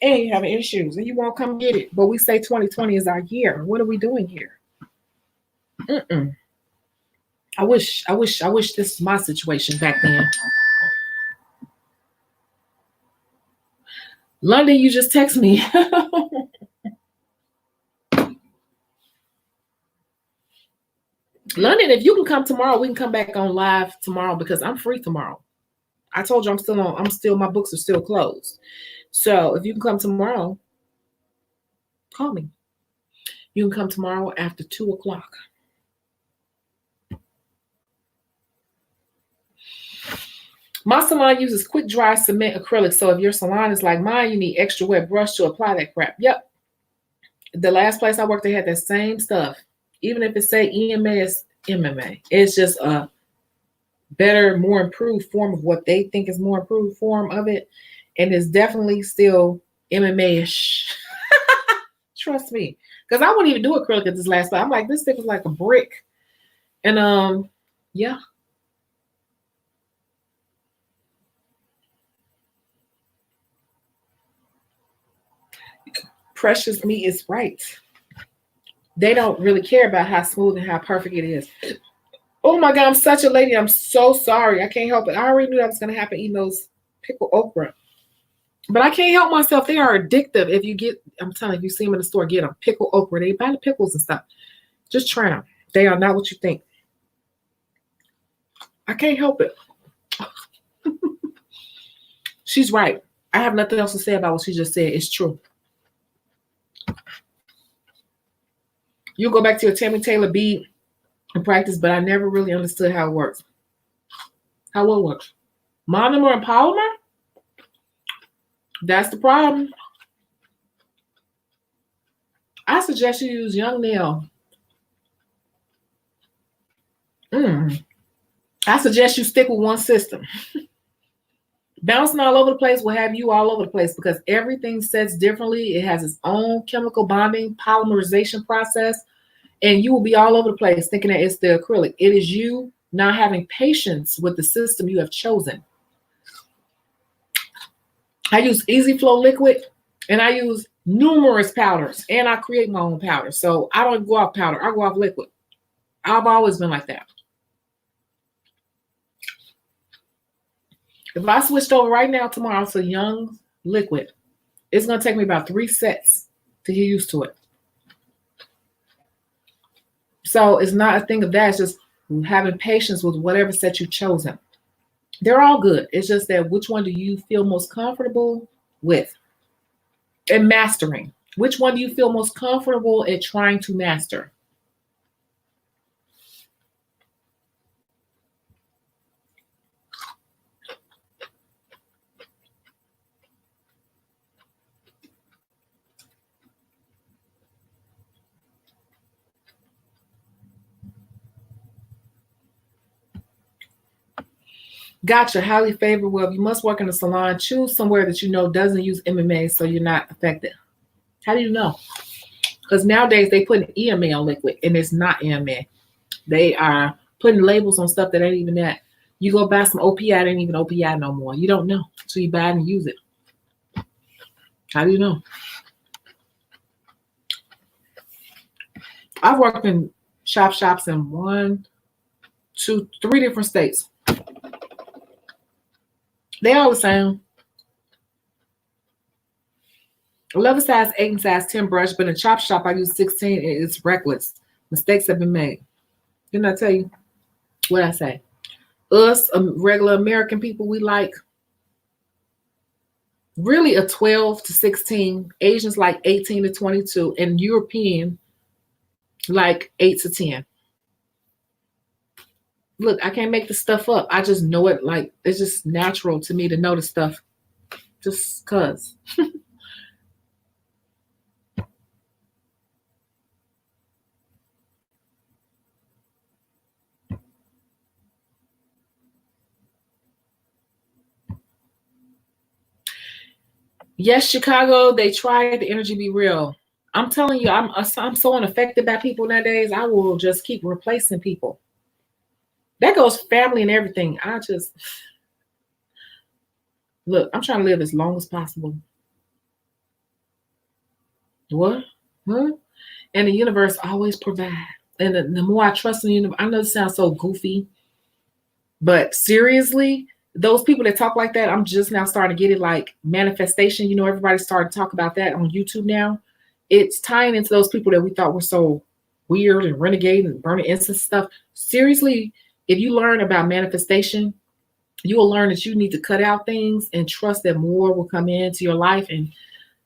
And you're having issues and you won't come get it. But we say 2020 is our year. What are we doing here? I wish this was my situation back then. London, you just text me. London, if you can come tomorrow, we can come back on live tomorrow because I'm free tomorrow. I told you my books are still closed. So if you can come tomorrow, call me. You can come tomorrow after 2:00. My salon uses quick dry cement acrylic. So if your salon is like mine, you need extra wet brush to apply that crap. Yep. The last place I worked, they had that same stuff. Even if it say EMA, it's MMA. It's just a better, more improved form of what they think is more improved form of it. And it's definitely still MMA-ish. Trust me. Because I wouldn't even do acrylic at this last time. I'm like, this thing is like a brick. And yeah. Precious meat is right. They don't really care about how smooth and how perfect it is. Oh my God, I'm such a lady. I'm so sorry. I can't help it. I already knew that was going to happen eating those pickled okra. But I can't help myself. They are addictive. I'm telling you, you see them in the store, get them. Pickled okra. They buy the pickles and stuff. Just try them. They are not what you think. I can't help it. She's right. I have nothing else to say about what she just said. It's true. You go back to your Tammy Taylor bead and practice, but I never really understood how it works. How it works. Monomer and polymer? That's the problem. I suggest you use Young Nail. I suggest you stick with one system. Bouncing all over the place will have you all over the place because everything sets differently. It has its own chemical bonding polymerization process, and you will be all over the place thinking that it's the acrylic. It is you not having patience with the system you have chosen. I use Easy Flow liquid, and I use numerous powders, and I create my own powder. So I don't go off powder. I go off liquid. I've always been like that. If I switched over right now tomorrow to Young Liquid, it's going to take me about 3 sets to get used to it. So it's not a thing of that. It's just having patience with whatever set you've chosen. They're all good. It's just that which one do you feel most comfortable with? And mastering. Which one do you feel most comfortable at trying to master? Gotcha. Highly favored. Well, you must work in a salon. Choose somewhere that you know doesn't use MMA so you're not affected. How do you know? Because nowadays they put an EMA on liquid and it's not EMA. They are putting labels on stuff that ain't even that. You go buy some OPI, it ain't even OPI no more. You don't know. So you buy it and use it. How do you know? I've worked in shops in 1, 2, 3 different states. They all the same. I love a size 8 and size 10 brush, but in chop shop I use 16 and it's reckless. Mistakes have been made. Didn't I tell you what I say? Us, regular American people, we like really a 12 to 16. Asians like 18 to 22, and European like 8 to 10. Look, I can't make this stuff up. I just know it. Like, it's just natural to me to know the stuff just cause. Yes, Chicago, they tried the energy be real. I'm telling you, I'm so unaffected by people nowadays. I will just keep replacing people. That goes family and everything. I just look, I'm trying to live as long as possible. What? Huh? And the universe always provides. And the more I trust in the universe, I know it sounds so goofy, but seriously, those people that talk like that, I'm just now starting to get it like manifestation. You know, everybody started to talk about that on YouTube now. It's tying into those people that we thought were so weird and renegade and burning incense stuff. Seriously, if you learn about manifestation, you will learn that you need to cut out things and trust that more will come into your life. And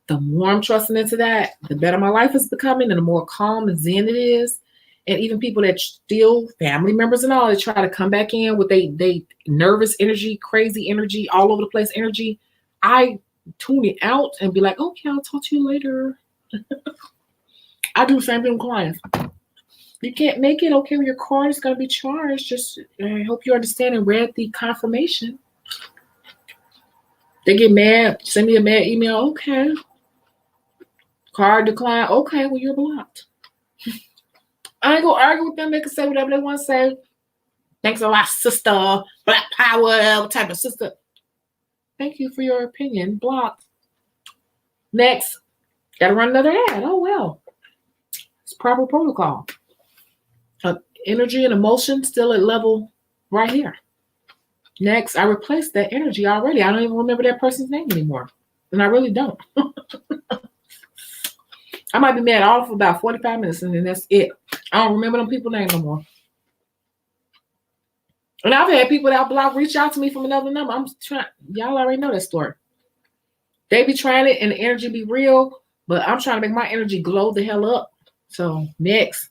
the more I'm trusting into that, the better my life is becoming and the more calm and zen it is. And even people that still family members and all that try to come back in with they nervous energy, crazy energy, all over the place energy, I tune it out and be like, okay, I'll talk to you later. I do the same thing with clients. You can't make it, okay, well, your card is going to be charged. Just I hope you understand and read the confirmation. They get mad, send me a mad email. Okay. Card decline. Okay, well, you're blocked. I ain't gonna argue with them. They can say whatever they want to say. Thanks a lot, sister. Black power, what type of sister? Thank you for your opinion. Blocked. Next. Gotta run another ad. Oh, well. It's proper protocol. Energy and emotion still at level right here. Next, I replaced that energy already. I don't even remember that person's name anymore. And I really don't. I might be mad all for about 45 minutes and then that's it. I don't remember them people's name no more. And I've had people that I block reach out to me from another number. I'm trying, y'all already know that story. They be trying it and the energy be real, but I'm trying to make my energy glow the hell up. So next.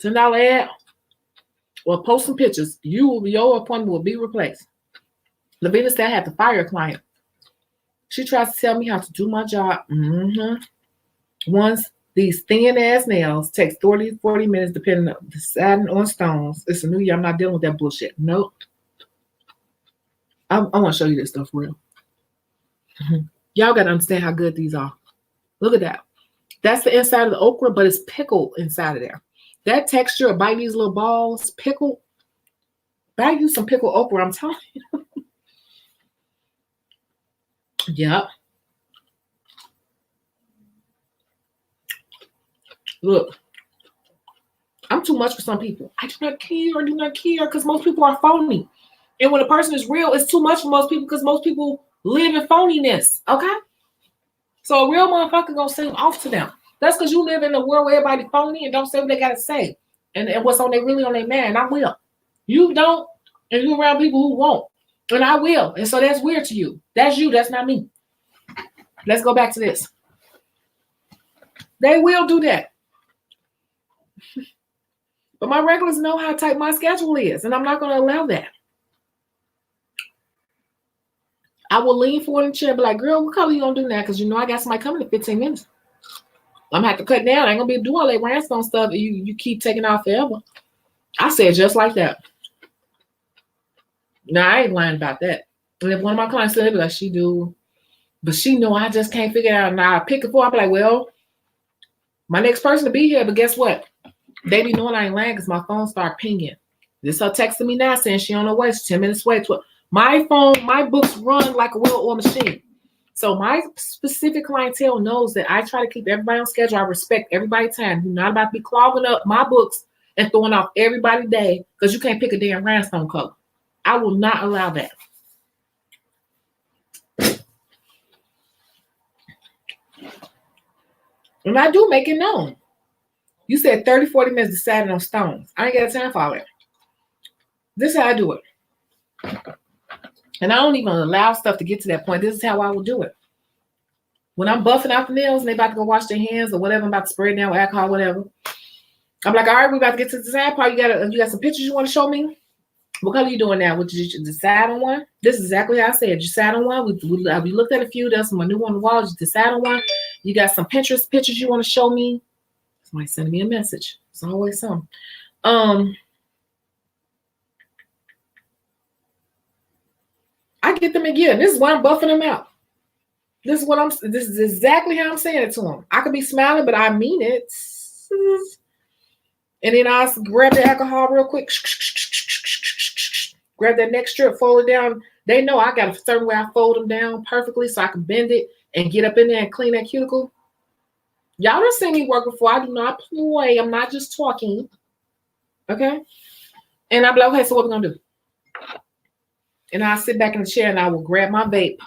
$10 ad. Well, post some pictures. Your appointment will be replaced. Lavina said I had to fire a client. She tries to tell me how to do my job. Once these thin ass nails takes 40 minutes depending on deciding on stones. It's a new year. I'm not dealing with that bullshit. Nope. I want to show you this stuff for real. Y'all got to understand how good these are. Look at that. That's the inside of the okra, but it's pickled inside of there. That texture of biting these little balls, pickled. Buy you some pickled okra, I'm telling you. Yep. Look, I'm too much for some people. I do not care because most people are phony. And when a person is real, it's too much for most people because most people live in phoniness. Okay? So a real motherfucker gonna seem off to them. That's because you live in a world where everybody phony and don't say what they gotta say. And what's on they really on their man. I will. You don't, and you around people who won't. And I will. And so that's weird to you. That's you, that's not me. Let's go back to this. They will do that. But my regulars know how tight my schedule is, and I'm not going to allow that. I will lean forward in the chair and be like, girl, what color you going to do now? Because you know I got somebody coming in 15 minutes. I'm going to have to cut down. I ain't going to be doing all that rhinestone stuff. You keep taking off forever. I said just like that. Now, I ain't lying about that. And if one of my clients said, like, she do, but she know I just can't figure it out. Now I pick it for, I'll be like, well, my next person to be here, but guess what? They be knowing I ain't lying because my phone start pinging. This her texting me now saying she on her way. She's 10 minutes away. My phone, my books run like a well-oiled machine. So my specific clientele knows that I try to keep everybody on schedule. I respect everybody's time. You're not about to be clogging up my books and throwing off everybody's day because you can't pick a damn rhinestone color. I will not allow that. And I do make it known. You said 30, 40 minutes deciding on stones. I ain't got time for all that. This is how I do it. And I don't even allow stuff to get to that point. This is how I will do it. When I'm buffing out the nails and they about to go wash their hands or whatever, I'm about to spray it down with alcohol, whatever. I'm like, all right, we about to get to the design part. You got some pictures you want to show me? What color you doing now? Would you decide on one? This is exactly how I said. You decide on one. We looked at a few. There's some new on the wall. You decide on one. You got some Pinterest pictures you want to show me? Somebody sending me a message. It's always some. I get them again. This is why I'm buffing them out. This is exactly how I'm saying it to them. I could be smiling, but I mean it. And then I grab the alcohol real quick. Grab that next strip, fold it down. They know I got a certain way I fold them down perfectly so I can bend it and get up in there and clean that cuticle. Y'all done seen me work before. I do not play. I'm not just talking. Okay? And I'm like, okay, so what we gonna do? And I'll sit back in the chair and I will grab my vape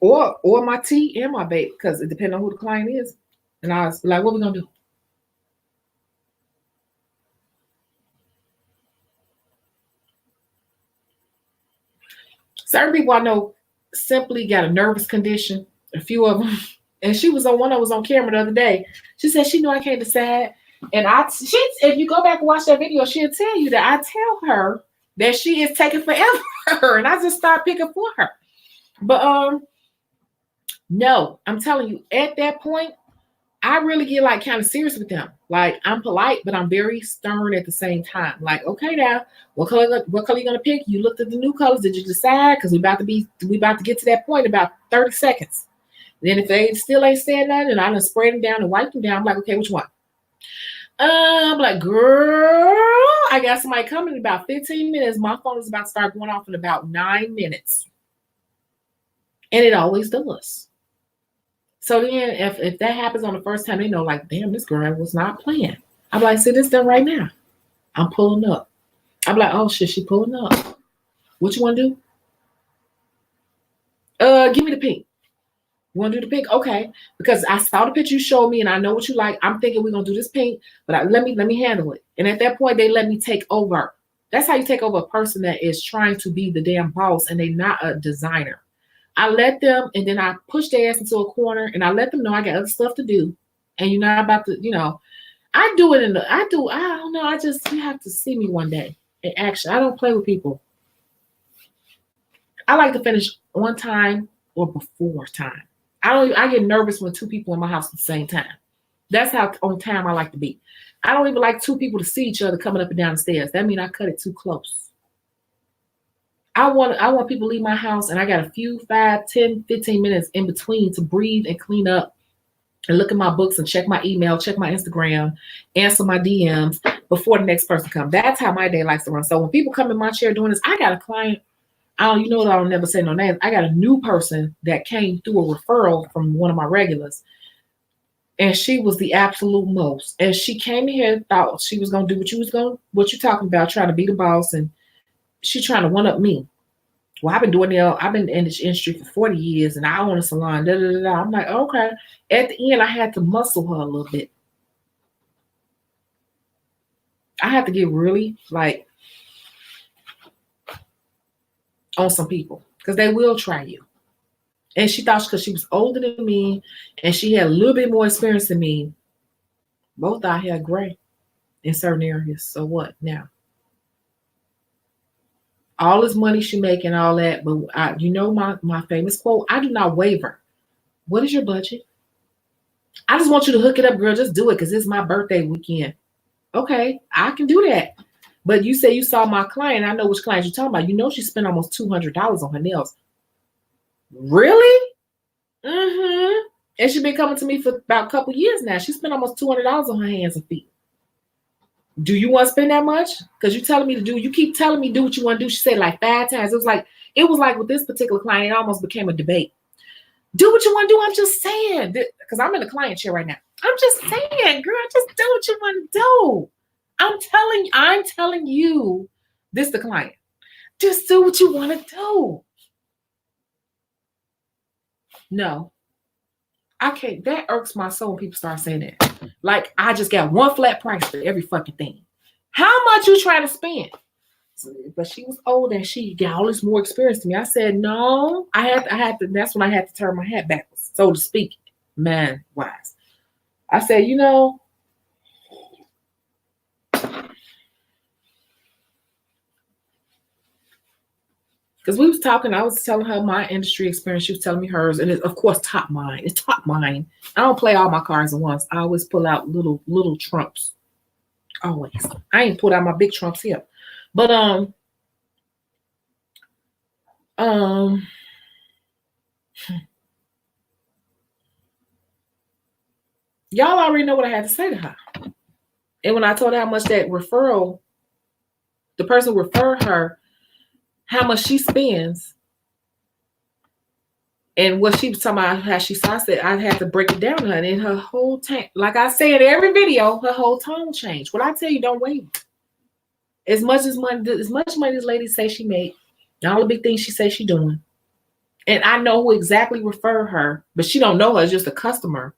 or my tea and my vape because it depends on who the client is. And I was like, what we gonna do? Certain people I know simply got a nervous condition, a few of them. And she was on one that was on camera the other day. She said she knew I can't decide. And if you go back and watch that video, she'll tell you that I tell her that she is taking forever. And I just start picking for her. But no, I'm telling you, at that point, I really get like kind of serious with them. Like I'm polite, but I'm very stern at the same time. Like, okay, now what color you gonna pick? You looked at the new colors. Did you decide? Because we about to get to that point in about 30 seconds. Then if they still ain't saying nothing, and I done sprayed them down and wiped them down, I'm like, okay, which one? I'm like, girl, I got somebody coming in about 15 minutes. My phone is about to start going off in about 9 minutes. And it always does. So then if that happens on the first time, they know like, damn, this girl was not playing. I'm like, see this done right now. I'm pulling up. I'm like, oh shit, she pulling up. What you want to do? Give me the pink. You want to do the pink? Okay. Because I saw the picture you showed me and I know what you like. I'm thinking we're going to do this pink, but let me handle it. And at that point, they let me take over. That's how you take over a person that is trying to be the damn boss and they're not a designer. I let them, and then I push their ass into a corner and I let them know I got other stuff to do. And you're not about to, I do it I don't know. You have to see me one day in action. I don't play with people. I like to finish on time or before time. I get nervous when two people in my house at the same time. That's how on time I like to be. I don't even like two people to see each other coming up and down the stairs. That means I cut it too close. I want people to leave my house and I got a few 5, 10, 15 minutes in between to breathe and clean up and look at my books and check my email, check my Instagram, answer my DMs before the next person comes. That's how my day likes to run. So when people come in my chair doing this, I got a client. You know that I'll never say no names. I got a new person that came through a referral from one of my regulars. And she was the absolute most. And she came in here, thought she was gonna do what you talking about, trying to be the boss, and she trying to one up me. Well, I've been in this industry for 40 years and I own a salon. I'm like, okay. At the end, I had to muscle her a little bit. I had to get really like on some people because they will try you. And she thought because she was older than me and she had a little bit more experience than me, both our hair gray in certain areas. So what now? All this money she making, all that, but you know my famous quote, I do not waver. What is your budget? I just want you to hook it up, girl. Just do it because it's my birthday weekend. Okay, I can do that. But you say you saw my client. I know which client you're talking about. You know she spent almost $200 on her nails. Really? Mm-hmm. And she's been coming to me for about a couple years now. She spent almost $200 on her hands and feet. Do you want to spend that much? Because you're telling me to do, you keep telling me do what you want to do. She said like 5 times. It was like with this particular client, it almost became a debate. Do what you want to do. I'm just saying, because I'm in the client chair right now. I'm just saying, girl, just do what you want to do. I'm telling you, this the client. Just do what you want to do. No, I can't. That irks my soul when people start saying that. Like I just got one flat price for every fucking thing. How much you trying to spend? But she was older and she got all this more experience than me. I said, no, I had to, that's when I had to turn my hat backwards, so to speak, man wise. I said, you know, because we was talking, I was telling her my industry experience. She was telling me hers, and it's of course top mine. It's top mine. I don't play all my cards at once. I always pull out little trumps. Always. I ain't pulled out my big trumps here. But y'all already know what I had to say to her. And when I told her how much that referral, the person referred her, how much she spends, and what she was talking about, how she saw, I said I had to break it down to her. And her whole tank, like I say in every video, her whole tone changed. What I tell you, don't wait. As much money this lady say she made, and all the big things she say she doing. And I know who exactly referred her, but she don't know her, it's just a customer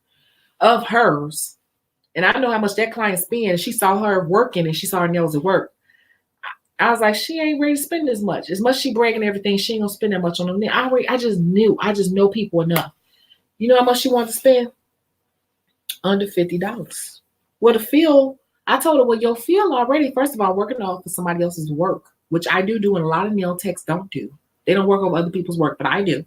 of hers. And I know how much that client spends. She saw her working and she saw her nails at work. I was like, she ain't ready to spend as much. As much she bragging everything, she ain't gonna spend that much on them. I just know people enough. You know how much she wanted to spend? Under $50. Well, the feel, I told her, well, your feel already, first of all, working off for somebody else's work, which I do and a lot of nail techs don't do. They don't work on other people's work, but I do.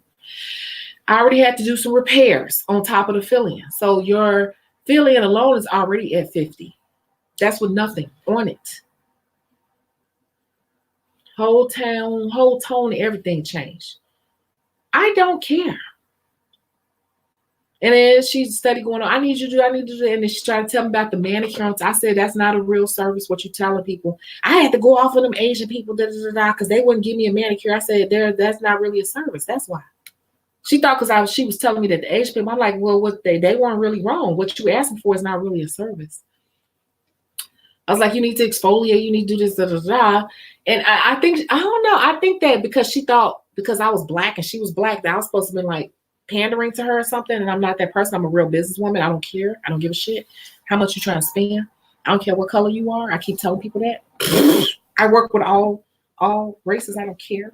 I already had to do some repairs on top of the fill-in. So your fill-in alone is already at $50. That's with nothing on it. Whole tone, everything changed. I don't care. And then she started going on, I need you to do. And then she tried to tell me about the manicure. I said, that's not a real service, what you're telling people. I had to go off of them Asian people, because they wouldn't give me a manicure. I said, that's not really a service. That's why. She thought because she was telling me that the Asian people, I'm like, well, what they weren't really wrong. What you asking for is not really a service. I was like, you need to exfoliate, you need to do this, And I think, I don't know. I think that because she thought, because I was black and she was black, that I was supposed to be like pandering to her or something. And I'm not that person. I'm a real businesswoman. I don't care. I don't give a shit how much you're trying to spend. I don't care what color you are. I keep telling people that. I work with all races. I don't care.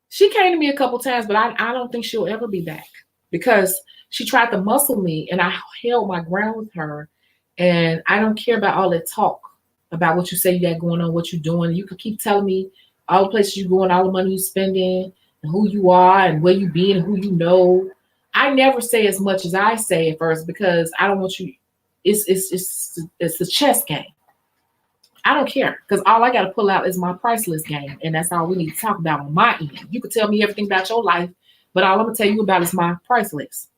She came to me a couple times, but I don't think she'll ever be back because she tried to muscle me and I held my ground with her. And I don't care about all that talk about what you say you got going on, what you're doing. You could keep telling me all the places you go and all the money you spending and who you are and where you been and who you know. I never say as much as I say at first because I don't want you. It's a chess game. I don't care because all I got to pull out is my price list game, and that's all we need to talk about on my end. You can tell me everything about your life, but all I'm gonna tell you about is my price list,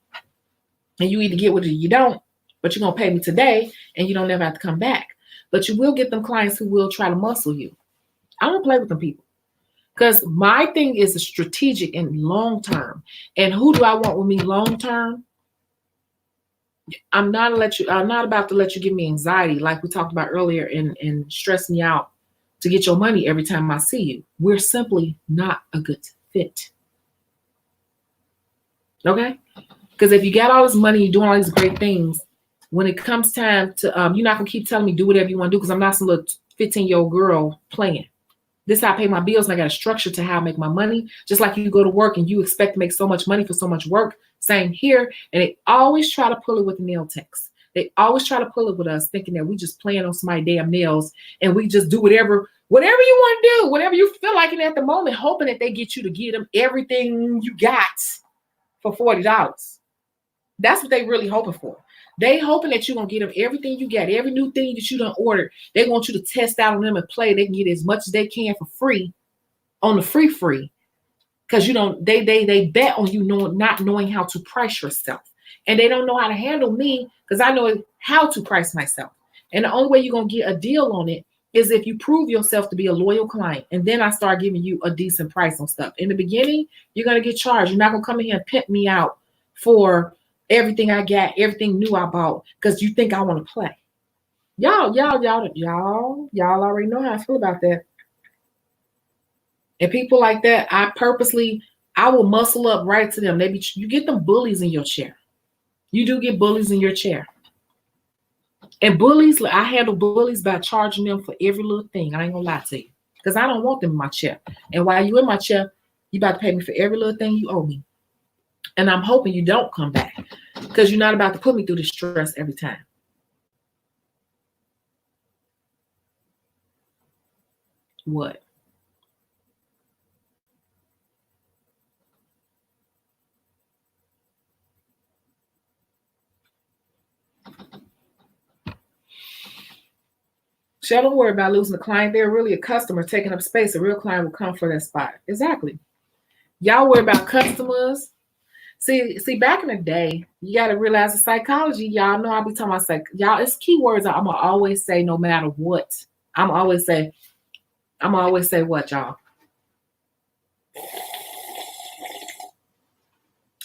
and you either get with it or you don't. But you're gonna pay me today, and you don't never have to come back. But you will get them clients who will try to muscle you. I don't play with them people because my thing is a strategic and long term. And who do I want with me long term? I'm not about to let you give me anxiety like we talked about earlier and stress me out to get your money every time I see you. We're simply not a good fit. Okay? Because if you got all this money, you're doing all these great things, when it comes time to you're not gonna keep telling me do whatever you want to do because I'm not some little 15-year-old girl playing. This is how I pay my bills, and I got a structure to how I make my money. Just like you go to work and you expect to make so much money for so much work. Same here. And they always try to pull it with the nail techs. They always try to pull it with us, thinking that we just playing on somebody's damn nails and we just do whatever you want to do, whatever you feel like it at the moment, hoping that they get you to give them everything you got for $40. That's what they really hoping for. They hoping that you're going to get them everything you got, every new thing that you done ordered. They want you to test out on them and play. They can get as much as they can for free on the free. Because they bet on you not knowing how to price yourself. And they don't know how to handle me because I know how to price myself. And the only way you're going to get a deal on it is if you prove yourself to be a loyal client. And then I start giving you a decent price on stuff. In the beginning, you're going to get charged. You're not going to come in here and pimp me out for everything I got, everything new I bought, because you think I want to play. Y'all already know how I feel about that. And people like that, I will muscle up right to them. You get them bullies in your chair. You do get bullies in your chair. And bullies, I handle bullies by charging them for every little thing. I ain't gonna lie to you. Because I don't want them in my chair. And while you in my chair, you about to pay me for every little thing you owe me. And I'm hoping you don't come back. Because you're not about to put me through this stress every time. What? Shell, don't worry about losing a client. They're really a customer taking up space. A real client will come for that spot. Exactly. Y'all worry about customers. See, back in the day, you got to realize the psychology. Y'all know I'll be talking about y'all. It's keywords I'm gonna always say no matter what. I'm gonna always say what, y'all.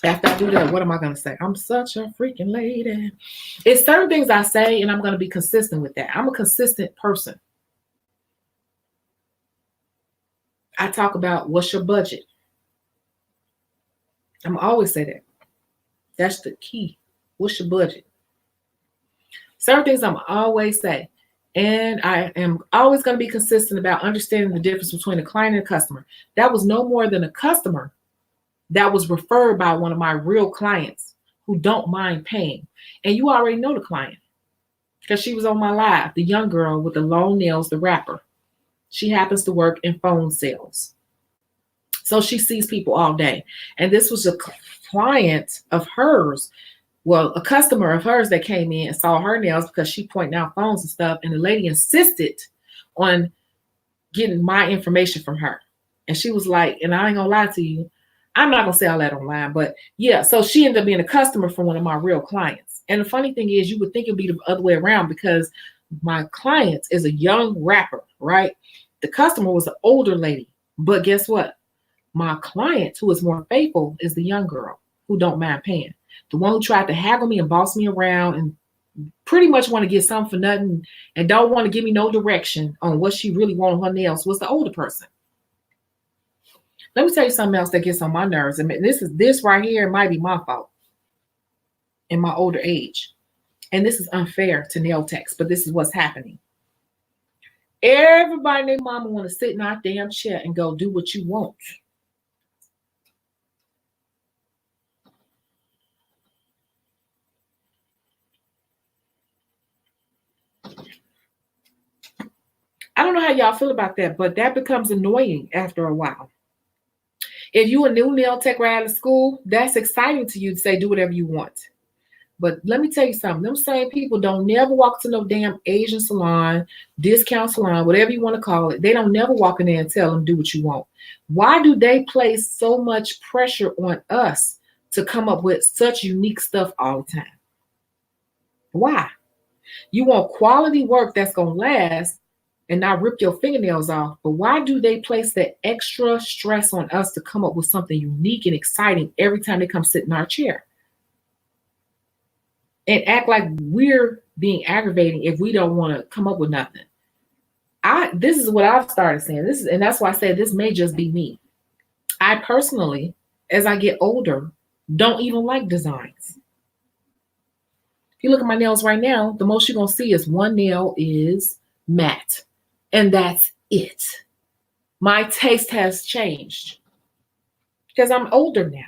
After I do that, what am I gonna say? I'm such a freaking lady. It's certain things I say, and I'm gonna be consistent with that. I'm a consistent person. I talk about what's your budget. I'm always say that. That's the key. What's your budget? Certain things I'm always say. And I am always going to be consistent about understanding the difference between a client and a customer. That was no more than a customer that was referred by one of my real clients who don't mind paying. And you already know the client because she was on my live, the young girl with the long nails, the rapper. She happens to work in phone sales. So she sees people all day. And this was a client of hers. Well, a customer of hers that came in and saw her nails because she pointed out phones and stuff. And the lady insisted on getting my information from her. And she was like, and I ain't gonna lie to you, I'm not gonna say all that online, but yeah, so she ended up being a customer for one of my real clients. And the funny thing is, you would think it'd be the other way around because my client is a young rapper, right? The customer was an older lady. But guess what? My client, who is more faithful, is the young girl who don't mind paying. The one who tried to haggle me and boss me around and pretty much want to get something for nothing and don't want to give me no direction on what she really wanted on her nails was the older person. Let me tell you something else that gets on my nerves. I mean, this right here might be my fault in my older age. And this is unfair to nail techs, but this is what's happening. Everybody and their mama want to sit in our damn chair and go do what you want. I don't don't know how y'all feel about that, but that becomes annoying after a while. If you a new nail tech right out of school, that's exciting to you to say do whatever you want. But let me tell you something. Them same people don't never walk to no damn Asian salon, discount salon, whatever you want to call it. They don't never walk in there and tell them do what you want. Why do they place so much pressure on us to come up with such unique stuff all the time? Why? You want quality work that's going to last and not rip your fingernails off. But why do they place that extra stress on us to come up with something unique and exciting every time they come sit in our chair? And act like we're being aggravating if we don't want to come up with nothing. This is what I've started saying. And that's why I said this may just be me. I personally, as I get older, don't even like designs. If you look at my nails right now, the most you're gonna see is one nail is matte, and that's it. My taste has changed because I'm older now.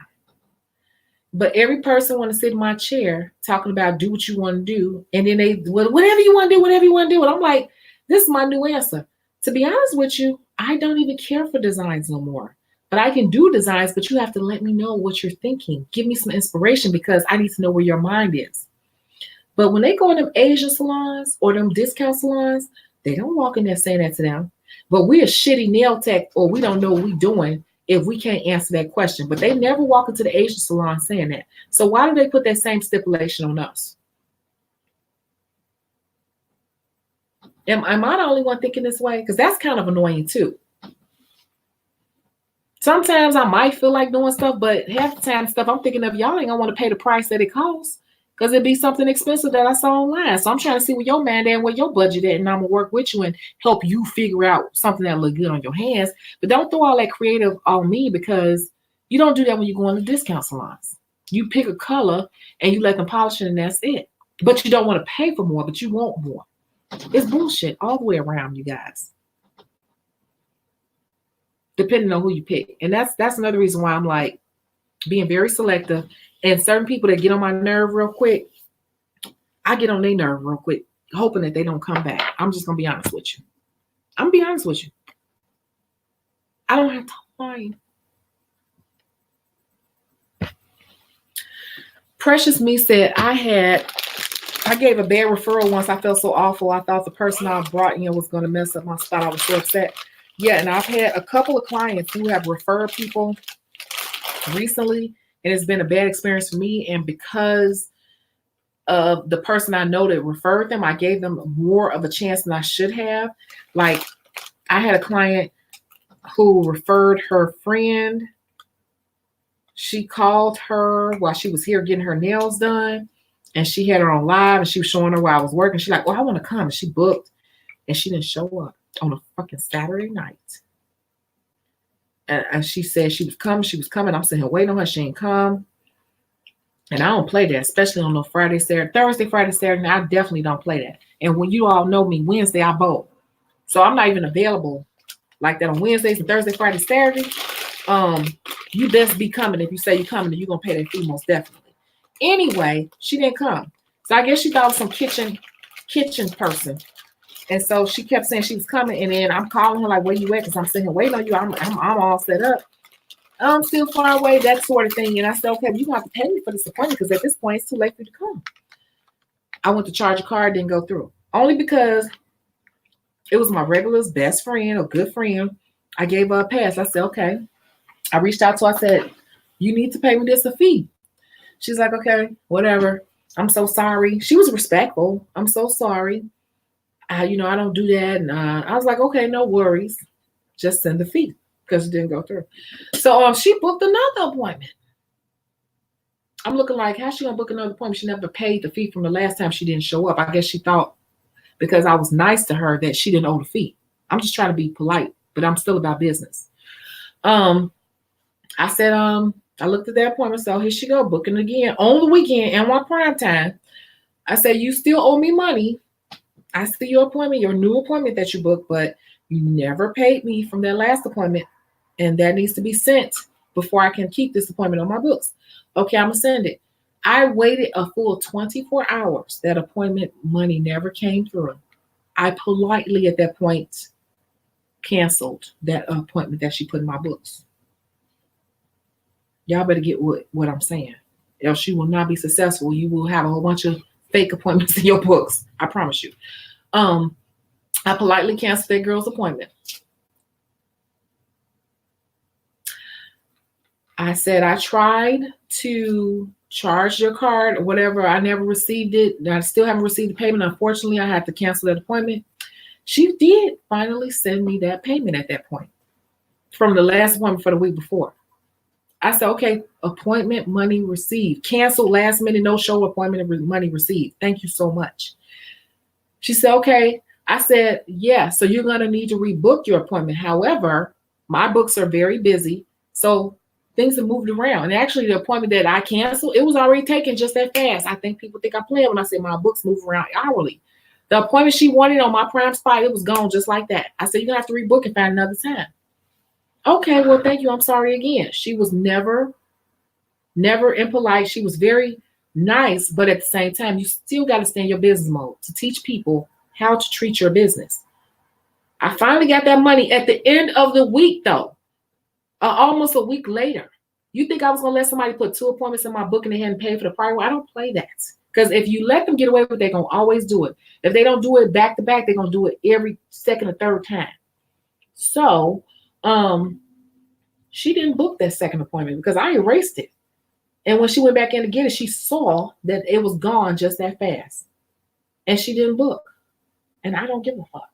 But every person want to sit in my chair talking about do what you want to do. And then whatever you want to do, whatever you want to do. And I'm like, this is my new answer. To be honest with you, I don't even care for designs no more. But I can do designs, but you have to let me know what you're thinking. Give me some inspiration because I need to know where your mind is. But when they go in them Asian salons or them discount salons, they don't walk in there saying that to them. But we a shitty nail tech or we don't know what we're doing if we can't answer that question. But they never walk into the Asian salon saying that. So why do they put that same stipulation on us? Am I the only one thinking this way? Because that's kind of annoying too. Sometimes I might feel like doing stuff, but half the time stuff I'm thinking of, y'all ain't gonna want to pay the price that it costs because it'd be something expensive that I saw online. So I'm trying to see where your man and where your budget at, and I'm gonna work with you and help you figure out something that look good on your hands. But don't throw all that creative on me because you don't do that when you go in the discount salons. You pick a color and you let them polish it and that's it. But you don't want to pay for more, but you want more. It's bullshit all the way around, you guys. Depending on who you pick. And that's another reason why I'm like being very selective. And certain people that get on my nerve real quick, I get on their nerve real quick, hoping that they don't come back. I'm just gonna be honest with you. I'm gonna be honest with you. I don't have time. Precious Me said, I gave a bad referral once. I felt so awful. I thought the person I brought in was gonna mess up my spot. I was so upset. Yeah, and I've had a couple of clients who have referred people recently, and it's been a bad experience for me. And because of the person I know that referred them, I gave them more of a chance than I should have. Like, I had a client who referred her friend. She called her while she was here getting her nails done, and she had her on live, and she was showing her while I was working. She's like, well, I want to come. And she booked, and she didn't show up on a fucking Saturday night. And she said she was coming. I'm sitting here waiting on her. She ain't come. And I don't play that, especially on no Friday, Saturday, Thursday, Friday, Saturday. I definitely don't play that. And when you all know me, Wednesday, I bowl. So I'm not even available like that on Wednesdays and Thursday, Friday, Saturday. You best be coming. If you say you're coming, then you're going to pay that fee most definitely. Anyway, she didn't come. So I guess she thought it was some kitchen person. And so she kept saying she was coming, and then I'm calling her like, where you at? Because I'm sitting here waiting on you. I'm all set up. I'm still far away, that sort of thing. And I said, okay, you're going to have to pay me for this appointment because at this point, it's too late for you to come. I went to charge a card, didn't go through. Only because it was my regular's best friend, a good friend. I gave her a pass. I said, okay. I reached out to her. I said, you need to pay me this a fee. She's like, okay, whatever. I'm so sorry. She was respectful. I'm so sorry. I don't do that. And I was like, okay, no worries. Just send the fee because it didn't go through. So she booked another appointment. I'm looking like, how's she going to book another appointment? She never paid the fee from the last time she didn't show up. I guess she thought because I was nice to her that she didn't owe the fee. I'm just trying to be polite, but I'm still about business. I said, I looked at that appointment. So here she go, booking again on the weekend and one prime time. I said, you still owe me money. I see your appointment, your new appointment that you booked, but you never paid me from that last appointment. And that needs to be sent before I can keep this appointment on my books. Okay, I'm going to send it. I waited a full 24 hours. That appointment money never came through. I politely at that point canceled that appointment that she put in my books. Y'all better get what I'm saying. Else you will not be successful. You will have a whole bunch of fake appointments in your books. I promise you. I politely canceled that girl's appointment. I said, I tried to charge your card or whatever. I never received it. I still haven't received the payment. Unfortunately, I had to cancel that appointment. She did finally send me that payment at that point from the last appointment for the week before. I said, okay, appointment money received. Canceled last minute, no show appointment money received. Thank you so much. She said, okay. I said, yeah, so you're going to need to rebook your appointment. However, my books are very busy. So things have moved around. And actually, the appointment that I canceled, it was already taken just that fast. I think people think I'm playing when I say my books move around hourly. The appointment she wanted on my prime spot, it was gone just like that. I said, you're going to have to rebook and find another time. Okay, well, thank you. I'm sorry again. She was never impolite. She was very nice, but at the same time, you still got to stay in your business mode to teach people how to treat your business. I finally got that money at the end of the week, though, almost a week later. You think I was going to let somebody put 2 appointments in my book and they hadn't paid for the prior one? I don't play that. Because if you let them get away with it, they're going to always do it. If they don't do it back to back, they're going to do it every second or third time. So she didn't book that second appointment because I erased it. And when she went back in to get it, she saw that it was gone just that fast. And she didn't book. And I don't give a fuck.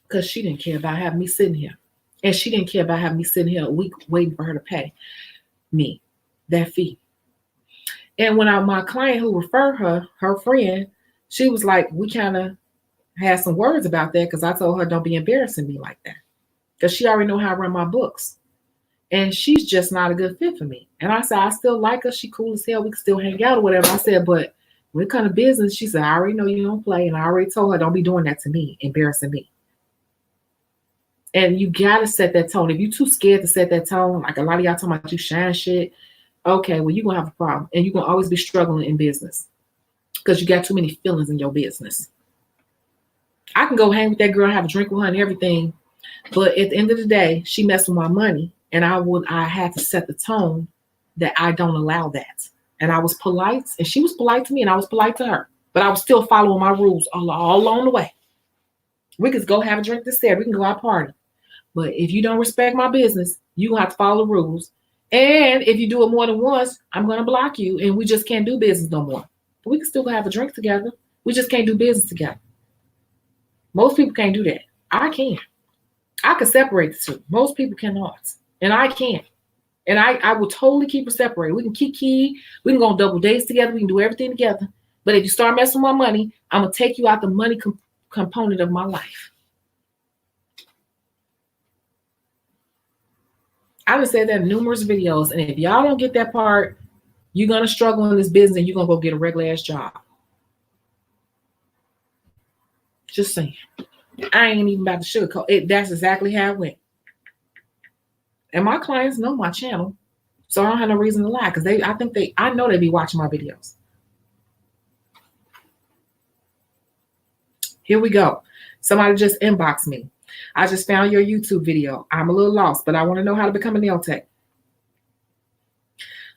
Because she didn't care about having me sitting here. And she didn't care about having me sitting here a week waiting for her to pay me that fee. And when my client who referred her friend, she was like, we kind of had some words about that because I told her don't be embarrassing me like that. Because she already know how I run my books. And she's just not a good fit for me. And I said, I still like her. She cool as hell. We can still hang out or whatever. I said, but when it comes to business, she said, I already know you don't play. And I already told her, don't be doing that to me, embarrassing me. And you got to set that tone. If you're too scared to set that tone, like a lot of y'all talking about you shine shit, okay, well, you're going to have a problem. And you're going to always be struggling in business because you got too many feelings in your business. I can go hang with that girl, have a drink with her and everything. But at the end of the day, she messed with my money. And I had to set the tone that I don't allow that. And I was polite, and she was polite to me, and I was polite to her. But I was still following my rules all along the way. We could go have a drink this Saturday. We can go out party. But if you don't respect my business, you're going to have to follow the rules. And if you do it more than once, I'm going to block you, and we just can't do business no more. But we can still go have a drink together. We just can't do business together. Most people can't do that. I can. I can separate the two. Most people cannot. And I can't. And I will totally keep it separated. We can kiki. We can go on double dates together. We can do everything together. But if you start messing with my money, I'm going to take you out the money component of my life. I've said that in numerous videos. And if y'all don't get that part, you're going to struggle in this business and you're going to go get a regular ass job. Just saying. I ain't even about to sugarcoat it. That's exactly how it went. And my clients know my channel, so I don't have no reason to lie because I know they be watching my videos. Here we go. Somebody just inboxed me. I just found your YouTube video. I'm a little lost, but I want to know how to become a nail tech.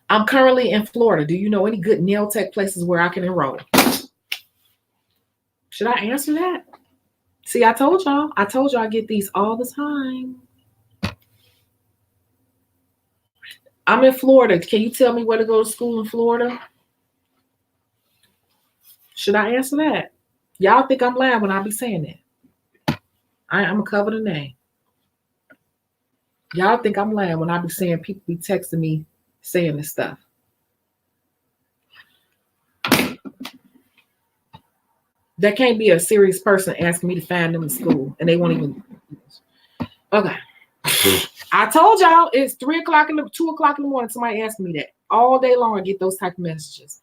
I'm currently in Florida. Do you know any good nail tech places where I can enroll? Should I answer that? See, I told y'all I get these all the time. I'm in Florida. Can you tell me where to go to school in Florida? Should I answer that? Y'all think I'm lying when I be saying that. I'm going to cover the name. Y'all think I'm lying when I be saying people be texting me saying this stuff. There can't be a serious person asking me to find them in school and they won't even. Okay. I told y'all it's 2 o'clock in the morning. Somebody asking me that all day long. I get those type of messages.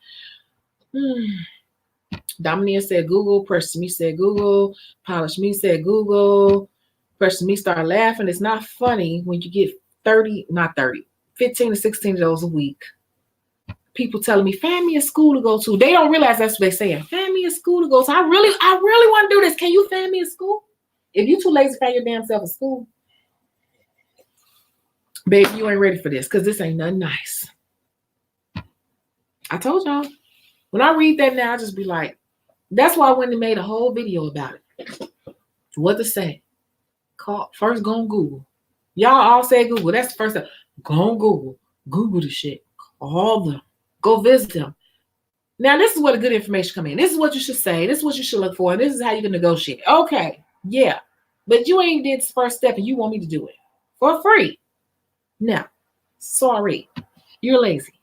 Dominia said Google. Person me said Google. Polish me said Google. Person me started laughing. It's not funny when you get 15 to 16 of those a week. People telling me, find me a school to go to. They don't realize that's what they're saying. Find me me a school to go. So I really want to do this. Can you find me a school? If you too lazy to find your damn self a school, baby, you ain't ready for this because this ain't nothing nice. I told y'all. When I read that now, I just be like, that's why I went and made a whole video about it. What to say? First, go on Google. Y'all all say Google. That's the first thing. Go on Google. Google the shit. Call them. Go visit them. Now, this is where the good information come in. This is what you should say. This is what you should look for. And this is how you can negotiate. Okay. Yeah. But you ain't did the first step and you want me to do it for free. Now, sorry. You're lazy.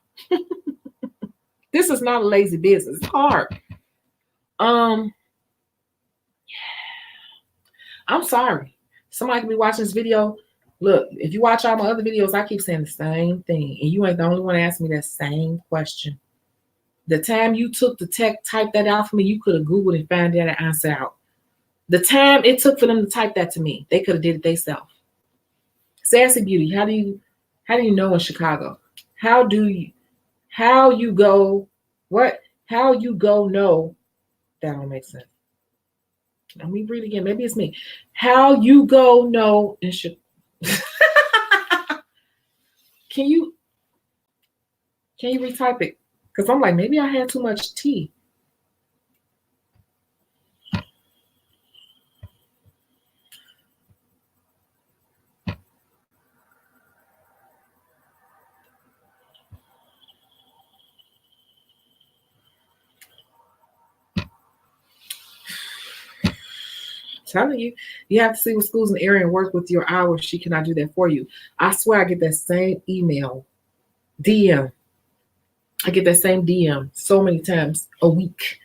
This is not a lazy business. It's hard. I'm sorry. Somebody can be watching this video. Look, if you watch all my other videos, I keep saying the same thing. And you ain't the only one asking me that same question. The time you took to type that out for me, you could have Googled and found that answer out. The time it took for them to type that to me, they could have did it themselves. Sassy Beauty, how do you know in Chicago? How you go know? That don't make sense. Let me read again. Maybe it's me. How you go know in Chicago? Can you retype it? Because I'm like, maybe I had too much tea. Telling you, you have to see what schools in the area and work with your hours. She cannot do that for you. I swear I get that same email, DM. I get that same DM so many times a week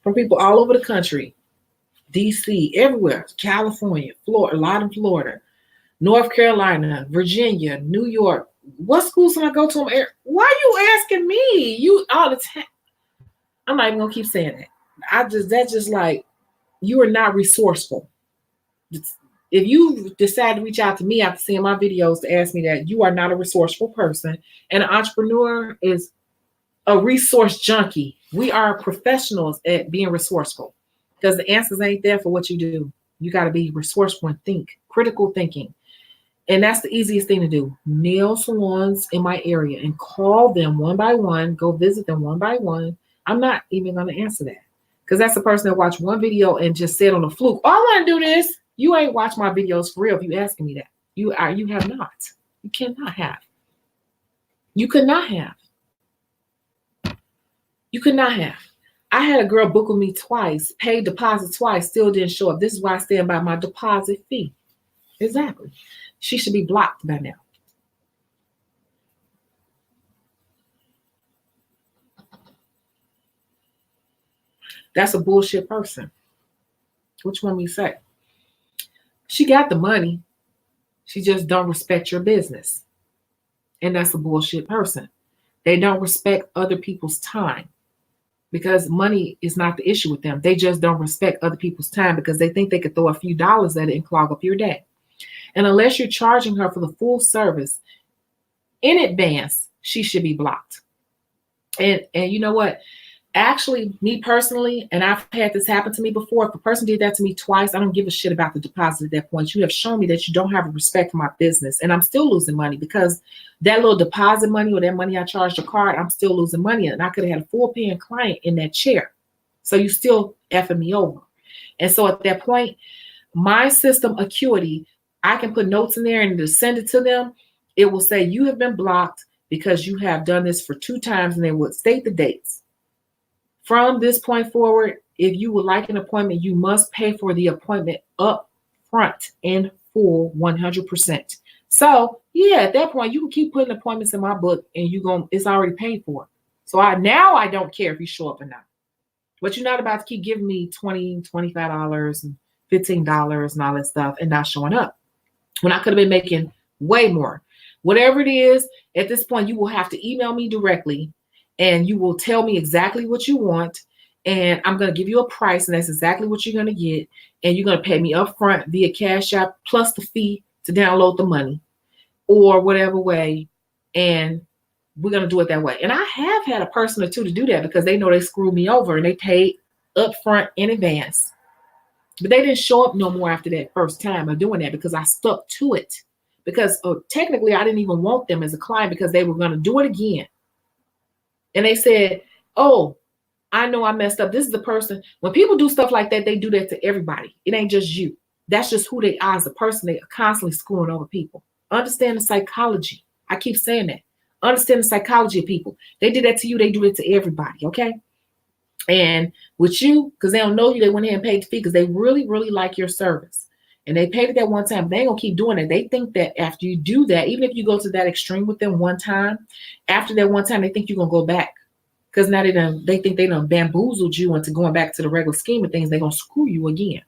from people all over the country, DC, everywhere, California, Florida, a lot in Florida, North Carolina, Virginia, New York. What schools can I go to? Why are you asking me? You all the time. I'm not even gonna keep saying that. That's just like, you are not resourceful. If you decide to reach out to me after seeing my videos to ask me that, you are not a resourceful person. And an entrepreneur is a resource junkie. We are professionals at being resourceful because the answers ain't there for what you do. You got to be resourceful and think, critical thinking. And that's the easiest thing to do. Nail salons in my area and call them one by one, go visit them one by one. I'm not even going to answer that. Because that's the person that watched one video and just said on a fluke, oh, I want to do this. You ain't watched my videos for real if you asking me that. You have not. You cannot have. You could not have. You could not have. I had a girl book with me twice, paid deposit twice, still didn't show up. This is why I stand by my deposit fee. Exactly. She should be blocked by now. That's a bullshit person. Which one we say? She got the money. She just don't respect your business. And that's a bullshit person. They don't respect other people's time because money is not the issue with them. They just don't respect other people's time because they think they could throw a few dollars at it and clog up your day. And unless you're charging her for the full service in advance, she should be blocked. And you know what? Actually, me personally, and I've had this happen to me before. If a person did that to me twice, I don't give a shit about the deposit at that point. You have shown me that you don't have a respect for my business, and I'm still losing money because that little deposit money or that money I charged your card, I'm still losing money, and I could have had a full paying client in that chair. So you still effing me over. And so at that point, my system Acuity, I can put notes in there and to send it to them. It will say you have been blocked because you have done this for 2 times, and they would state the dates. From this point forward, if you would like an appointment, you must pay for the appointment up front in full 100%. So yeah, at that point, you can keep putting appointments in my book and it's already paid for. So I don't care if you show up or not. But you're not about to keep giving me $20, $25 and $15 and all that stuff and not showing up when I could have been making way more. Whatever it is, at this point, you will have to email me directly. And you will tell me exactly what you want. And I'm going to give you a price. And that's exactly what you're going to get. And you're going to pay me up front via Cash App plus the fee to download the money or whatever way. And we're going to do it that way. And I have had a person or two to do that because they know they screwed me over and they paid up front in advance. But they didn't show up no more after that first time of doing that because I stuck to it. Because technically, I didn't even want them as a client because they were going to do it again. And they said, oh, I know I messed up. This is the person. When people do stuff like that, they do that to everybody. It ain't just you. That's just who they are as a person. They are constantly screwing over people. Understand the psychology. I keep saying that. Understand the psychology of people. They did that to you. They do it to everybody. Okay. And with you, because they don't know you, they went ahead and paid the fee because they really, really like your service. And they paid it that one time. They ain't gonna keep doing it. They think that after you do that, even if you go to that extreme with them one time, after that one time, they think you're gonna go back. Because now they think they done bamboozled you into going back to the regular scheme of things. They're gonna screw you again.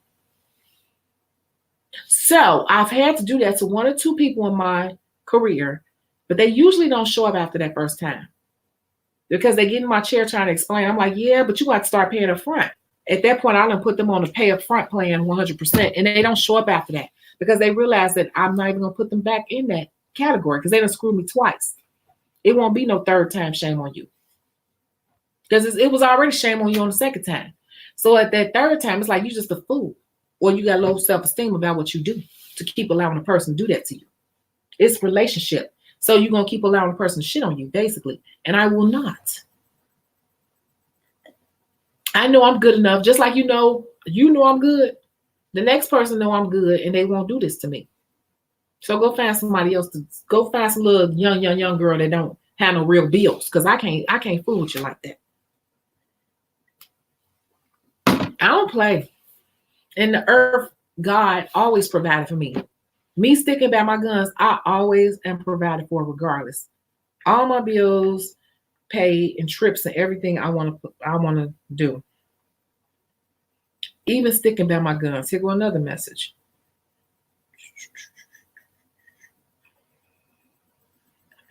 So I've had to do that to one or two people in my career, but they usually don't show up after that first time. Because they get in my chair trying to explain. I'm like, yeah, but you got to start paying up front. At that point, I done put them on a pay up front plan 100%. And they don't show up after that because they realize that I'm not even going to put them back in that category because they done screwed me twice. It won't be no third time shame on you. Because it was already shame on you on the second time. So at that third time, it's like you just a fool. Or you got low self-esteem about what you do to keep allowing a person to do that to you. It's relationship. So you're going to keep allowing a person to shit on you, basically. And I will not. I know I'm good enough. Just like you know I'm good. The next person know I'm good and they won't do this to me. So go find somebody else go find some little young girl that don't have no real bills. Because I can't fool with you like that. I don't play. And the earth, God always provided for me. Me sticking by my guns, I always am provided for regardless. All my bills paid and trips and everything I want to do. Even sticking by my guns. Here go another message.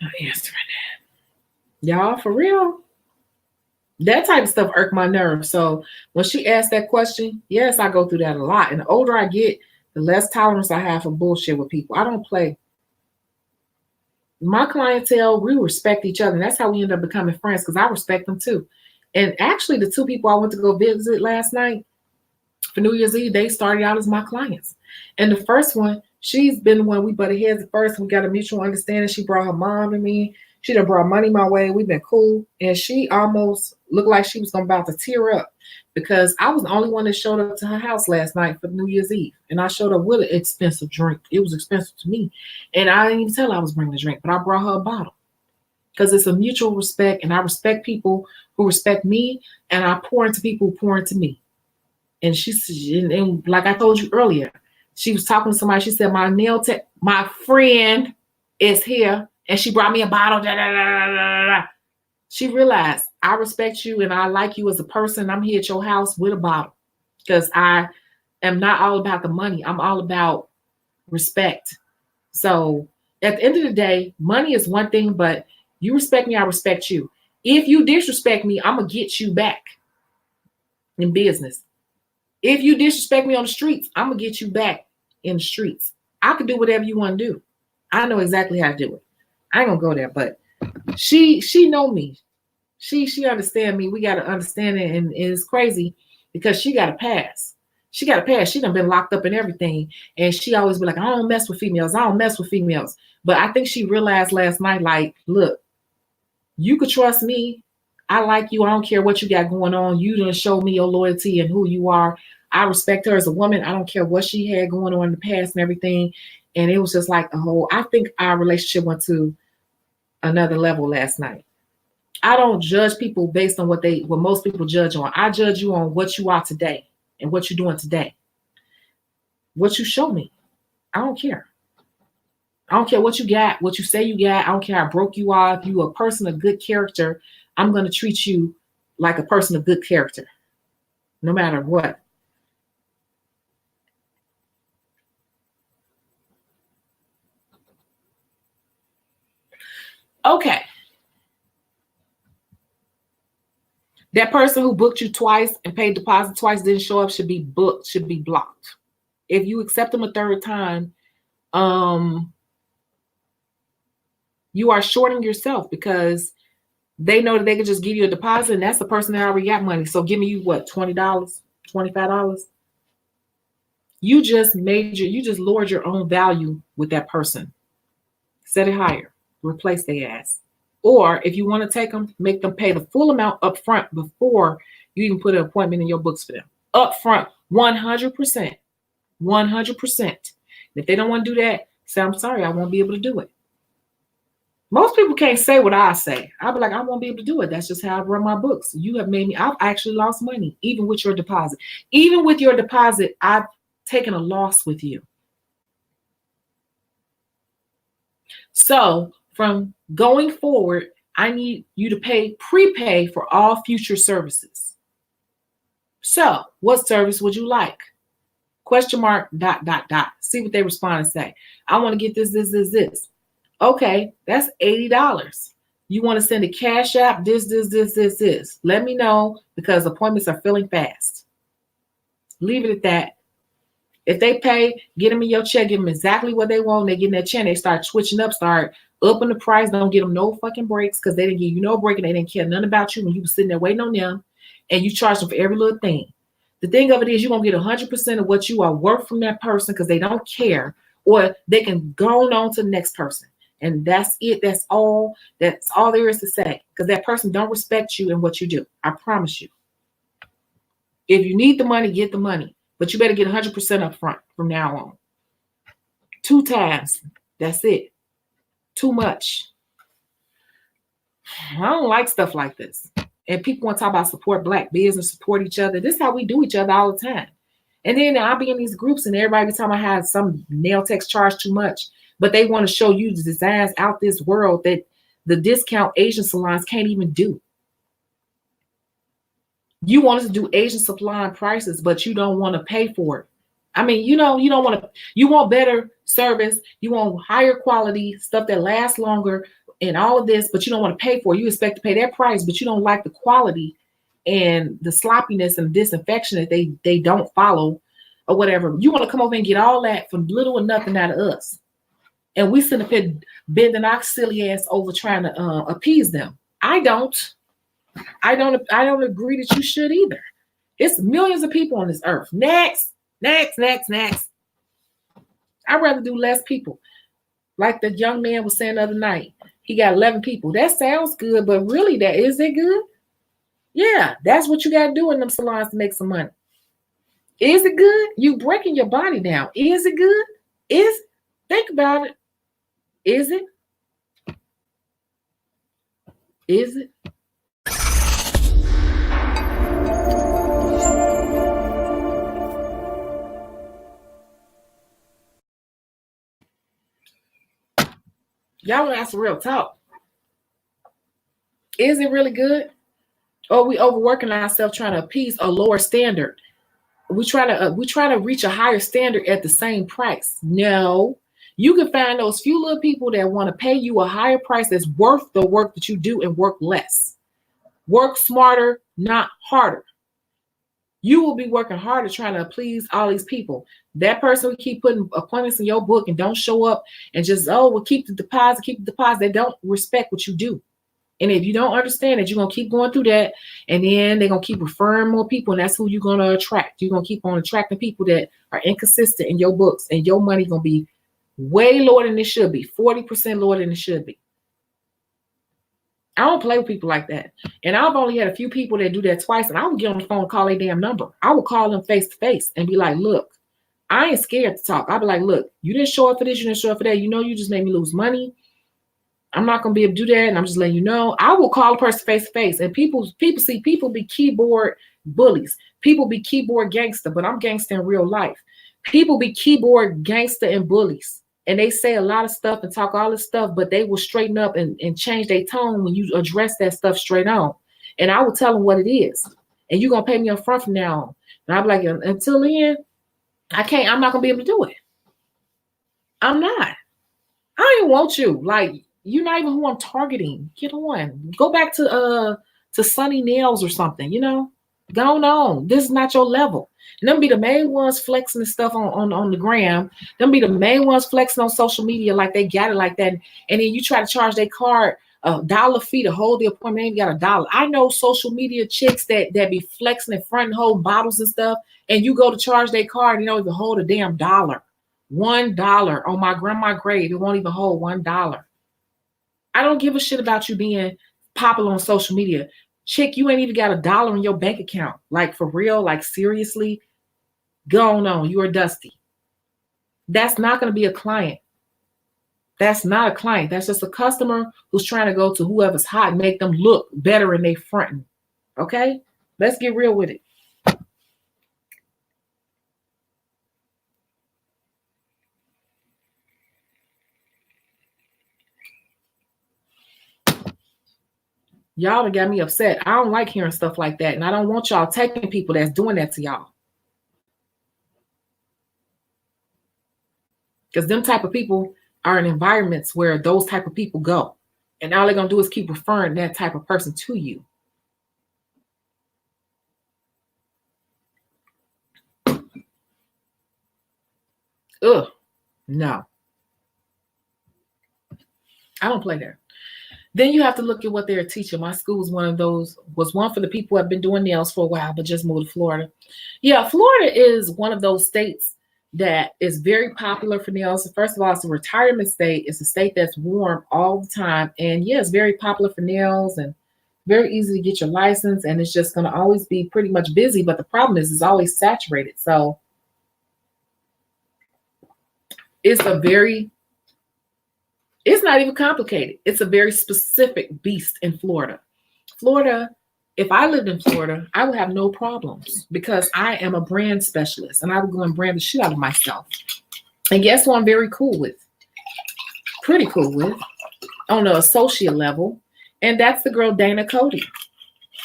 I'm not answering that. Y'all, for real? That type of stuff irked my nerves. So when she asked that question, yes, I go through that a lot. And the older I get, the less tolerance I have for bullshit with people. I don't play. My clientele, we respect each other. And that's how we end up becoming friends because I respect them too. And actually, the two people I went to go visit last night for New Year's Eve, they started out as my clients. And the first one, she's been the one we butted heads at first. We got a mutual understanding. She brought her mom to me. She done brought money my way. We've been cool. And she almost looked like she was about to tear up because I was the only one that showed up to her house last night for New Year's Eve. And I showed up with an expensive drink. It was expensive to me. And I didn't even tell her I was bringing a drink, but I brought her a bottle because it's a mutual respect. And I respect people who respect me. And I pour into people who pour into me. And and like I told you earlier, she was talking to somebody. She said, my friend is here. And she brought me a bottle. Da, da, da, da, da. She realized I respect you and I like you as a person. I'm here at your house with a bottle because I am not all about the money. I'm all about respect. So at the end of the day, money is one thing, but you respect me, I respect you. If you disrespect me, I'm going to get you back in business. If you disrespect me on the streets, I'm going to get you back in the streets. I can do whatever you want to do. I know exactly how to do it. I ain't gonna go there, but she know me. She understand me. We got to understand it, and it's crazy because she got a pass. She got a pass. She done been locked up in everything, and she always be like, I don't mess with females. I don't mess with females. But I think she realized last night, like, look, you could trust me. I like you. I don't care what you got going on. You done show me your loyalty and who you are. I respect her as a woman. I don't care what she had going on in the past and everything. And it was just like I think our relationship went to another level last night. I don't judge people based on what most people judge on. I judge you on what you are today and what you're doing today. What you show me. I don't care. I don't care what you got, what you say you got. I don't care how broke you are. If you're a person of good character, I'm going to treat you like a person of good character, no matter what. Okay. That person who booked you twice and paid deposit twice didn't show up should be booked, should be blocked. If you accept them a third time, you are shorting yourself because They know that they can just give you a deposit, and that's the person that already got money. So give me you what, $20, $25? You just lowered your own value with that person. Set it higher, replace their ass. Or if you want to take them, make them pay the full amount up front before you even put an appointment in your books for them. Up front, 100%. 100%. If they don't want to do that, say, I'm sorry, I won't be able to do it. Most people can't say what I say. I'll be like, I won't be able to do it. That's just how I run my books. You have made me, I've actually lost money, even with your deposit. Even with your deposit, I've taken a loss with you. So from going forward, I need you to prepay for all future services. So what service would you like? Question mark, ... See what they respond and say. I want to get this. Okay, that's $80. You want to send a cash app, this. Let me know, because appointments are filling fast. Leave it at that. If they pay, get them in your check, give them exactly what they want. They get in that check, they start switching up, start upping the price. Don't give them no fucking breaks, because they didn't give you no break and they didn't care nothing about you when you were sitting there waiting on them, and you charge them for every little thing. The thing of it is, you're going to get 100% of what you are worth from that person, because they don't care, or they can go on to the next person. And that's it. That's all there is to say, because that person don't respect you and what you do. I promise you. If you need the money, get the money. But you better get 100% up front from now on. 2 times. That's it. Too much. I don't like stuff like this. And people want to talk about support Black business, support each other. This is how we do each other all the time. And then I'll be in these groups and everybody be talking about how some nail techs charge too much. But they want to show you the designs out this world that the discount Asian salons can't even do. You want us to do Asian salon prices, but you don't want to pay for it. I mean, you don't want to, you want better service, you want higher quality stuff that lasts longer and all of this, but you don't want to pay for it. You expect to pay that price, but you don't like the quality and the sloppiness and disinfection that they don't follow or whatever. You want to come over and get all that for little or nothing out of us. And we sit up here bending our silly ass over trying to appease them. I don't agree that you should either. It's millions of people on this earth. Next. I'd rather do less people. Like the young man was saying the other night, he got 11 people. That sounds good, but really, is it good? Yeah, that's what you got to do in them salons to make some money. Is it good? You breaking your body down. Is it good? Think about it. Is it? Is it? Y'all want to ask real talk. Is it really good? Or are we overworking ourselves trying to appease a lower standard? We try to reach a higher standard at the same price. No. You can find those few little people that want to pay you a higher price that's worth the work that you do and work less. Work smarter, not harder. You will be working harder trying to please all these people. That person will keep putting appointments in your book and don't show up and just, we'll keep the deposit. They don't respect what you do. And if you don't understand it, you're going to keep going through that. And then they're going to keep referring more people. And that's who you're going to attract. You're going to keep on attracting people that are inconsistent in your books. And your money going to be way lower than it should be. 40% lower than it should be. I don't play with people like that. And I've only had a few people that do that twice. And I would get on the phone and call their damn number. I would call them face to face and be like, look, I ain't scared to talk. I'll be like, look, you didn't show up for this. You didn't show up for that. You just made me lose money. I'm not going to be able to do that. And I'm just letting you know. I will call a person face to face. And people be keyboard bullies. People be keyboard gangster, but I'm gangster in real life. People be keyboard gangster and bullies. And they say a lot of stuff and talk all this stuff, but they will straighten up and change their tone when you address that stuff straight on. And I will tell them what it is. And you're going to pay me up front from now on. And I'll be like, until then, I'm not going to be able to do it. I'm not. I don't even want you. Like, you're not even who I'm targeting. Get on. Go back to Sunny Nails or something, Go on. This is not your level. And them be the main ones flexing the stuff on the gram. Them be the main ones flexing on social media like they got it like that. And then you try to charge their card $1 fee to hold the appointment. Ain't got $1. I know social media chicks that be flexing in front and hold bottles and stuff, and you go to charge their card, you don't even hold a damn dollar. $1 on my grandma's grave, it won't even hold $1. I don't give a shit about you being popular on social media. Chick, you ain't even got $1 in your bank account. Like for real, like seriously, go on. You are dusty. That's not going to be a client. That's not a client. That's just a customer who's trying to go to whoever's hot and make them look better in their fronting. Okay? Let's get real with it. Y'all done got me upset. I don't like hearing stuff like that. And I don't want y'all taking people that's doing that to y'all. Because them type of people are in environments where those type of people go. And all they're going to do is keep referring that type of person to you. Ugh, no. I don't play there. Then you have to look at what they're teaching. My school was one for the people who have been doing nails for a while, but just moved to Florida. Yeah, Florida is one of those states that is very popular for nails. First of all, it's a retirement state. It's a state that's warm all the time. And yeah, it's very popular for nails and very easy to get your license. And it's just going to always be pretty much busy. But the problem is it's always saturated. So it's not even complicated. It's a very specific beast in Florida. Florida, if I lived in Florida, I would have no problems because I am a brand specialist and I would go and brand the shit out of myself. And guess who I'm very cool with? Pretty cool with on the associate level. And that's the girl Dana Cody.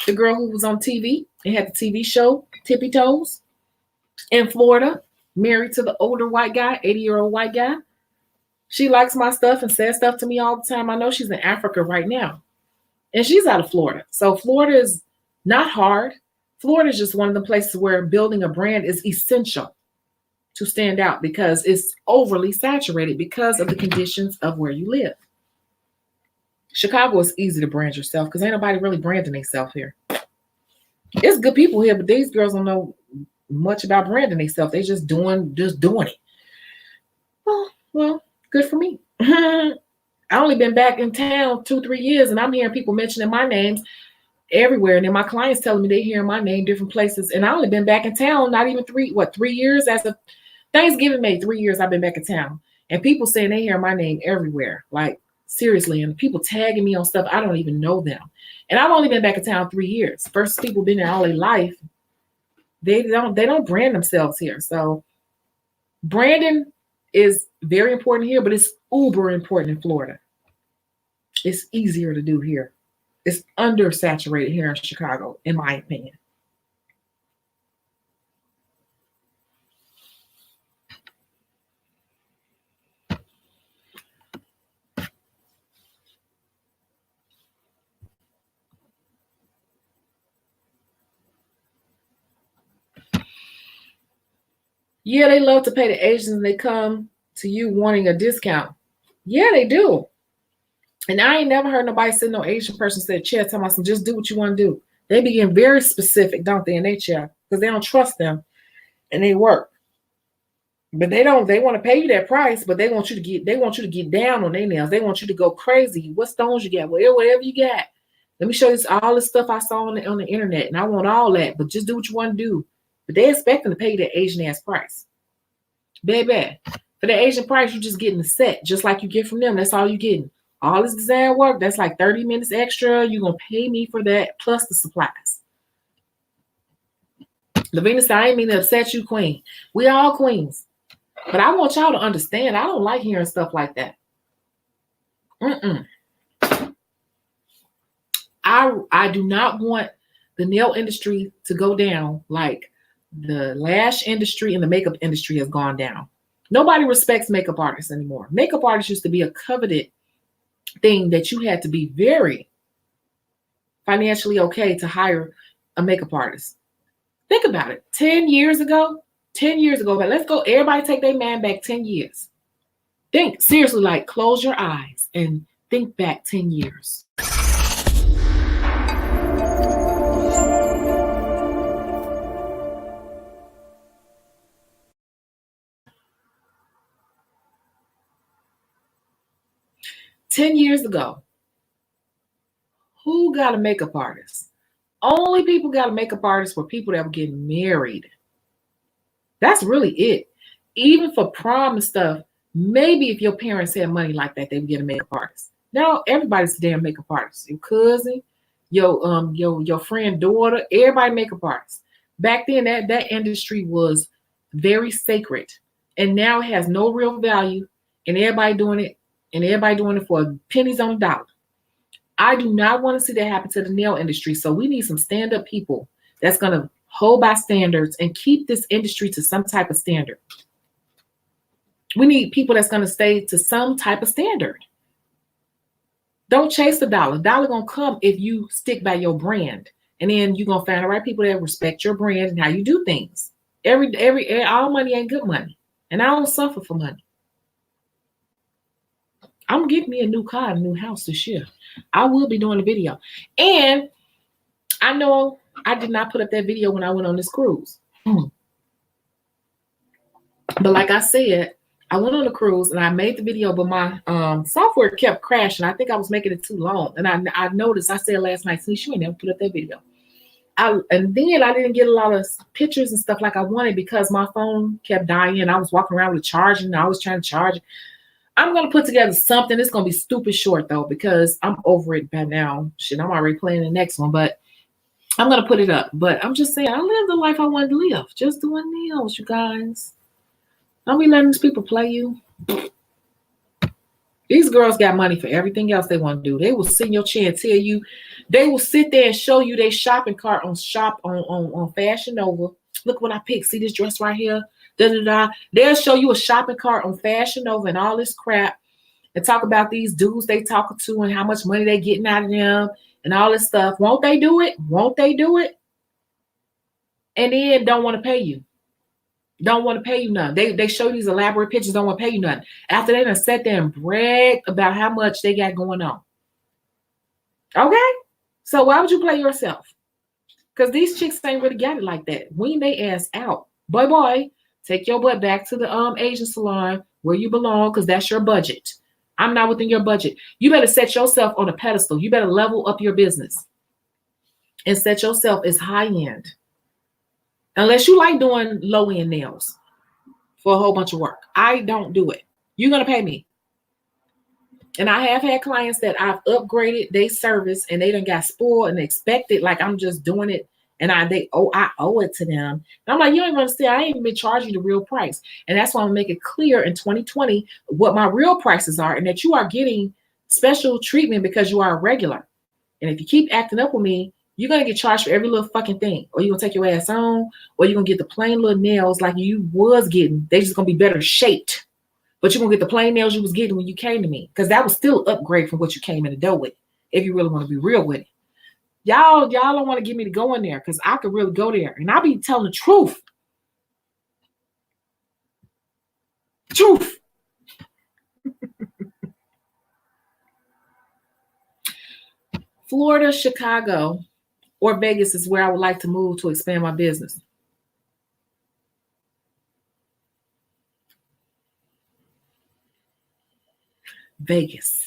The girl who was on TV and had the TV show Tippy Toes in Florida, married to the older white guy, 80-year-old white guy. She likes my stuff and says stuff to me all the time. I know she's in Africa right now. And she's out of Florida. So Florida is not hard. Florida is just one of the places where building a brand is essential to stand out because it's overly saturated because of the conditions of where you live. Chicago is easy to brand yourself because ain't nobody really branding themselves here. It's good people here, but these girls don't know much about branding themselves. They just doing it. Well, good for me. I only been back in town 2-3 years, and I'm hearing people mentioning my names everywhere. And then my clients telling me they hear my name different places. And I only been back in town, not even 3 years? As of Thanksgiving May, 3 years I've been back in town. And people saying they hear my name everywhere. Like, seriously. And people tagging me on stuff. I don't even know them. And I've only been back in town 3 years. First people been there all their life. They don't brand themselves here. So branding is very important here, but it's uber important in Florida. It's easier to do here. It's undersaturated here in Chicago, in my opinion. Yeah, they love to pay the Asians and they come to you wanting a discount. Yeah, they do. And I ain't never heard nobody say no Asian person say chair tell myself just do what you want to do. They be getting very specific, don't they, in their chair because they don't trust them and they work. But they want to pay you that price, but they want you to get down on their nails. They want you to go crazy. What stones you got? Whatever you got. Let me show you all the stuff I saw on the internet. And I want all that, but just do what you want to do. But they expect them to pay you that Asian ass price. Baby, for the Asian price, you're just getting the set, just like you get from them. That's all you're getting. All this design work, that's like 30 minutes extra. You're going to pay me for that, plus the supplies. Lavina said, I ain't mean to upset you, queen. We all queens. But I want y'all to understand, I don't like hearing stuff like that. I do not want the nail industry to go down like the lash industry and the makeup industry has gone down. Nobody respects makeup artists anymore. Makeup artists used to be a coveted thing that you had to be very financially okay to hire a makeup artist. Think about it. 10 years ago, but let's go, everybody take their man back 10 years. Think seriously, like close your eyes and Think back 10 years. Ten years ago, who got a makeup artist? Only people got a makeup artist were people that were getting married. That's really it. Even for prom and stuff, maybe if your parents had money like that, they would get a makeup artist. Now everybody's a damn makeup artist. Your cousin, your friend daughter, everybody makeup artist. Back then that industry was very sacred. And now it has no real value, and everybody doing it for pennies on the dollar. I do not want to see that happen to the nail industry. So we need some stand-up people that's gonna hold by standards and keep this industry to some type of standard. We need people that's going to stay to some type of standard. Don't chase the dollar. Dollar going to come if you stick by your brand. And then you're going to find the right people that respect your brand and how you do things. All money ain't good money. And I don't suffer for money. I'm getting me a new car, a new house this year. I will be doing a video. And I know I did not put up that video when I went on this cruise. But like I said, I went on a cruise and I made the video, but my software kept crashing. I think I was making it too long. And I noticed, I said last night, since you ain't never put up that video. And then I didn't get a lot of pictures and stuff like I wanted because my phone kept dying. I was walking around with charging. I was trying to charge it. I'm going to put together something. It's going to be stupid short, though, because I'm over it by now. Shit, I'm already playing the next one, but I'm going to put it up. But I'm just saying, I lived the life I wanted to live. Just doing nails, you guys. Don't be letting these people play you. These girls got money for everything else they want to do. They will sit in your chair and tell you. They will sit there and show you their shopping cart on Fashion Nova. Look what I picked. See this dress right here? Da-da-da. They'll show you a shopping cart on Fashion Nova and all this crap and talk about these dudes they talking to and how much money they getting out of them and all this stuff. Won't they do it? Won't they do it? And then don't want to pay you. Don't want to pay you nothing. They show these elaborate pictures, don't want to pay you nothing. After they done sat there and brag about how much they got going on. Okay? So why would you play yourself? Because these chicks ain't really got it like that. Wean they ass out. Boy, take your butt back to the Asian salon where you belong because that's your budget. I'm not within your budget. You better set yourself on a pedestal. You better level up your business and set yourself as high end. Unless you like doing low-end nails for a whole bunch of work. I don't do it. You're going to pay me. And I have had clients that I've upgraded their service and they done got spoiled and expected like I'm just doing it and I owe it to them. And I'm like, you don't even understand. I ain't even been charging you the real price. And that's why I'm going to make it clear in 2020 what my real prices are and that you are getting special treatment because you are a regular. And if you keep acting up with me, you're going to get charged for every little fucking thing. Or you're going to take your ass on, or you're going to get the plain little nails like you was getting. They just going to be better shaped. But you're going to get the plain nails you was getting when you came to me. Because that was still an upgrade from what you came in the door with, if you really want to be real with it. Y'all don't want to get me to go in there because I could really go there. And I'll be telling the truth. Truth. Florida, Chicago, or Vegas is where I would like to move to expand my business. Vegas.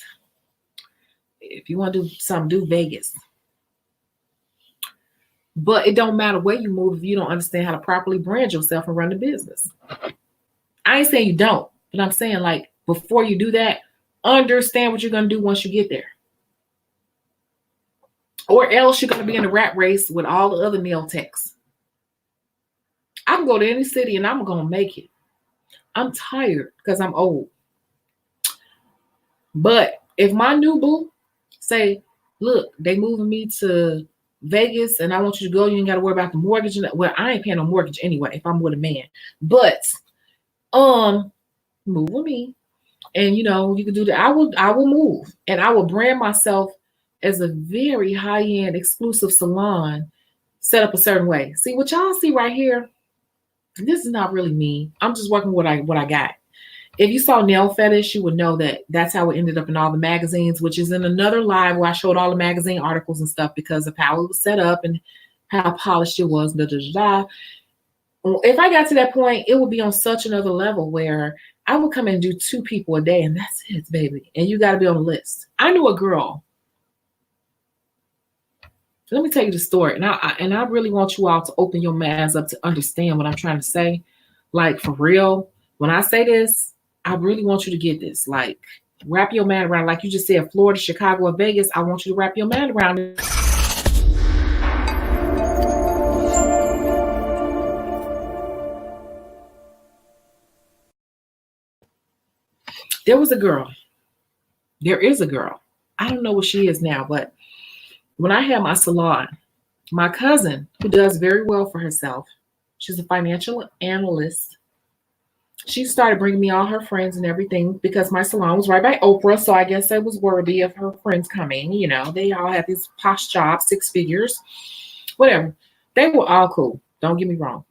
If you want to do something, do Vegas. But it don't matter where you move if you don't understand how to properly brand yourself and run the business. I ain't saying you don't, but I'm saying like before you do that, understand what you're going to do once you get there. Or else you're going to be in a rat race with all the other nail techs. I can go to any city and I'm going to make it. I'm tired because I'm old. But if my new boo say, look, they moving me to Vegas and I want you to go, you ain't got to worry about the mortgage. Well, I ain't paying no mortgage anyway if I'm with a man. But move with me. And you know, you can do that. I will move and I will brand myself as a very high-end exclusive salon set up a certain way. See what y'all see right here? This is not really me. I'm just working with what I got. If you saw Nail Fetish, you would know that that's how it ended up in all the magazines, which is in another live where I showed all the magazine articles and stuff because of how it was set up and how polished it was. Da, da, da, da. If I got to that point, it would be on such another level where I would come and do 2 people a day, and that's it, baby. And you got to be on the list. I knew a girl. Let me tell you the story, and I really want you all to open your minds up to understand what I'm trying to say. Like, for real, when I say this, I really want you to get this. Like, wrap your mind around, like you just said, Florida, Chicago, or Vegas. I want you to wrap your mind around it. There was a girl. There is a girl. I don't know what she is now, but when I had my salon, my cousin, who does very well for herself, she's a financial analyst. She started bringing me all her friends and everything because my salon was right by Oprah. So I guess it was worthy of her friends coming. You know, they all had these posh jobs, 6 figures, whatever. They were all cool. Don't get me wrong.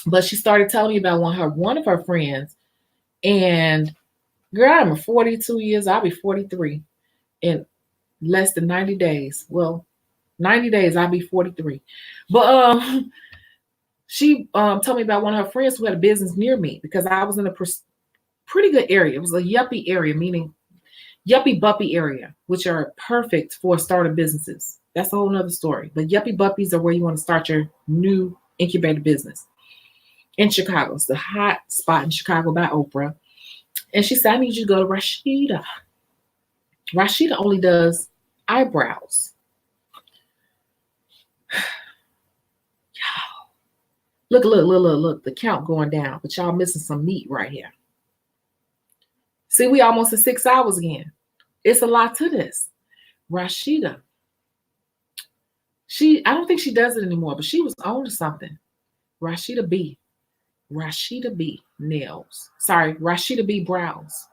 But she started telling me about one of her friends. And girl, I'm 42 years. I'll be 43 in less than 90 days. Well, 90 days, I'll be 43. But she told me about one of her friends who had a business near me because I was in a pretty good area. It was a yuppie area, meaning yuppie buppy area, which are perfect for starting businesses. That's a whole nother story. But yuppie buppies are where you want to start your new incubator business. In Chicago. It's the hot spot in Chicago by Oprah. And she said, I need you to go to Rashida. Rashida only does eyebrows. Look, the count going down, but y'all missing some meat right here. See, we almost at 6 hours again. It's a lot to this. Rashida. I don't think she does it anymore, but she was on to something. Rashida B nails. Sorry, Rashida B brows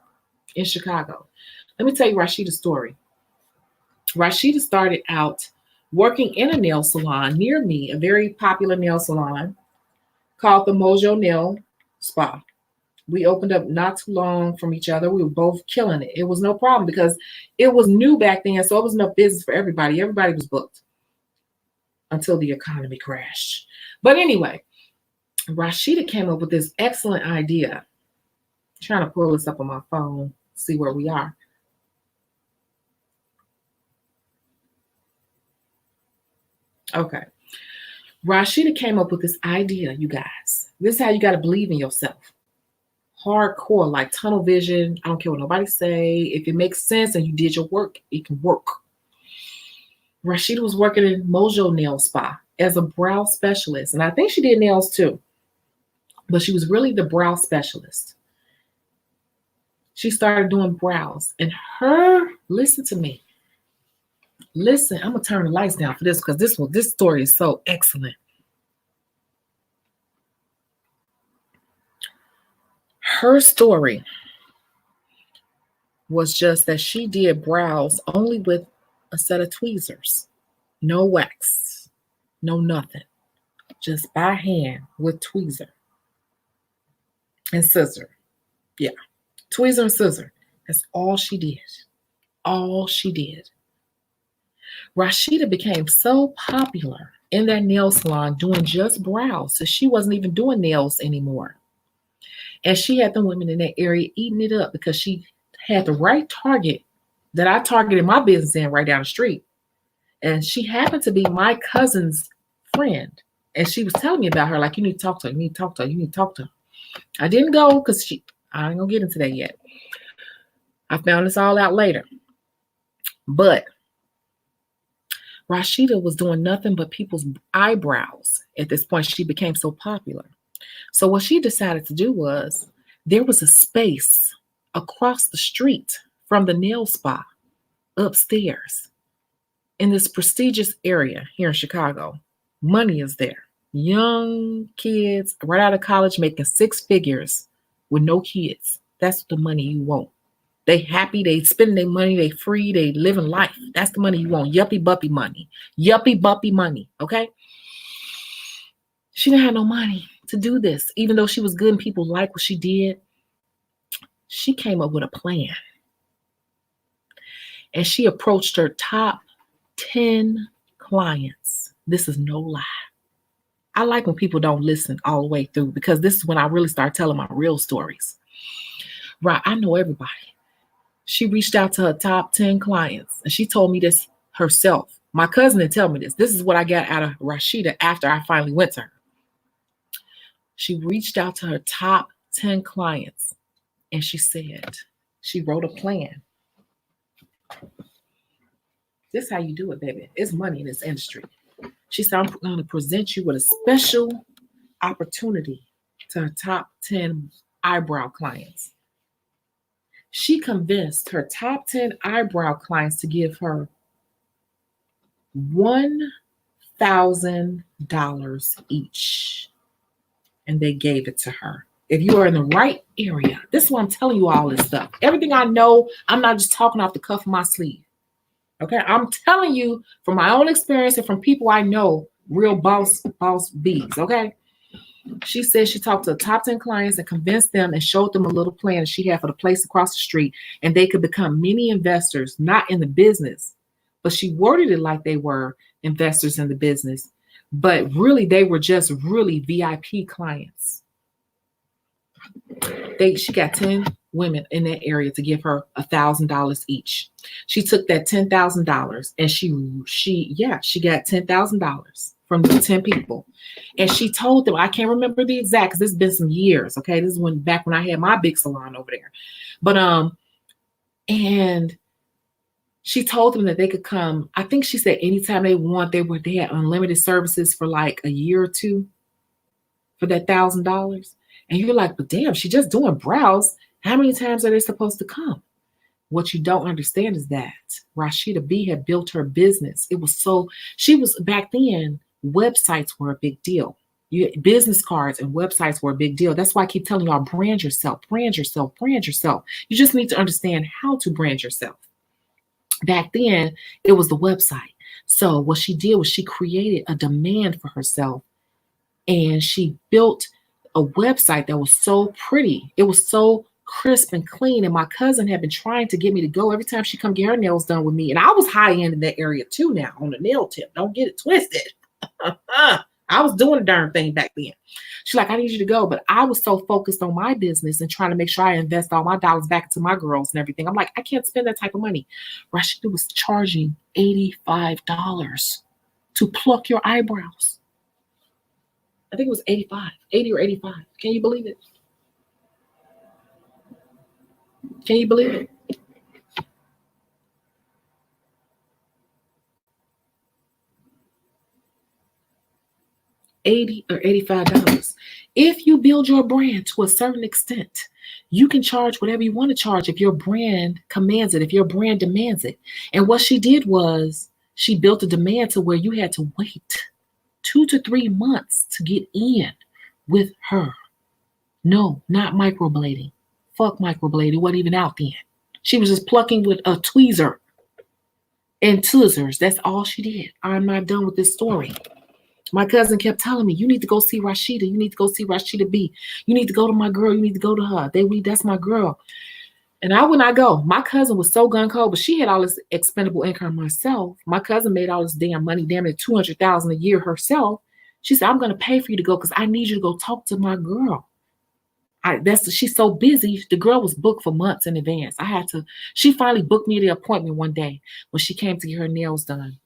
in Chicago. Let me tell you Rashida's story. Rashida started out working in a nail salon near me, a very popular nail salon called the Mojo Nail Spa. We opened up not too long from each other. We were both killing it. It was no problem because it was new back then, so it was enough business for everybody. Everybody was booked until the economy crashed. But anyway, Rashida came up with this excellent idea. I'm trying to pull this up on my phone, see where we are. Okay. Rashida came up with this idea, you guys. This is how you got to believe in yourself. Hardcore, like tunnel vision. I don't care what nobody say. If it makes sense and you did your work, it can work. Rashida was working in Mojo Nail Spa as a brow specialist. And I think she did nails too. But she was really the brow specialist. She started doing brows. And listen to me. Listen, I'm going to turn the lights down for this because this story is so excellent. Her story was just that she did brows only with a set of tweezers. No wax, no nothing. Just by hand with tweezer and scissor. Yeah, tweezer and scissor. That's all she did. All she did. Rashida became so popular in that nail salon doing just brows, so she wasn't even doing nails anymore. And she had the women in that area eating it up because she had the right target that I targeted my business in right down the street. And she happened to be my cousin's friend. And she was telling me about her, like, you need to talk to her, you need to talk to her, you need to talk to her. I didn't go because I ain't gonna get into that yet. I found this all out later. But Rashida was doing nothing but people's eyebrows. At this point, she became so popular. So what she decided to do was, there was a space across the street from the nail spa upstairs in this prestigious area here in Chicago. Money is there. Young kids right out of college making 6 figures with no kids. That's the money you want. They happy, they spending their money, they free, they living life. That's the money you want. Yuppie buppy money. Yuppie buppy money, okay? She didn't have no money to do this, even though she was good and people liked what she did. She came up with a plan. And she approached her top 10 clients. This is no lie. I like when people don't listen all the way through, because this is when I really start telling my real stories. Right, I know everybody. She reached out to her top 10 clients, and she told me this herself. My cousin didn't tell me this. This is what I got out of Rashida after I finally went to her. She reached out to her top 10 clients, and she said, she wrote a plan. This is how you do it, baby. It's money in this industry. She said, I'm going to present you with a special opportunity to her top 10 eyebrow clients. She convinced her top 10 eyebrow clients to give her $1,000 each. And they gave it to her. If you are in the right area, this is why I'm telling you all this stuff. Everything I know, I'm not just talking off the cuff of my sleeve. Okay, I'm telling you from my own experience and from people I know, real boss bees. Okay, she said she talked to the top 10 clients and convinced them and showed them a little plan she had for the place across the street, and they could become mini investors, not in the business, but she worded it like they were investors in the business, but really they were just really VIP clients. She got 10 women in that area to give her $1,000 each. She took that $10,000 and she got $10,000 from the 10 people. And she told them, I can't remember the exact, because this has been some years. Okay. This is back when I had my big salon over there. But, and she told them that they could come. I think she said anytime they want, they had unlimited services for like a year or two for that $1,000. And you're like, but damn, she's just doing brows. How many times are they supposed to come? What you don't understand is that Rashida B had built her business. She was back then, websites were a big deal. Business cards and websites were a big deal. That's why I keep telling y'all, brand yourself, brand yourself, brand yourself. You just need to understand how to brand yourself. Back then, it was the website. So what she did was she created a demand for herself, and she built a website that was so pretty. It was so crisp and clean. And my cousin had been trying to get me to go every time she come get her nails done with me. And I was high end in that area too now on the nail tip. Don't get it twisted. I was doing a darn thing back then. She's like, I need you to go. But I was so focused on my business and trying to make sure I invest all my dollars back into my girls and everything. I'm like, I can't spend that type of money. Rashida was charging $85 to pluck your eyebrows. I think it was 80 or 85. Can you believe it? Can you believe it? $80 or $85. If you build your brand to a certain extent, you can charge whatever you want to charge if your brand commands it, if your brand demands it. And what she did was she built a demand to where you had to wait 2 to 3 months to get in with her. No, not microblading. Fuck microblading. It wasn't even out then. She was just plucking with a tweezer and tweezers. That's all she did. I'm not done with this story. My cousin kept telling me, you need to go see Rashida. You need to go see Rashida B. You need to go to my girl. You need to go to her. That's my girl. And I would not go. My cousin was so gung-ho, but she had all this expendable income herself. My cousin made all this damn money, damn it, $200,000 a year herself. She said, I'm going to pay for you to go because I need you to go talk to my girl. She's so busy. The girl was booked for months in advance. She finally booked me the appointment one day when she came to get her nails done.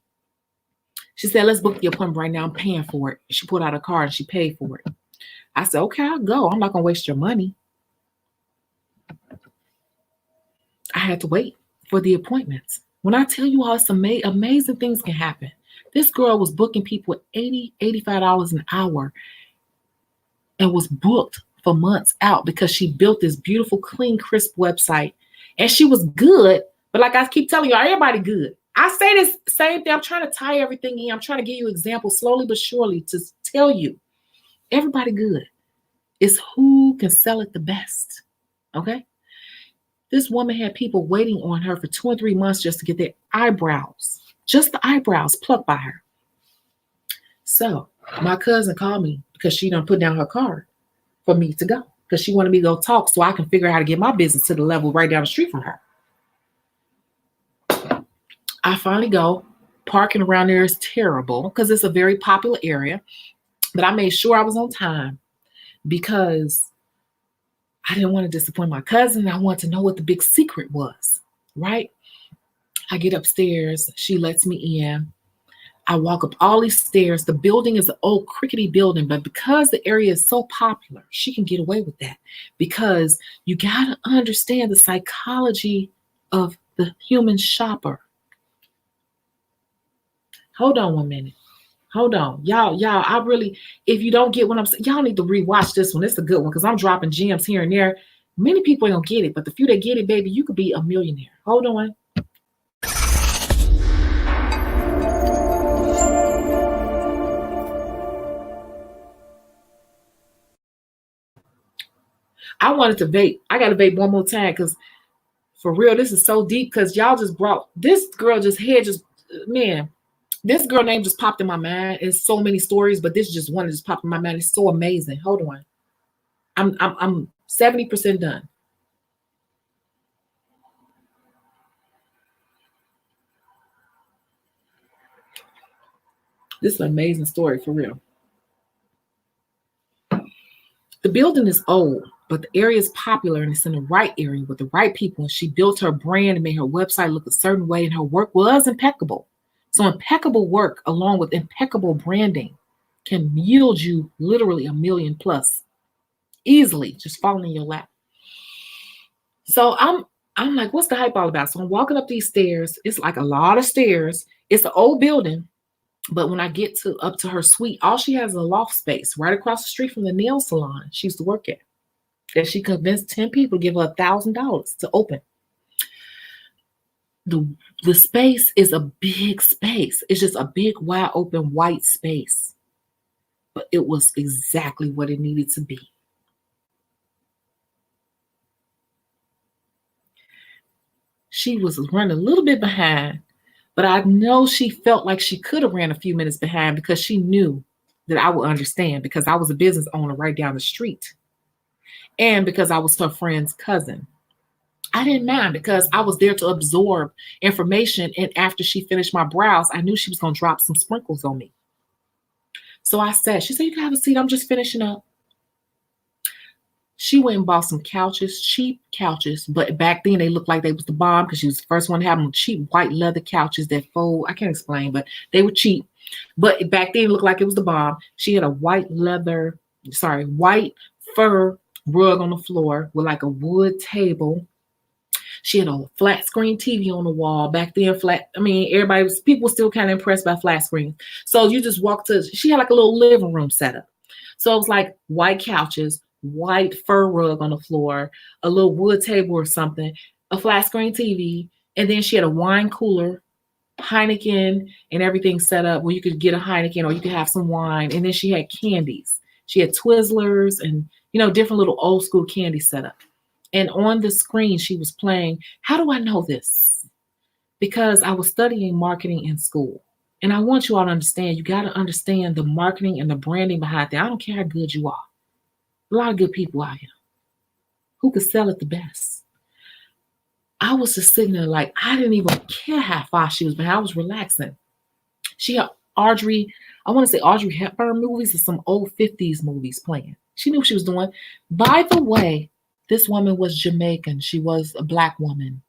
She said, let's book the appointment right now. I'm paying for it. She pulled out a card and she paid for it. I said, okay, I'll go. I'm not going to waste your money. I had to wait for the appointments. When I tell you all, it's amazing things can happen. This girl was booking people at $80, $85 an hour and was booked for months out because she built this beautiful, clean, crisp website. And she was good. But like I keep telling you, everybody good. I say this same thing. I'm trying to tie everything in. I'm trying to give you examples slowly but surely to tell you everybody good. It's who can sell it the best. Okay? This woman had people waiting on her for 2 or 3 months just to get their eyebrows, just the eyebrows plucked by her. So my cousin called me because she done put down her card for me to go. because she wanted me to go talk so I can figure out how to get my business to the level right down the street from her. I finally go. Parking around there is terrible because it's a very popular area, but I made sure I was on time because I didn't want to disappoint my cousin. I wanted to know what the big secret was, right? I get upstairs. She lets me in. I walk up all these stairs. The building is an old crickety building, but because the area is so popular, she can get away with that because you got to understand the psychology of the human shopper. Hold on 1 minute. Hold on. Y'all, I really, if you don't get what I'm saying, y'all need to rewatch this one. It's a good one because I'm dropping gems here and there. Many people don't get it, but the few that get it, baby, you could be a millionaire. Hold on. I wanted to vape. I got to vape one more time because for real, this is so deep because y'all just brought, this girl man, this girl name just popped in my mind. It's so many stories, but this is just one that just popped in my mind. It's so amazing. Hold on. I'm 70% done. This is an amazing story for real. The building is old, but the area is popular and it's in the right area with the right people. And she built her brand and made her website look a certain way, and her work was impeccable. So impeccable work along with impeccable branding can yield you literally $1 million plus easily, just falling in your lap. So I'm like, what's the hype all about? So I'm walking up these stairs. It's like a lot of stairs. It's an old building. But when I get up to her suite, all she has is a loft space right across the street from the nail salon she used to work at. That she convinced 10 people to give her $1,000 to open. The space is a big space. It's just a big, wide open, white space. But it was exactly what it needed to be. She was running a little bit behind, but I know she felt like she could have ran a few minutes behind because she knew that I would understand because I was a business owner right down the street. And because I was her friend's cousin. I didn't mind because I was there to absorb information. And after she finished my brows, I knew she was going to drop some sprinkles on me. So I sat. She said, you can have a seat. I'm just finishing up. She went and bought some couches, cheap couches. But back then they looked like they was the bomb because she was the first one to have them cheap white leather couches that fold. I can't explain, but they were cheap. But back then it looked like it was the bomb. She had a white fur rug on the floor with like a wood table. She had a flat screen TV on the wall. Back then, people were still kind of impressed by flat screens. So you just she had like a little living room setup. So it was like white couches, white fur rug on the floor, a little wood table or something, a flat screen TV, and then she had a wine cooler, Heineken, and everything set up where you could get a Heineken or you could have some wine. And then she had candies. She had Twizzlers and, different little old school candy set up. And on the screen, she was playing. How do I know this? Because I was studying marketing in school. And I want you all to understand, you got to understand the marketing and the branding behind that. I don't care how good you are. A lot of good people out here who could sell it the best. I was just sitting there like, I didn't even care how far she was behind. I was relaxing. She had Audrey Hepburn movies or some old 50s movies playing. She knew what she was doing. By the way, this woman was Jamaican. She was a Black woman.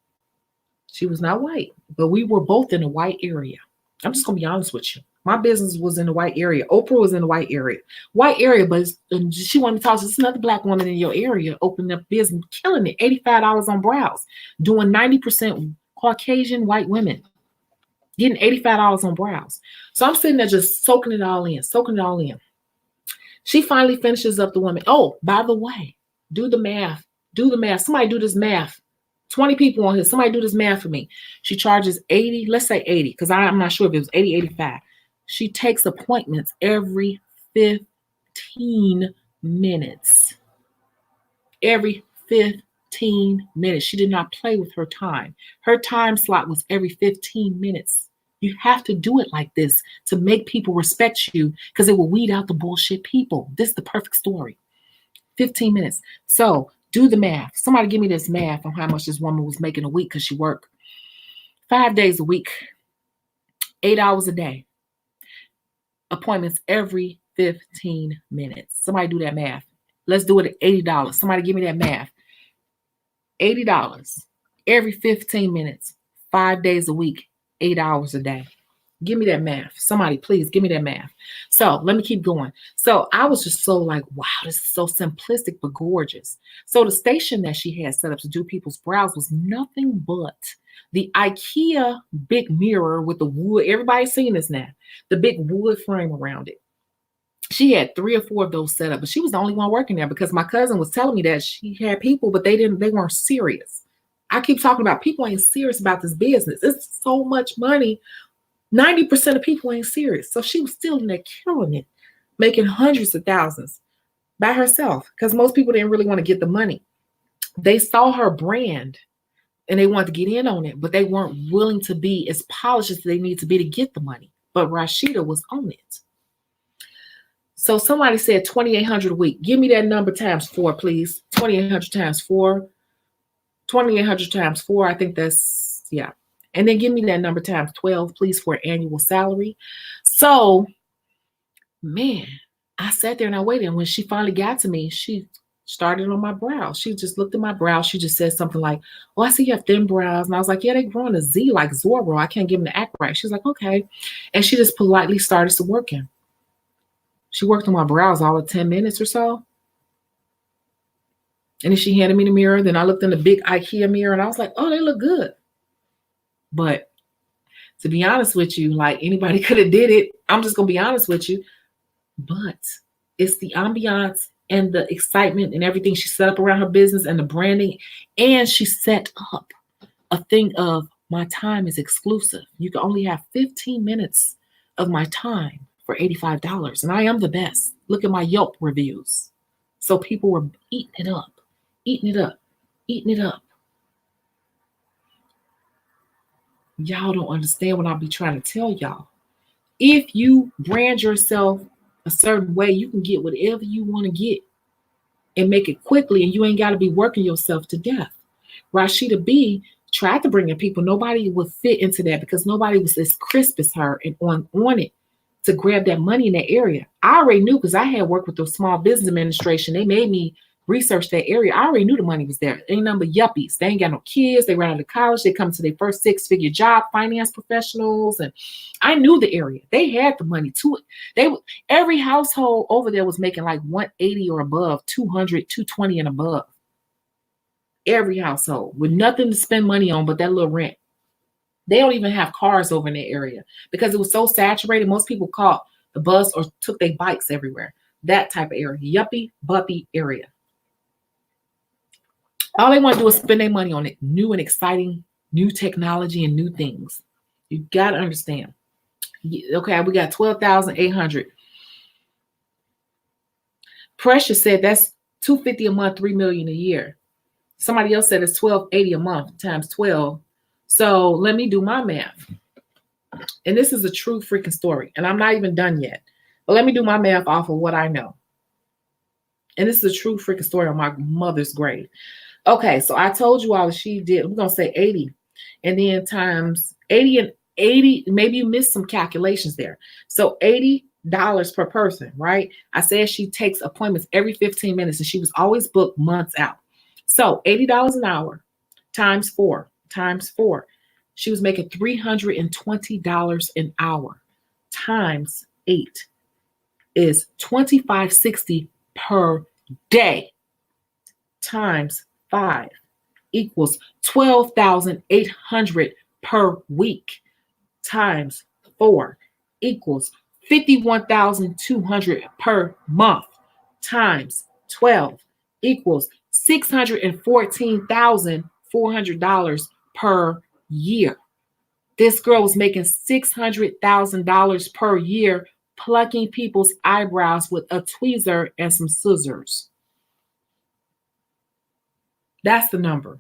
She was not white, but we were both in a white area. I'm just going to be honest with you. My business was in the white area. Oprah was in the white area. White area, but she wanted to talk to another Black woman in your area, opening up business, killing it, $85 on brows, doing 90% Caucasian white women, getting $85 on brows. So I'm sitting there just soaking it all in. She finally finishes up the woman. Oh, by the way, do the math. Somebody do this math. 20 people on here. Somebody do this math for me. She charges 80, let's say 80, because I'm not sure if it was 80, 85. She takes appointments every 15 minutes. Every 15 minutes. She did not play with her time. Her time slot was every 15 minutes. You have to do it like this to make people respect you because it will weed out the bullshit people. This is the perfect story. 15 minutes. So do the math. Somebody give me this math on how much this woman was making a week because she worked 5 days a week, 8 hours a day, appointments every 15 minutes. Somebody do that math. Let's do it at $80. Somebody give me that math. $80 every 15 minutes, 5 days a week, 8 hours a day. Give me that math. Somebody, please give me that math. So let me keep going. So I was just so like, wow, this is so simplistic but gorgeous. So the station that she had set up to do people's brows was nothing but the IKEA big mirror with the wood. Everybody's seen this now. The big wood frame around it. She had 3 or 4 of those set up, but she was the only one working there because my cousin was telling me that she had people, but they weren't serious. I keep talking about people ain't serious about this business. It's so much money. 90% of people ain't serious. So she was still in there killing it, making hundreds of thousands by herself because most people didn't really want to get the money. They saw her brand and they wanted to get in on it, but they weren't willing to be as polished as they need to be to get the money. But Rashida was on it. So somebody said 2,800 a week. Give me that number times 4, please. 2,800 times 4. 2,800 times 4. I think that's, yeah. And then give me that number times 12, please, for annual salary. So, man, I sat there and I waited. And when she finally got to me, she started on my brows. She just looked at my brows. She just said something like, oh, I see you have thin brows. And I was like, yeah, they growing a Z like Zorro. I can't get them to act right. She's like, okay. And she just politely started to working. She worked on my brows all of 10 minutes or so. And then she handed me the mirror. Then I looked in the big IKEA mirror and I was like, oh, they look good. But to be honest with you, like anybody could have did it. I'm just going to be honest with you. But it's the ambiance and the excitement and everything she set up around her business and the branding. And she set up a thing of my time is exclusive. You can only have 15 minutes of my time for $85. And I am the best. Look at my Yelp reviews. So people were eating it up, eating it up, eating it up. Y'all don't understand what I'll be trying to tell y'all. If you brand yourself a certain way, you can get whatever you want to get and make it quickly, and you ain't got to be working yourself to death. Rashida B tried to bring in people. Nobody would fit into that because nobody was as crisp as her and on it to grab that money in that area. I already knew because I had worked with the Small Business Administration. They made me research that area. I already knew the money was there. Ain't nothing but yuppies. They ain't got no kids. They ran out of college. They come to their first 6-figure job, finance professionals. And I knew the area. They had the money to it. Every household over there was making like 180 or above, 200, 220 and above. Every household with nothing to spend money on but that little rent. They don't even have cars over in that area because it was so saturated. Most people caught the bus or took their bikes everywhere. That type of area. Yuppie, buppy area. All they want to do is spend their money on it. New and exciting, new technology and new things. You got to understand. Okay, we got 12,800. Precious said that's $250 a month, $3 million a year. Somebody else said it's $1,280 a month times 12. So let me do my math. And this is a true freaking story. And I'm not even done yet. But let me do my math off of what I know. And this is a true freaking story on my mother's grave. Okay, so I told you all she did. We're going to say 80. And then times 80 and 80. Maybe you missed some calculations there. So $80 per person, right? I said she takes appointments every 15 minutes. And she was always booked months out. So $80 an hour times 4. Times 4. She was making $320 an hour. Times 8 is $2,560 per day. Times 5 equals $12,800 per week. Times 4 equals $51,200 per month. Times 12 equals $614,400 per year. This girl was making $600,000 per year plucking people's eyebrows with a tweezer and some scissors. That's the number.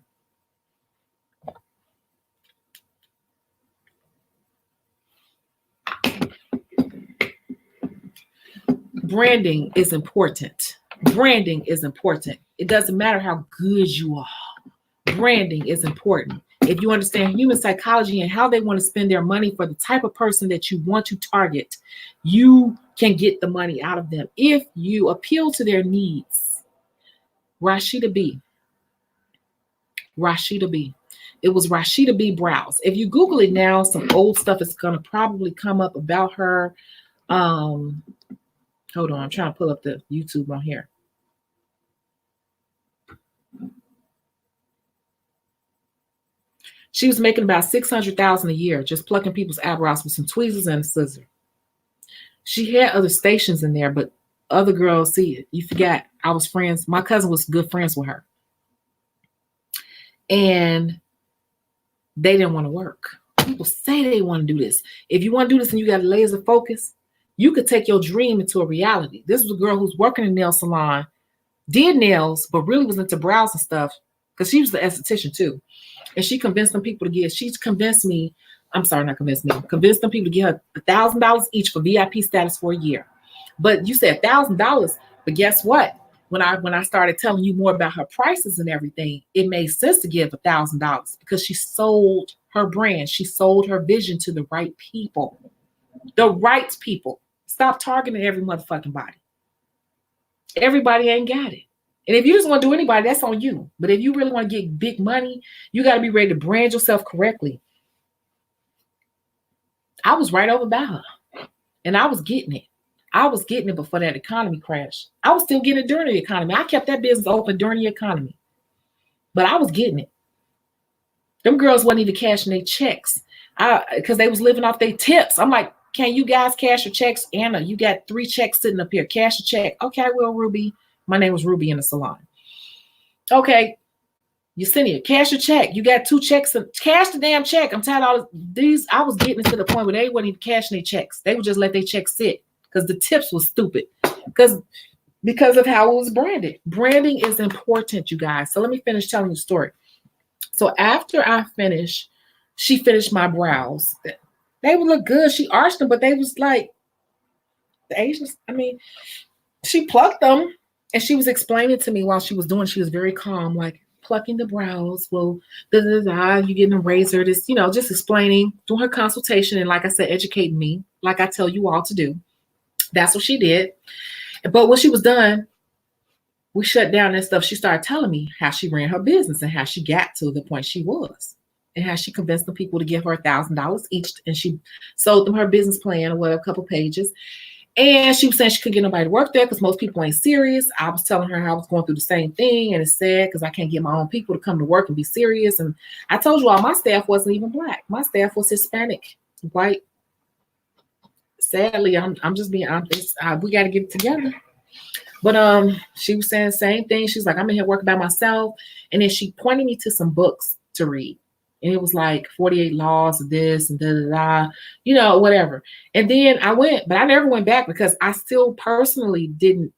Branding is important. Branding is important. It doesn't matter how good you are. Branding is important. If you understand human psychology and how they want to spend their money for the type of person that you want to target, you can get the money out of them if you appeal to their needs. Rashida B. Rashida B. It was Rashida B. Browse. If you Google it now, some old stuff is going to probably come up about her. Hold on, I'm trying to pull up the YouTube on here. She was making about $600,000 a year, just plucking people's eyebrows with some tweezers and a scissor. She had other stations in there, but other girls see it. You forgot I was friends. My cousin was good friends with her. And they didn't want to work. People say they want to do this. If you want to do this and you got a laser focus, you could take your dream into a reality. This was a girl who's working in a nail salon, did nails, but really was into brows and stuff because she was the esthetician too. And she convinced them people to get, convinced them people to get her $1,000 each for VIP status for a year. But you said $1,000, but guess what? When I started telling you more about her prices and everything, it made sense to give $1,000 because she sold her brand. She sold her vision to the right people. The right people. Stop targeting every motherfucking body. Everybody ain't got it. And if you just want to do anybody, that's on you. But if you really want to get big money, you got to be ready to brand yourself correctly. I was right over by her. And I was getting it. I was getting it before that economy crashed. I was still getting it during the economy. I kept that business open during the economy. But I was getting it. Them girls wasn't even cashing their checks because they was living off their tips. I'm like, can you guys cash your checks? Anna, you got 3 checks sitting up here. Cash a check. Okay, I will, Ruby. My name was Ruby in the salon. Okay, Yesenia, cash your check. You got 2 checks. Cash the damn check. I'm tired of all these. I was getting to the point where they wasn't even cashing their checks. They would just let their checks sit because the tips was stupid. Because of how it was branded. Branding is important, you guys. So let me finish telling you the story. So after I finished, she finished my brows. They would look good. She arched them, but they was like the Asians. I mean, she plucked them and she was explaining to me while she was doing, she was very calm, like plucking the brows. Well, you getting a razor, this, just explaining, doing her consultation. And like I said, educating me, like I tell you all to do. That's what she did. But when she was done, we shut down and stuff. She started telling me how she ran her business and how she got to the point she was. And how she convinced the people to give her $1,000 each. And she sold them her business plan or whatever, a couple pages. And she was saying she couldn't get nobody to work there because most people ain't serious. I was telling her I was going through the same thing. And it's sad because I can't get my own people to come to work and be serious. And I told you all my staff wasn't even Black. My staff was Hispanic, white. Sadly, I'm just being honest. We got to get it together. But she was saying the same thing. She's like, I'm in here working by myself. And then she pointed me to some books to read. And it was like 48 laws of this and whatever. And then I went, but I never went back because I still personally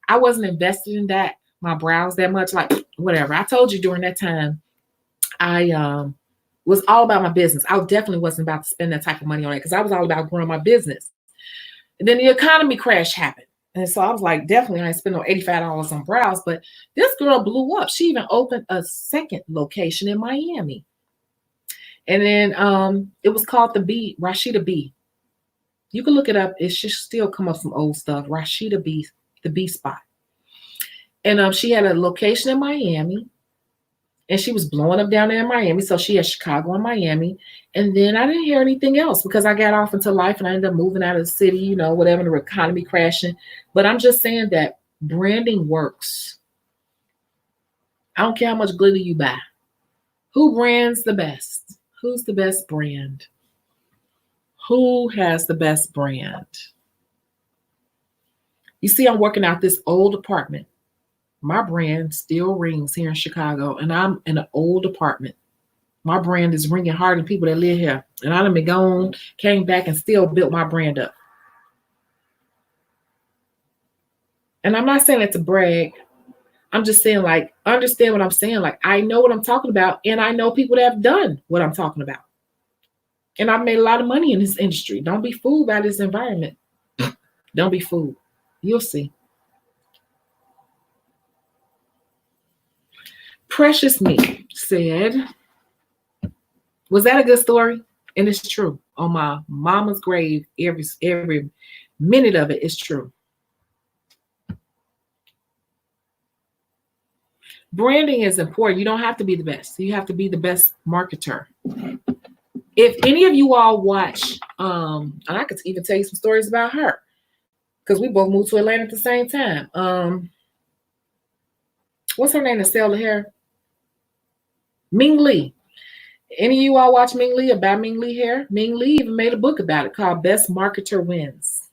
I wasn't invested in that, my brows that much, like whatever. I told you during that time, I was all about my business. I definitely wasn't about to spend that type of money on it because I was all about growing my business. And then the economy crash happened. And so I was like, definitely I ain't spend no $85 on brows. But this girl blew up. She even opened a second location in Miami. And then it was called Rashida B. You can look it up. It should still come up some old stuff. Rashida B, the B spot. And she had a location in Miami. And she was blowing up down there in Miami. So she had Chicago and Miami. And then I didn't hear anything else because I got off into life and I ended up moving out of the city, whatever, the economy crashing. But I'm just saying that branding works. I don't care how much glitter you buy. Who brands the best? Who's the best brand? Who has the best brand? You see, I'm working out this old apartment. My brand still rings here in Chicago, and I'm in an old apartment. My brand is ringing hard in people that live here. And I done been gone, came back, and still built my brand up. And I'm not saying that to brag. I'm just saying, like, understand what I'm saying. Like, I know what I'm talking about, and I know people that have done what I'm talking about. And I've made a lot of money in this industry. Don't be fooled by this environment. Don't be fooled. You'll see. Precious Me said, was that a good story? And it's true. On my mama's grave, every minute of it is true. Branding is important. You don't have to be the best. You have to be the best marketer. If any of you all watch, and I could even tell you some stories about her, because we both moved to Atlanta at the same time. What's her name to sell the hair? Ming Lee. Any of you all watch Ming Lee, about Ming Lee hair? Ming Lee even made a book about it called Best Marketer Wins.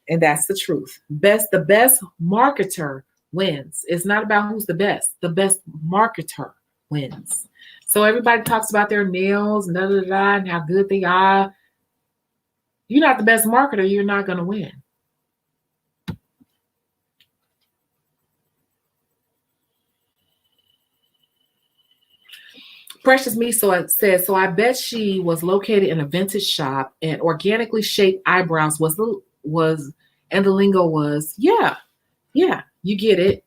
And that's the truth. The best marketer wins. It's not about who's the best. The best marketer wins. So everybody talks about their nails and and how good they are. You're not the best marketer, you're not going to win. Precious Me so it says, so I bet she was located in a vintage shop and organically shaped eyebrows was and the lingo was, yeah, you get it.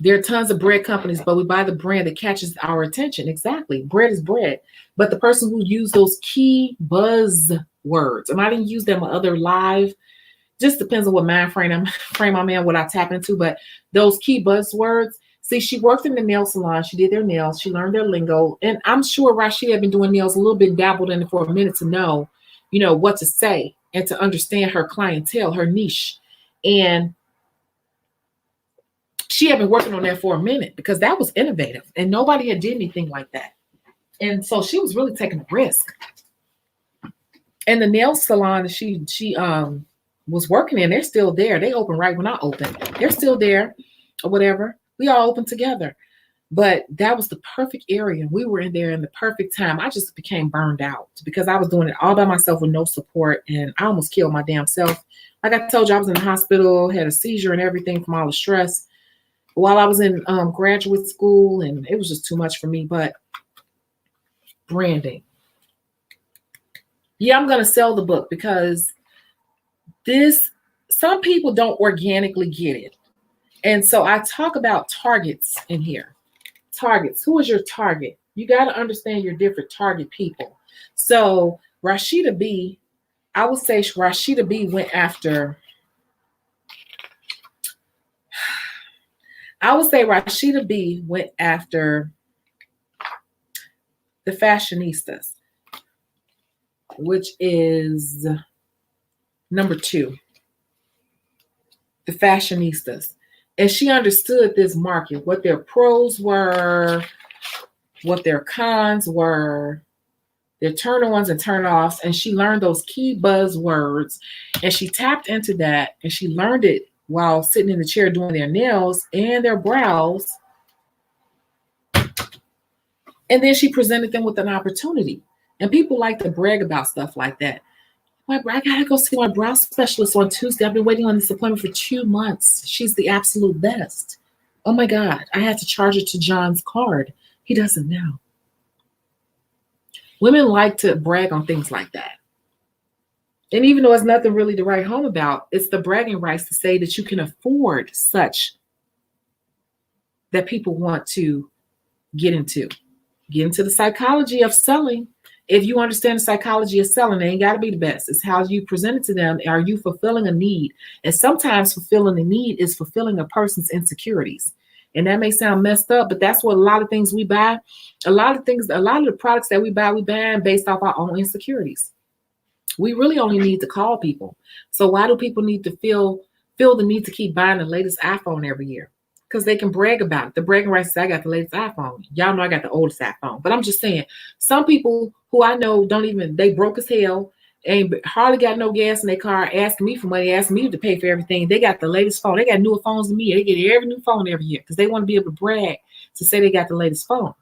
There are tons of bread companies, but we buy the brand that catches our attention. Exactly. Bread is bread. But the person who used those key buzz words, and I didn't use them on other live, just depends on what mind frame I'm in, what I tap into, but those key buzzwords. See, she worked in the nail salon. She did their nails. She learned their lingo. And I'm sure Rashida had been doing nails a little bit, dabbled in it for a minute to know, what to say and to understand her clientele, her niche. And she had been working on that for a minute because that was innovative and nobody had did anything like that. And so she was really taking a risk. And the nail salon she was working in, they're still there. They open right when I opened. They're still there or whatever. We all open together. But that was the perfect area. We were in there in the perfect time. I just became burned out because I was doing it all by myself with no support. And I almost killed my damn self. Like I told you, I was in the hospital, had a seizure and everything from all the stress while I was in graduate school. And it was just too much for me. But branding. Yeah, I'm going to sell the book because some people don't organically get it. And so I talk about targets in here. Targets. Who is your target? You got to understand your different target people. So Rashida B, I would say Rashida B went after, the fashionistas, which is number 2. The fashionistas. And she understood this market, what their pros were, what their cons were, their turn-ons and turn-offs. And she learned those key buzzwords. And she tapped into that. And she learned it while sitting in the chair doing their nails and their brows. And then she presented them with an opportunity. And people like to brag about stuff like that. I gotta go see my brow specialist on Tuesday. I've been waiting on this appointment for 2 months. She's the absolute best. Oh my God, I had to charge it to John's card. He doesn't know. Women like to brag on things like that. And even though it's nothing really to write home about, it's the bragging rights to say that you can afford such that people want to get into. Get into the psychology of selling. If you understand the psychology of selling, they ain't got to be the best. It's how you present it to them. Are you fulfilling a need? And sometimes fulfilling a need is fulfilling a person's insecurities. And that may sound messed up, but that's what a lot of things we buy. A lot of the products that we buy based off our own insecurities. We really only need to call people. So why do people need to feel the need to keep buying the latest iPhone every year? Because they can brag about it. The bragging rights say I got the latest iPhone. Y'all know I got the oldest iPhone. But I'm just saying, some people who I know they broke as hell, ain't hardly got no gas in their car, asking me for money, asking me to pay for everything. They got the latest phone. They got newer phones than me. They get every new phone every year because they want to be able to brag to say they got the latest phone.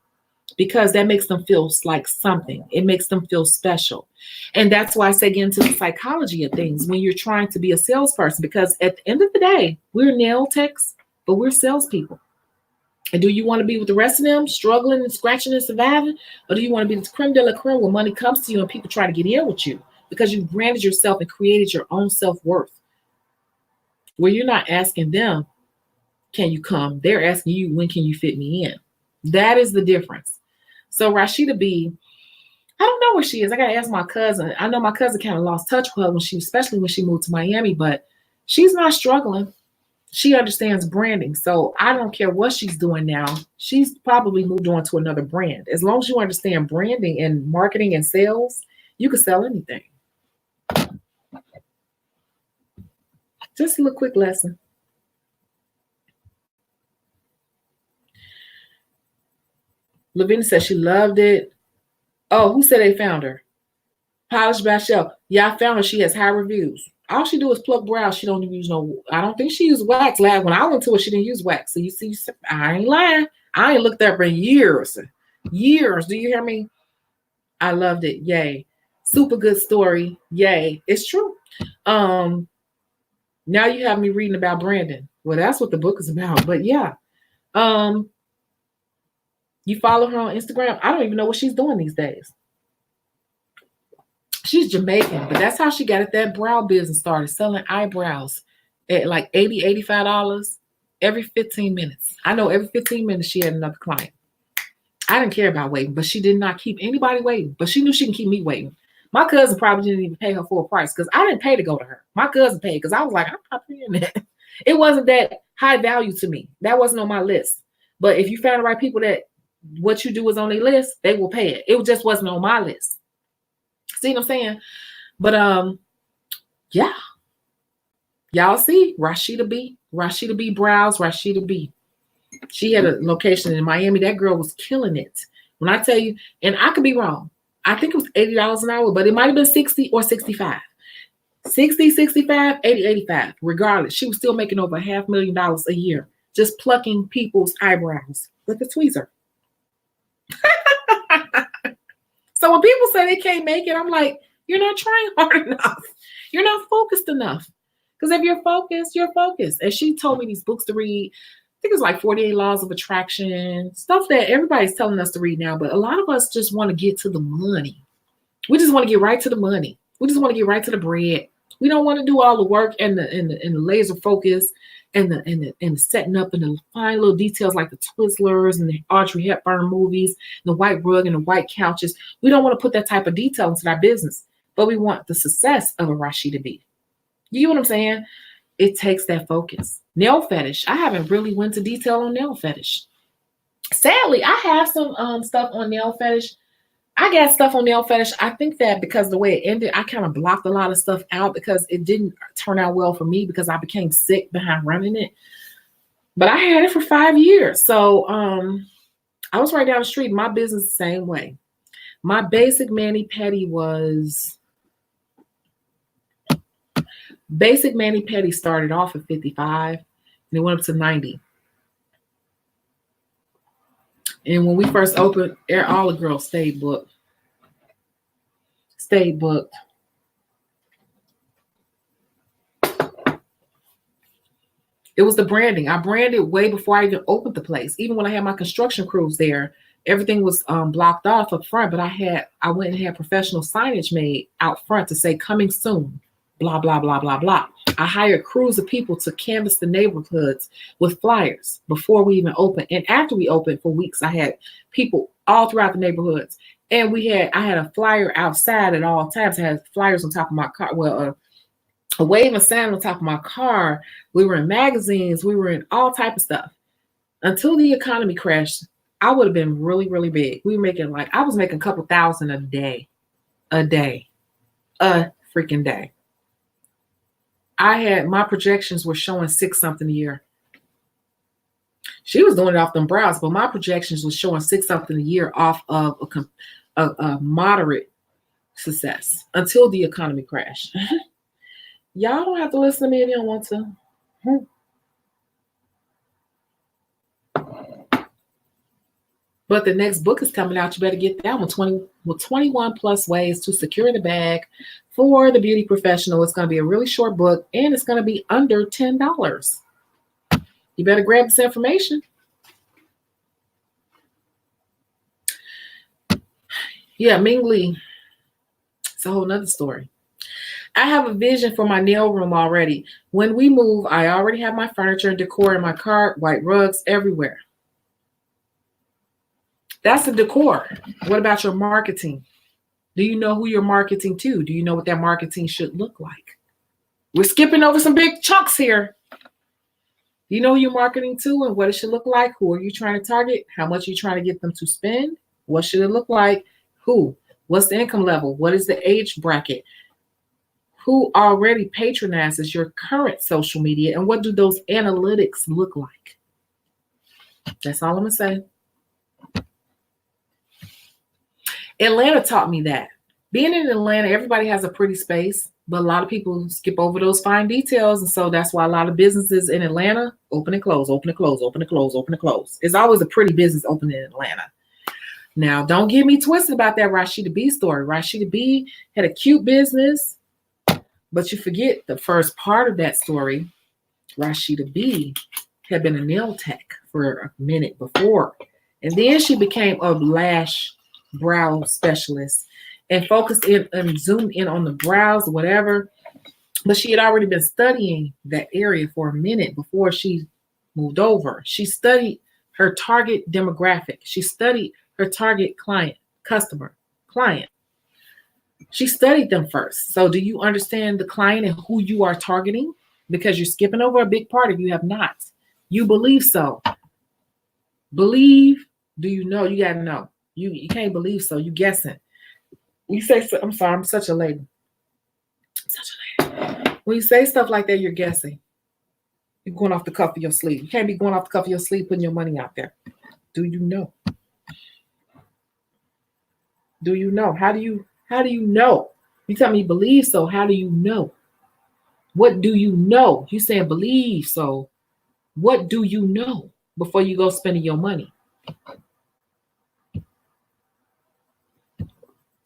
Because that makes them feel like something. It makes them feel special. And that's why I say get into the psychology of things when you're trying to be a salesperson. Because at the end of the day, we're nail techs, but we're salespeople. And do you want to be with the rest of them, struggling and scratching and surviving? Or do you want to be the creme de la creme where money comes to you and people try to get in with you because you've branded yourself and created your own self-worth? Where you're not asking them, can you come? They're asking you, when can you fit me in? That is the difference. So Rashida B, I don't know where she is. I gotta ask my cousin. I know my cousin kind of lost touch with her especially when she moved to Miami, but she's not struggling. She understands branding. So I don't care what she's doing now. She's probably moved on to another brand. As long as you understand branding and marketing and sales, you can sell anything. Just a little quick lesson. Lavinia said she loved it. Oh, who said they found her? Polish by Shell. Yeah, I found her. She has high reviews. All she do is pluck brows. She don't use no. I don't think she used wax. Lab when I went to her, she didn't use wax. So you see, I ain't lying. I ain't looked at her in years. Years. Do you hear me? I loved it. Yay. Super good story. Yay. It's true. Now you have me reading about Brandon. Well, that's what the book is about. But yeah. You follow her on Instagram? I don't even know what she's doing these days. She's Jamaican, but that's how she got at that brow business started, selling eyebrows at like $80, $85 every 15 minutes. I know every 15 minutes she had another client. I didn't care about waiting, but she did not keep anybody waiting. But she knew she can keep me waiting. My cousin probably didn't even pay her full price because I didn't pay to go to her. My cousin paid because I was like, I'm not paying that. It wasn't that high value to me. That wasn't on my list. But if you found the right people that what you do is on their list, they will pay it. It just wasn't on my list. See what I'm saying? But yeah. Y'all see Rashida B Brows, Rashida B. She had a location in Miami. That girl was killing it. When I tell you, and I could be wrong. I think it was $80 an hour, but it might have been 60 or 65. 60, 65, 80, 85. Regardless, she was still making over $500,000 a year just plucking people's eyebrows with a tweezer. So when people say they can't make it, I'm like, you're not trying hard enough. You're not focused enough. Because if you're focused, you're focused. And she told me these books to read. I think it's like 48 Laws of Attraction, stuff that everybody's telling us to read now. But a lot of us just want to get to the money. We just want to get right to the money. We just want to get right to the bread. We don't want to do all the work and the laser focus and the setting up and the fine little details like the Twizzlers and the Audrey Hepburn movies, the white rug and the white couches. We don't want to put that type of detail into our business, but we want the success of a Rashida B. You know what I'm saying? It takes that focus. Nail fetish. I haven't really went to detail on nail fetish. Sadly, I have some stuff on nail fetish. I got stuff on nail fetish. I think that because the way it ended, I kind of blocked a lot of stuff out because it didn't turn out well for me because I became sick behind running it. But I had it for 5 years. So I was right down the street. My business the same way. My basic mani-pedi was... Basic mani-pedi started off at 55 and it went up to 90. And when we first opened, all the girls stayed booked. It was the branding. I branded way before I even opened the place. Even when I had my construction crews there, everything was blocked off up front. But I went and had professional signage made out front to say coming soon, blah, blah, blah, blah, blah. I hired crews of people to canvass the neighborhoods with flyers before we even opened. And after we opened for weeks, I had people all throughout the neighborhoods. And I had a flyer outside at all times. I had flyers on top of my car. Well, a waving sign on top of my car. We were in magazines. We were in all type of stuff. Until the economy crashed, I would have been really, really big. I was making a couple thousand a day. A freaking day. My projections were showing 6 something a year. She was doing it off them brows, but my projections was showing 6 something a year off of a moderate success until the economy crashed. Y'all don't have to listen to me if you don't want to. But the next book is coming out. You better get that one. 21 plus ways to secure the bag for the beauty professional. It's going to be a really short book and it's going to be under $10. You better grab this information. Yeah, Ming Lee. It's a whole nother story. I have a vision for my nail room already. When we move, I already have my furniture and decor in my cart, white rugs everywhere. That's the decor. What about your marketing? Do you know who you're marketing to? Do you know what that marketing should look like? We're skipping over some big chunks here. Do you know who you're marketing to and what it should look like? Who are you trying to target? How much are you trying to get them to spend? What should it look like? Who? What's the income level? What is the age bracket? Who already patronizes your current social media? And what do those analytics look like? That's all I'm going to say. Atlanta taught me that. Being in Atlanta, everybody has a pretty space, but a lot of people skip over those fine details. And so that's why a lot of businesses in Atlanta open and close, open and close, open and close, open and close. It's always a pretty business opening in Atlanta. Now, don't get me twisted about that Rashida B story. Rashida B had a cute business, but you forget the first part of that story. Rashida B had been a nail tech for a minute before. And then she became a lash brow specialist and focused in and zoomed in on the brows, whatever. But she had already been studying that area for a minute before she moved over. She studied her target demographic. She studied her target client. She studied them first. So do you understand the client and who you are targeting? Because you're skipping over a big part if you have not. You believe so. Believe, do you know? You got to know. You can't believe so. You guessing. You say, I'm sorry, I'm such a lady. When you say stuff like that, you're guessing. You're going off the cuff of your sleeve. You can't be going off the cuff of your sleeve, putting your money out there. Do you know? Do you know? How do you know? You tell me believe so. How do you know? What do you know? You saying believe so. What do you know before you go spending your money?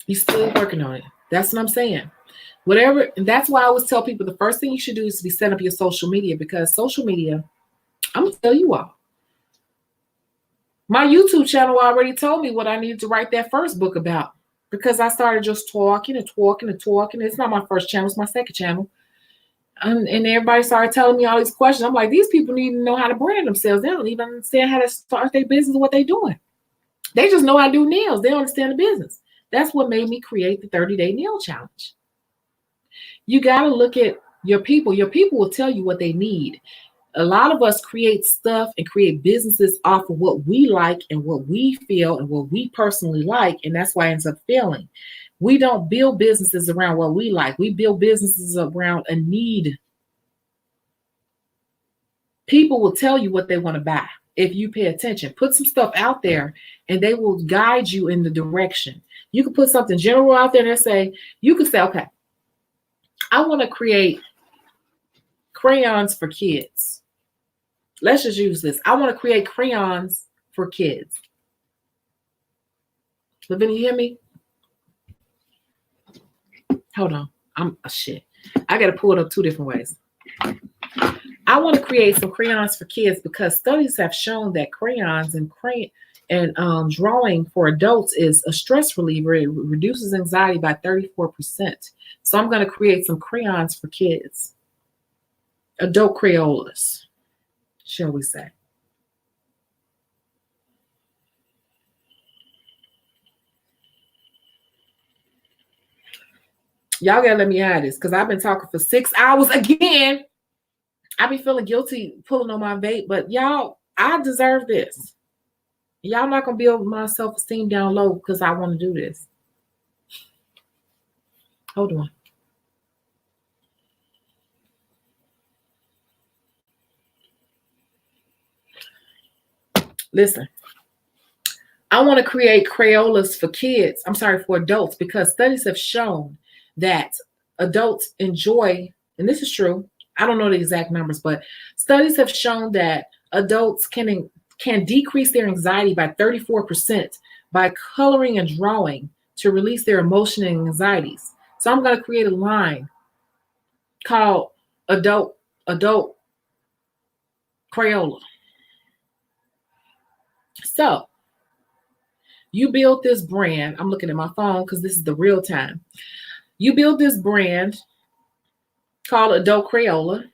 You're still working on it. That's what I'm saying. Whatever, and that's why I always tell people the first thing you should do is to be set up your social media, because social media, I'm gonna tell you all. My YouTube channel already told me what I needed to write that first book about, because I started just talking and talking and talking. It's not my first channel, it's my second channel. And everybody started telling me all these questions. I'm like, these people need to know how to brand themselves. They don't even understand how to start their business, what they're doing. They just know how to do nails. They don't understand the business. That's what made me create the 30-day nail challenge. You got to look at your people. Your people will tell you what they need. A lot of us create stuff and create businesses off of what we like and what we feel and what we personally like. And that's why it ends up failing. We don't build businesses around what we like. We build businesses around a need. People will tell you what they want to buy if you pay attention. Put some stuff out there and they will guide you in the direction. You can put something general out there and say, you could say, okay, I want to create crayons for kids. Let's just use this. I want to create crayons for kids. Lavinia, you hear me? Hold on. I'm a shit. I got to pull it up two different ways. I want to create some crayons for kids because studies have shown that crayons and drawing for adults is a stress reliever. It reduces anxiety by 34%. So I'm going to create some crayons for kids. Adult Crayolas, shall we say. Y'all gotta let me have this because I've been talking for 6 hours again. I be feeling guilty pulling on my vape, but y'all, I deserve this. Y'all not gonna build my self-esteem down low because I want to do this. Hold on. Listen, I want to create Crayolas for kids. I'm sorry, for adults, because studies have shown that adults enjoy, and this is true, I don't know the exact numbers, but studies have shown that adults can decrease their anxiety by 34% by coloring and drawing to release their emotion and anxieties. So I'm going to create a line called Adult Crayola. So you build this brand. I'm looking at my phone because this is the real time. You build this brand called Adult Crayola,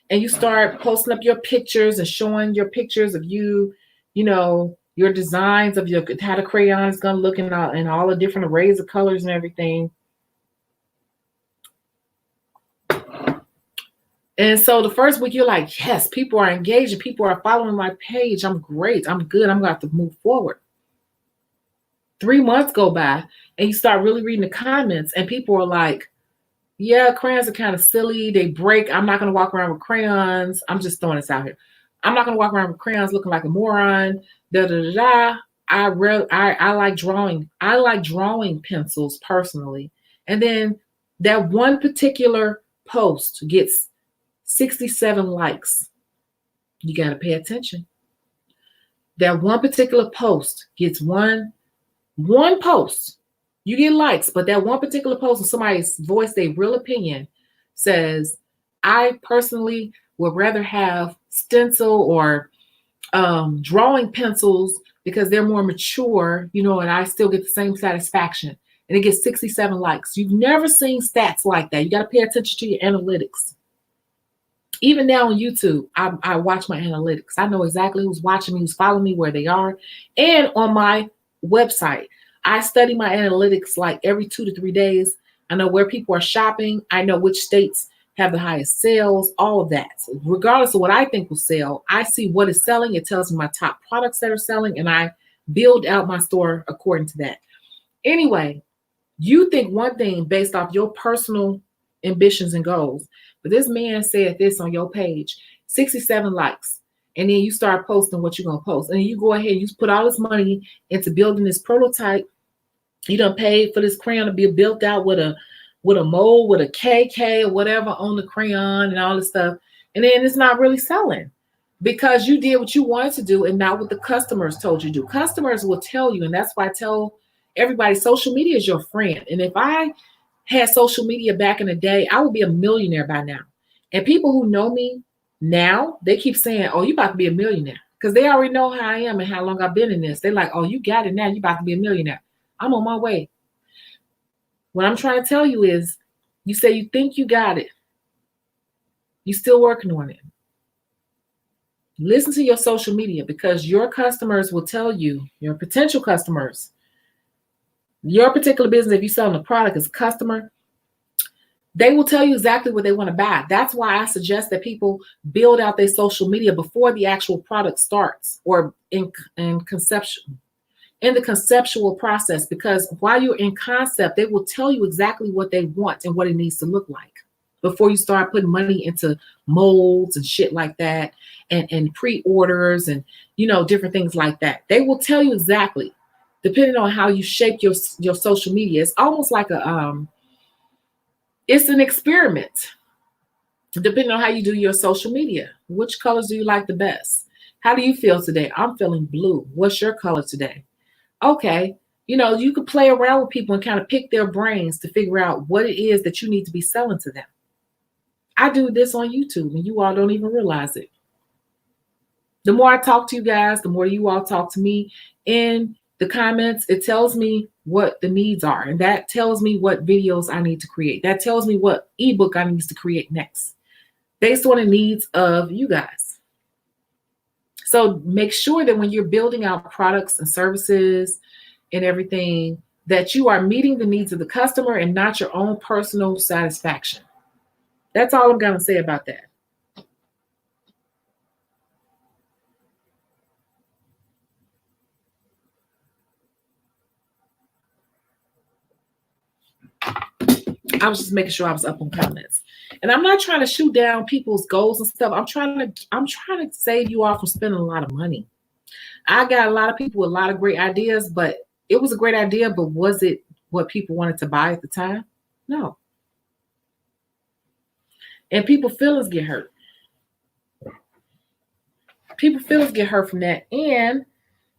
and you start posting up your pictures and showing your pictures of you, your designs of your how the crayon is going to look in all the different arrays of colors and everything. And so the first week you're like, yes, people are engaging, people are following my page. I'm great. I'm good. I'm going to have to move forward. 3 months go by and you start really reading the comments and people are like, yeah, crayons are kind of silly. They break. I'm not going to walk around with crayons. I'm just throwing this out here. I'm not going to walk around with crayons looking like a moron. Da da da da. I like drawing. I like drawing pencils personally. And then that one particular post gets 67 likes. You got to pay attention. That one particular post gets one post. You get likes, but that one particular post and somebody's voiced their real opinion says, I personally would rather have stencil or drawing pencils because they're more mature, you know, and I still get the same satisfaction. And it gets 67 likes. You've never seen stats like that. You got to pay attention to your analytics. Even now on YouTube, I watch my analytics. I know exactly who's watching me, who's following me, where they are. And on my website, I study my analytics like every 2 to 3 days. I know where people are shopping. I know which states have the highest sales, all of that. So regardless of what I think will sell, I see what is selling. It tells me my top products that are selling, and I build out my store according to that. Anyway, you think one thing based off your personal ambitions and goals, but this man said this on your page, 67 likes. And then you start posting what you're going to post. And then you go ahead and you put all this money into building this prototype. You done paid for this crayon to be built out with a mold, with a KK or whatever on the crayon and all this stuff. And then it's not really selling because you did what you wanted to do and not what the customers told you to do. Customers will tell you, and that's why I tell everybody social media is your friend. And if I had social media back in the day, I would be a millionaire by now. And people who know me now, they keep saying, oh, you about to be a millionaire, because they already know how I am and how long I've been in this. They're like, oh, you got it now. You about to be a millionaire. I'm on my way. What I'm trying to tell you is, you say you think you got it. You're still working on it. Listen to your social media, because your customers will tell you, your potential customers, your particular business, if you're selling a product as a customer, they will tell you exactly what they want to buy. That's why I suggest that people build out their social media before the actual product starts, or in the conceptual process, because while you're in concept, they will tell you exactly what they want and what it needs to look like before you start putting money into molds and shit like that, and pre-orders and, you know, different things like that. They will tell you exactly, depending on how you shape your social media. It's almost like it's an experiment, depending on how you do your social media. Which colors do you like the best? How do you feel today? I'm feeling blue. What's your color today? Okay, you know, you could play around with people and kind of pick their brains to figure out what it is that you need to be selling to them. I do this on YouTube and you all don't even realize it. The more I talk to you guys, the more you all talk to me in the comments, it tells me what the needs are. And that tells me what videos I need to create. That tells me what ebook I need to create next, based on the needs of you guys. So make sure that when you're building out products and services and everything, that you are meeting the needs of the customer and not your own personal satisfaction. That's all I'm going to say about that. I was just making sure I was up on comments. And I'm not trying to shoot down people's goals and stuff. I'm trying to save you all from spending a lot of money. I got a lot of people with a lot of great ideas, but it was a great idea, but was it what people wanted to buy at the time? No. And people's feelings get hurt. People's feelings get hurt from that. And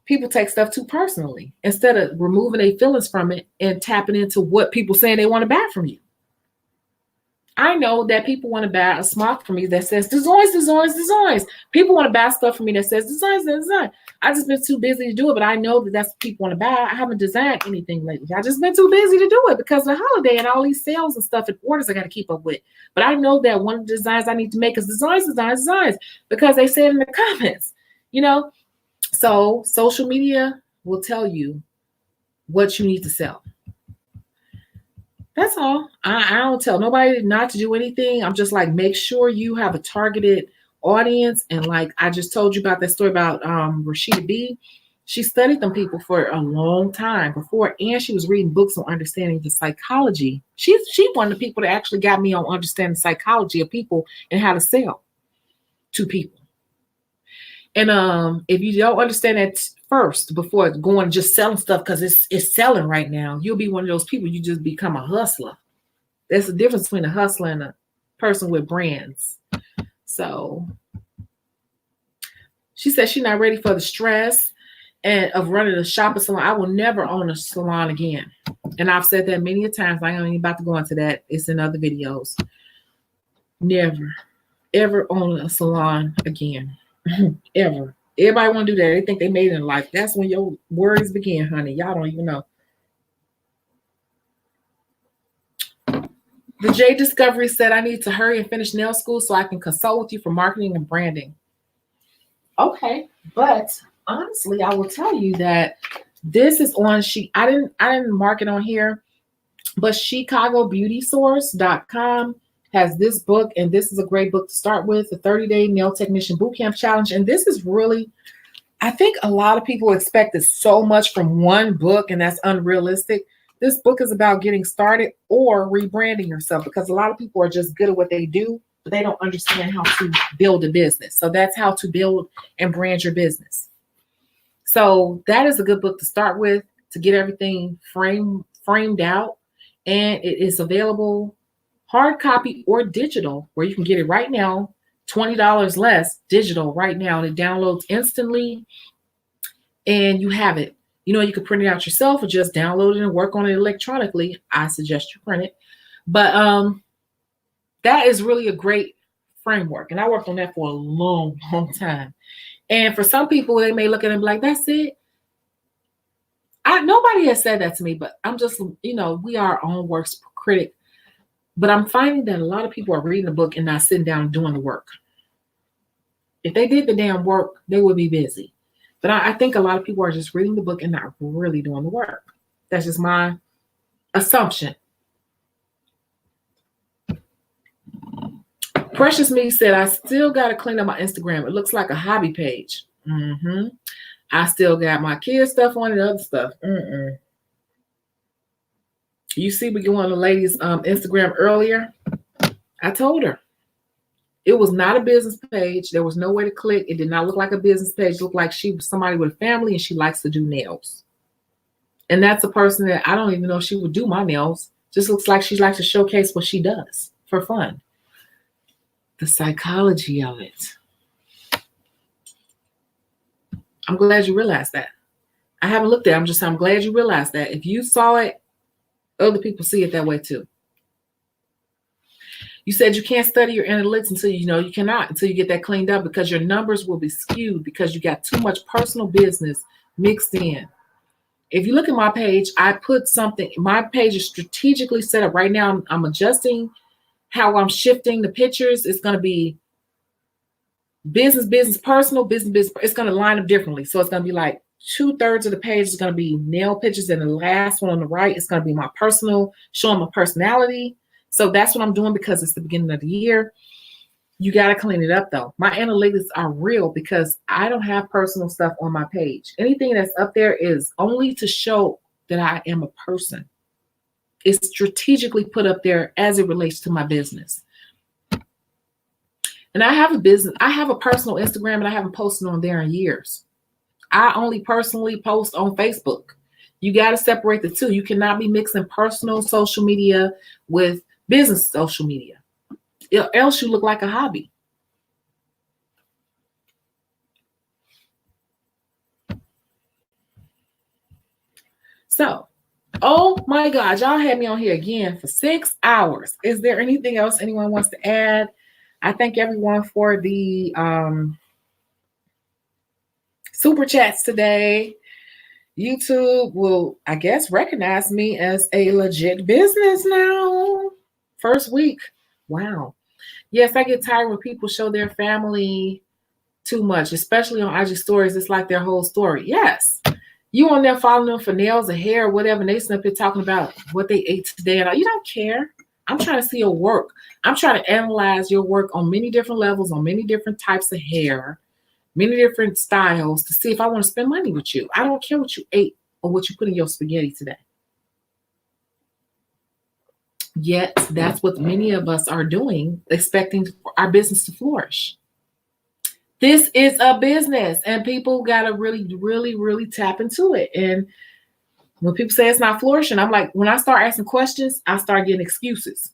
people take stuff too personally instead of removing their feelings from it and tapping into what people saying they want to buy from you. I know that people want to buy a smock from me that says designs, designs, designs. People want to buy stuff from me that says designs, design. I just been too busy to do it, but I know that that's what people want to buy. I haven't designed anything lately. I just been too busy to do it because of the holiday and all these sales and stuff and orders I got to keep up with. But I know that one of the designs I need to make is designs, designs, designs, because they said in the comments, you know. So social media will tell you what you need to sell. That's all. I don't tell nobody not to do anything. I'm just like, make sure you have a targeted audience. And like I just told you about that story about Rashida B. She studied them people for a long time before, and she was reading books on understanding the psychology. She one of the people that actually got me on understanding the psychology of people and how to sell to people. And if you don't understand that first before going just selling stuff because it's selling right now, you'll be one of those people, you just become a hustler. There's a difference between a hustler and a person with brands. So she said she's not ready for the stress and of running a shopping salon. I will never own a salon again. And I've said that many a times. I ain't even about to go into that. It's in other videos. Never, ever own a salon again. Ever. Everybody want to do that. They think they made it in life. That's when your worries begin, honey. Y'all don't even know. The J Discovery said, I need to hurry and finish nail school so I can consult with you for marketing and branding. Okay, but honestly, I will tell you that this is on I didn't mark it on here, but ChicagoBeautySource.com has this book, and this is a great book to start with, the 30-Day Nail Technician Bootcamp Challenge. And this is really, I think a lot of people expected so much from one book, and that's unrealistic. This book is about getting started or rebranding yourself, because a lot of people are just good at what they do, but they don't understand how to build a business. So that's how to build and brand your business. So that is a good book to start with to get everything framed out. And it is available hard copy or digital, where you can get it right now, $20 less digital right now. And it downloads instantly and you have it. You know, you can print it out yourself or just download it and work on it electronically. I suggest you print it. But that is really a great framework. And I worked on that for a long, long time. And for some people, they may look at it and be like, that's it. Nobody has said that to me, but I'm just, we are our own worst critic. But I'm finding that a lot of people are reading the book and not sitting down and doing the work. If they did the damn work, they would be busy. But I think a lot of people are just reading the book and not really doing the work. That's just my assumption. Precious Me said, I still got to clean up my Instagram. It looks like a hobby page. I still got my kids stuff on and other stuff. You see me go on the lady's Instagram earlier. I told her it was not a business page. There was no way to click. It did not look like a business page. It looked like she was somebody with a family and she likes to do nails. And that's a person that I don't even know if she would do my nails. Just looks like she likes to showcase what she does for fun. The psychology of it. I'm glad you realized that. I haven't looked at it. I'm glad you realized that. If you saw it, other people see it that way too. You said you can't study your analytics until you cannot, until you get that cleaned up, because your numbers will be skewed because you got too much personal business mixed in. If you look at my page, I put something, my page is strategically set up right now. I'm adjusting how I'm shifting the pictures. It's going to be business, personal, business. It's going to line up differently. So it's going to be like 2/3 of the page is going to be nail pictures, and the last one on the right is going to be my personal, showing my personality. So that's what I'm doing because it's the beginning of the year. You got to clean it up though. My analytics are real because I don't have personal stuff on my page. Anything that's up there is only to show that I am a person. It's strategically put up there as it relates to my business. And I have a business. I have a personal Instagram and I haven't posted on there in years. I only personally post on Facebook. You got to separate the two. You cannot be mixing personal social media with business social media. Else you look like a hobby. So, oh my God, y'all had me on here again for 6 hours. Is there anything else anyone wants to add? I thank everyone for the super chats today. YouTube will, I guess, recognize me as a legit business now. First week. Wow. Yes, I get tired when people show their family too much, especially on IG stories. It's like their whole story. Yes. You on there following them for nails or hair or whatever, and they sit up here talking about what they ate today. And you don't care. I'm trying to see your work. I'm trying to analyze your work on many different levels, on many different types of hair, many different styles to see if I want to spend money with you. I don't care what you ate or what you put in your spaghetti today. Yet that's what many of us are doing, expecting our business to flourish. This is a business, and people got to really, really, really tap into it. And when people say it's not flourishing, I'm like, when I start asking questions, I start getting excuses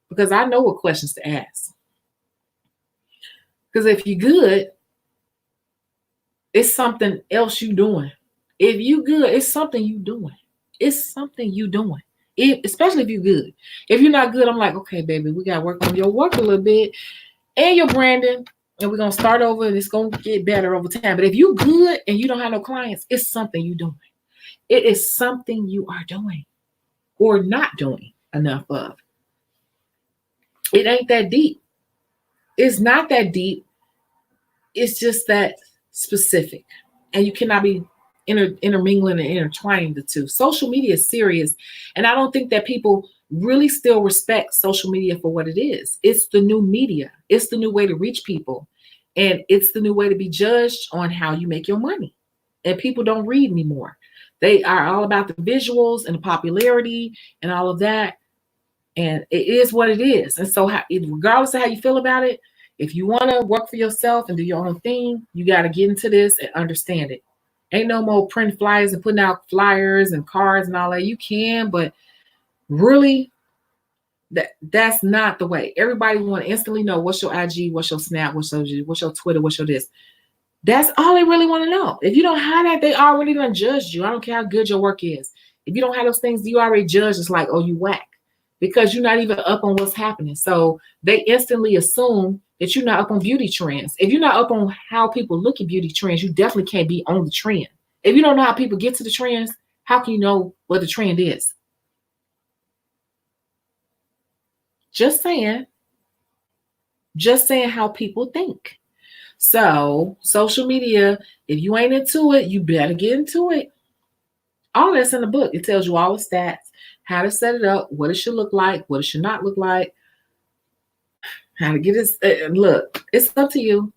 because I know what questions to ask. Because if you're good, it's something else you doing. If you good, it's something you doing. It's something you doing. Especially if you're good. If you're not good, I'm like, okay, baby, we got to work on your work a little bit and your branding. And we're going to start over and it's going to get better over time. But if you good and you don't have no clients, it's something you're doing. It is something you are doing or not doing enough of. It ain't that deep. It's not that deep. It's just that specific. And you cannot be intermingling and intertwining the two. Social media is serious. And I don't think that people really still respect social media for what it is. It's the new media. It's the new way to reach people. And it's the new way to be judged on how you make your money. And people don't read anymore. They are all about the visuals and the popularity and all of that. And it is what it is. And so regardless of how you feel about it, if you want to work for yourself and do your own thing, you got to get into this and understand it. Ain't no more printing flyers and putting out flyers and cards and all that. You can, but really, that's not the way. Everybody want to instantly know what's your IG, what's your Snap, what's your Twitter, what's your this. That's all they really want to know. If you don't have that, they already done judged you. I don't care how good your work is. If you don't have those things, you already judged. It's like, oh, you whack. Because you're not even up on what's happening. So they instantly assume that you're not up on beauty trends. If you're not up on how people look at beauty trends, you definitely can't be on the trend. If you don't know how people get to the trends, how can you know what the trend is? Just saying how people think. So social media, if you ain't into it, you better get into it. All that's in the book. It tells you all the stats, how to set it up, what it should look like, what it should not look like, how to get it. Look, it's up to you.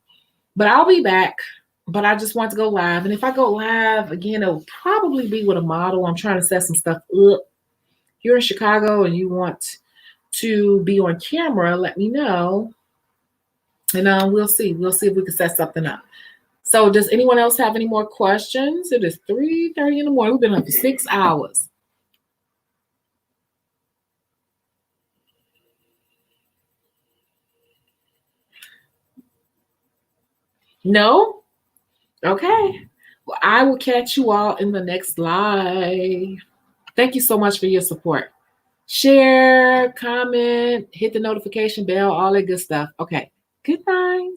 But I'll be back. But I just want to go live. And if I go live again, it'll probably be with a model. I'm trying to set some stuff up. If you're in Chicago and you want to be on camera, let me know. And we'll see. We'll see if we can set something up. So does anyone else have any more questions? It is 3:30 in the morning. We've been up for 6 hours. No? Okay. Well, I will catch you all in the next live. Thank you so much for your support. Share, comment, hit the notification bell, all that good stuff. Okay. Good night.